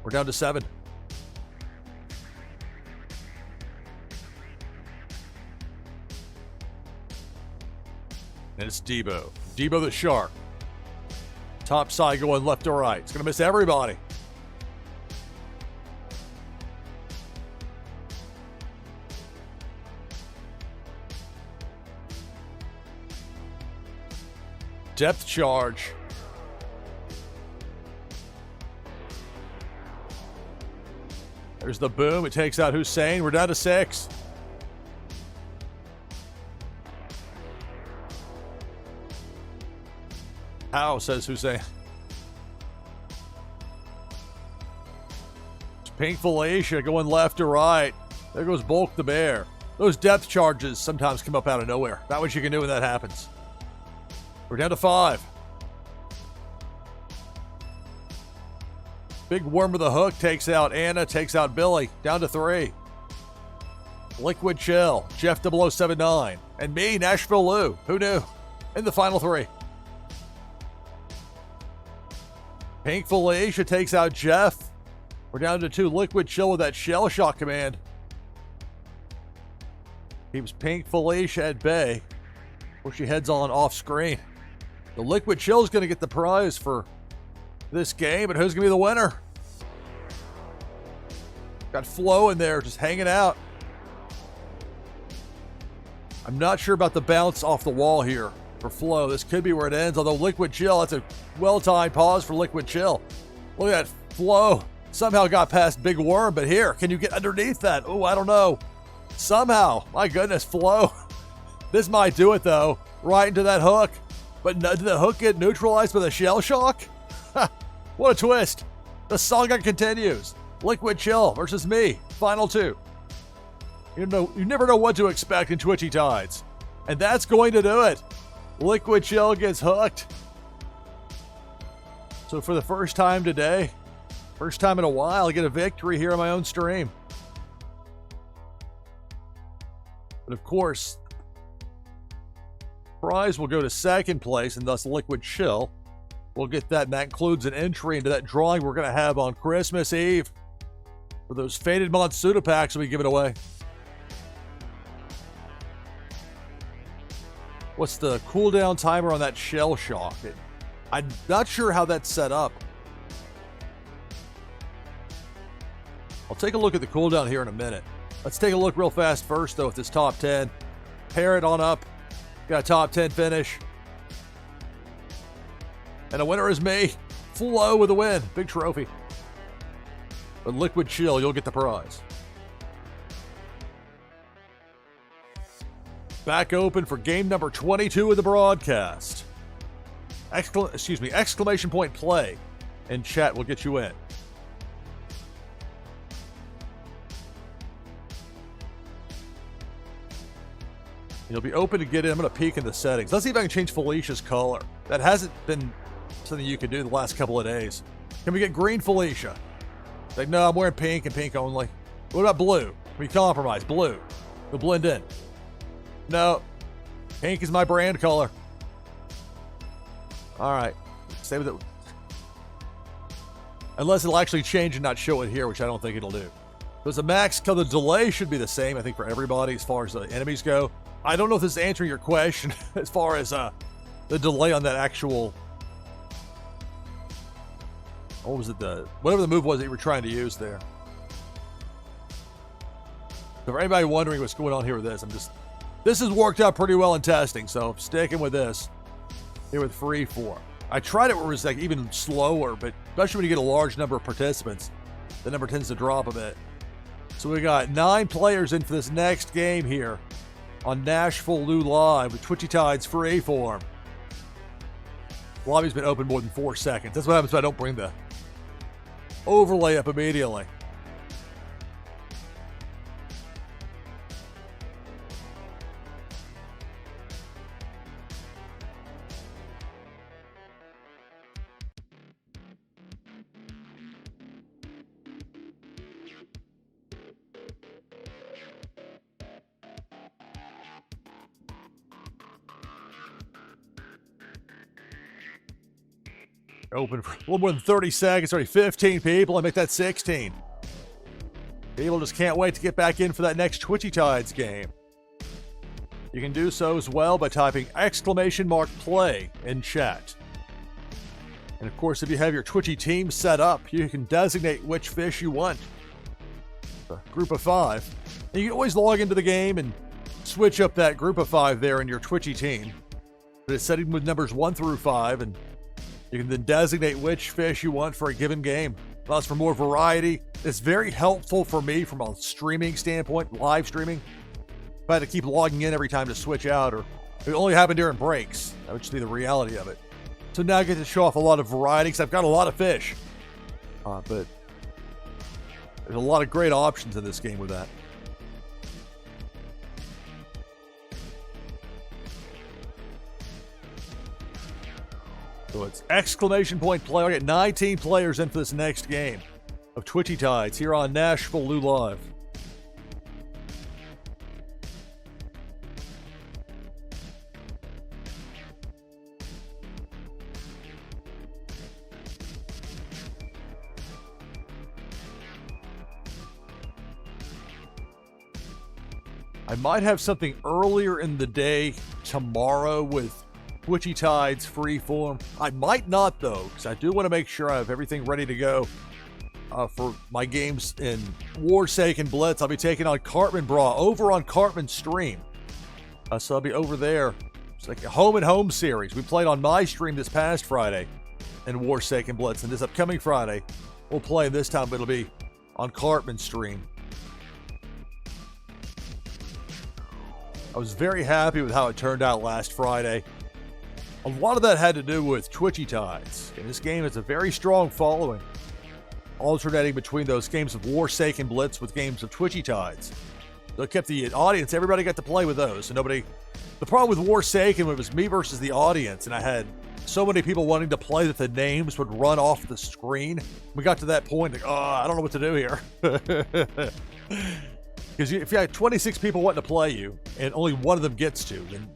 We're down to 7. And it's Debo. Debo the Shark. Top side going left to right. It's going to miss everybody. Depth Charge. There's the boom. It takes out Hussein. We're down to 6. How, says Hussein. It's Pink Felicia going left to right. There goes Bulk the Bear. Those depth charges sometimes come up out of nowhere. Not what you can do when that happens. We're down to 5. Big Worm with a Hook takes out Anna, takes out Billy. Down to 3. Liquid Chill, Jeff 0079. And me, NashvilleLou. Who knew? In the final 3. Pink Felicia takes out Jeff. We're down to 2. Liquid Chill with that Shell Shock command. Keeps Pink Felicia at bay before she heads on off screen. The Liquid Chill is going to get the prize for this game, but who's going to be the winner? Got Flo in there just hanging out. I'm not sure about the bounce off the wall here for Flo. This could be where it ends, although Liquid Chill, that's a well-timed pause for Liquid Chill. Look at that. Flo somehow got past Big Worm, but here, can you get underneath that? Oh, I don't know. Somehow. My goodness, Flo. This might do it, though. Right into that hook. But did the hook get neutralized by the Shell Shock? What a twist. The saga continues. Liquid Chill versus me. Final 2. You never know what to expect in Twitchy Tides. And that's going to do it. Liquid Chill gets hooked. So for the first time today, first time in a while, I get a victory here on my own stream. But of course, prize will go to second place, and thus Liquid Chill. we'll get that. And that includes an entry into that drawing we're going to have on Christmas Eve for those Faded Monsuda packs we give it away. What's the cooldown timer on that Shell Shock? I'm not sure how that's set up. I'll take a look at the cooldown here in a minute. Let's take a look real fast first, though, at this top 10. Pair it on up. Got a top 10 finish. And a winner is me. Flo with a win. Big trophy. But Liquid Chill, you'll get the prize. Back open for game number 22 of the broadcast. Exclamation point play. And chat will get you in. You'll be open to get in. I'm going to peek in the settings. Let's see if I can change Felicia's color. That hasn't been something you could do the last couple of days. Can we get green Felicia? Like, no, I'm wearing pink and pink only. What about blue? We compromise. Blue. We'll blend in. No. Pink is my brand color. All right. Stay with it. Unless it'll actually change and not show it here, which I don't think it'll do. There's a max color. The delay should be the same, I think, for everybody as far as the enemies go. I don't know if this is answering your question as far as the delay on that actual... What was it? Whatever the move was that you were trying to use there. So for anybody wondering what's going on here with this, this has worked out pretty well in testing, so I'm sticking with this here with Freeform. I tried it where it was like even slower, but especially when you get a large number of participants, the number tends to drop a bit. So we got 9 players in for this next game here on NashvilleLou Live with Twitchy Tides Freeform. Lobby's been open more than 4 seconds. That's what happens if I don't bring the overlay up immediately. Open for a little more than 30 seconds. Already 15 people. I make that 16. People just can't wait to get back in for that next Twitchy Tides game. You can do so as well by typing !play in chat. And of course, if you have your Twitchy team set up, you can designate which fish you want. A group of 5. And you can always log into the game and switch up that group of 5 there in your Twitchy team. But it's setting with numbers 1 through 5, and you can then designate which fish you want for a given game. Allows for more variety. It's very helpful for me from a streaming standpoint, live streaming. If I had to keep logging in every time to switch out, or if it only happened during breaks, that would just be the reality of it. So now I get to show off a lot of variety because I've got a lot of fish. But there's a lot of great options in this game with that. So it's exclamation point play. I get 19 players in for this next game of Twitchy Tides here on NashvilleLou Live. I might have something earlier in the day tomorrow with Twitchy Tides Freeform. I might not, though, because I do want to make sure I have everything ready to go for my games in Warsaken Blitz. I'll be taking on Cartman Bra over on Cartman's stream. So I'll be over there. It's like a home and home series. We played on my stream this past Friday in Warsaken Blitz, and this upcoming Friday we'll play this time, but it'll be on Cartman's stream. I was very happy with how it turned out last Friday. A lot of that had to do with Twitchy Tides. And this game has a very strong following, alternating between those games of Warsaken Blitz with games of Twitchy Tides. So it kept the audience, everybody got to play with those. So nobody, the problem with Warsaken, it was me versus the audience, and I had so many people wanting to play that the names would run off the screen. We got to that point, like, I don't know what to do here. Because if you had 26 people wanting to play you, and only one of them gets to, then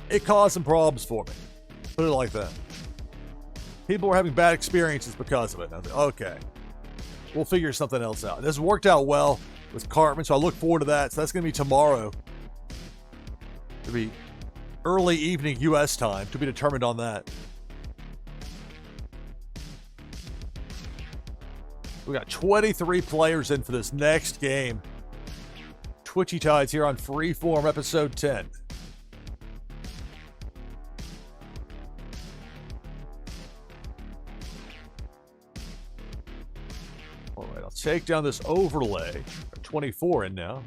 it caused some problems for me. Put it like that. People are having bad experiences because of it. I was like, okay, we'll figure something else out. This worked out well with Cartman, so I look forward to that. So that's going to be tomorrow. It'll be early evening U.S. time, to be determined on that. We got 23 players in for this next game. Twitchy Tides here on Freeform, episode 10. All right, I'll take down this overlay. 24 in now.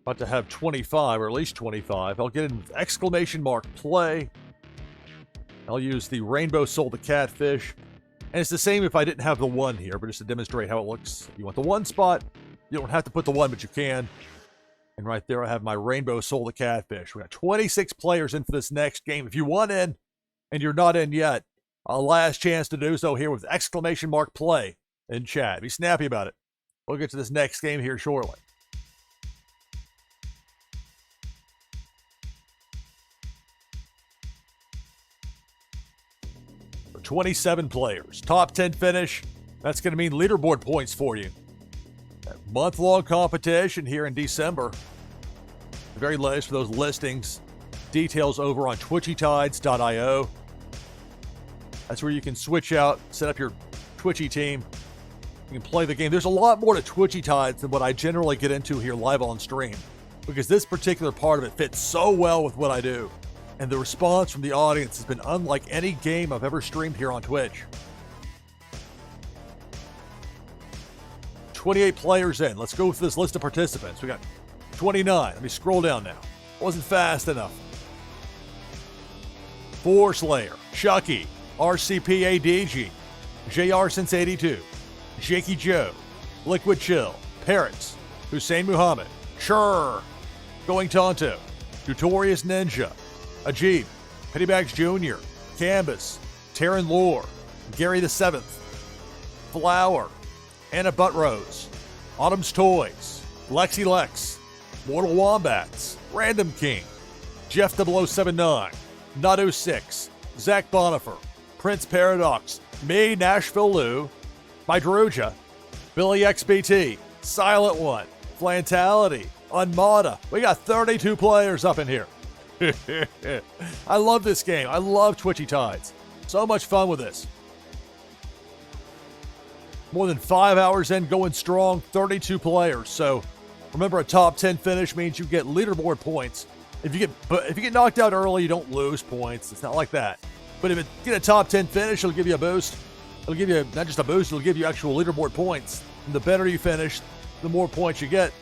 About to have 25, or at least 25. I'll get in with exclamation mark play. I'll use the rainbow soul the catfish. And it's the same if I didn't have the one here, but just to demonstrate how it looks. If you want the one spot, you don't have to put the one, but you can. And right there, I have my rainbow soul the catfish. We got 26 players in for this next game. If you want in, and you're not in yet, a last chance to do so here with exclamation mark play in chat. Be snappy about it. We'll get to this next game here shortly. 27 players. Top 10 finish. That's going to mean leaderboard points for you. That month-long competition here in December. The very latest for those listings. Details over on twitchytides.io. That's where you can switch out, set up your Twitchy team. You can play the game. There's a lot more to Twitchy Tides than what I generally get into here live on stream, because this particular part of it fits so well with what I do. And the response from the audience has been unlike any game I've ever streamed here on Twitch. 28 players in. Let's go with this list of participants. We got 29. Let me scroll down now. Wasn't fast enough. Four Slayer, Chucky, RCPADG, JR since 82, Jakey Joe, Liquid Chill, Parrots, Hussein Muhammad, Churr, Going Tonto, Tutorious Ninja, Ajib, Pettybags Jr., Canvas, Taryn Lore, Gary the Seventh, Flower, Anna Buttrose, Autumn's Toys, Lexi Lex, Mortal Wombats, Random King, Jeff 0079, Nado 6, Zach Bonifer, Prince Paradox, me, NashvilleLou, My Druja, Billy XBT, Silent One, Flantality, Unmada. We got 32 players up in here. I love this game. I love Twitchy Tides. So much fun with this. More than 5 hours in, going strong, 32 players. So remember, a top 10 finish means you get leaderboard points. If you get knocked out early, you don't lose points. It's not like that. But if you get a top 10 finish, it'll give you a boost. It'll give you not just a boost, it'll give you actual leaderboard points. And the better you finish, the more points you get.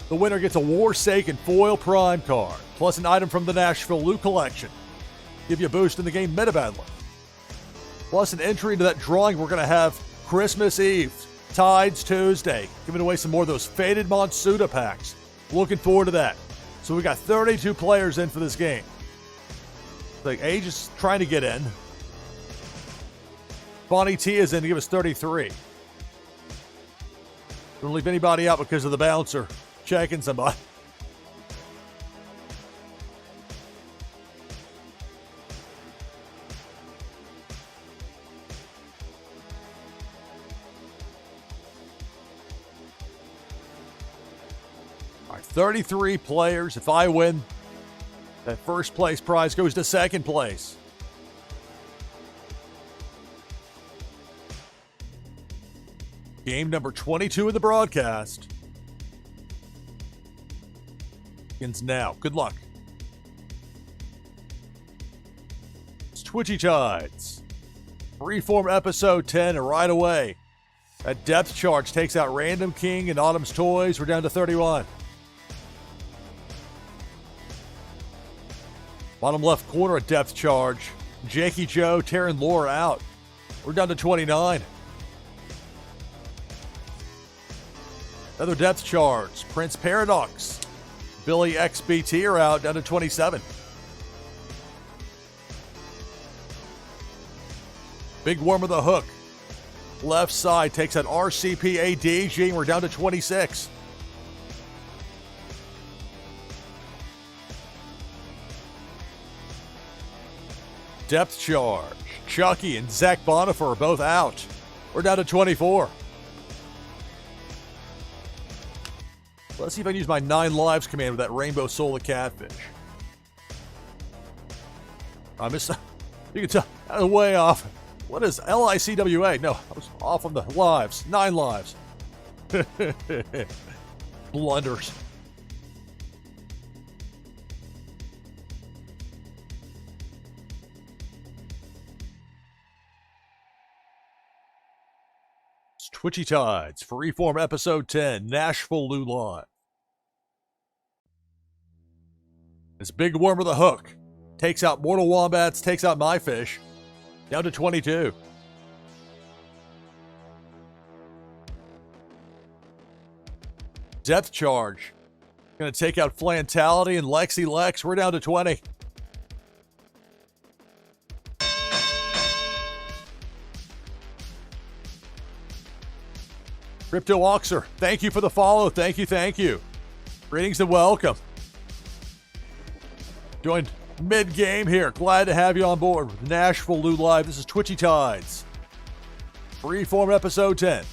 The winner gets a Warsaken foil prime card, plus an item from the NashvilleLou collection. Give you a boost in the game meta battling. Plus an entry into that drawing we're going to have Christmas Eve, Tides Tuesday, giving away some more of those faded Monsuda packs. Looking forward to that. So we got 32 players in for this game. Like Age is trying to get in. Bonnie T is in to give us 33. Don't leave anybody out because of the bouncer. Checking somebody. All right, 33 players. If I win, that first place prize goes to second place. Game number 22 of the broadcast begins now. Good luck. It's Twitchy Tides. Freeform episode 10, and right away, that depth charge takes out Random King and Autumn's Toys. We're down to 31. Bottom left corner, a depth charge. Jakey Joe, Taryn Lore out. We're down to 29. Another depth charge. Prince Paradox, Billy XBT are out, down to 27. Big Worm with a hook. Left side takes out RCPADG, and we're down to 26. Depth charge. Chucky and Zach Bonifer are both out. We're down to 24. Let's see if I can use my 9 lives command with that Rainbow Soul of Catfish. I missed. You can tell I was way off. What is LICWA? No, I was off on the lives. 9 lives. Blunders. It's Twitchy Tides, Freeform Episode 10, NashvilleLou Live. This big worm with a hook takes out Mortal Wombats, takes out my fish. Down to 22. Depth charge. Gonna take out Flantality and Lexi Lex. We're down to 20. Crypto Oxer, thank you for the follow. Thank you, thank you. Greetings and welcome. Joined mid-game here. Glad to have you on board with NashvilleLou Live. This is Twitchy Tides. Freeform Episode 10.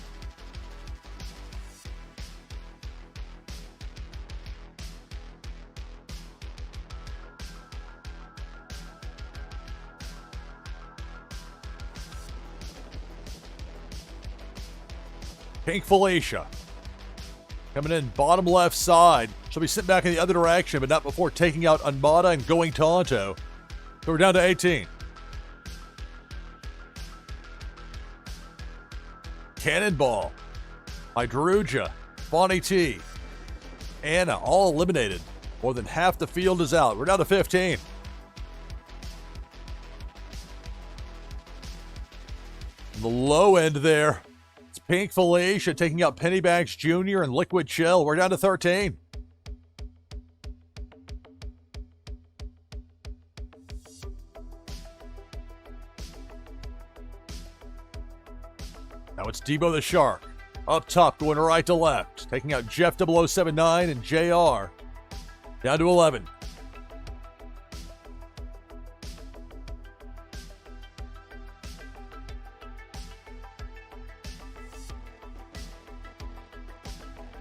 Pink Felicia. Coming in bottom left side. She'll be sitting back in the other direction, but not before taking out Unmata and going Tonto. So we're down to 18. Cannonball. Hydruja. Bonnie T. Anna, all eliminated. More than half the field is out. We're down to 15. The low end there. It's Pink Felicia taking out Pennybags Jr. and Liquid Chill. We're down to 13. Now it's Debo the Shark. Up top, going right to left. Taking out Jeff 0079 and JR. Down to 11.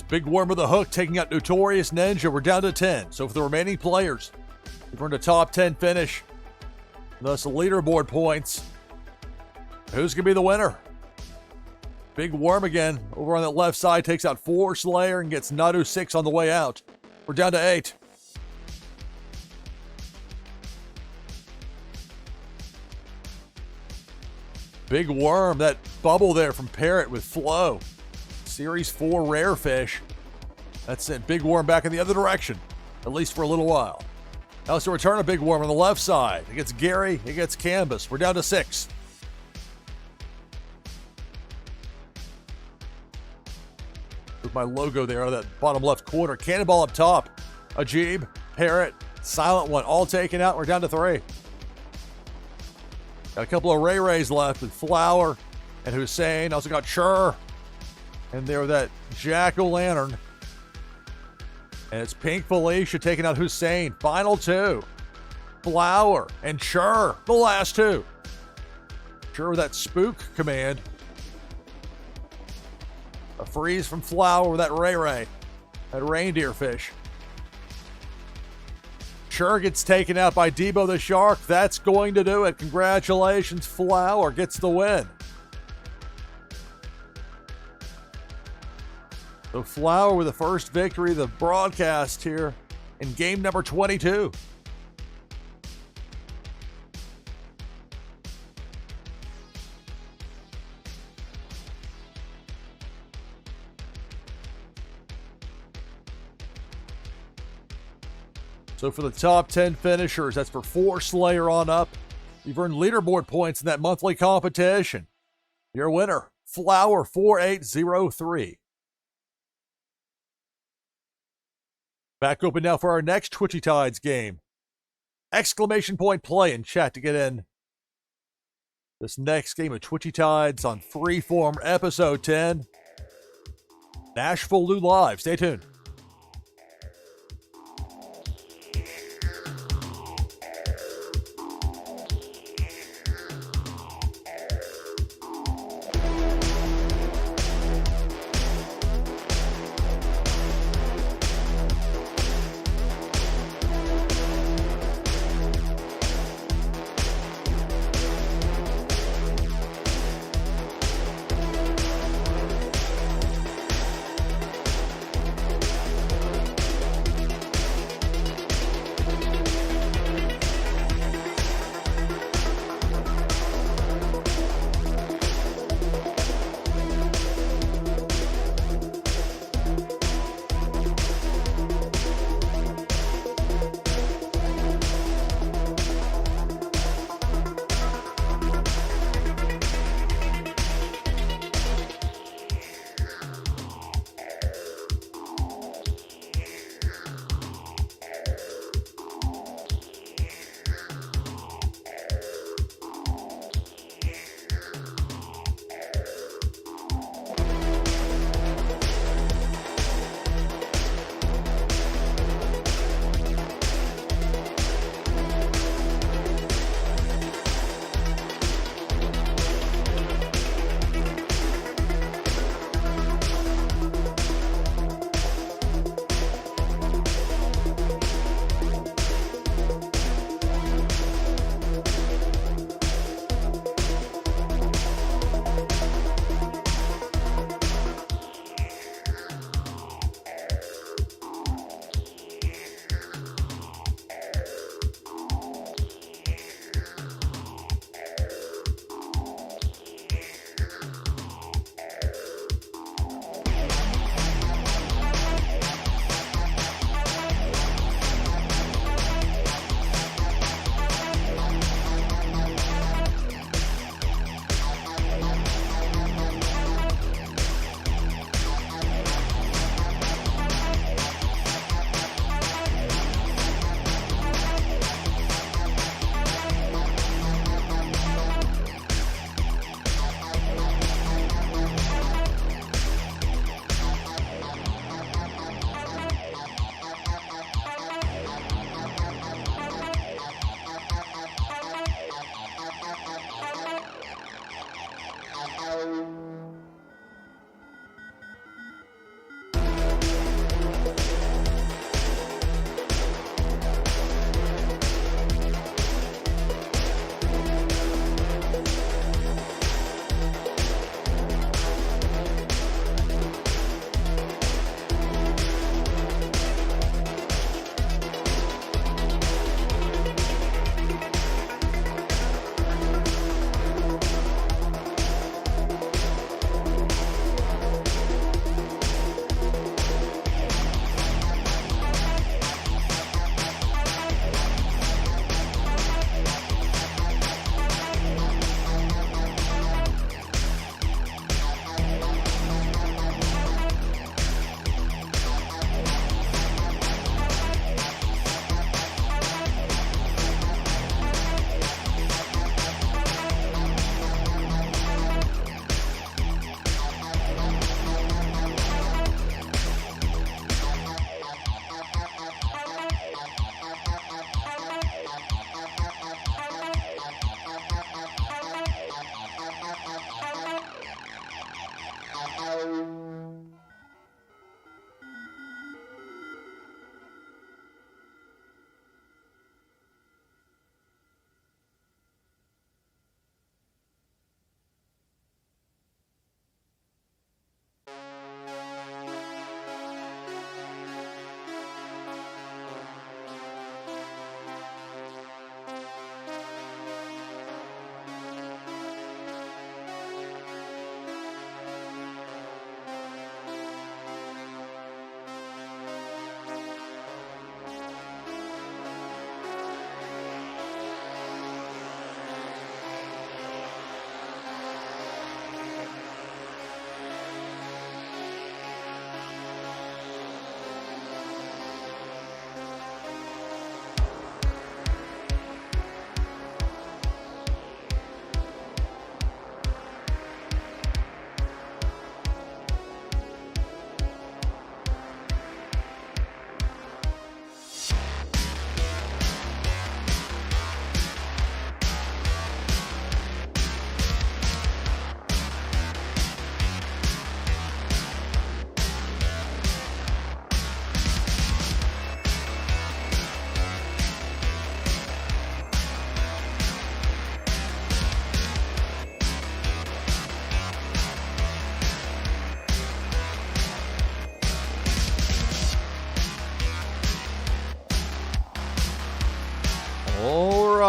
Big Worm with a hook taking out Notorious Ninja. We're down to 10. So for the remaining players, we've earned a top 10 finish. Thus leaderboard points. Who's going to be the winner? Big Worm again over on that left side takes out 4 Slayer and gets Nadu 6 on the way out. We're down to 8. Big Worm, that bubble there from Parrot with Flow. Series 4 rare fish. That's it. Big Worm back in the other direction, at least for a little while. Now it's a return of Big Worm on the left side. It gets Gary, it gets Canvas. We're down to 6. With my logo there on that bottom left corner. Cannonball up top. Ajib, Parrot, Silent One, all taken out. We're down to 3. Got a couple of Ray Rays left with Flower and Hussein. Also got Chur. And there that Jack-o'-lantern. And it's Pink Felicia taking out Hussein. Final 2. Flower and Chur, the last 2. Chur with that spook command. A freeze from Flower with that Ray Ray. That reindeer fish. Chur gets taken out by Debo the Shark. That's going to do it. Congratulations, Flower gets the win. So Flower with the first victory of the broadcast here in game number 22. So for the top 10 finishers, that's for 4 Slayer on up. You've earned leaderboard points in that monthly competition. Your winner, Flower 4803. Back open now for our next Twitchy Tides game. Exclamation point play in chat to get in this next game of Twitchy Tides on Freeform Episode 10. NashvilleLou Live. Stay tuned.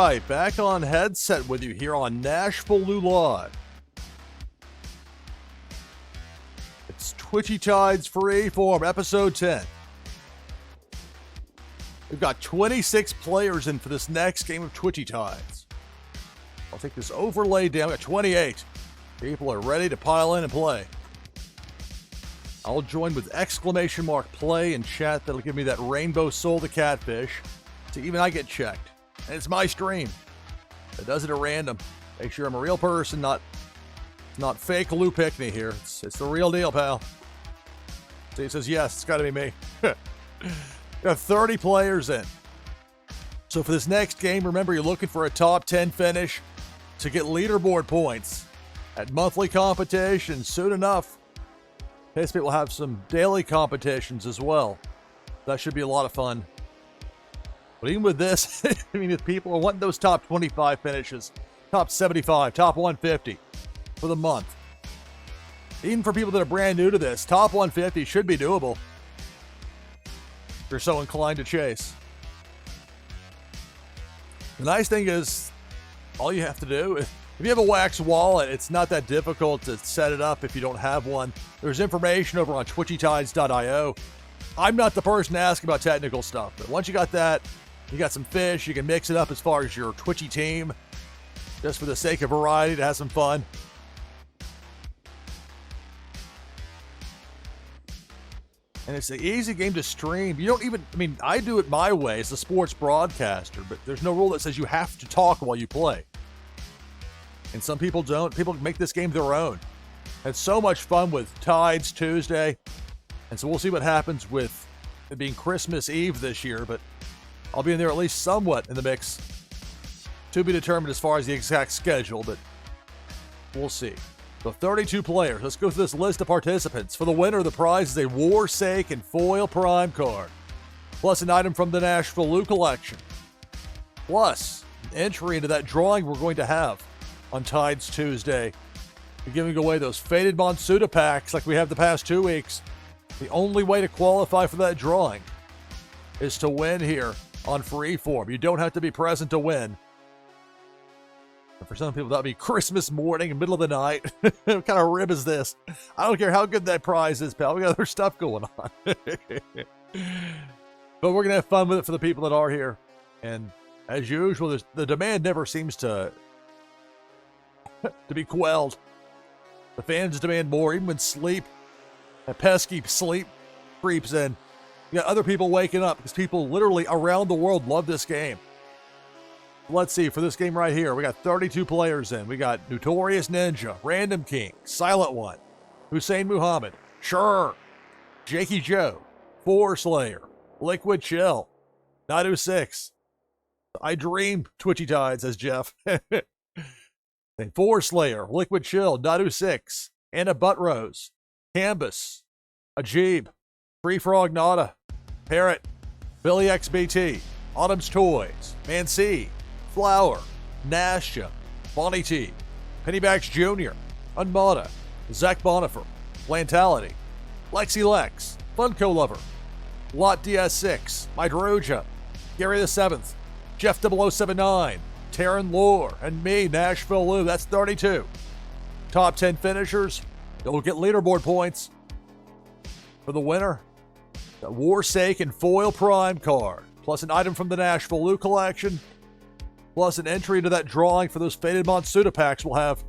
right, back on headset with you here on NashvilleLou Live. It's Twitchy Tides Freeform, episode 10. We've got 26 players in for this next game of Twitchy Tides. I'll take this overlay down. We've got 28. People are ready to pile in and play. I'll join with exclamation mark play in chat. That'll give me that rainbow soul the catfish. So even I get checked. And it's my stream. It does it at random. Make sure I'm a real person, not fake Lou Pickney here. It's the real deal, pal. So he says, yes, it's got to be me. Got 30 players in. So for this next game, remember you're looking for a top 10 finish to get leaderboard points at monthly competitions. Soon enough, Pickney will have some daily competitions as well. That should be a lot of fun. But even with this, I mean, if people are wanting those top 25 finishes, top 75, top 150 for the month, even for people that are brand new to this, top 150 should be doable if you're so inclined to chase. The nice thing is, all you have to do, if you have a wax wallet, it's not that difficult to set it up if you don't have one. There's information over on twitchytides.io. I'm not the person to ask about technical stuff, but once you got that, you got some fish, you can mix it up as far as your Twitchy team, just for the sake of variety, to have some fun. And it's an easy game to stream. You don't even, I mean, I do it my way as a sports broadcaster, but there's no rule that says you have to talk while you play. And some people don't. People make this game their own. Had so much fun with Tides Tuesday. And so we'll see what happens with it being Christmas Eve this year, but I'll be in there at least somewhat in the mix. To be determined as far as the exact schedule, but we'll see. So 32 players. Let's go through this list of participants. For the winner, the prize is a Warsake Foil Prime card, plus an item from the NashvilleLou collection, plus an entry into that drawing we're going to have on Tides Tuesday. We're giving away those Faded Monsuda packs like we have the past 2 weeks. The only way to qualify for that drawing is to win here on Freeform. You don't have to be present to win. And for some people, that'll be Christmas morning, middle of the night. What kind of rib is this? I don't care how good that prize is, pal. We got other stuff going on. But we're going to have fun with it for the people that are here. And as usual, the demand never seems to be quelled. The fans demand more, even when that pesky sleep creeps in. You got other people waking up because people literally around the world love this game. Let's see, for this game right here, we got 32 players in. We got Notorious Ninja, Random King, Silent One, Hussein Muhammad, Sure, Jakey Joe, Four Slayer, Liquid Chill, Nadu 6. I dream Twitchy Tides, says Jeff. Four Slayer, Liquid Chill, Nadu 6, Anna Buttrose, Canvas, Ajib, Free Frog Nada, Parrot, Billy XBT, Autumn's Toys, Man C, Flower, Nasha, Bonnie T, Pennybags Jr., Unmada, Zach Bonifer, Plantality, Lexi Lex, Funko Lover, Lot DS6, Mydroja, Gary the 7th, Jeff 0079, Taryn Lore, and me, NashvilleLou. That's 32. Top 10 finishers. You'll get leaderboard points. For the winner, the Warsake Foil Prime card, plus an item from the NashvilleLou collection, plus an entry into that drawing for those Faded Monsuda packs we'll have.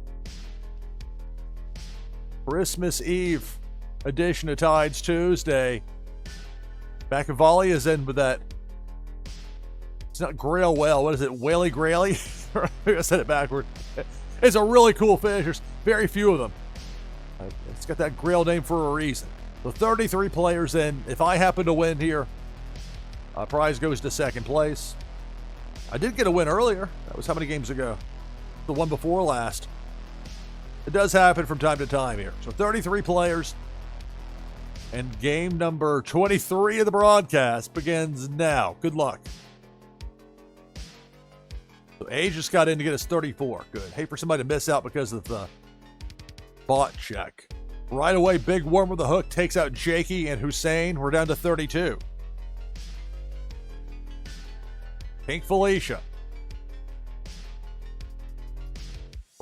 Christmas Eve edition of Tides Tuesday. Machiavelli is in with that. It's not Grail Whale. What is it? Whaley Graily? I said it backward. It's a really cool fish. There's very few of them. It's got that Grail name for a reason. The 33 players in. If I happen to win here, prize goes to second place. I did get a win earlier. That was how many games ago? The one before last. It does happen from time to time here. So 33 players. And game number 23 of the broadcast begins now. Good luck. So A just got in to get us 34. Good. Hate for somebody to miss out because of the bot check. Right away, Big Worm with the hook takes out Jakey and Hussein. We're down to 32. Pink Felicia.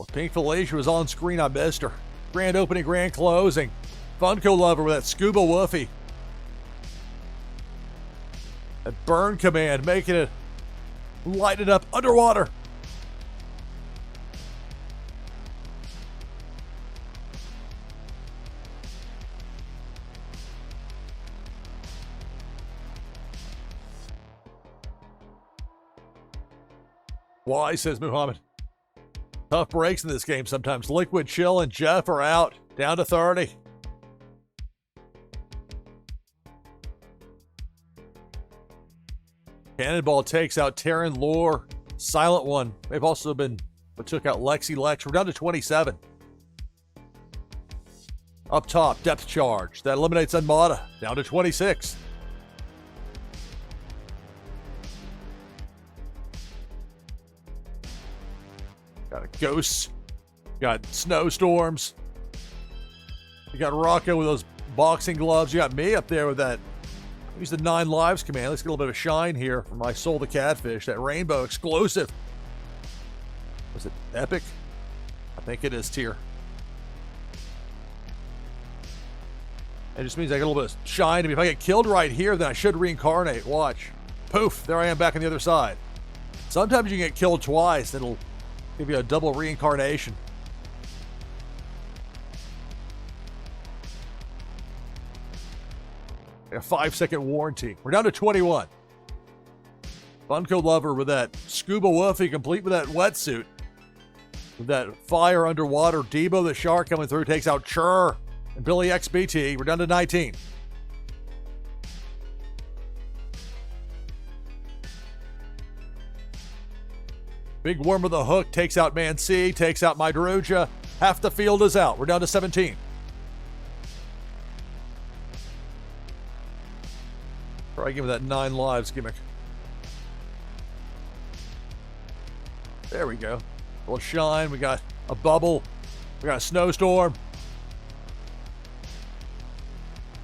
Well, Pink Felicia was on screen. I missed her. Grand opening, grand closing. Funko Lover with that scuba woofy. That burn command, making it light it up underwater. Why, says Muhammad. Tough breaks in this game sometimes. Liquid, Chill, and Jeff are out. Down to 30. Cannonball takes out Terran Lore. Silent One. They've also been, but took out Lexi Lex. We're down to 27. Up top, Depth Charge. That eliminates Unmata. Down to 26. Got a Ghost. Got Snowstorms. You got Rocco with those boxing gloves. You got me up there with that. Use the 9 lives command. Let's get a little bit of shine here for my Soul the Catfish. That rainbow exclusive. Was it epic? I think it is tier. It just means I get a little bit of shine. If I get killed right here, then I should reincarnate. Watch. Poof. There I am back on the other side. Sometimes you can get killed twice. It'll give you a double reincarnation. A 5-second warranty. We're down to 21. Funko Lover with that scuba woofy, complete with that wetsuit. With that fire underwater. Debo the shark coming through, takes out Chur and Billy XBT. We're down to 19. Big Worm with a hook takes out Man C, takes out Mydruja. Half the field is out. We're down to 17. Probably give me that 9 lives gimmick. There we go. A little shine. We got a bubble. We got a snowstorm.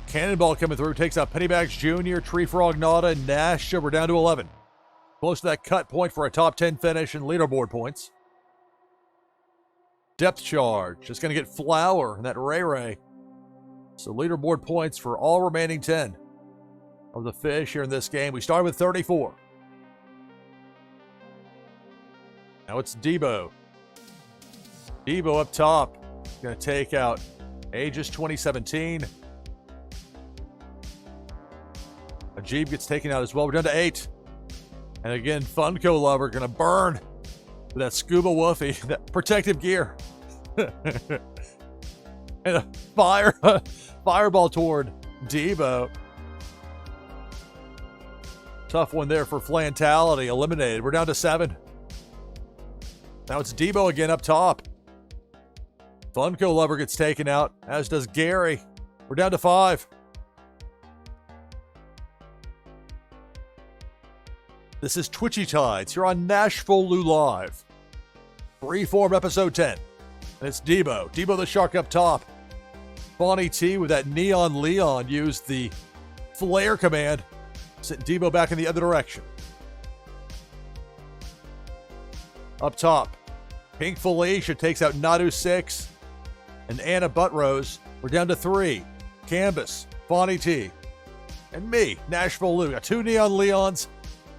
Cannonball coming through. Takes out Pennybags Jr., Tree Frog Nada, and Nash. We're down to 11. Close to that cut point for a top 10 finish and leaderboard points. Depth Charge. Just going to get Flower and that Ray Ray. So leaderboard points for all remaining 10 of the fish here in this game. We start with 34. Now it's Debo. Debo up top. Going to take out Aegis 2017. Ajib gets taken out as well. We're down to 8. And again, Funko Lover going to burn with that scuba woofy, that protective gear. And a fireball toward Debo. Tough one there for Flantality. Eliminated. We're down to 7. Now it's Debo again up top. Funko Lover gets taken out, as does Gary. We're down to 5. This is Twitchy Tides here on NashvilleLou Live. Freeform episode 10. And it's Debo. Debo the Shark up top. Bonnie T with that Neon Leon used the flare command. Sent Debo back in the other direction. Up top. Pink Felicia takes out Nadu 6 and Anna Buttrose. We're down to 3. Canvas, Bonnie T, and me, NashvilleLou. Got 2 Neon Leons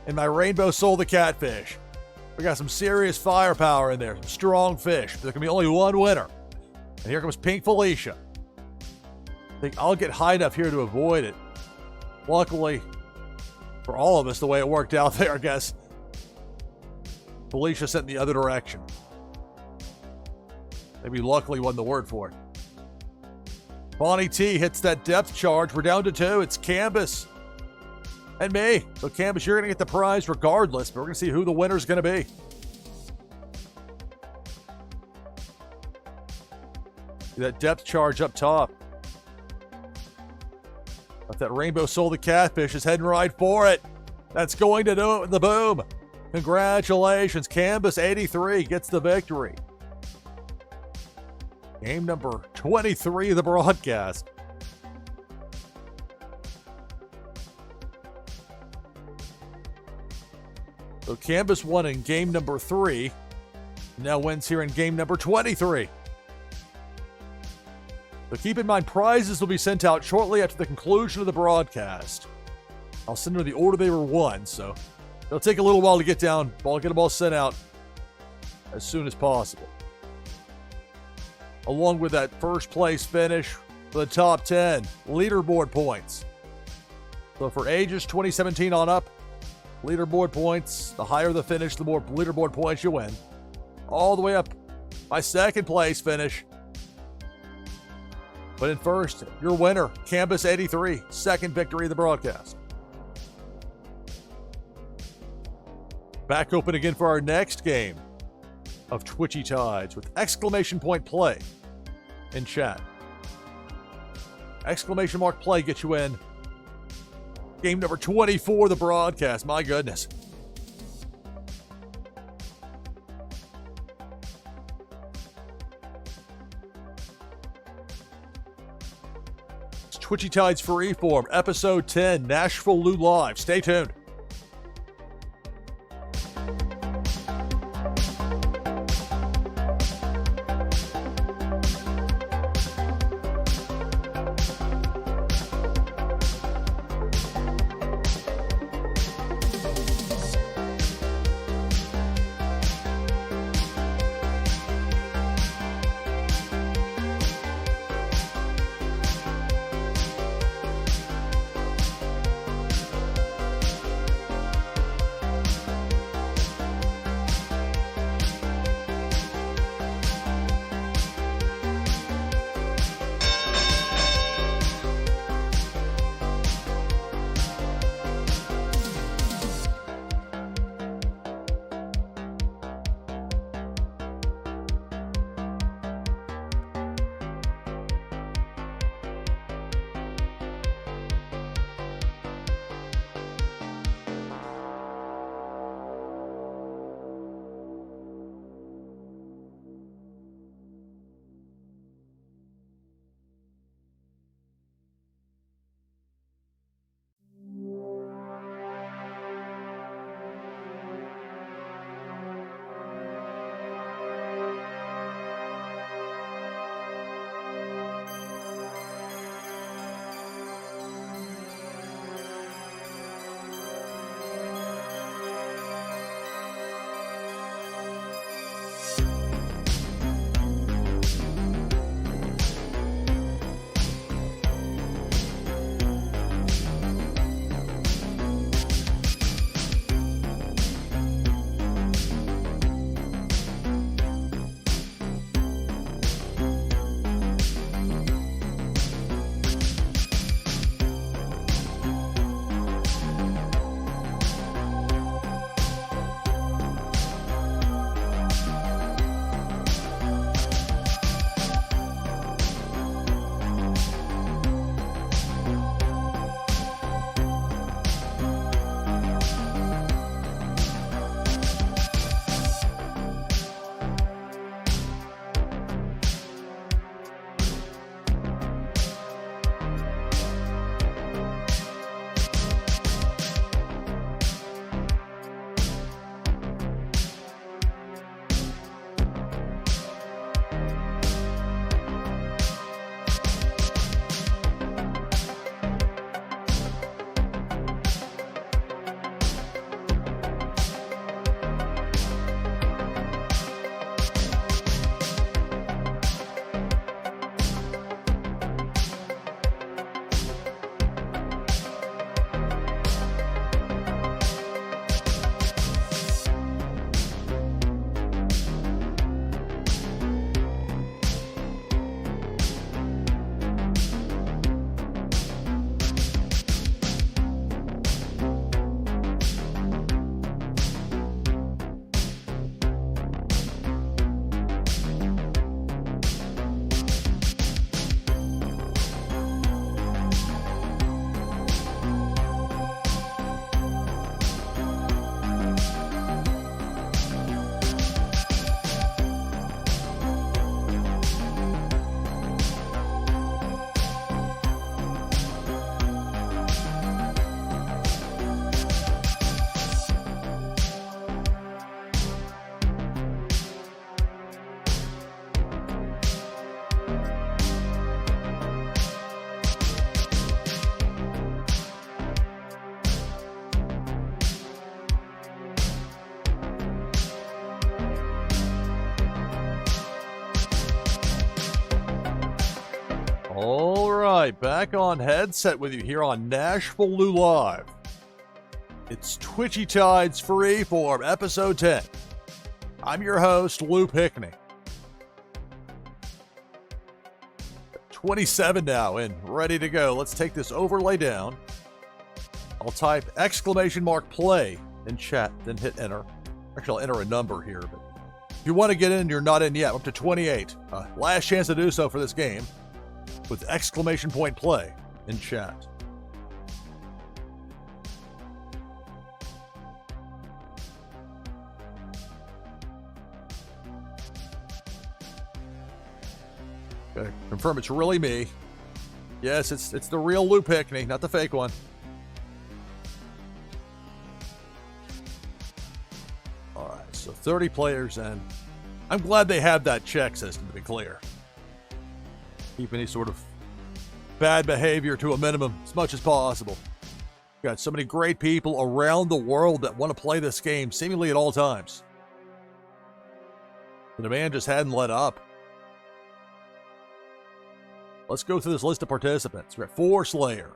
and my Rainbow Soul the Catfish. We got some serious firepower in there, some strong fish. There can be only one winner. And here comes Pink Felicia. I think I'll get high enough here to avoid it. Luckily, for all of us, the way it worked out there, I guess, Felicia sent in the other direction. Maybe luckily wasn't the word for it. Bonnie T hits that depth charge. We're down to 2. It's Canvas and me. So Canvas, you're going to get the prize regardless, but we're going to see who the winner's going to be. See that depth charge up top. But that Rainbow Soul the Catfish is heading right for it. That's going to do it with the boom. Congratulations. Canvas 83 gets the victory. Game number 23 of the broadcast. So Canvas won in game number 3. Now wins here in game number 23. But keep in mind, prizes will be sent out shortly after the conclusion of the broadcast. I'll send them in the order they were won, so it'll take a little while to get down. I'll get them all sent out as soon as possible. Along with that first place finish for the top 10 leaderboard points. So for ages 2017 on up, leaderboard points, the higher the finish, the more leaderboard points you win. All the way up by second place finish. But in first, your winner, Canvas 83, second victory of the broadcast. Back open again for our next game of Twitchy Tides with exclamation point play in chat. Exclamation mark play gets you in game number 24 of the broadcast. My goodness. It's Twitchy Tides Freeform, episode 10, NashvilleLou Live. Stay tuned. right, back on headset with you here on NashvilleLou Live. It's Twitchy Tides Freeform, episode 10. I'm your host, Lou Pickney. 27 now and ready to go. Let's take this overlay down. I'll type !play in chat, then hit enter. Actually, I'll enter a number here, but if you want to get in and you're not in yet, up to 28. Last chance to do so for this game with !play in chat. Okay, confirm it's really me. Yes, it's the real Lou Pickney, not the fake one. Alright, so 30 players in. I'm glad they have that check system, to be clear. Keep any sort of bad behavior to a minimum as much as possible. We've got so many great people around the world that want to play this game, seemingly at all times. The demand just hadn't let up. Let's go through this list of participants. We got Forslayer,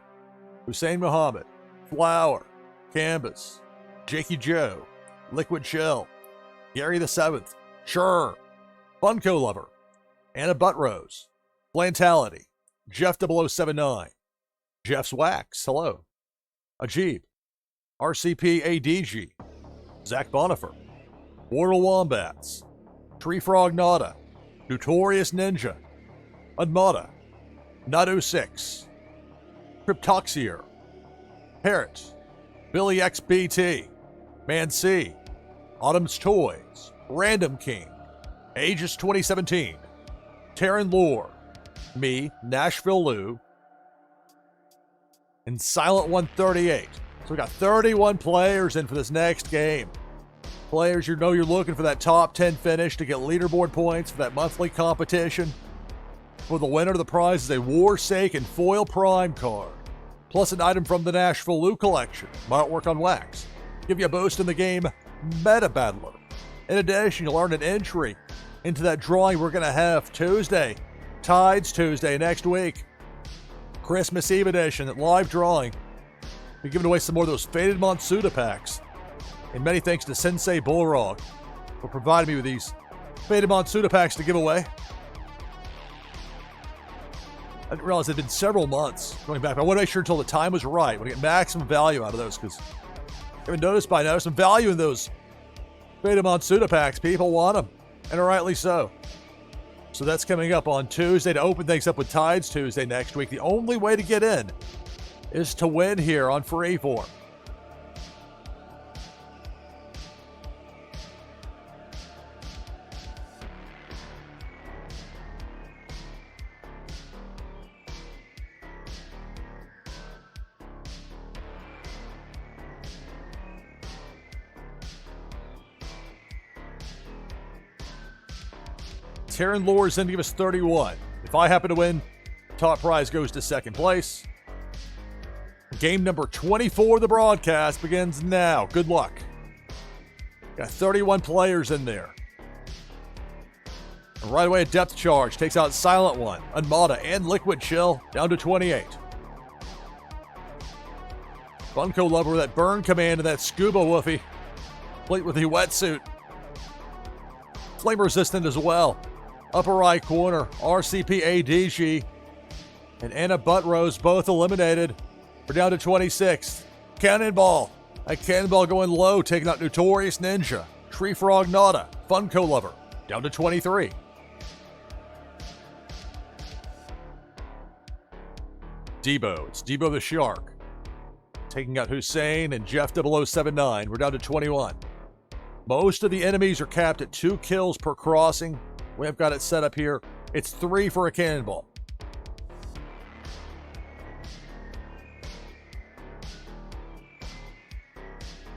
Hussein Muhammad, Flower, Canvas, Jakey Joe, Liquid Shell, Gary the Seventh, Sure, Funko Lover, Anna Buttrose, Plantality, Jeff 0079, Jeff's Wax, hello, Ajib, RCP ADG, Zach Bonifer, Mortal Wombats, Tree Frog Nada, Notorious Ninja, Unmata, Nadu 6, Cryptoxier, Parrot, Billy XBT, Man C, Autumn's Toys, Random King, Aegis 2017, Terran Lore, me, NashvilleLou, and Silent 138. So we got 31 players in for this next game. Players, you know you're looking for that top 10 finish to get leaderboard points for that monthly competition. For the winner, the prize is a Warsake Foil Prime card, plus an item from the NashvilleLou collection, my artwork on wax. Give you a boost in the game Meta Battler. In addition, you'll earn an entry into that drawing we're going to have Tuesday, Tides Tuesday next week. Christmas Eve edition, that live drawing. We're giving away some more of those Faded Monsuda packs. And many thanks to Sensei Bullrog for providing me with these Faded Monsuda packs to give away. I didn't realize it had been several months going back. But I want to make sure until the time was right. I want to get maximum value out of those because I haven't noticed by now there's some value in those Faded Monsuda packs. People want them, and rightly so. So that's coming up on Tuesday to open things up with Tides Tuesday next week. The only way to get in is to win here on Freeform. Terran Lore is in to give us 31. If I happen to win, top prize goes to second place. Game number 24 of the broadcast begins now. Good luck. Got 31 players in there. And right away, a depth charge takes out Silent One, Unmata, and Liquid Chill down to 28. Funko Lover with that burn command and that scuba woofy, complete with the wetsuit. Flame resistant as well. Upper right corner, RCP ADG and Anna Buttrose both eliminated. We're down to 26. Cannonball. A cannonball going low, taking out Notorious Ninja. Tree Frog Nada. Funko Lover. Down to 23. Debo. It's Debo the Shark. Taking out Hussein and Jeff 0079. We're down to 21. Most of the enemies are capped at 2 kills per crossing. We have got it set up here. It's 3 for a cannonball.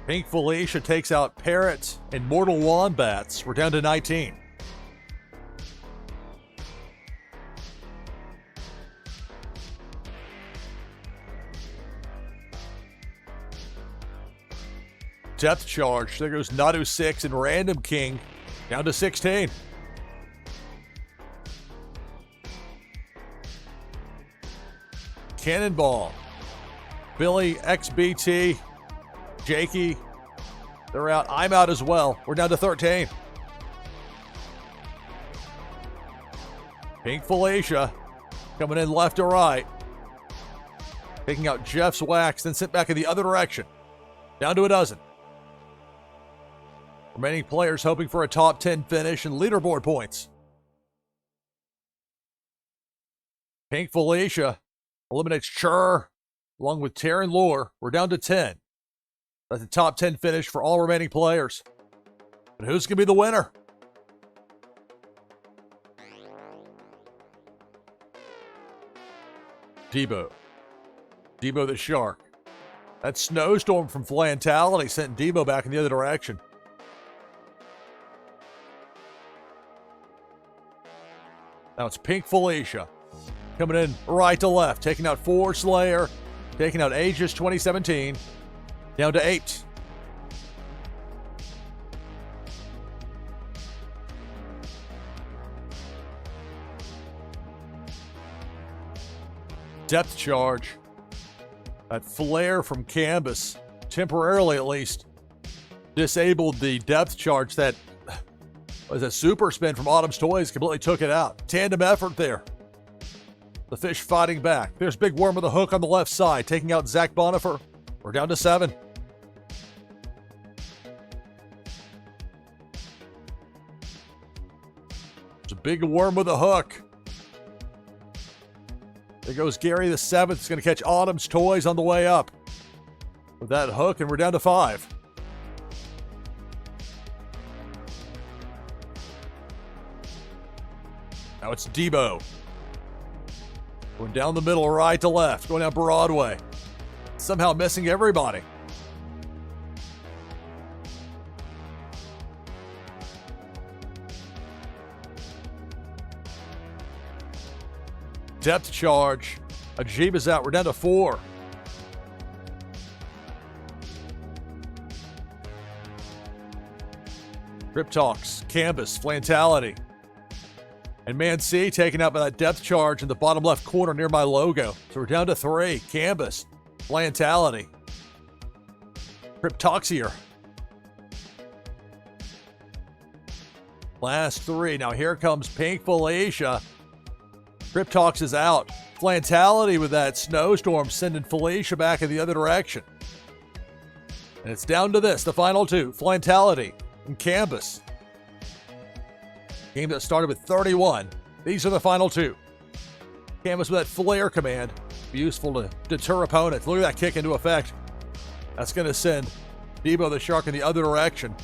Pink Felicia takes out Parrot and Mortal Wombats. We're down to 19. Depth charge. There goes Nadu 6 and Random King down to 16. Cannonball. Billy, XBT, Jakey. They're out. I'm out as well. We're down to 13. Pink Felicia coming in left to right. Taking out Jeff's wax, then sent back in the other direction. Down to a dozen. Remaining players hoping for a top 10 finish and leaderboard points. Pink Felicia eliminates Chur along with Taryn Lure. We're down to 10. That's a top 10 finish for all remaining players. But who's going to be the winner? Debo. Debo the Shark. That snowstorm from Flantality sent Debo back in the other direction. Now it's Pink Felicia. Coming in right to left. Taking out Forge Slayer. Taking out Aegis 2017. Down to 8. Depth charge. That flare from Canvas, temporarily at least, disabled the depth charge. That was a super spin from Autumn's Toys, completely took it out. Tandem effort there. The fish fighting back. There's Big Worm with a hook on the left side, taking out Zach Bonifer. We're down to 7. It's a Big Worm with a hook. There goes Gary the 7th. It's going to catch Autumn's Toys on the way up with that hook, and we're down to 5. Now it's Debo. Going down the middle, right to left, going down Broadway. Somehow missing everybody. Depth charge. Ajiba's out. We're down to 4. Cryptox, Canvas, Flantality. And Man C taken out by that depth charge in the bottom left corner near my logo. So we're down to 3. Canvas, Flantality. Cryptoxier. Last 3. Now here comes Pink Felicia. Cryptox is out. Flantality with that snowstorm sending Felicia back in the other direction. And it's down to this, the final 2. Flantality and Canvas. Game that started with 31. These are the final 2. Canvas with that flare command. Be useful to deter opponents. Look at that kick into effect. That's going to send Debo the Shark in the other direction.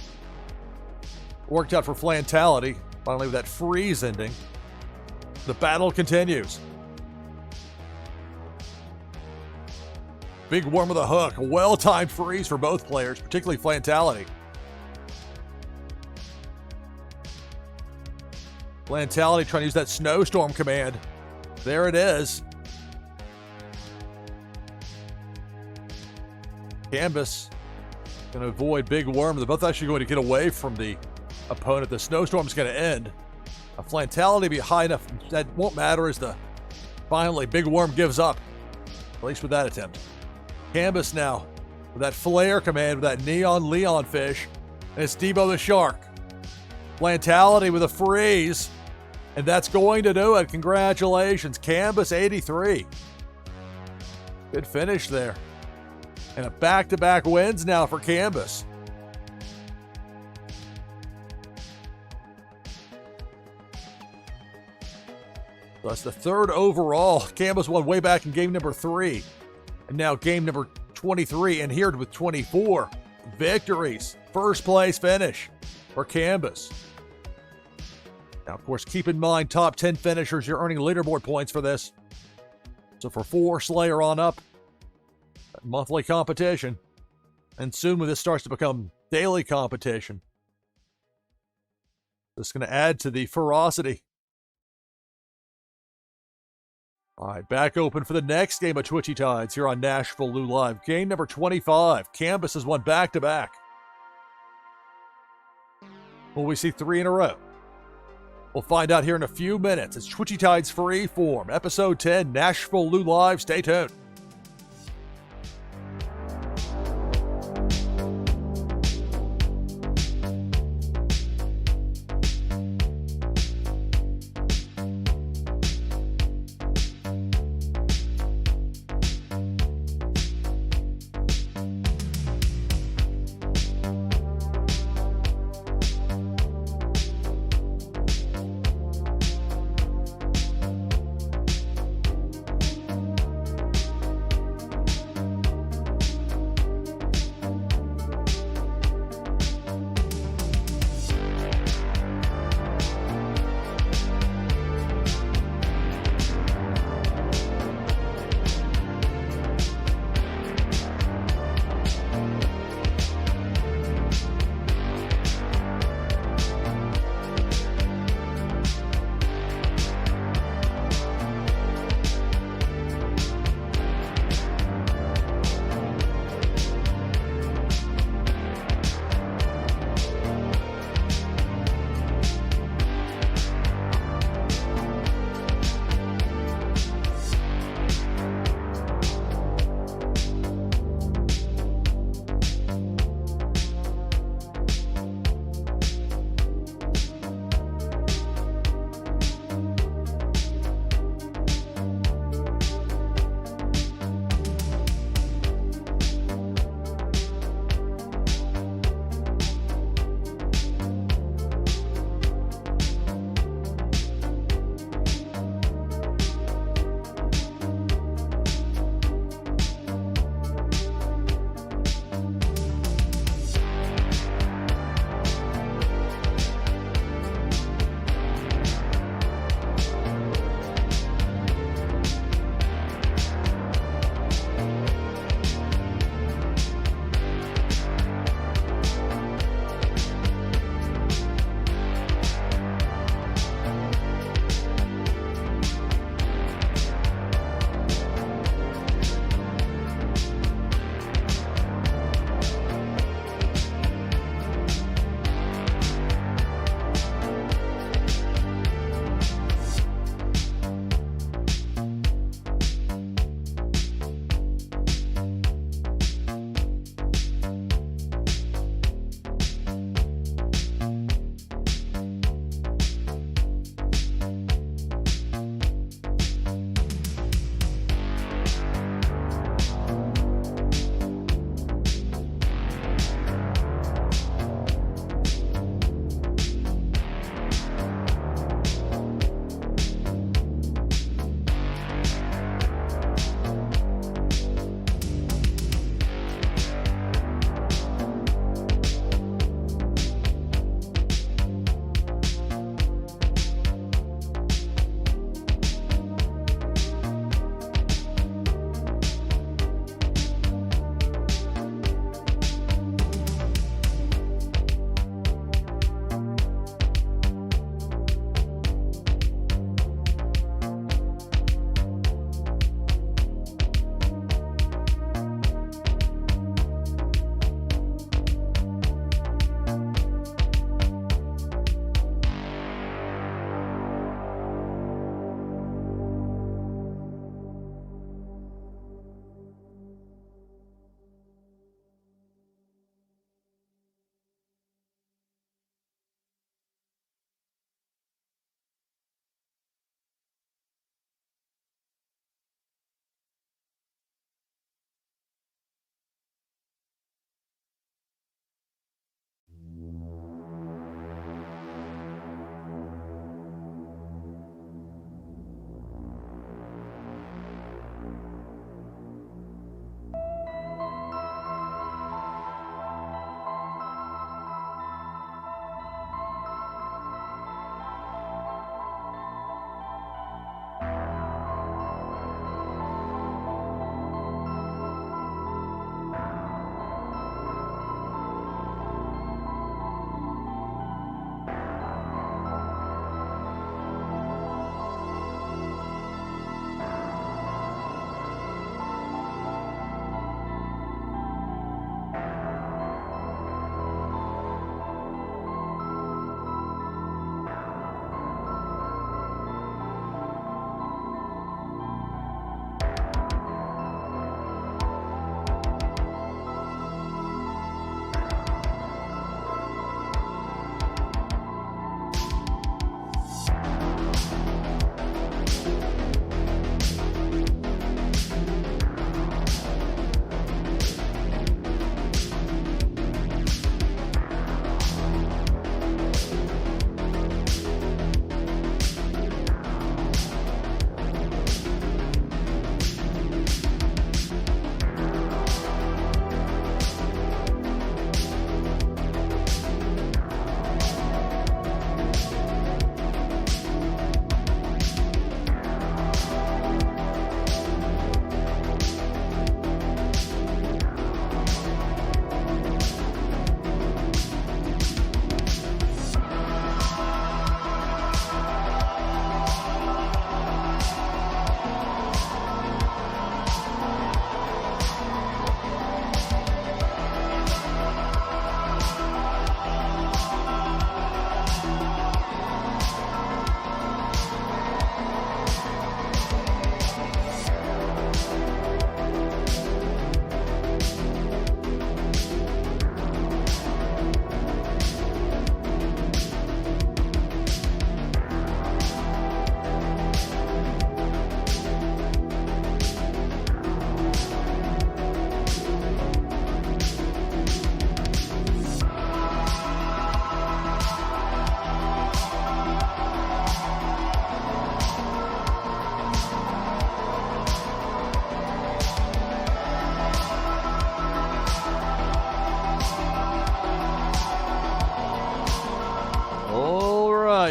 Worked out for Flantality. Finally with that freeze ending. The battle continues. Big Worm with a hook. A well-timed freeze for both players, particularly Flantality. Flantality trying to use that snowstorm command. There it is. Canvas going to avoid Big Worm. They're both actually going to get away from the opponent. The snowstorm's going to end. A Flantality be high enough. That won't matter as the finally Big Worm gives up. At least with that attempt. Canvas now with that flare command with that Neon Leon fish. And it's Debo the Shark. Flantality with a freeze. And that's going to do it. Congratulations. Canvas 83. Good finish there. And a back-to-back wins now for Canvas. So that's the 3rd overall. Canvas won way back in game number 3. And now game number 23 and here with 24 victories. First place finish for Canvas. Now, of course, keep in mind, top 10 finishers, you're earning leaderboard points for this. So for 4 Slayer on up, monthly competition. And soon when this starts to become daily competition, this is going to add to the ferocity. All right, back open for the next game of Twitchy Tides here on NashvilleLou Live. Game number 25. Canvas has won back-to-back. Will we see 3 in a row? We'll find out here in a few minutes. It's Twitchy Tides Freeform, Episode 10, NashvilleLou Live. Stay tuned.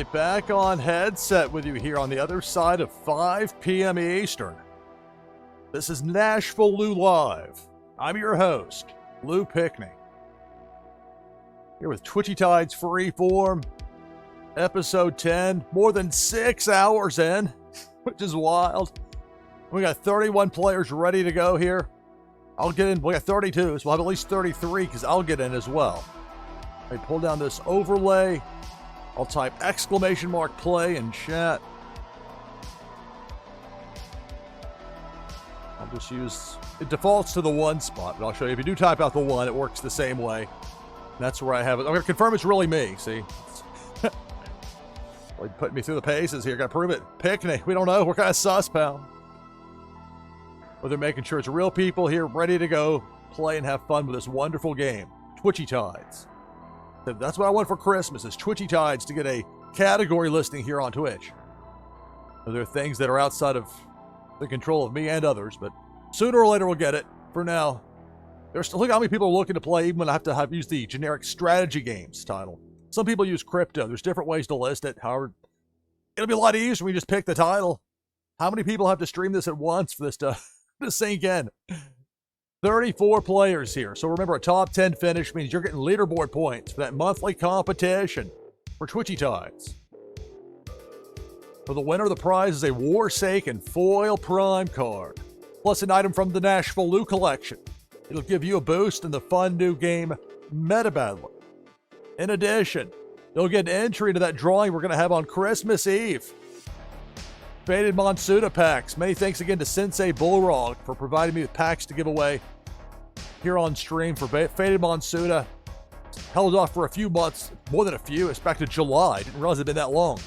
right, back on headset with you here on the other side of 5 p.m. Eastern. This is NashvilleLou Live. I'm your host, Lou Pickney. Here with Twitchy Tides Freeform, episode 10, more than 6 hours in, which is wild. We got 31 players ready to go here. I'll get in, we got 32, so we'll have at least 33 because I'll get in as well. I pull down this overlay. I'll type !play in chat. I'll just use, it defaults to the 1 spot, but I'll show you. If you do type out the 1, it works the same way. That's where I have it. I'm going to confirm it's really me, see? Like putting me through the paces here. Got to prove it. Pickney, we don't know. We're kind of sus, pal. But they're making sure it's real people here ready to go play and have fun with this wonderful game. Twitchy Tides. That's what I want for Christmas, is Twitchy Tides to get a category listing here on Twitch. There are things that are outside of the control of me and others, but sooner or later we'll get it. For now, look how many people are looking to play even when I have to use the generic strategy games title. Some people use crypto. There's different ways to list it. However, it'll be a lot easier when we just pick the title. How many people have to stream this at once for this to sink in? 34 players here. So remember, a top 10 finish means you're getting leaderboard points for that monthly competition for Twitchy Tides. For the winner, the prize is a Warsaken foil prime card, plus an item from the NashvilleLou collection. It'll give you a boost in the fun new game, Meta Battler. In addition, you'll get an entry to that drawing we're going to have on Christmas Eve. Faded Monsuda packs. Many thanks again to Sensei Bullrog for providing me with packs to give away here on stream for Faded Monsuda. Held off for a few months, more than a few. It's back to July. Didn't realize it'd been that long.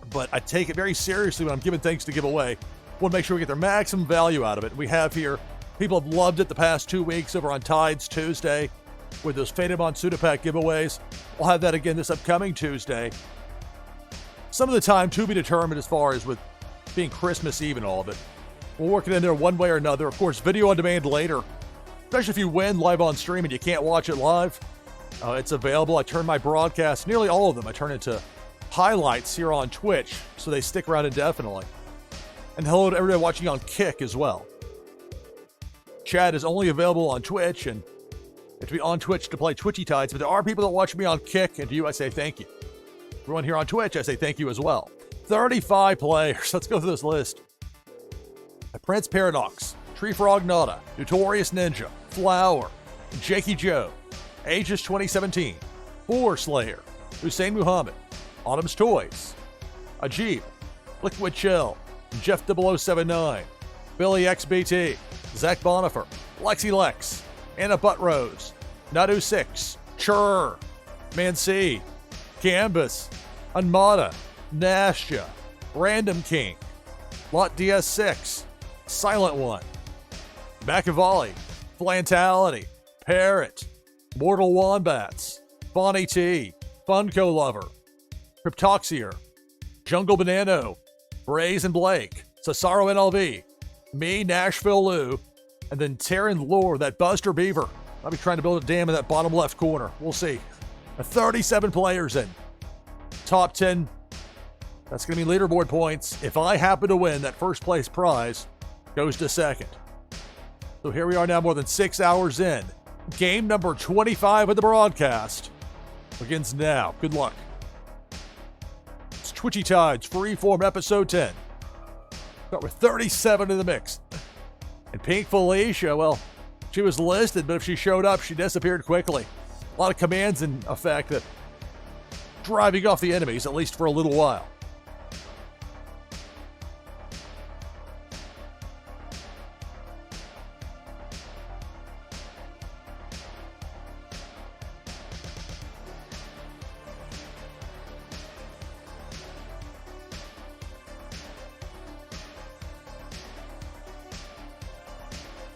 But I take it very seriously when I'm giving things to give away. Want to make sure we get their maximum value out of it. We have here, people have loved it the past 2 weeks over on Tides Tuesday with those Faded Monsuda pack giveaways. We'll have that again this upcoming Tuesday. Some of the time to be determined as far as with being Christmas Eve and all of it. We'll work it in there one way or another. Of course, video on demand later. Especially if you win live on stream and you can't watch it live. It's available. I turn my broadcasts, nearly all of them, I turn into highlights here on Twitch so they stick around indefinitely. And hello to everybody watching on Kick as well. Chat is only available on Twitch, and you have to be on Twitch to play Twitchy Tides, but there are people that watch me on Kick, and to you I say thank you. Everyone here on Twitch, I say thank you as well. 35 players. Let's go through this list. Prince Paradox, Tree Frog Nada, Notorious Ninja, Flower, Jakey Joe, Aegis 2017, Boar Slayer, Hussein Muhammad, Autumn's Toys, Ajib, Liquid Chill, Jeff 0079, Billy XBT, Zach Bonifer, Lexi Lex, Anna Buttrose, Nadu 6, Chur, Mancy, Canvas, Unmada, Nastia, Random King, Lot DS6, Silent One, Machiavelli, Flantality, Parrot, Mortal Wombats, Bonnie T, Funko Lover, Cryptoxier, Jungle Banano, Braze and Blake, Cesaro NLV, me, NashvilleLou, and then Terran Lore, that Buster Beaver. I'll be trying to build a dam in that bottom left corner. We'll see. 37 players in. Top 10. That's going to be leaderboard points. If I happen to win, that first place prize goes to second. So here we are now, more than 6 hours in. Game number 25 of the broadcast begins now. Good luck. It's Twitchy Tides Freeform episode 10. Start with 37 in the mix. And Pink Felicia, well, she was listed, but if she showed up, she disappeared quickly. A lot of commands in effect that driving off the enemies, at least for a little while.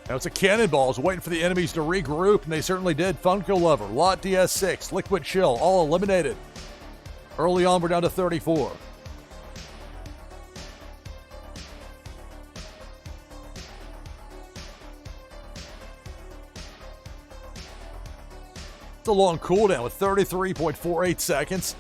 Now it's a cannonball. It's waiting for the enemies to regroup, and they certainly did. Funko Lover, Lot DS6, Liquid Chill, all eliminated. Early on, we're down to 34. It's a long cooldown with 33.48 seconds.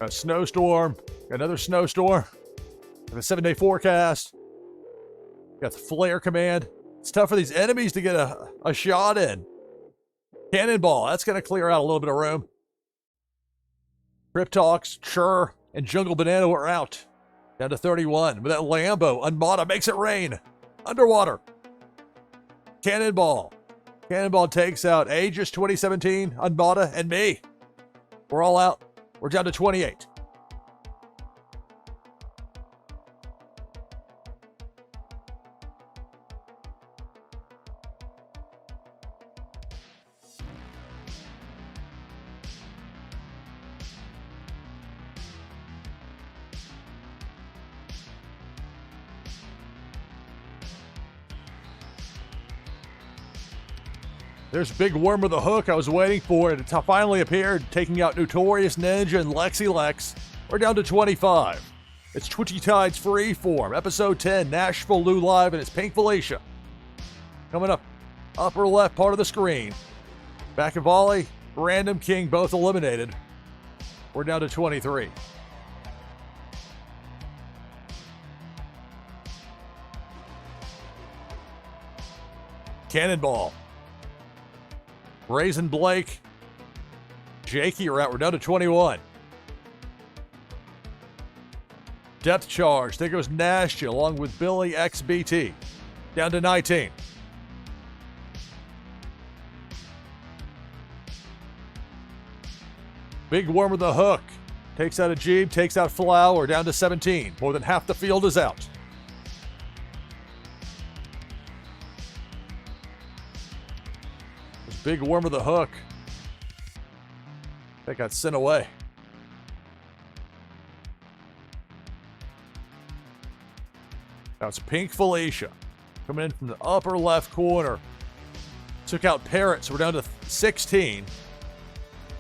A snowstorm. Another snowstorm. A 7-day forecast. Got the flare command. It's tough for these enemies to get a shot in. Cannonball. That's going to clear out a little bit of room. Cryptox, Chur, and Jungle Banana were out. Down to 31. With that Lambo, Unmata makes it rain. Underwater. Cannonball. Cannonball takes out Aegis 2017, Unmata, and me. We're all out. We're down to 28. There's Big Worm with a hook I was waiting for, and it finally appeared, taking out Notorious Ninja and Lexi Lex. We're down to 25. It's Twitchy Tides Freeform, Episode 10, NashvilleLou Live, and it's Pink Felicia. Coming up, upper left part of the screen. Back and volley, Random King both eliminated. We're down to 23. Cannonball. Raisin Blake, Jakey are out. We're down to 21. Depth charge. There goes Nash along with Billy XBT. Down to 19. Big Worm with a hook. Takes out a Jeep, takes out Flower. Down to 17. More than half the field is out. Big Worm with a hook. That got sent away. Now it's Pink Felicia coming in from the upper left corner. Took out Parrot, so we're down to 16.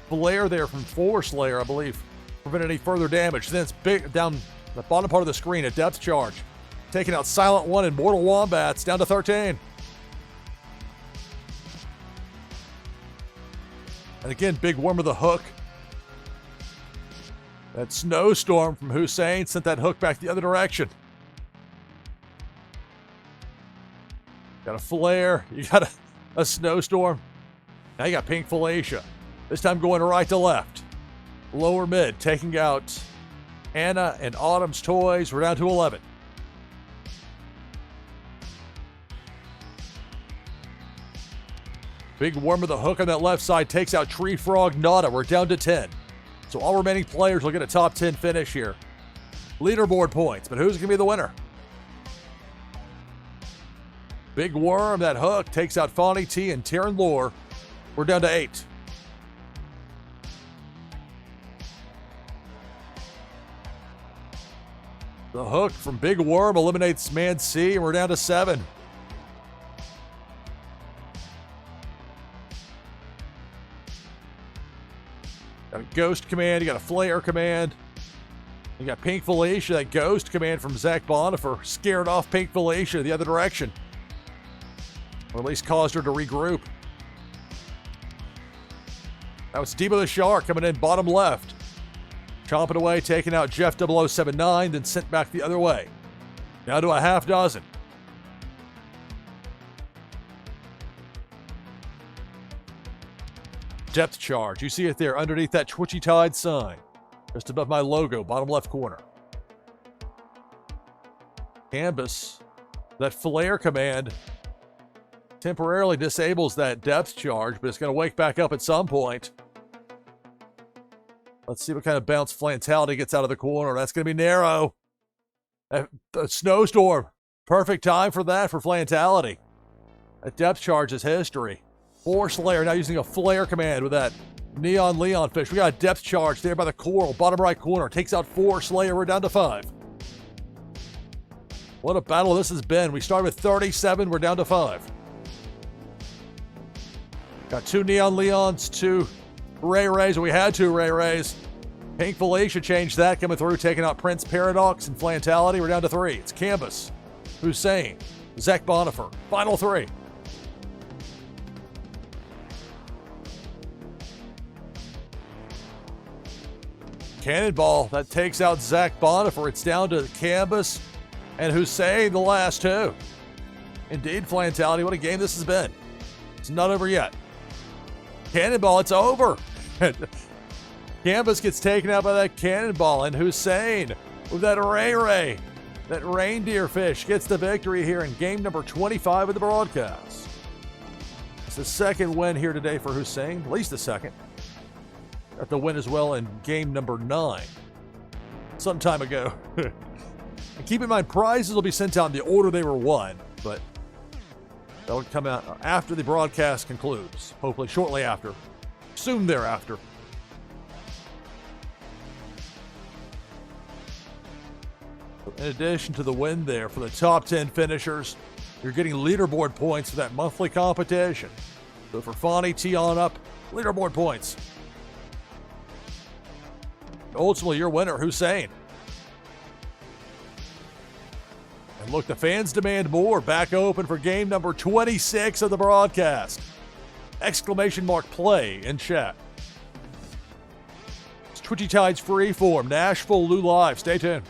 Flare there from Force Layer, I believe, prevent any further damage. Then it's big down the bottom part of the screen, a depth charge. Taking out Silent One and Mortal Wombats, down to 13. And again, Big Worm with a hook. That snowstorm from Hussein sent that hook back the other direction. Got a flare. You got a snowstorm. Now you got Pink Felicia. This time going right to left. Lower mid, taking out Anna and Autumn's Toys. We're down to 11. Big Worm with a hook on that left side takes out Tree Frog Nada. We're down to 10. So all remaining players will get a top 10 finish here. Leaderboard points, but who's going to be the winner? Big Worm, that hook, takes out Fawny T and Terran Lore. We're down to 8. The hook from Big Worm eliminates Man C, and we're down to 7. Got a Ghost command, you got a Flare command. You got Pink Felicia, that Ghost command from Zach Bonifer scared off Pink Felicia the other direction. Or at least caused her to regroup. Now it's Debo the Shark coming in bottom left. Chomping away, taking out Jeff 0079, then sent back the other way. Down to a half dozen. Depth charge. You see it there underneath that Twitchy Tide sign. Just above my logo, bottom left corner. Canvas. That flare command temporarily disables that depth charge, but it's going to wake back up at some point. Let's see what kind of bounce Flantality gets out of the corner. That's going to be narrow. A snowstorm. Perfect time for that for Flantality. That depth charge is history. Force Layer now using a flare command with that Neon Leon fish. We got a depth charge there by the coral, bottom right corner. Takes out Force Layer. We're down to 5. What a battle this has been. We started with 37. We're down to 5. Got 2 Neon Leons, 2 Ray Rays. We had 2 Ray Rays. Pink Felicia changed that, coming through, taking out Prince Paradox and Flantality. We're down to 3. It's Canvas, Hussein, Zach Bonifer. Final 3. Cannonball, that takes out Zach Bonifer. It's down to Canvas and Hussein, the last two. Indeed, Flantality, what a game this has been. It's not over yet. Cannonball, it's over. Canvas gets taken out by that Cannonball, and Hussein with that Ray. That reindeer fish gets the victory here in game number 25 of the broadcast. It's the second win here today for Hussein, at least the second. Got the win as well in game number 9, some time ago. And keep in mind, prizes will be sent out in the order they were won, but that'll come out after the broadcast concludes, hopefully shortly after, soon thereafter. In addition to the win there for the top 10 finishers, you're getting leaderboard points for that monthly competition. So for Fani, tee on up, leaderboard points. Ultimately, your winner, Hussein. And look, the fans demand more. Back open for game number 26 of the broadcast. Exclamation mark play in chat. It's Twitchy Tides Freeform, NashvilleLou Live. Stay tuned.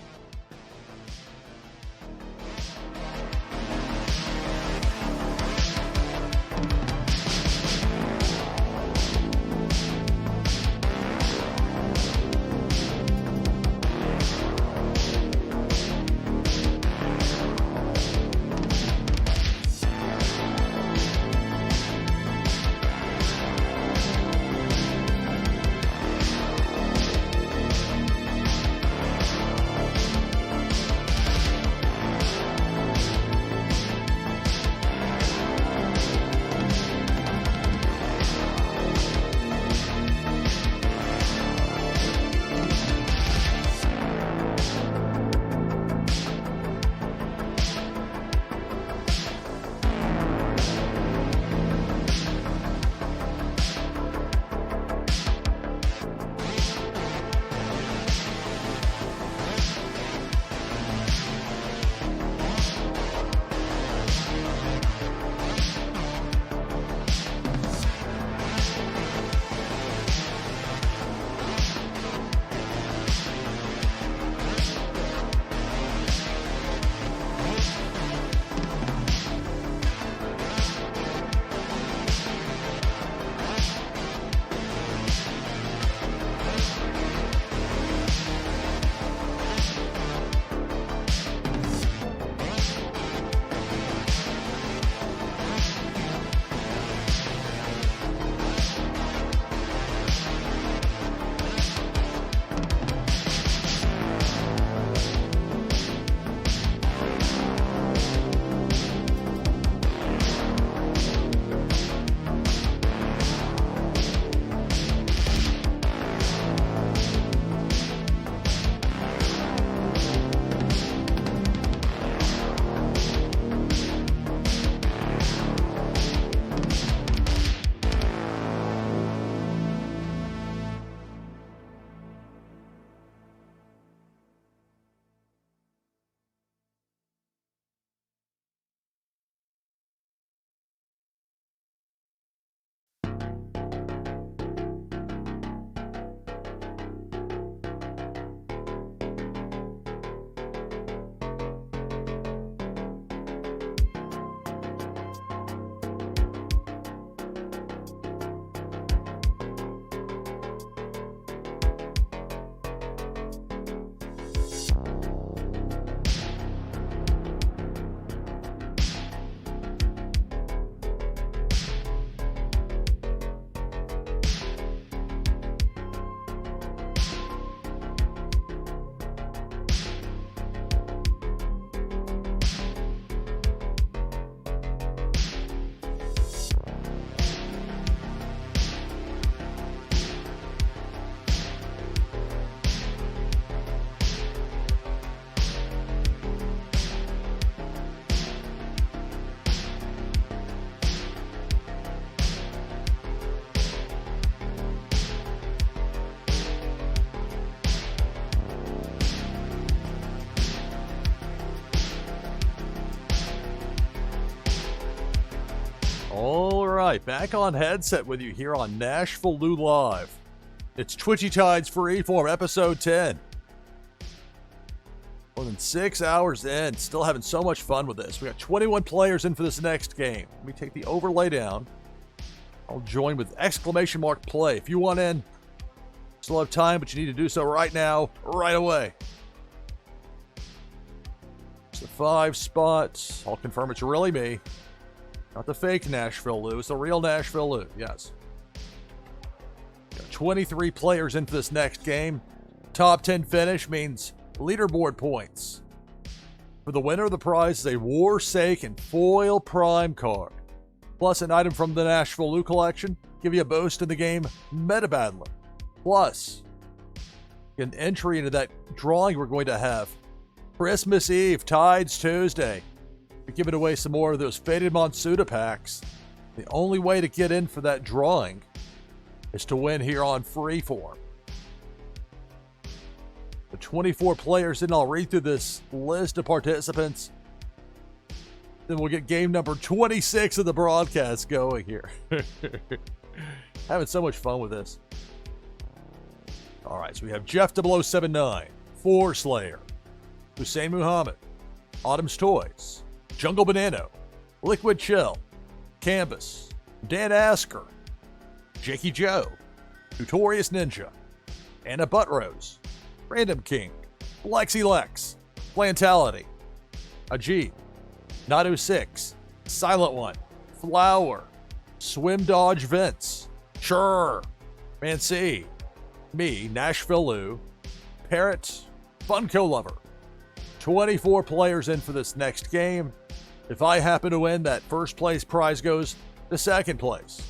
All right, back on headset with you here on NashvilleLou Live. It's Twitchy Tides Freeform, episode 10. More than 6 hours in, still having so much fun with this. We got 21 players in for this next game. Let me take the overlay down. I'll join with exclamation mark play. If you want in, still have time, but you need to do so right now, right away. It's the 5 spots. I'll confirm it's really me. Not the fake NashvilleLou. It's the real NashvilleLou. Yes. Got 23 players into this next game. Top 10 finish means leaderboard points. For the winner, the prize is a Warsaken foil prime card, plus an item from the NashvilleLou collection. Give you a boost in the game Meta Battler. Plus, an entry into that drawing we're going to have Christmas Eve, Tides Tuesday. We're giving away some more of those Faded Monsuda packs. The only way to get in for that drawing is to win here on Freeform. The 24 players in, I'll read through this list of participants. Then we'll get game number 26 of the broadcast going here. Having so much fun with this. All right, so we have Jeff 0079, Four Slayer, Hussein Muhammad, Autumn's Toys, Jungle Banano, Liquid Chill, Canvas, Dan Asker, Jakey Joe, Notorious Ninja, Anna Buttrose, Random King, Lexi Lex, Plantality, Ajib, Nadu 6, Silent One, Flower, Swim Dodge Vince, Sure, Mancy, me, NashvilleLou, Parrot, Funko Lover. 24 players in for this next game. If I happen to win, that first place prize goes to second place.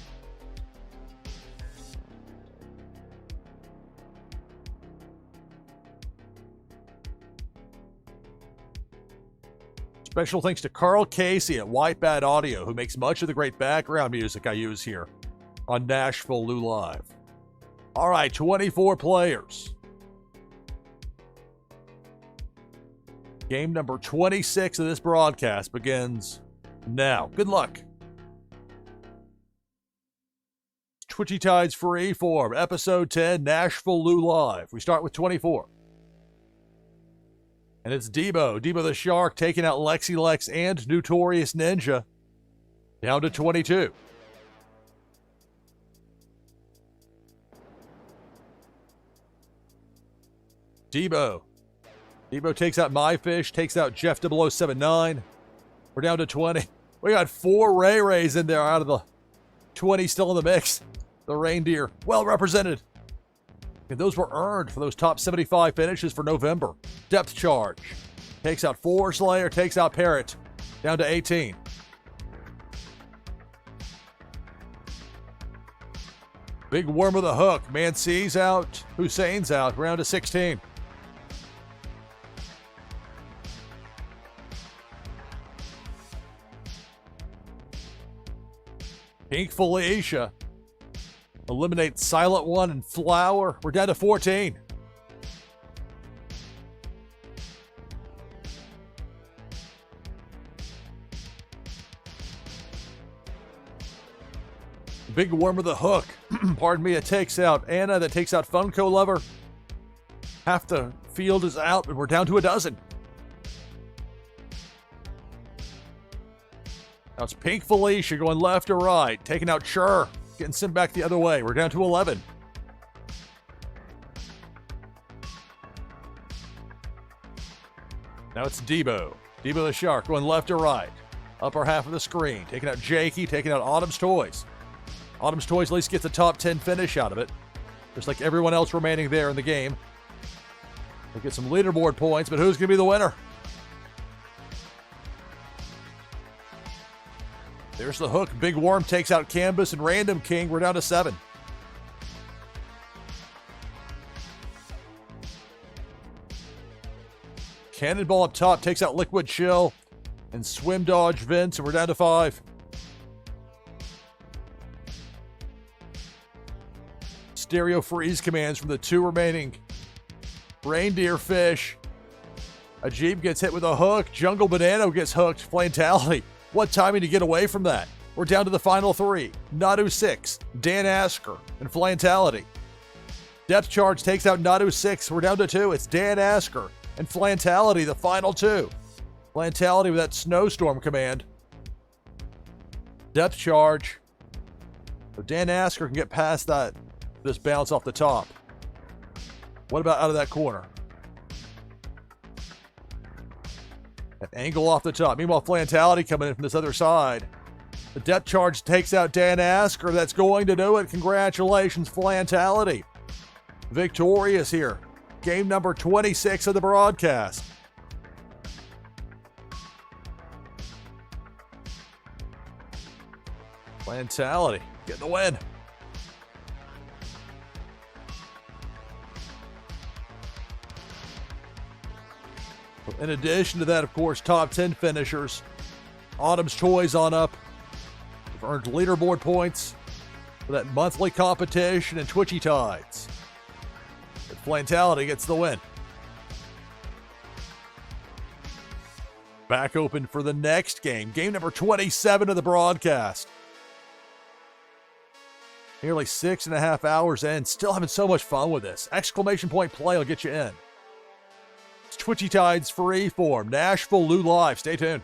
Special thanks to Carl Casey at White Bat Audio, who makes much of the great background music I use here on NashvilleLou Live. All right, 24 players. Game number 26 of this broadcast begins now. Good luck. Twitchy Tides Freeform, episode 10, NashvilleLou Live. We start with 24. And it's Debo the Shark, taking out Lexi Lex and Notorious Ninja. Down to 22. Debo takes out My Fish, takes out Jeff 0079. We're down to 20. We got 4 Ray Rays in there out of the 20 still in the mix. The reindeer, well represented. And those were earned for those top 75 finishes for November. Depth Charge takes out Four Slayer, takes out Parrot. Down to 18. Big Worm of the Hook. Mancy's out. Hussein's out. We're down to 16. Pink Felicia. Eliminate Silent One and Flower. We're down to 14. Big Worm of the Hook. Pardon me, it takes out Anna. That takes out Funko Lover. Half the field is out, and we're down to a dozen. Now it's Pink Felicia going left to right. Taking out Sure. Getting sent back the other way. We're down to 11. Now it's Debo the Shark, going left to right. Upper half of the screen. Taking out Jakey, taking out Autumn's Toys. Autumn's Toys at least gets a top 10 finish out of it. Just like everyone else remaining there in the game. We'll get some leaderboard points, but who's going to be the winner? There's the Hook. Big Worm takes out Canvas and Random King. We're down to 7. Cannonball up top takes out Liquid Chill and Swim Dodge Vince, and we're down to 5. Stereo freeze commands from the 2 remaining reindeer fish. Ajib gets hit with a hook. Jungle Banano gets hooked. Plantality. What timing to get away from that? We're down to the final 3. Nadu 6, Dan Asker, and Plantality. Depth charge takes out Nadu 6. We're down to 2. It's Dan Asker and Flantality, the final 2. Flantality with that snowstorm command. Depth charge. So Dan Asker can get past that. This bounce off the top. What about out of that corner? An angle off the top. Meanwhile, Flantality coming in from this other side. The depth charge takes out Dan Asker. That's going to do it. Congratulations, Flantality. Victorious here. Game number 26 of the broadcast. Flantality getting the win. In addition to that, of course, top 10 finishers. Autumn's Toys on up. We've earned leaderboard points for that monthly competition and Twitchy Tides. But Flantality gets the win. Back open for the next game. Game number 27 of the broadcast. Nearly 6.5 hours in. Still having so much fun with this. Exclamation point play will get you in. It's Twitchy Tides Freeform. NashvilleLou live. Stay tuned.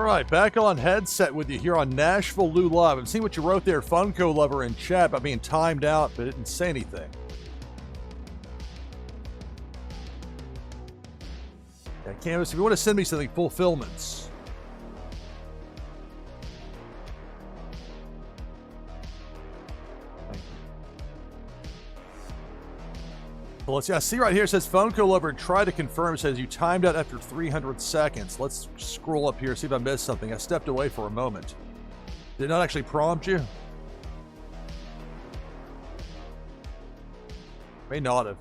Alright, back on headset with you here on NashvilleLou Live. I'm seeing what you wrote there, Funko Lover, in chat about being timed out, but it didn't say anything. Yeah, Canvas, if you want to send me something, fulfillments. Well, let's see. I see right here it says Funko Lover tried to confirm. It says you timed out after 300 seconds. Let's scroll up here, see if I missed something. I stepped away for a moment. Did it not actually prompt you? May not have.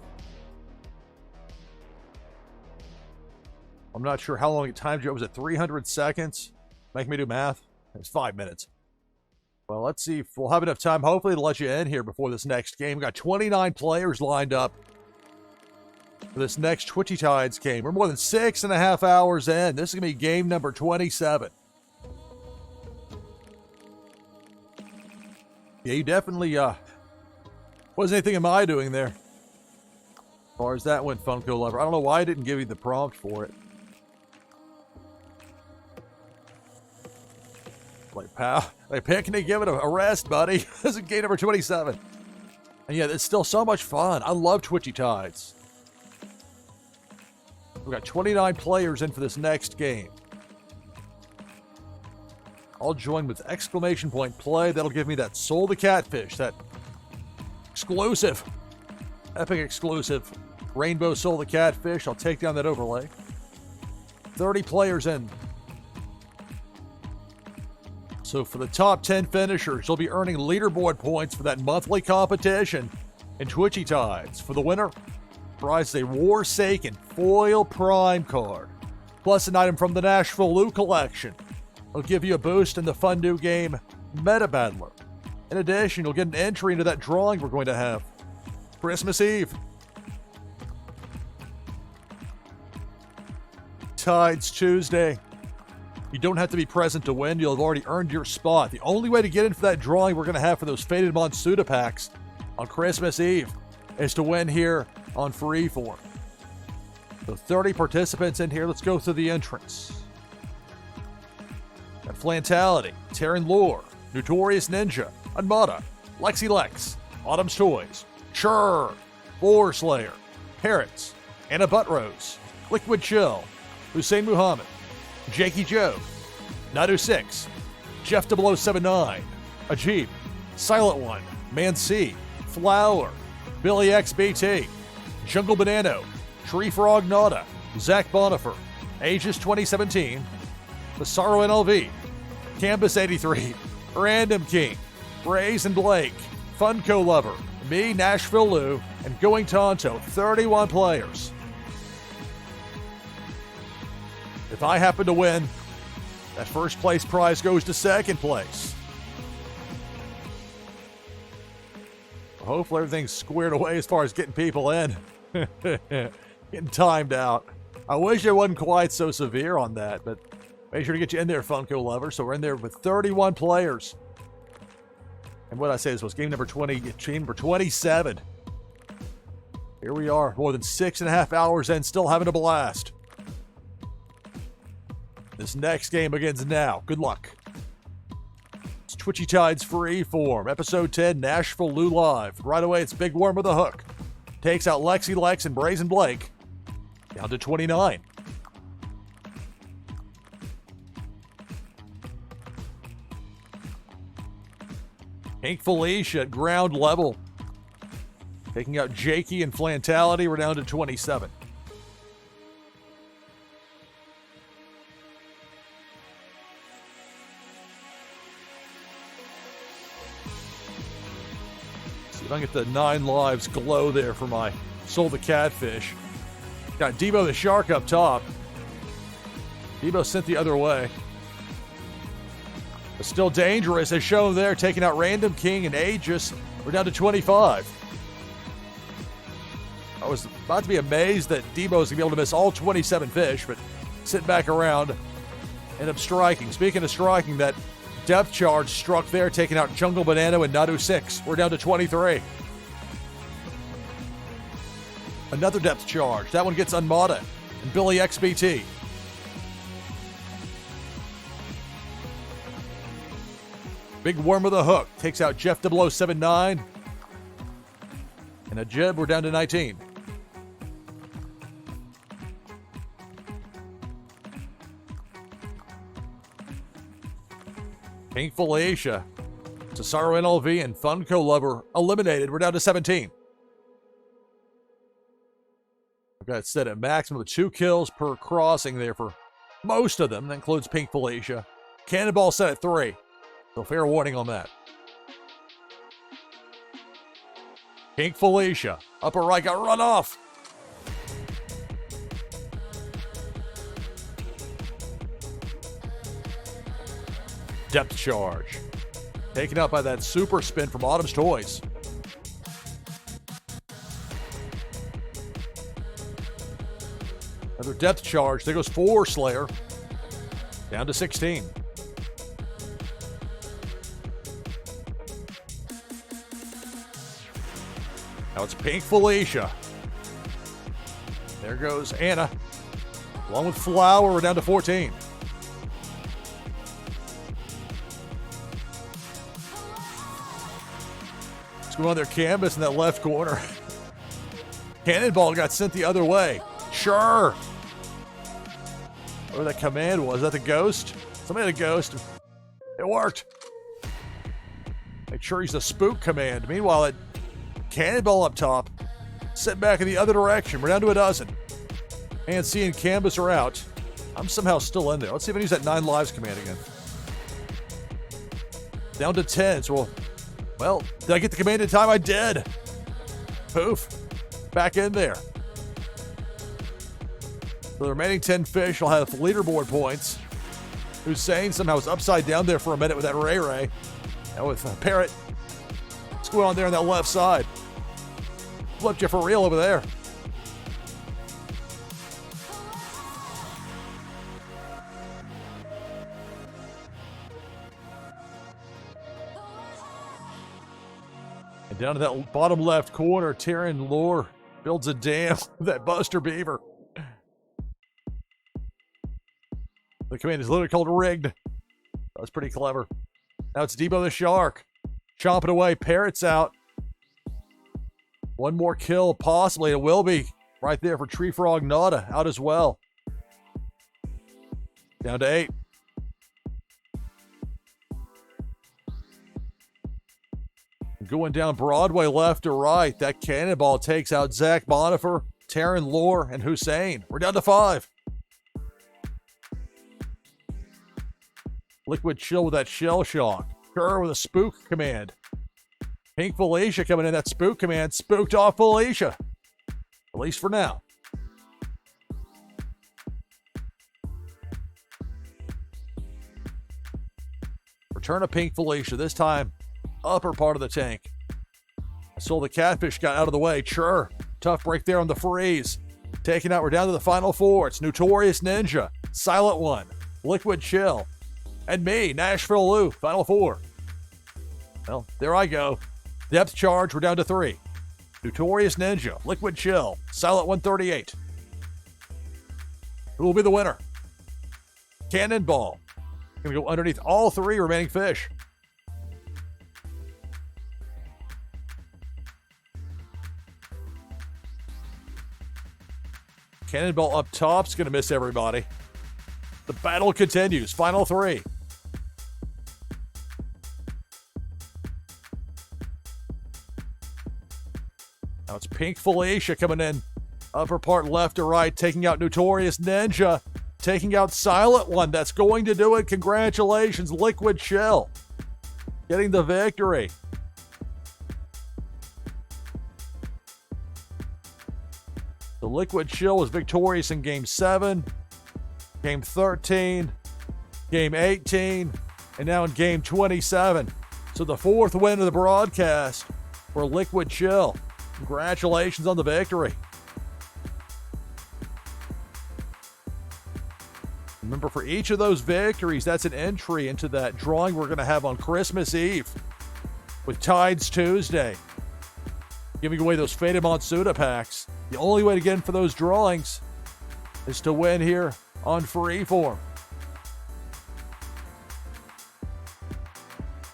I'm not sure how long it timed you. Was it 300 seconds? Make me do math. It's 5 minutes. Well, let's see if we'll have enough time, hopefully, to let you in here before this next game. We've got 29 players lined up for this next Twitchy Tides game. We're more than 6.5 hours in. This is going to be game number 27. Yeah, you definitely, wasn't anything am I doing there? As far as that went, Funko Lover. I don't know why I didn't give you the prompt for it. Like, pal, like, Pickney, give it a rest, buddy. This is game number 27. And yeah, it's still so much fun. I love Twitchy Tides. We've got 29 players in for this next game. I'll join with exclamation point play. That'll give me that Soul the Catfish, that exclusive, epic exclusive Rainbow Soul the Catfish. I'll take down that overlay. 30 players in. So for the top 10 finishers, you'll be earning leaderboard points for that monthly competition in Twitchy Tides. For the winner, prize a Warsaken foil prime card, plus an item from the NashvilleLou collection. It'll give you a boost in the fun new game, Meta Battler. In addition, you'll get an entry into that drawing we're going to have Christmas Eve. Tides Tuesday. You don't have to be present to win. You'll have already earned your spot. The only way to get in for that drawing we're going to have for those Faded Monsuda packs on Christmas Eve is to win here on Freeform. So 30 participants in here. Let's go through the entrance. Got Flantality, Terran Lore, Notorious Ninja, Unmata, Lexi Lex, Autumn's Toys, Churr, Boar Slayer, Parrots, Anna Buttrose, Liquid Chill, Hussein Muhammad, Jakey Joe, Nadu 6, Jeff 0079, Ajib, Silent One, Man C, Flower, Billy XBT, Jungle Banano, Tree Frog Nada, Zach Bonifer, Aegis 2017, Basaro NLV, Campus 83, Random King, Raze and Blake, Funko Lover, me, NashvilleLou, and Going Tonto, 31 players. If I happen to win, that first place prize goes to second place. Hopefully everything's squared away as far as getting people in. Getting timed out. I wish it wasn't quite so severe on that, but make sure to get you in there, Funko Lover. So we're in there with 31 players. And what I say this was game number 20, game number 27. Here we are, more than 6.5 hours in, still having a blast. This next game begins now. Good luck. It's Twitchy Tides Freeform, Episode 10, NashvilleLou Live. Right away, it's Big Worm with a hook. Takes out Lexi Lex and Brazen Blake. Down to 29. Pink Felicia at ground level. Taking out Jakey and Flantality. We're down to 27. See if I can get the 9 lives glow there for my Soul the Catfish. Got Debo the Shark up top. Debo sent the other way. But still dangerous, as shown there, taking out Random King and Aegis. We're down to 25. I was about to be amazed that Debo's going to be able to miss all 27 fish, but sitting back around, end up striking. Speaking of striking, that depth charge struck there, taking out Jungle Banana and Nadu 6. We're down to 23. Another depth charge. That one gets Unmata and Billy XBT. Big Worm with a hook. Takes out Jeff 0079. And a Jib, we're down to 19. Pink Felicia, Cesaro NLV, and Funko Lover eliminated. We're down to 17. I've got it set at maximum of 2 kills per crossing there for most of them. That includes Pink Felicia. Cannonball set at 3. So fair warning on that. Pink Felicia, upper right, got run off. Depth charge. Taken out by that super spin from Autumn's Toys. Another depth charge. There goes 4 Slayer. Down to 16. Now it's Pink Felicia. There goes Anna. Along with Flower, we're down to 14. What's going on there? Canvas in that left corner. Cannonball got sent the other way. Sure. Whatever that command was. Is that the ghost? Somebody had a ghost. It worked. Make sure he's the spook command. Meanwhile, that Cannonball up top. Set back in the other direction. We're down to a dozen. And C and Canvas are out. I'm somehow still in there. Let's see if I can use that 9 lives command again. Down to 10. So well, did I get the command in time? I did. Poof. Back in there. So the remaining 10 fish will have leaderboard points. Hussein somehow was upside down there for a minute with that Ray Ray. And with Parrot. What's going on there on that left side? Flipped you for real over there. And down to that bottom left corner, Tyrion Lure builds a dam with that Buster Beaver. The command is literally called Rigged. That's pretty clever. Now it's Debo the Shark. Chomping away. Parrot's out. One more kill, possibly. It will be right there for Tree Frog Nada. Out as well. Down to 8. Going down Broadway left to right. That Cannonball takes out Zach Bonifer, Taryn Lore, and Hussein. We're down to 5. Liquid Chill with that Shell Shock. Kerr with a Spook command. Pink Felicia coming in. That Spook command spooked off Felicia. At least for now. Return of Pink Felicia. This time, upper part of the tank. I saw the Catfish got out of the way. Sure. Tough break there on the freeze. Taken out. We're down to the final 4. It's Notorious Ninja, Silent One, Liquid Chill, and me, NashvilleLou, final 4. Well, there I go. Depth charge, we're down to 3. Notorious Ninja, Liquid Chill, Silent 138. Who will be the winner? Cannonball. Gonna go underneath all 3 remaining fish. Cannonball up top's gonna miss everybody. The battle continues. Final 3. Now it's Pink Felicia coming in. Upper part left to right, taking out Notorious Ninja. Taking out Silent One. That's going to do it. Congratulations, Liquid Chill. Getting the victory. The Liquid Chill was victorious in Game 7, Game 13, Game 18, and now in Game 27. So the 4th win of the broadcast for Liquid Chill. Congratulations on the victory. Remember, for each of those victories, that's an entry into that drawing we're going to have on Christmas Eve with Tides Tuesday. Giving away those Faded Monsuda packs. The only way to get in for those drawings is to win here on Freeform.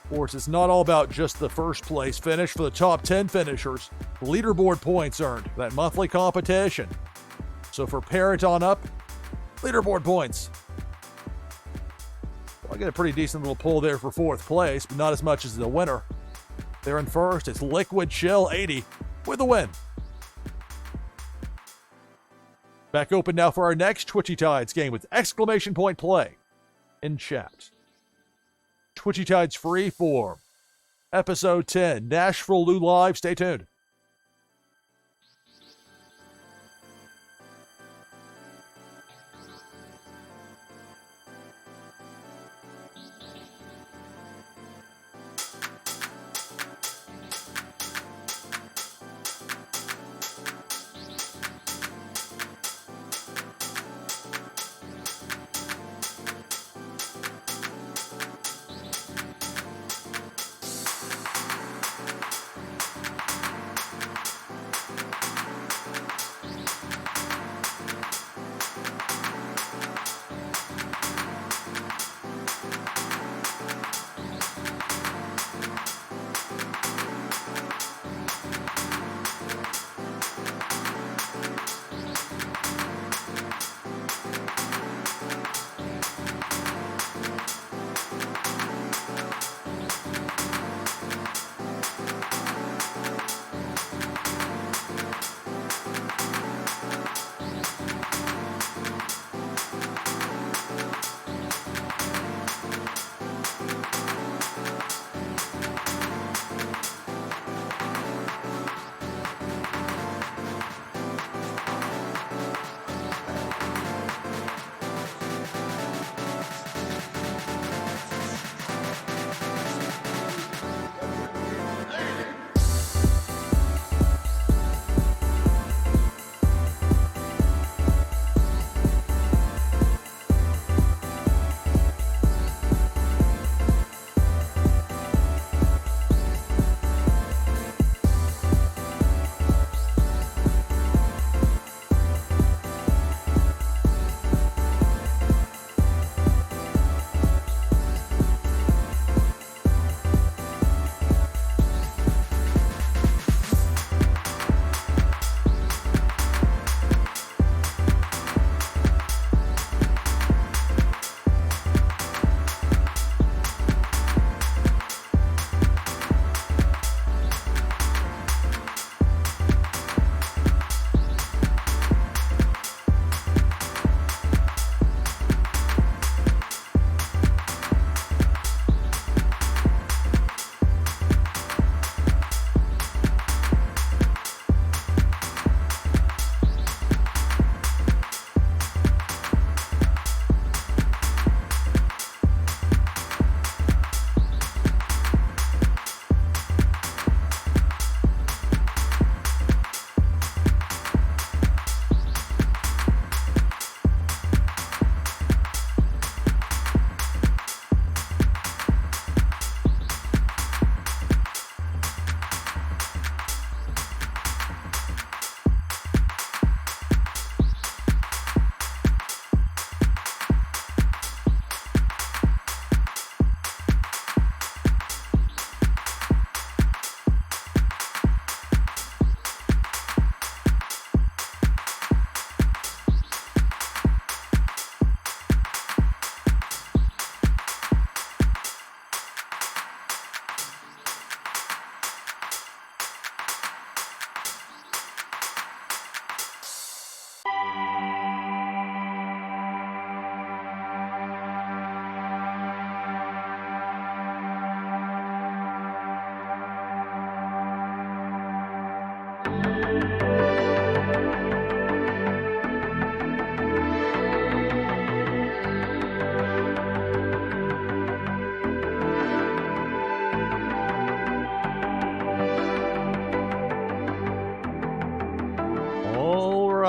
Of course, it's not all about just the first place finish. For the top 10 finishers, leaderboard points earned, that monthly competition. So for parent on up, leaderboard points. Well, I get a pretty decent little pull there for 4th place, but not as much as the winner. There in first, it's Liquid Chill 80 with a win. Back open now for our next Twitchy Tides game with exclamation point play in chat. Twitchy Tides Freeform, Episode 10, NashvilleLou Live. Stay tuned.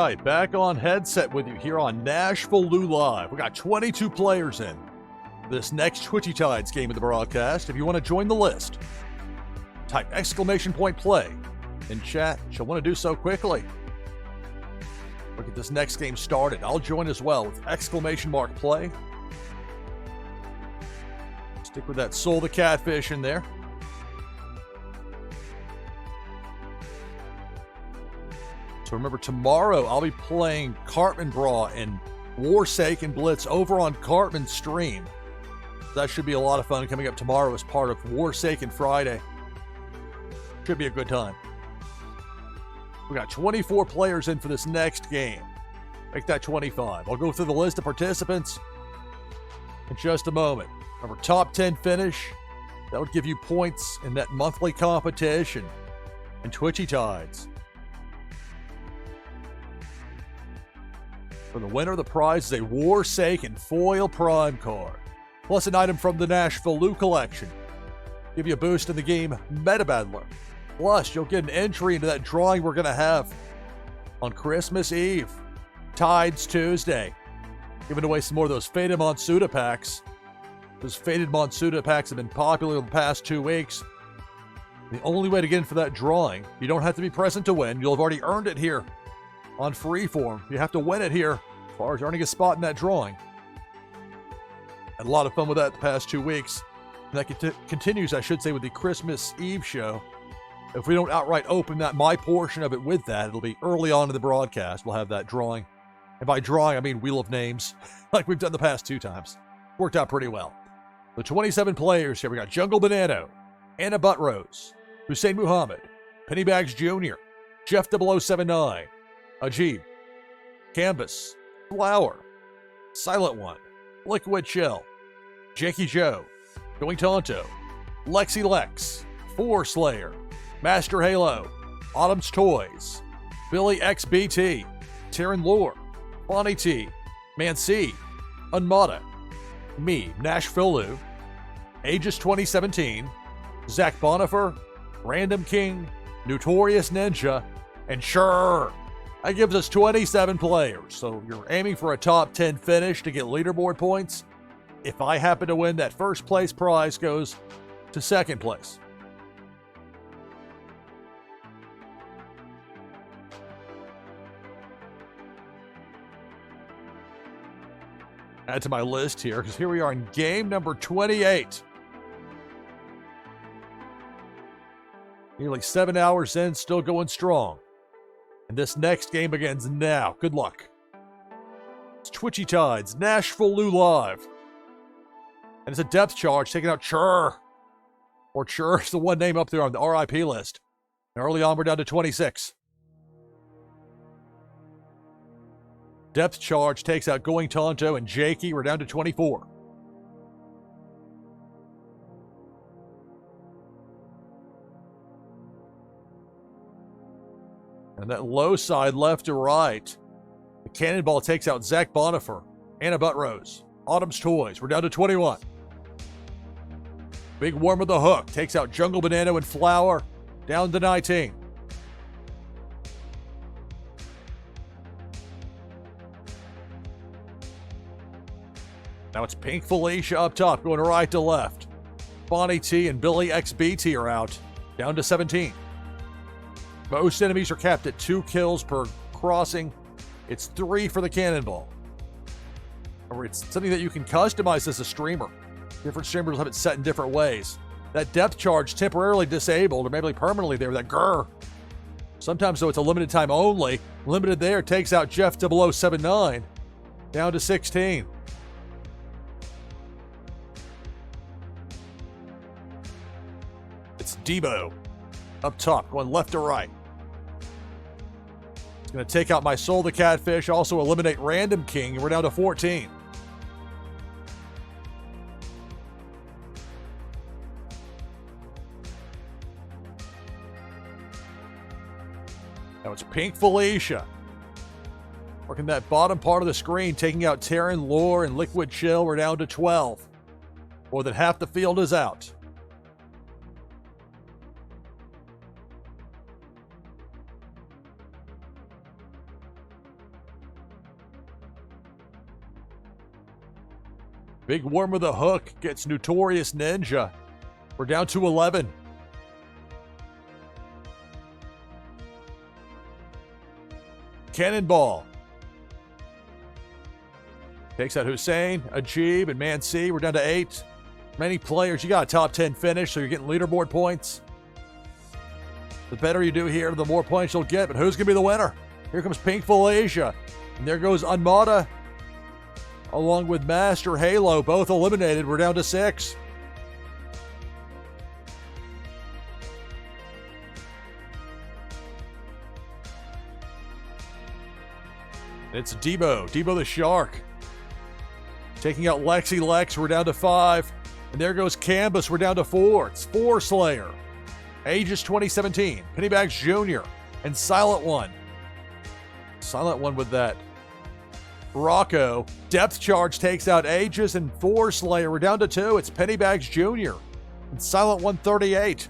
right, back on headset with you here on NashvilleLou Live. We got 22 players in this next Twitchy Tides game of the broadcast. If you want to join the list, type exclamation point play in chat. You'll want to do so quickly. We'll get this next game started. I'll join as well with exclamation mark play. Stick with that Soul the Catfish in there. So remember, tomorrow I'll be playing Cartman Brawl and Warsaken Blitz over on Cartman's stream. That should be a lot of fun coming up tomorrow as part of Warsaken Friday. Should be a good time. We got 24 players in for this next game. Make that 25. I'll go through the list of participants in just a moment. Remember, top 10 finish. That would give you points in that monthly competition in Twitchy Tides. For the winner, the prize is a Warsaken Foil Prime card, plus an item from the NashvilleLou collection. Give you a boost in the game Meta Battler. Plus, you'll get an entry into that drawing we're going to have on Christmas Eve, Tides Tuesday. Giving away some more of those Faded Monsuda packs. Those Faded Monsuda packs have been popular the past 2 weeks. The only way to get in for that drawing, you don't have to be present to win. You'll have already earned it here on Freeform. You have to win it here as far as earning a spot in that drawing. Had a lot of fun with that the past 2 weeks. And that continues, I should say, with the Christmas Eve show. If we don't outright open that, my portion of it with that, it'll be early on in the broadcast. We'll have that drawing. And by drawing, I mean Wheel of Names, like we've done the past 2 times. Worked out pretty well. The 27 players here. We got Jungle Banano, Anna Buttrose, Hussein Muhammad, Pennybags Jr., Jeff 0079, Ajib, Canvas, Flower, Silent One, Liquid Chill, Jakey Joe, Going Tonto, Lexi Lex, Four Slayer, Master Halo, Autumn's Toys, Billy XBT, Taryn Lore, Bonnie T, Man C, Unmata, me, NashvilleLou, Aegis 2017, Zach Bonifer, Random King, Notorious Ninja, and sure, that gives us 27 players. So you're aiming for a top 10 finish to get leaderboard points. If I happen to win, that first place prize goes to second place. Add to my list here, because here we are in game number 28. Nearly 7 hours in, still going strong. And this next game begins now. Good luck. It's Twitchy Tides, NashvilleLou Live. And it's a depth charge, taking out Chur. Or Chur is the one name up there on the RIP list. And early on, we're down to 26. Depth charge takes out Going Tonto and Jakey. We're down to 24. And that low side left to right. The Cannonball takes out Zach Bonifer, Anna Buttrose, Autumn's Toys. We're down to 21. Big Worm with the Hook takes out Jungle Banana and Flower, down to 19. Now it's Pink Felicia up top, going right to left. Bonnie T and Billy XBT are out, down to 17. Most enemies are capped at 2 kills per crossing. It's 3 for the Cannonball. Or it's something that you can customize as a streamer. Different streamers have it set in different ways. That depth charge temporarily disabled, or maybe permanently there, that grr. Sometimes, though, it's a limited time only. Limited there takes out Jeff 0079, down to 16. It's Debo up top, going left to right. It's going to take out my Soul the Catfish, also eliminate Random King, and we're down to 14. Now it's Pink Felicia. Working that bottom part of the screen, taking out Taryn Lore and Liquid Chill. We're down to 12. More than half the field is out. Big Worm with a Hook gets Notorious Ninja. We're down to 11. Cannonball takes out Hussein, Ajib, and Man C. We're down to 8. Many players, you got a top 10 finish, so you're getting leaderboard points. The better you do here, the more points you'll get. But who's going to be the winner? Here comes Pink Felicia. And there goes Unmata, along with Master Halo, both eliminated. We're down to 6. It's Debo the Shark. Taking out Lexi Lex, we're down to 5. And there goes Canvas, we're down to 4. It's 4 Slayer. Aegis 2017, Pennybags Jr. and Silent One. Silent One with that. Rocco. Depth Charge takes out Aegis and 4 Slayer. We're down to 2. It's Pennybags Jr. and Silent 138.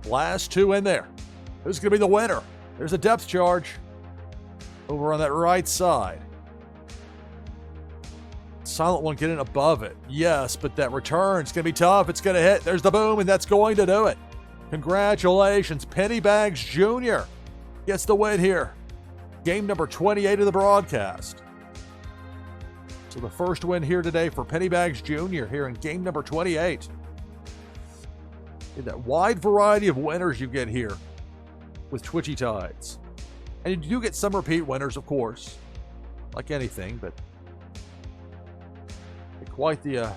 Last 2 in there. Who's going to be the winner? There's a Depth Charge over on that right side. Silent One getting above it. Yes, but that return's going to be tough. It's going to hit. There's the boom, and that's going to do it. Congratulations. Pennybags Jr. gets the win here. Game number 28 of the broadcast. So the first win here today for Pennybags Jr. here in game number 28. That wide variety of winners you get here with Twitchy Tides. And you do get some repeat winners, of course. Like anything, but quite the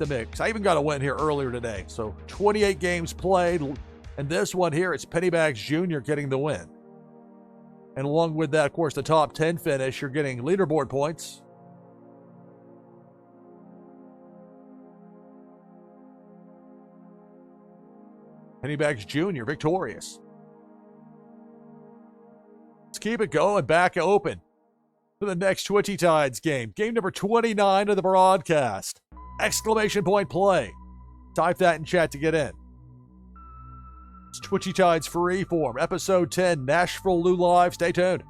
mix. I even got a win here earlier today. So 28 games played, and this one here, it's Pennybags Jr. getting the win. And along with that, of course, the top 10 finish, you're getting leaderboard points. Pennybags Jr. victorious. Let's keep it going, back open for the next Twitchy Tides game. Game number 29 of the broadcast. Exclamation point play. Type that in chat to get in. It's Twitchy Tides Freeform, episode 10, NashvilleLou Live. Stay tuned.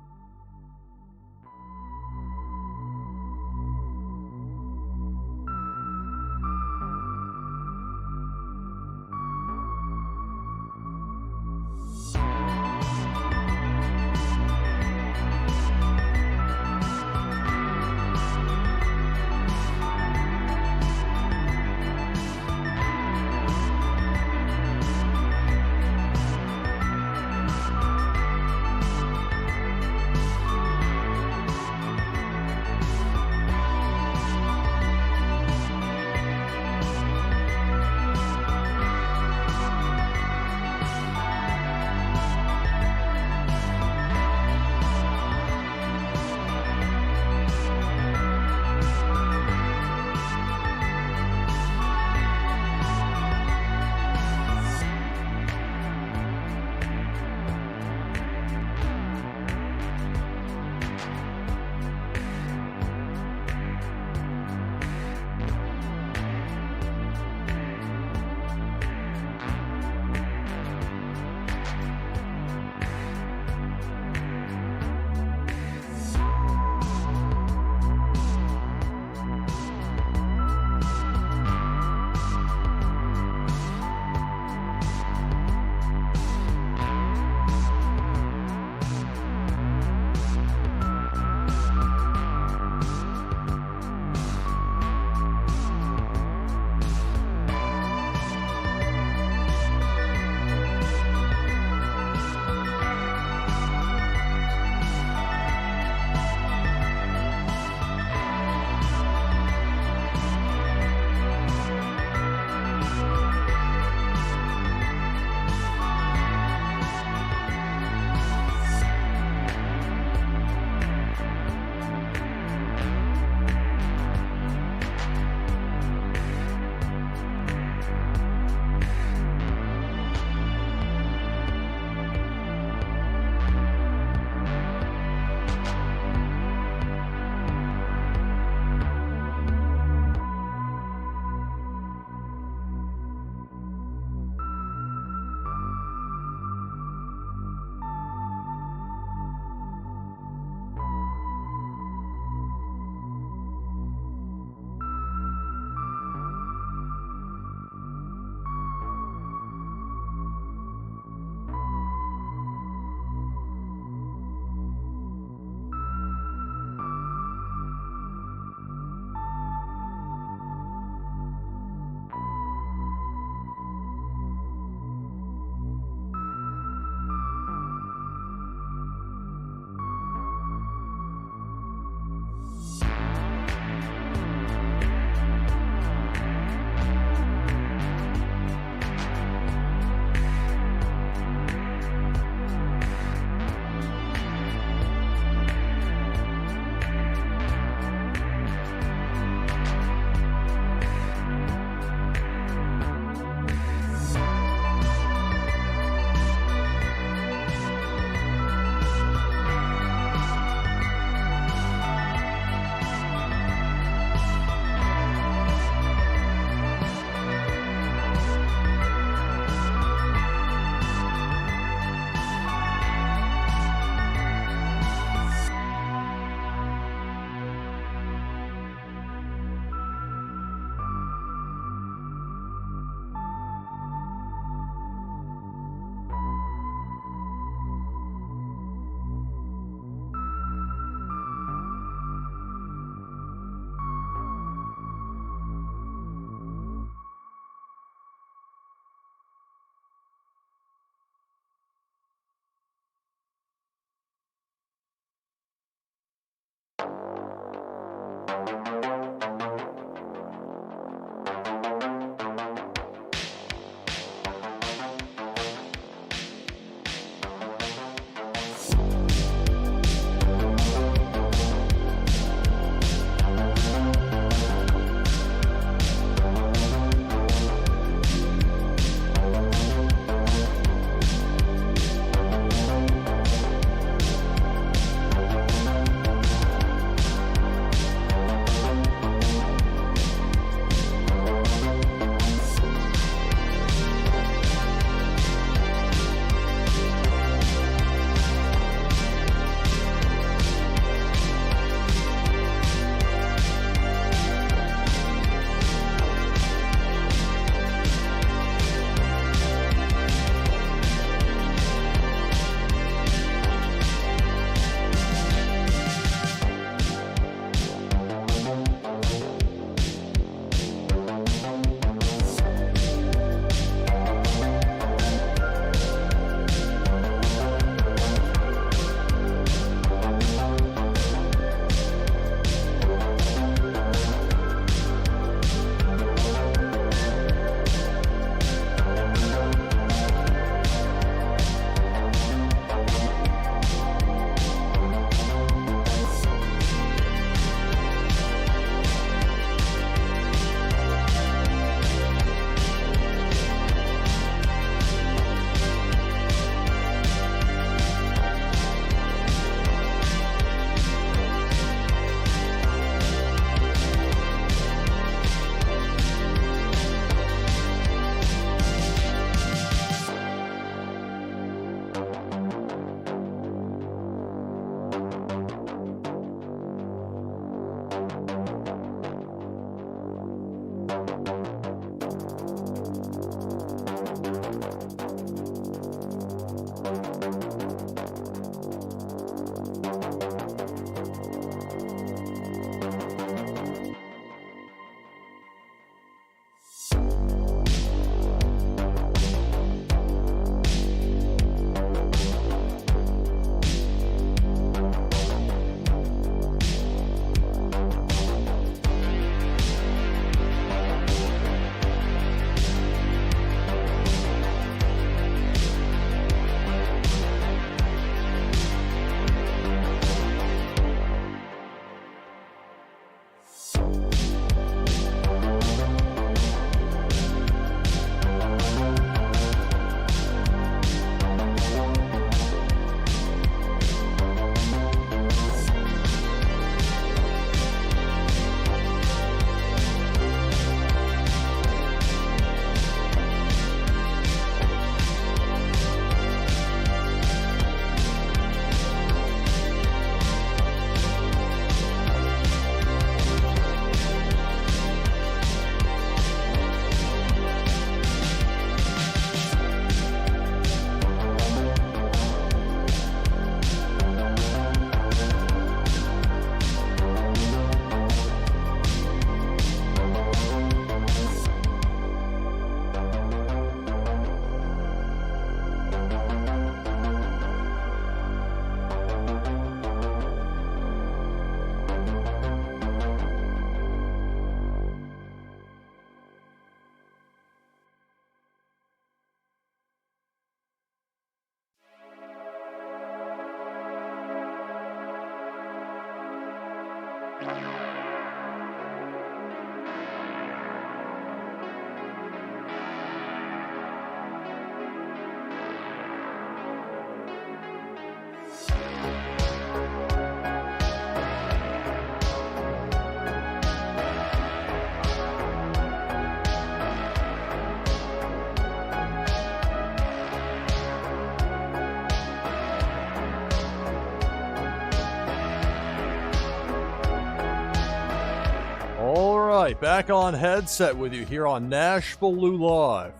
Back on headset with you here on NashvilleLou Live.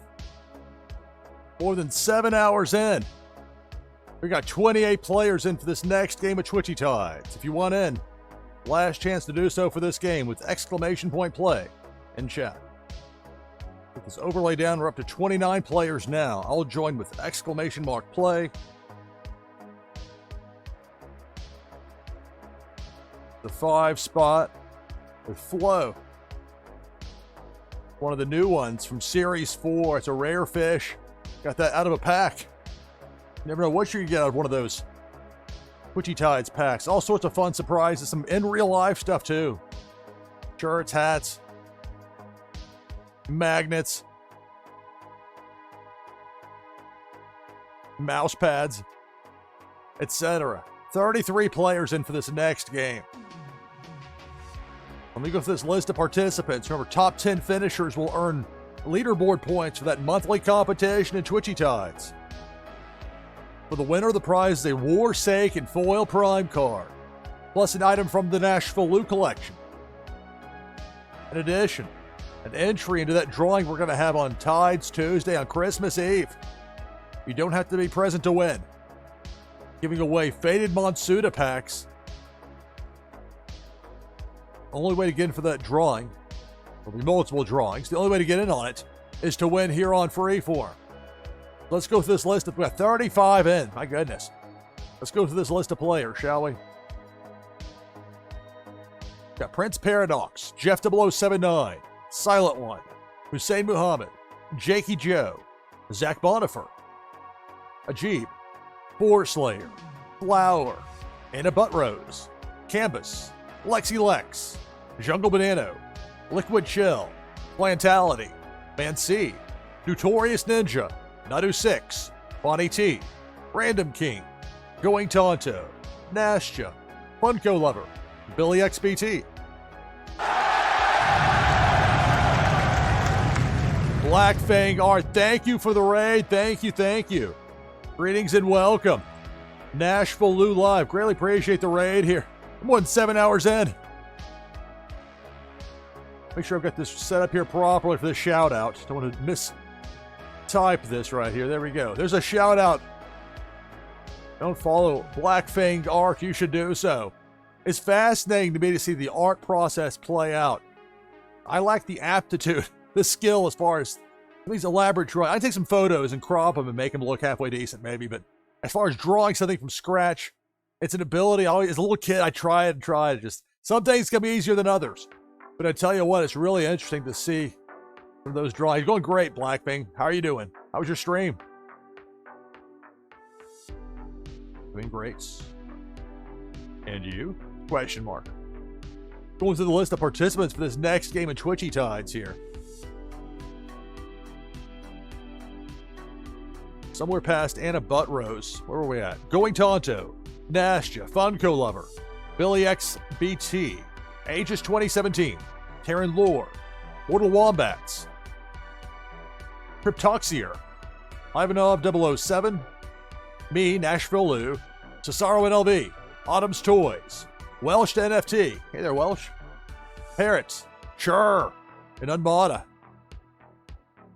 More than 7 hours in. We got 28 players in for this next game of Twitchy Tides. If you want in, last chance to do so for this game with exclamation point play in chat. With this overlay down, we're up to 29 players now. I'll join with exclamation mark play. The 5 spot with Flo. One of the new ones from Series 4. It's a rare fish. Got that out of a pack. You never know what you get out of one of those Twitchy Tides packs. All sorts of fun surprises. Some in real life stuff too. Shirts, hats, magnets, mouse pads, etc. 33 players in for this next game. Let me go through this list of participants. Remember, top 10 finishers will earn leaderboard points for that monthly competition in Twitchy Tides. For the winner, the prize is a Warsake Foil Prime card, plus an item from the NashvilleLou collection. In addition, an entry into that drawing we're going to have on Tides Tuesday on Christmas Eve. You don't have to be present to win. Giving away Faded Monsuda packs. Only way to get in for that drawing, there'll be multiple drawings. The only way to get in on it is to win here on Freeform. Let's go through this list. We've got 35 in. My goodness. Let's go through this list of players, shall we? Got Prince Paradox, Jeff 0079, Silent One, Hussein Muhammad, Jakey Joe, Zach Bonifer, Ajib, Slayer, Flower, Anna Buttrose, Canvas, Lexi Lex, Jungle Banano, Liquid Chill, Plantality, Mancy, Notorious Ninja, Nadu6, Bonnie T, Random King, Going Tonto, Nashja, Funko Lover, Billy XBT, Black Fang Art. Thank you for the raid. Thank you. Greetings and welcome. NashvilleLou Live. Greatly appreciate the raid here. More than 7 hours in. Make sure I've got this set up here properly for this shout out. Don't want to mistype this right here. There we go. There's a shout out. Don't follow Black Fang Art. You should do so. It's fascinating to me to see the art process play out. I lack the aptitude, the skill as far as these elaborate drawings. I take some photos and crop them and make them look halfway decent maybe, but as far as drawing something from scratch, it's an ability. As a little kid, I tried. Just some things can be easier than others. But I tell you what, it's really interesting to see from those drawings. Going great, Blackfang. How are you doing? How was your stream? Doing great. And you? Question mark. Going through the list of participants for this next game of Twitchy Tides here. Somewhere past Anna Buttrose. Where were we at? Going Tonto, Nashja, Funko Lover, Billy XBT, Aegis 2017, Taryn Lore, Mortal Wombats, Cryptoxier, Ivanov 007, me, NashvilleLou, Cesaro NLV, Autumn's Toys, Welsh to NFT. Hey there, Welsh. Parrot, Chur, and Unmada.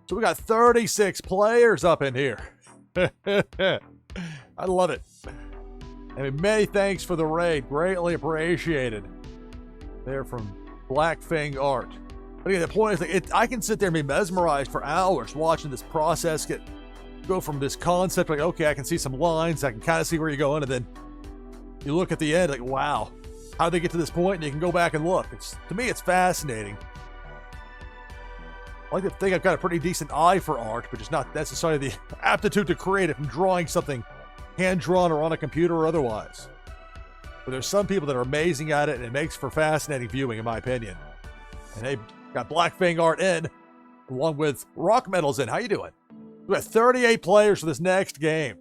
So we got 36 players up in here. I love it. I mean, many thanks for the raid. Greatly appreciated. There from Black Fang Art. But again, the point is, like, I can sit there and be mesmerized for hours watching this process go from this concept, like, okay, I can see some lines, I can kind of see where you're going, and then you look at the end, like, wow, how'd they get to this point? And you can go back and look. To me, it's fascinating. I like to think I've got a pretty decent eye for art, but just not necessarily the aptitude to create it from drawing something hand-drawn or on a computer or otherwise. But there's some people that are amazing at it, and it makes for fascinating viewing, in my opinion. And they got Black Fang art in, along with Rock Metal's in. How you doing? We got 38 players for this next game.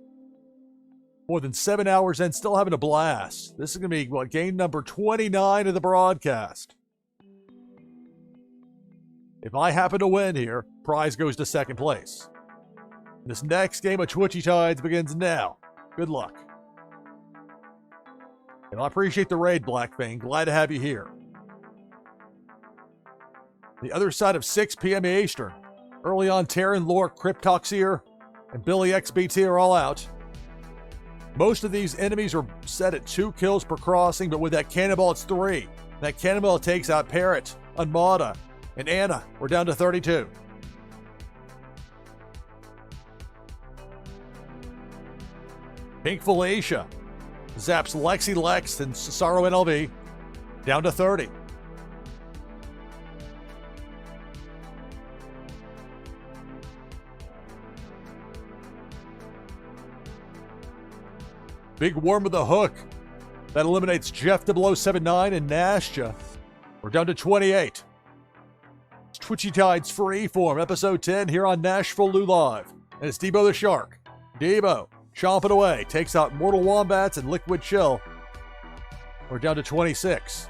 More than 7 hours in, still having a blast. This is going to be, game number 29 of the broadcast. If I happen to win here, prize goes to second place. This next game of Twitchy Tides begins now. Good luck. And I appreciate the raid, Black Fang. Glad to have you here. The other side of 6 p.m. Eastern. Early on, Terran Lore, Cryptoxeer, and Billy XBT are all out. Most of these enemies are set at 2 kills per crossing, but with that cannonball, it's 3. That cannonball takes out Parrot, Unmada, and Anna. We're down to 32. Pink Felicia zaps Lexi Lex and Cesaro NLV. Down to 30. Big Worm with a hook. That eliminates Jeff 0079 and Nashja. We're down to 28. It's Twitchy Tides Freeform, episode 10 here on NashvilleLou Live. And it's Debo the Shark. Debo, chomping away, takes out Mortal Wombats and Liquid Chill. We're down to 26.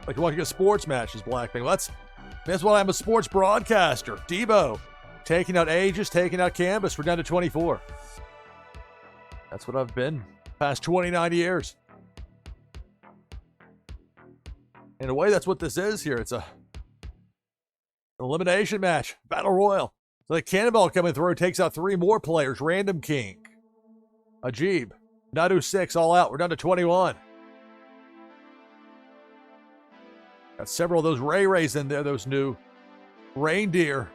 Like you're watching a sports match, is Black Fang. Well, that's why I'm a sports broadcaster. Debo. Taking out Aegis, taking out Canvas. We're down to 24. That's what I've been past 29 years. In a way, that's what this is here. It's an elimination match. Battle Royal. So the cannonball coming through takes out 3 more players. Random King. Ajib. Nadu 6 all out. We're down to 21. Got several of those Ray Rays in there. Those new reindeer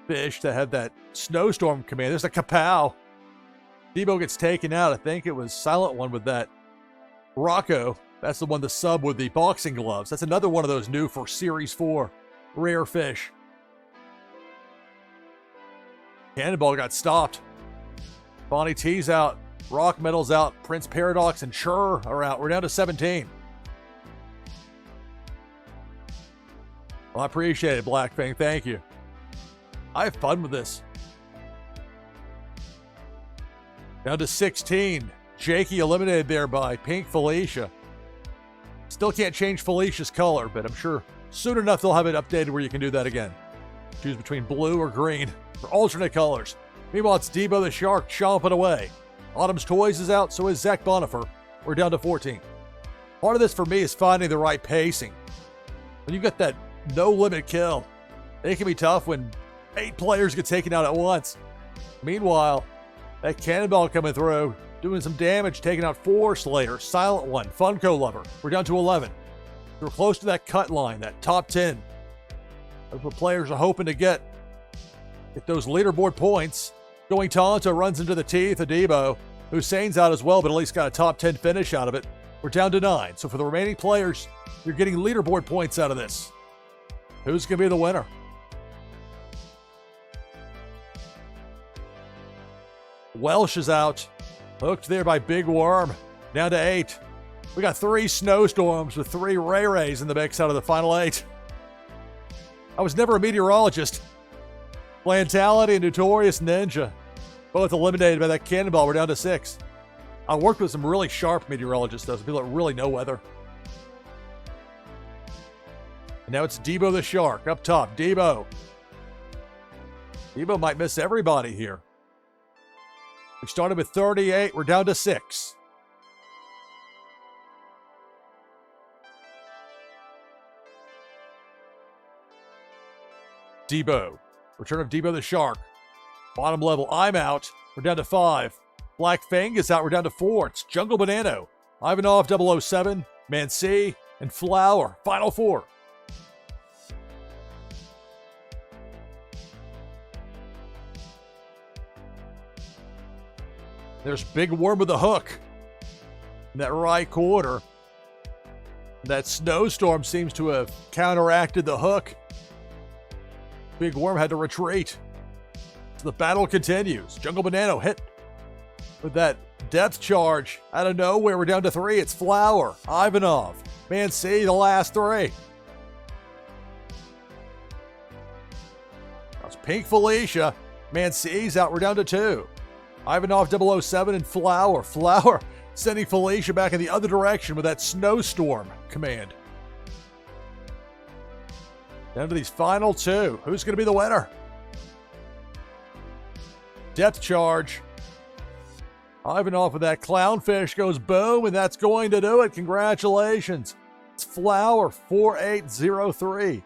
fish that had that snowstorm command. There's a Kapow. Debo gets taken out. I think it was Silent One with that Rocco. That's the one, the sub with the boxing gloves. That's another one of those new for Series 4 rare fish. Cannonball got stopped. Bonnie T's out. Rock Metal's out. Prince Paradox and Chur are out. We're down to 17. Well, I appreciate it, Black Fang. Thank you. I have fun with this. Down to 16. Jakey eliminated there by Pink Felicia. Still can't change Felicia's color, but I'm sure soon enough they'll have it updated where you can do that again. Choose between blue or green for alternate colors. Meanwhile, it's Debo the Shark chomping away. Autumn's Toys is out, so is Zach Bonifer. We're down to 14. Part of this for me is finding the right pacing. When you've got that no-limit kill, it can be tough when 8 players get taken out at once. Meanwhile, that cannonball coming through, doing some damage, taking out 4 Slayers, Silent One, Funko Lover. We're down to 11. We're close to that cut line, that top 10. That's what players are hoping to get those leaderboard points. Going Tonto runs into the teeth of Debo. Hussein's out as well, but at least got a top 10 finish out of it. We're down to 9. So for the remaining players, you're getting leaderboard points out of this. Who's going to be the winner? Welsh is out. Hooked there by Big Worm. Down to 8. We got 3 snowstorms with 3 Ray Rays in the mix out of the final 8. I was never a meteorologist. Plantality and Notorious Ninja. Both eliminated by that cannonball. We're down to 6. I worked with some really sharp meteorologists, though, some people that really know weather. And now it's Debo the Shark up top. Debo. Debo might miss everybody here. We started with 38. We're down to 6. Debo. Return of Debo the Shark. Bottom level, I'm out. We're down to 5. Black Fang is out. We're down to 4. It's Jungle Banano. Ivanov 007, Mancy, and Flower. Final 4. There's Big Worm with a hook in that right quarter. That snowstorm seems to have counteracted the hook. Big Worm had to retreat. the battle continues. Jungle Banana hit with that depth charge out of nowhere. We're down to 3. It's Flower, Ivanov, Man C, the last 3. That's Pink Felicia. Man C's out. We're down to 2. Ivanov 007 and Flower. Flower sending Felicia back in the other direction with that snowstorm command. Down to these final 2. Who's going to be the winner? Depth charge. Ivanov with that clownfish goes boom, and that's going to do it. Congratulations. It's Flower 4803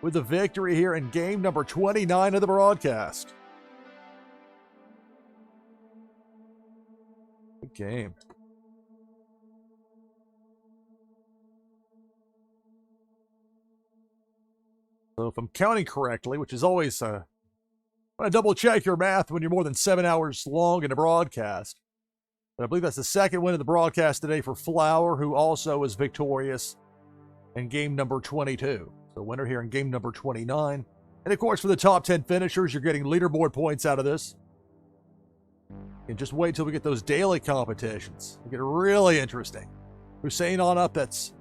with the victory here in game number 29 of the broadcast. Good game. So if I'm counting correctly, which is always want to double check your math when you're more than 7 hours long in a broadcast. But I believe that's the second win of the broadcast today for Flower, who also was victorious in game number 22. So winner here in game number 29. And of course, for the top 10 finishers, you're getting leaderboard points out of this. And just wait till we get those daily competitions. They get really interesting. Hussein on up, that's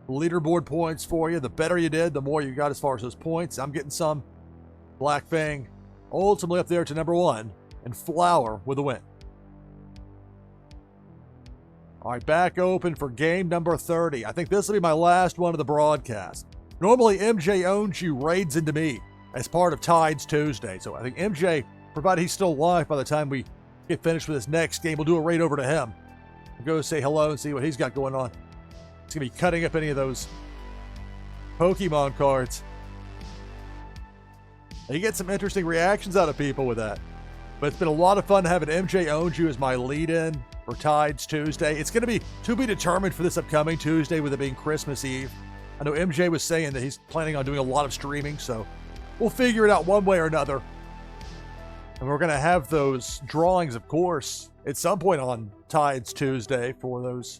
leaderboard points for you. The better you did, the more you got as far as those points. I'm getting some. Black Fang ultimately up there to number 1, and Flower with a win. All right, back open for game number 30. I think this will be my last one of the broadcast. Normally, MJ Owns You raids into me as part of Tides Tuesday. So I think MJ, provided he's still alive by the time we get finished with this next game, we'll do a raid over to him. We'll go say hello and see what he's got going on. He's going to be cutting up any of those Pokemon cards. And you get some interesting reactions out of people with that. But it's been a lot of fun having MJ Owns You as my lead-in for Tides Tuesday. It's going to be determined for this upcoming Tuesday with it being Christmas Eve. I know MJ was saying that he's planning on doing a lot of streaming, so we'll figure it out one way or another. And we're going to have those drawings, of course, at some point on Tides Tuesday for those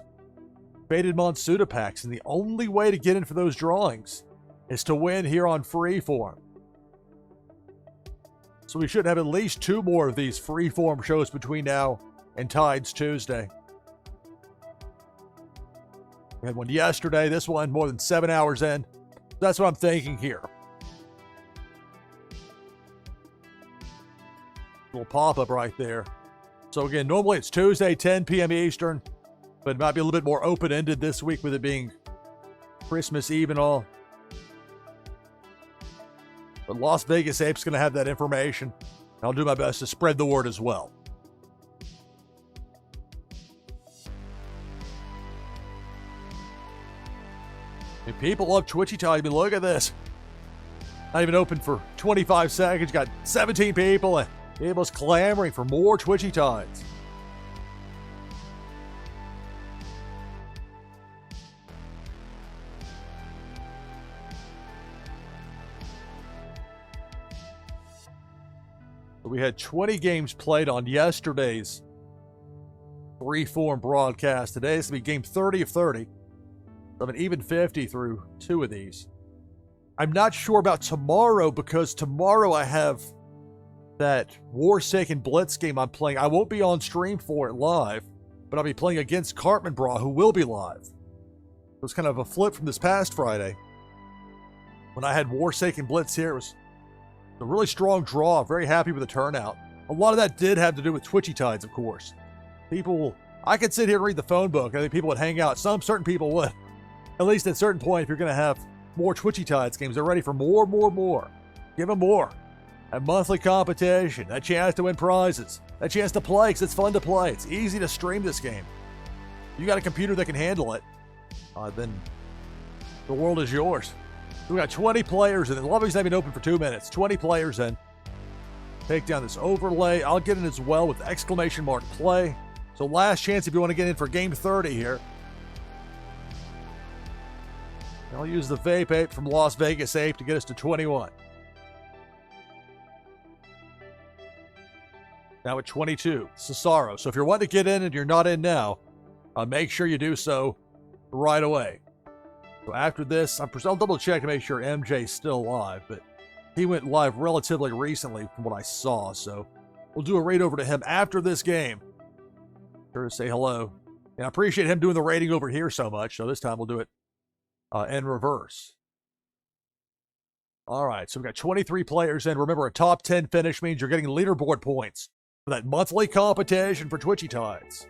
Faded Monsuda packs. And the only way to get in for those drawings is to win here on Freeform. So we should have at least 2 more of these Freeform shows between now and Tides Tuesday. We had one yesterday, this one more than 7 hours in. That's what I'm thinking here. Little pop-up right there. So again, normally it's Tuesday, 10 p.m. Eastern, but it might be a little bit more open-ended this week with it being Christmas Eve and all. But Las Vegas Ape's going to have that information. I'll do my best to spread the word as well. And people love Twitchy Tide. I mean, look at this. Not even open for 25 seconds. Got 17 people and people's clamoring for more Twitchy Tides. We had 20 games played on yesterday's Freeform broadcast. Today is going to be game 30 of 30. So an even 50 through 2 of these. I'm not sure about tomorrow because tomorrow I have that Warsaken Blitz game I'm playing. I won't be on stream for it live, but I'll be playing against Cartman Bra, who will be live. It was kind of a flip from this past Friday. When I had Warsaken Blitz here, it was a really strong draw. Very happy with the turnout. A lot of that did have to do with Twitchy Tides, of course. I could sit here and read the phone book. I think people would hang out. Certain people would. At least at a certain point, if you're going to have more Twitchy Tides games, they're ready for more. Give them more. A monthly competition, a chance to win prizes, a chance to play because it's fun to play. It's easy to stream this game. You got a computer that can handle it, then the world is yours. We got 20 players in. The lobby's not even open for 2 minutes. 20 players in. Take down this overlay. I'll get in as well with exclamation mark play. So last chance if you want to get in for game 30 here. I'll use the Vape Ape from Las Vegas Ape to get us to 21. Now at 22, Cesaro. So if you're wanting to get in and you're not in now, make sure you do so right away. So after this, I'll double check to make sure MJ's still alive, but He went live relatively recently from what I saw, so we'll do a raid over to him after this game. Sure to say hello. And I appreciate him doing the raiding over here so much, so this time we'll do it in reverse. All right, so we've got 23 players in. Remember, a top 10 finish means you're getting leaderboard points for that monthly competition for Twitchy Tides.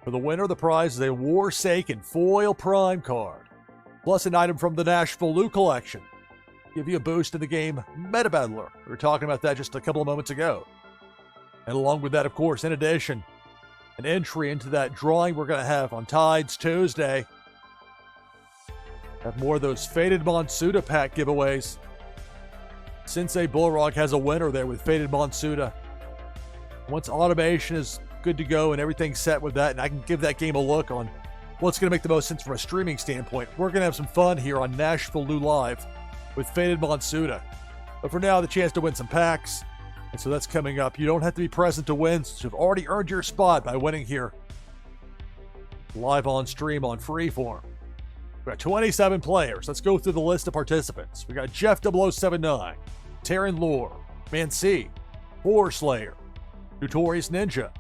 For the winner, the prize is a Warsaken Foil Prime card, plus an item from the NashvilleLou collection. Give you a boost in the game Meta Battler. We were talking about that just a couple of moments ago. And along with that, of course, in addition, an entry into that drawing we're going to have on Tides Tuesday. Have more of those Faded Monsuda pack giveaways. Sensei Bullrock has a winner there with Faded Monsuda. Once automation is good to go and everything's set with that, and I can give that game a look on what's going to make the most sense from a streaming standpoint, we're going to have some fun here on NashvilleLou Live with Faded Monsuda. But for now, the chance to win some packs. And so that's coming up. You don't have to be present to win, since you've already earned your spot by winning here live on stream on Freeform. We've got 27 players. Let's go through the list of participants. We got Jeff 0079, Taryn Lore, Mancy, Horror Slayer, Notorious Ninja,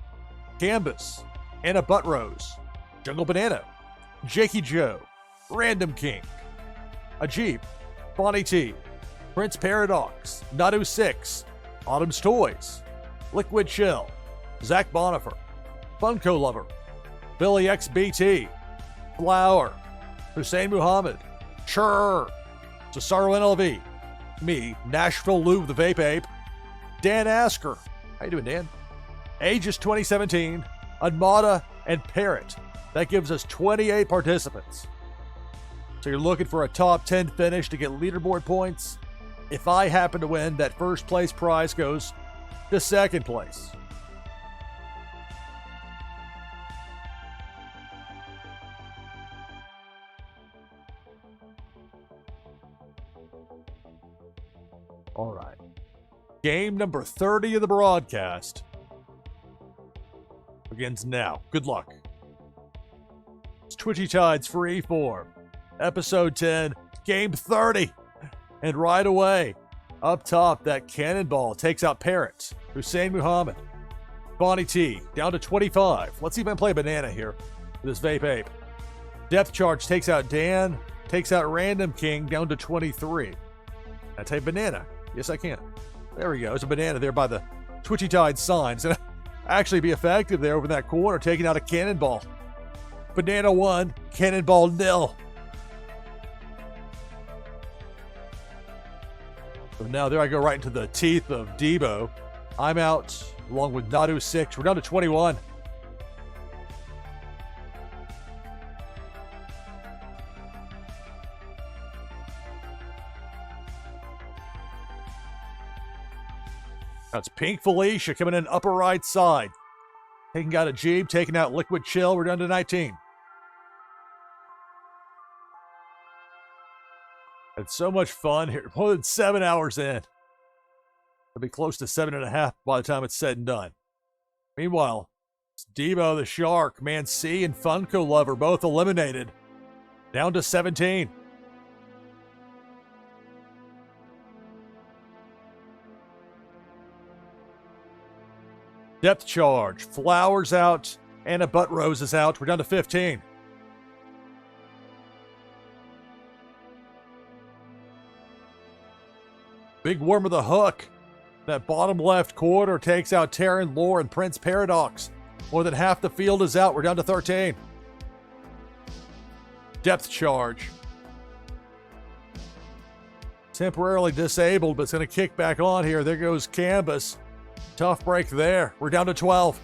Canvas, Anna Buttrose, Jungle Banana, Jakey Joe, Random King, Ajib, Bonnie T, Prince Paradox, Nadu6, Autumn's Toys, Liquid Chill, Zach Bonifer, Funko Lover, Billy XBT, Flower, Hussein Muhammad, Churr, Cesaro NLV, me, NashvilleLou the Vape Ape, Dan Asker, how you doing, Dan? Aegis 2017, Admata, and Parrot. That gives us 28 participants. So you're looking for a top 10 finish to get leaderboard points. If I happen to win, that first place prize goes to second place. All right. Game number 30 of the broadcast begins now. Good luck. It's Twitchy Tides Freeform. Episode 10, Game 30. And right away, up top, that cannonball takes out Parrot, Hussein Muhammad, Bonnie T, down to 25. Let's even play Banana here with this Vape Ape. Depth Charge takes out Dan, takes out Random King, down to 23. I take Banana. Yes, I can. There we go. There's a banana there by the Twitchy Tide sign. It's going to actually be effective there over in that corner, taking out a cannonball. Banana 1, cannonball 0. So now there I go right into the teeth of Debo. I'm out along with Nadu 6. We're down to 21. That's Pink Felicia coming in upper right side. Taking out a Jeep, taking out Liquid Chill. We're down to 19. It's so much fun here. More than 7 hours in. It'll be close to 7.5 by the time it's said and done. Meanwhile, it's Debo the Shark, Mancy, and Funko Lover both eliminated. Down to 17. Depth Charge, Flowers out, Anna Buttrose is out. We're down to 15. Big Worm of the Hook. That bottom left corner takes out Taryn Lore and Prince Paradox. More than half the field is out. We're down to 13. Depth Charge. Temporarily disabled, but it's going to kick back on here. There goes Canvas. Tough break there. We're down to 12.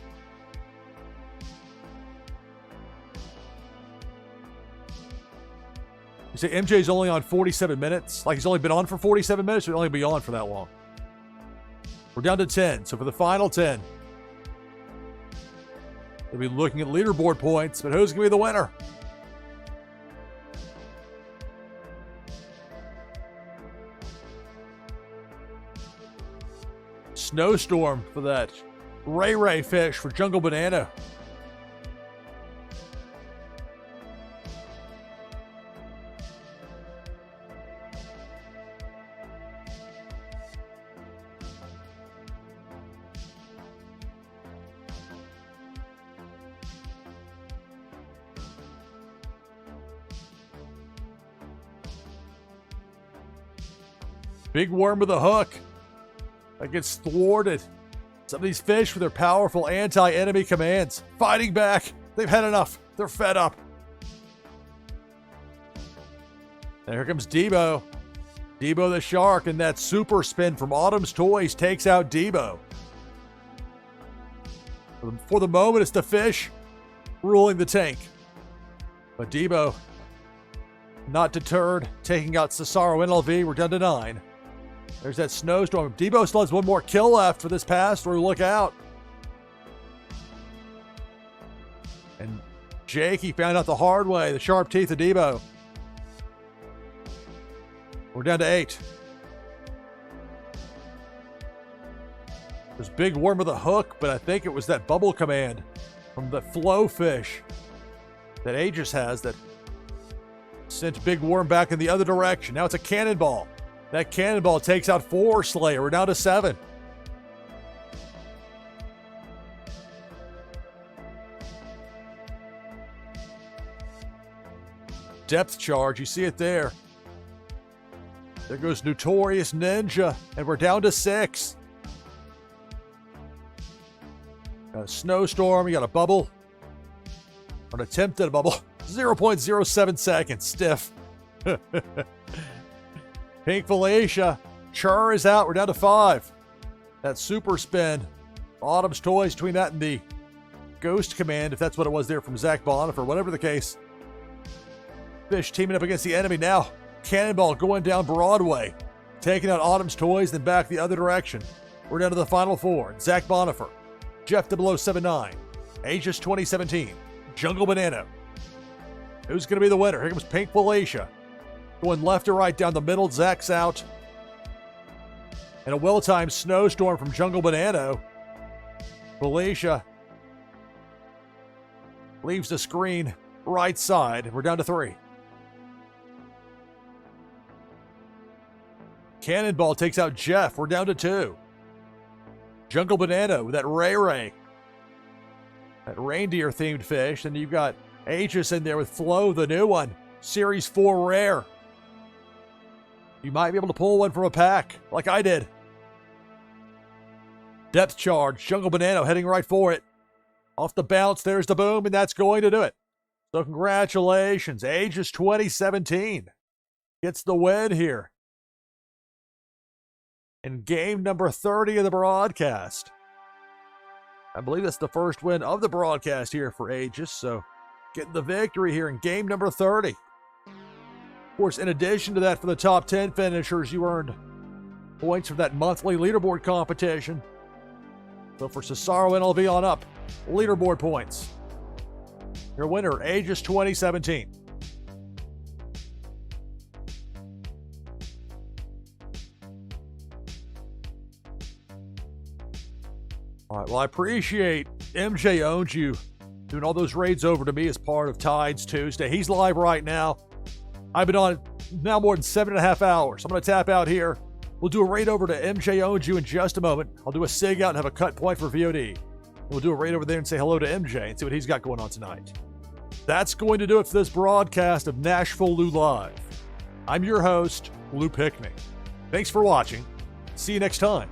You say MJ's only on 47 minutes? Like he's only been on for 47 minutes? Or he'll only be on for that long? We're down to 10. So for the final 10, we'll be looking at leaderboard points, but who's going to be the winner? Snowstorm for that Ray fish for Jungle Banana. Big worm with a hook. That gets thwarted. Some of these fish with their powerful anti-enemy commands. Fighting back. They've had enough. They're fed up. And here comes Debo. Debo the shark, and that super spin from Autumn's Toys takes out Debo. For the moment, it's the fish ruling the tank. But Debo, not deterred, taking out Cesaro NLV. We're down to 9. There's that snowstorm. Debo still has one more kill left for this pass-through. Look out. And Jake, he found out the hard way. The sharp teeth of Debo. We're down to 8. There's Big Worm with a hook, but I think it was that bubble command from the flow fish that Aegis has that sent Big Worm back in the other direction. Now it's a cannonball. That cannonball takes out 4 Slayer. We're down to 7. Depth charge, you see it there. There goes Notorious Ninja, and we're down to 6. Got a snowstorm, you got a bubble. An attempt at a bubble. 0.07 seconds, stiff. Pink Felicia. Chur is out, we're down to 5. That super spin. Autumn's Toys between that and the Ghost Command, if that's what it was there from Zach Bonifer, whatever the case. Fish teaming up against the enemy now. Cannonball going down Broadway. Taking out Autumn's Toys, then back the other direction. We're down to the final 4. Zach Bonifer. Jeff 0079. Aegis 2017. Jungle Banana. Who's going to be the winner? Here comes Pink Felicia. Going left to right down the middle. Zach's out. And a well-timed snowstorm from Jungle Banana. Felicia leaves the screen right side. We're down to 3. Cannonball takes out Jeff. We're down to 2. Jungle Banana with that Ray Ray. That reindeer-themed fish. And you've got Aegis in there with Flo, the new one. Series 4 rare. You might be able to pull one from a pack, like I did. Depth charge. Jungle Banana heading right for it. Off the bounce, there's the boom, and that's going to do it. So congratulations. Aegis 2017 gets the win here in game number 30 of the broadcast. I believe that's the first win of the broadcast here for Aegis, so getting the victory here in game number 30. Of course, in addition to that, for the top 10 finishers, you earned points from that monthly leaderboard competition. So for Cesaro NLV on up, leaderboard points. Your winner, Aegis 2017. All right, well, I appreciate MJ Owns You doing all those raids over to me as part of Tides Tuesday. He's live right now. I've been on now more than 7.5 hours. I'm going to tap out here. We'll do a raid over to MJ Owns You in just a moment. I'll do a sig out and have a cut point for VOD. We'll do a raid over there and say hello to MJ and see what he's got going on tonight. That's going to do it for this broadcast of NashvilleLou Live. I'm your host, Lou Pickney. Thanks for watching. See you next time.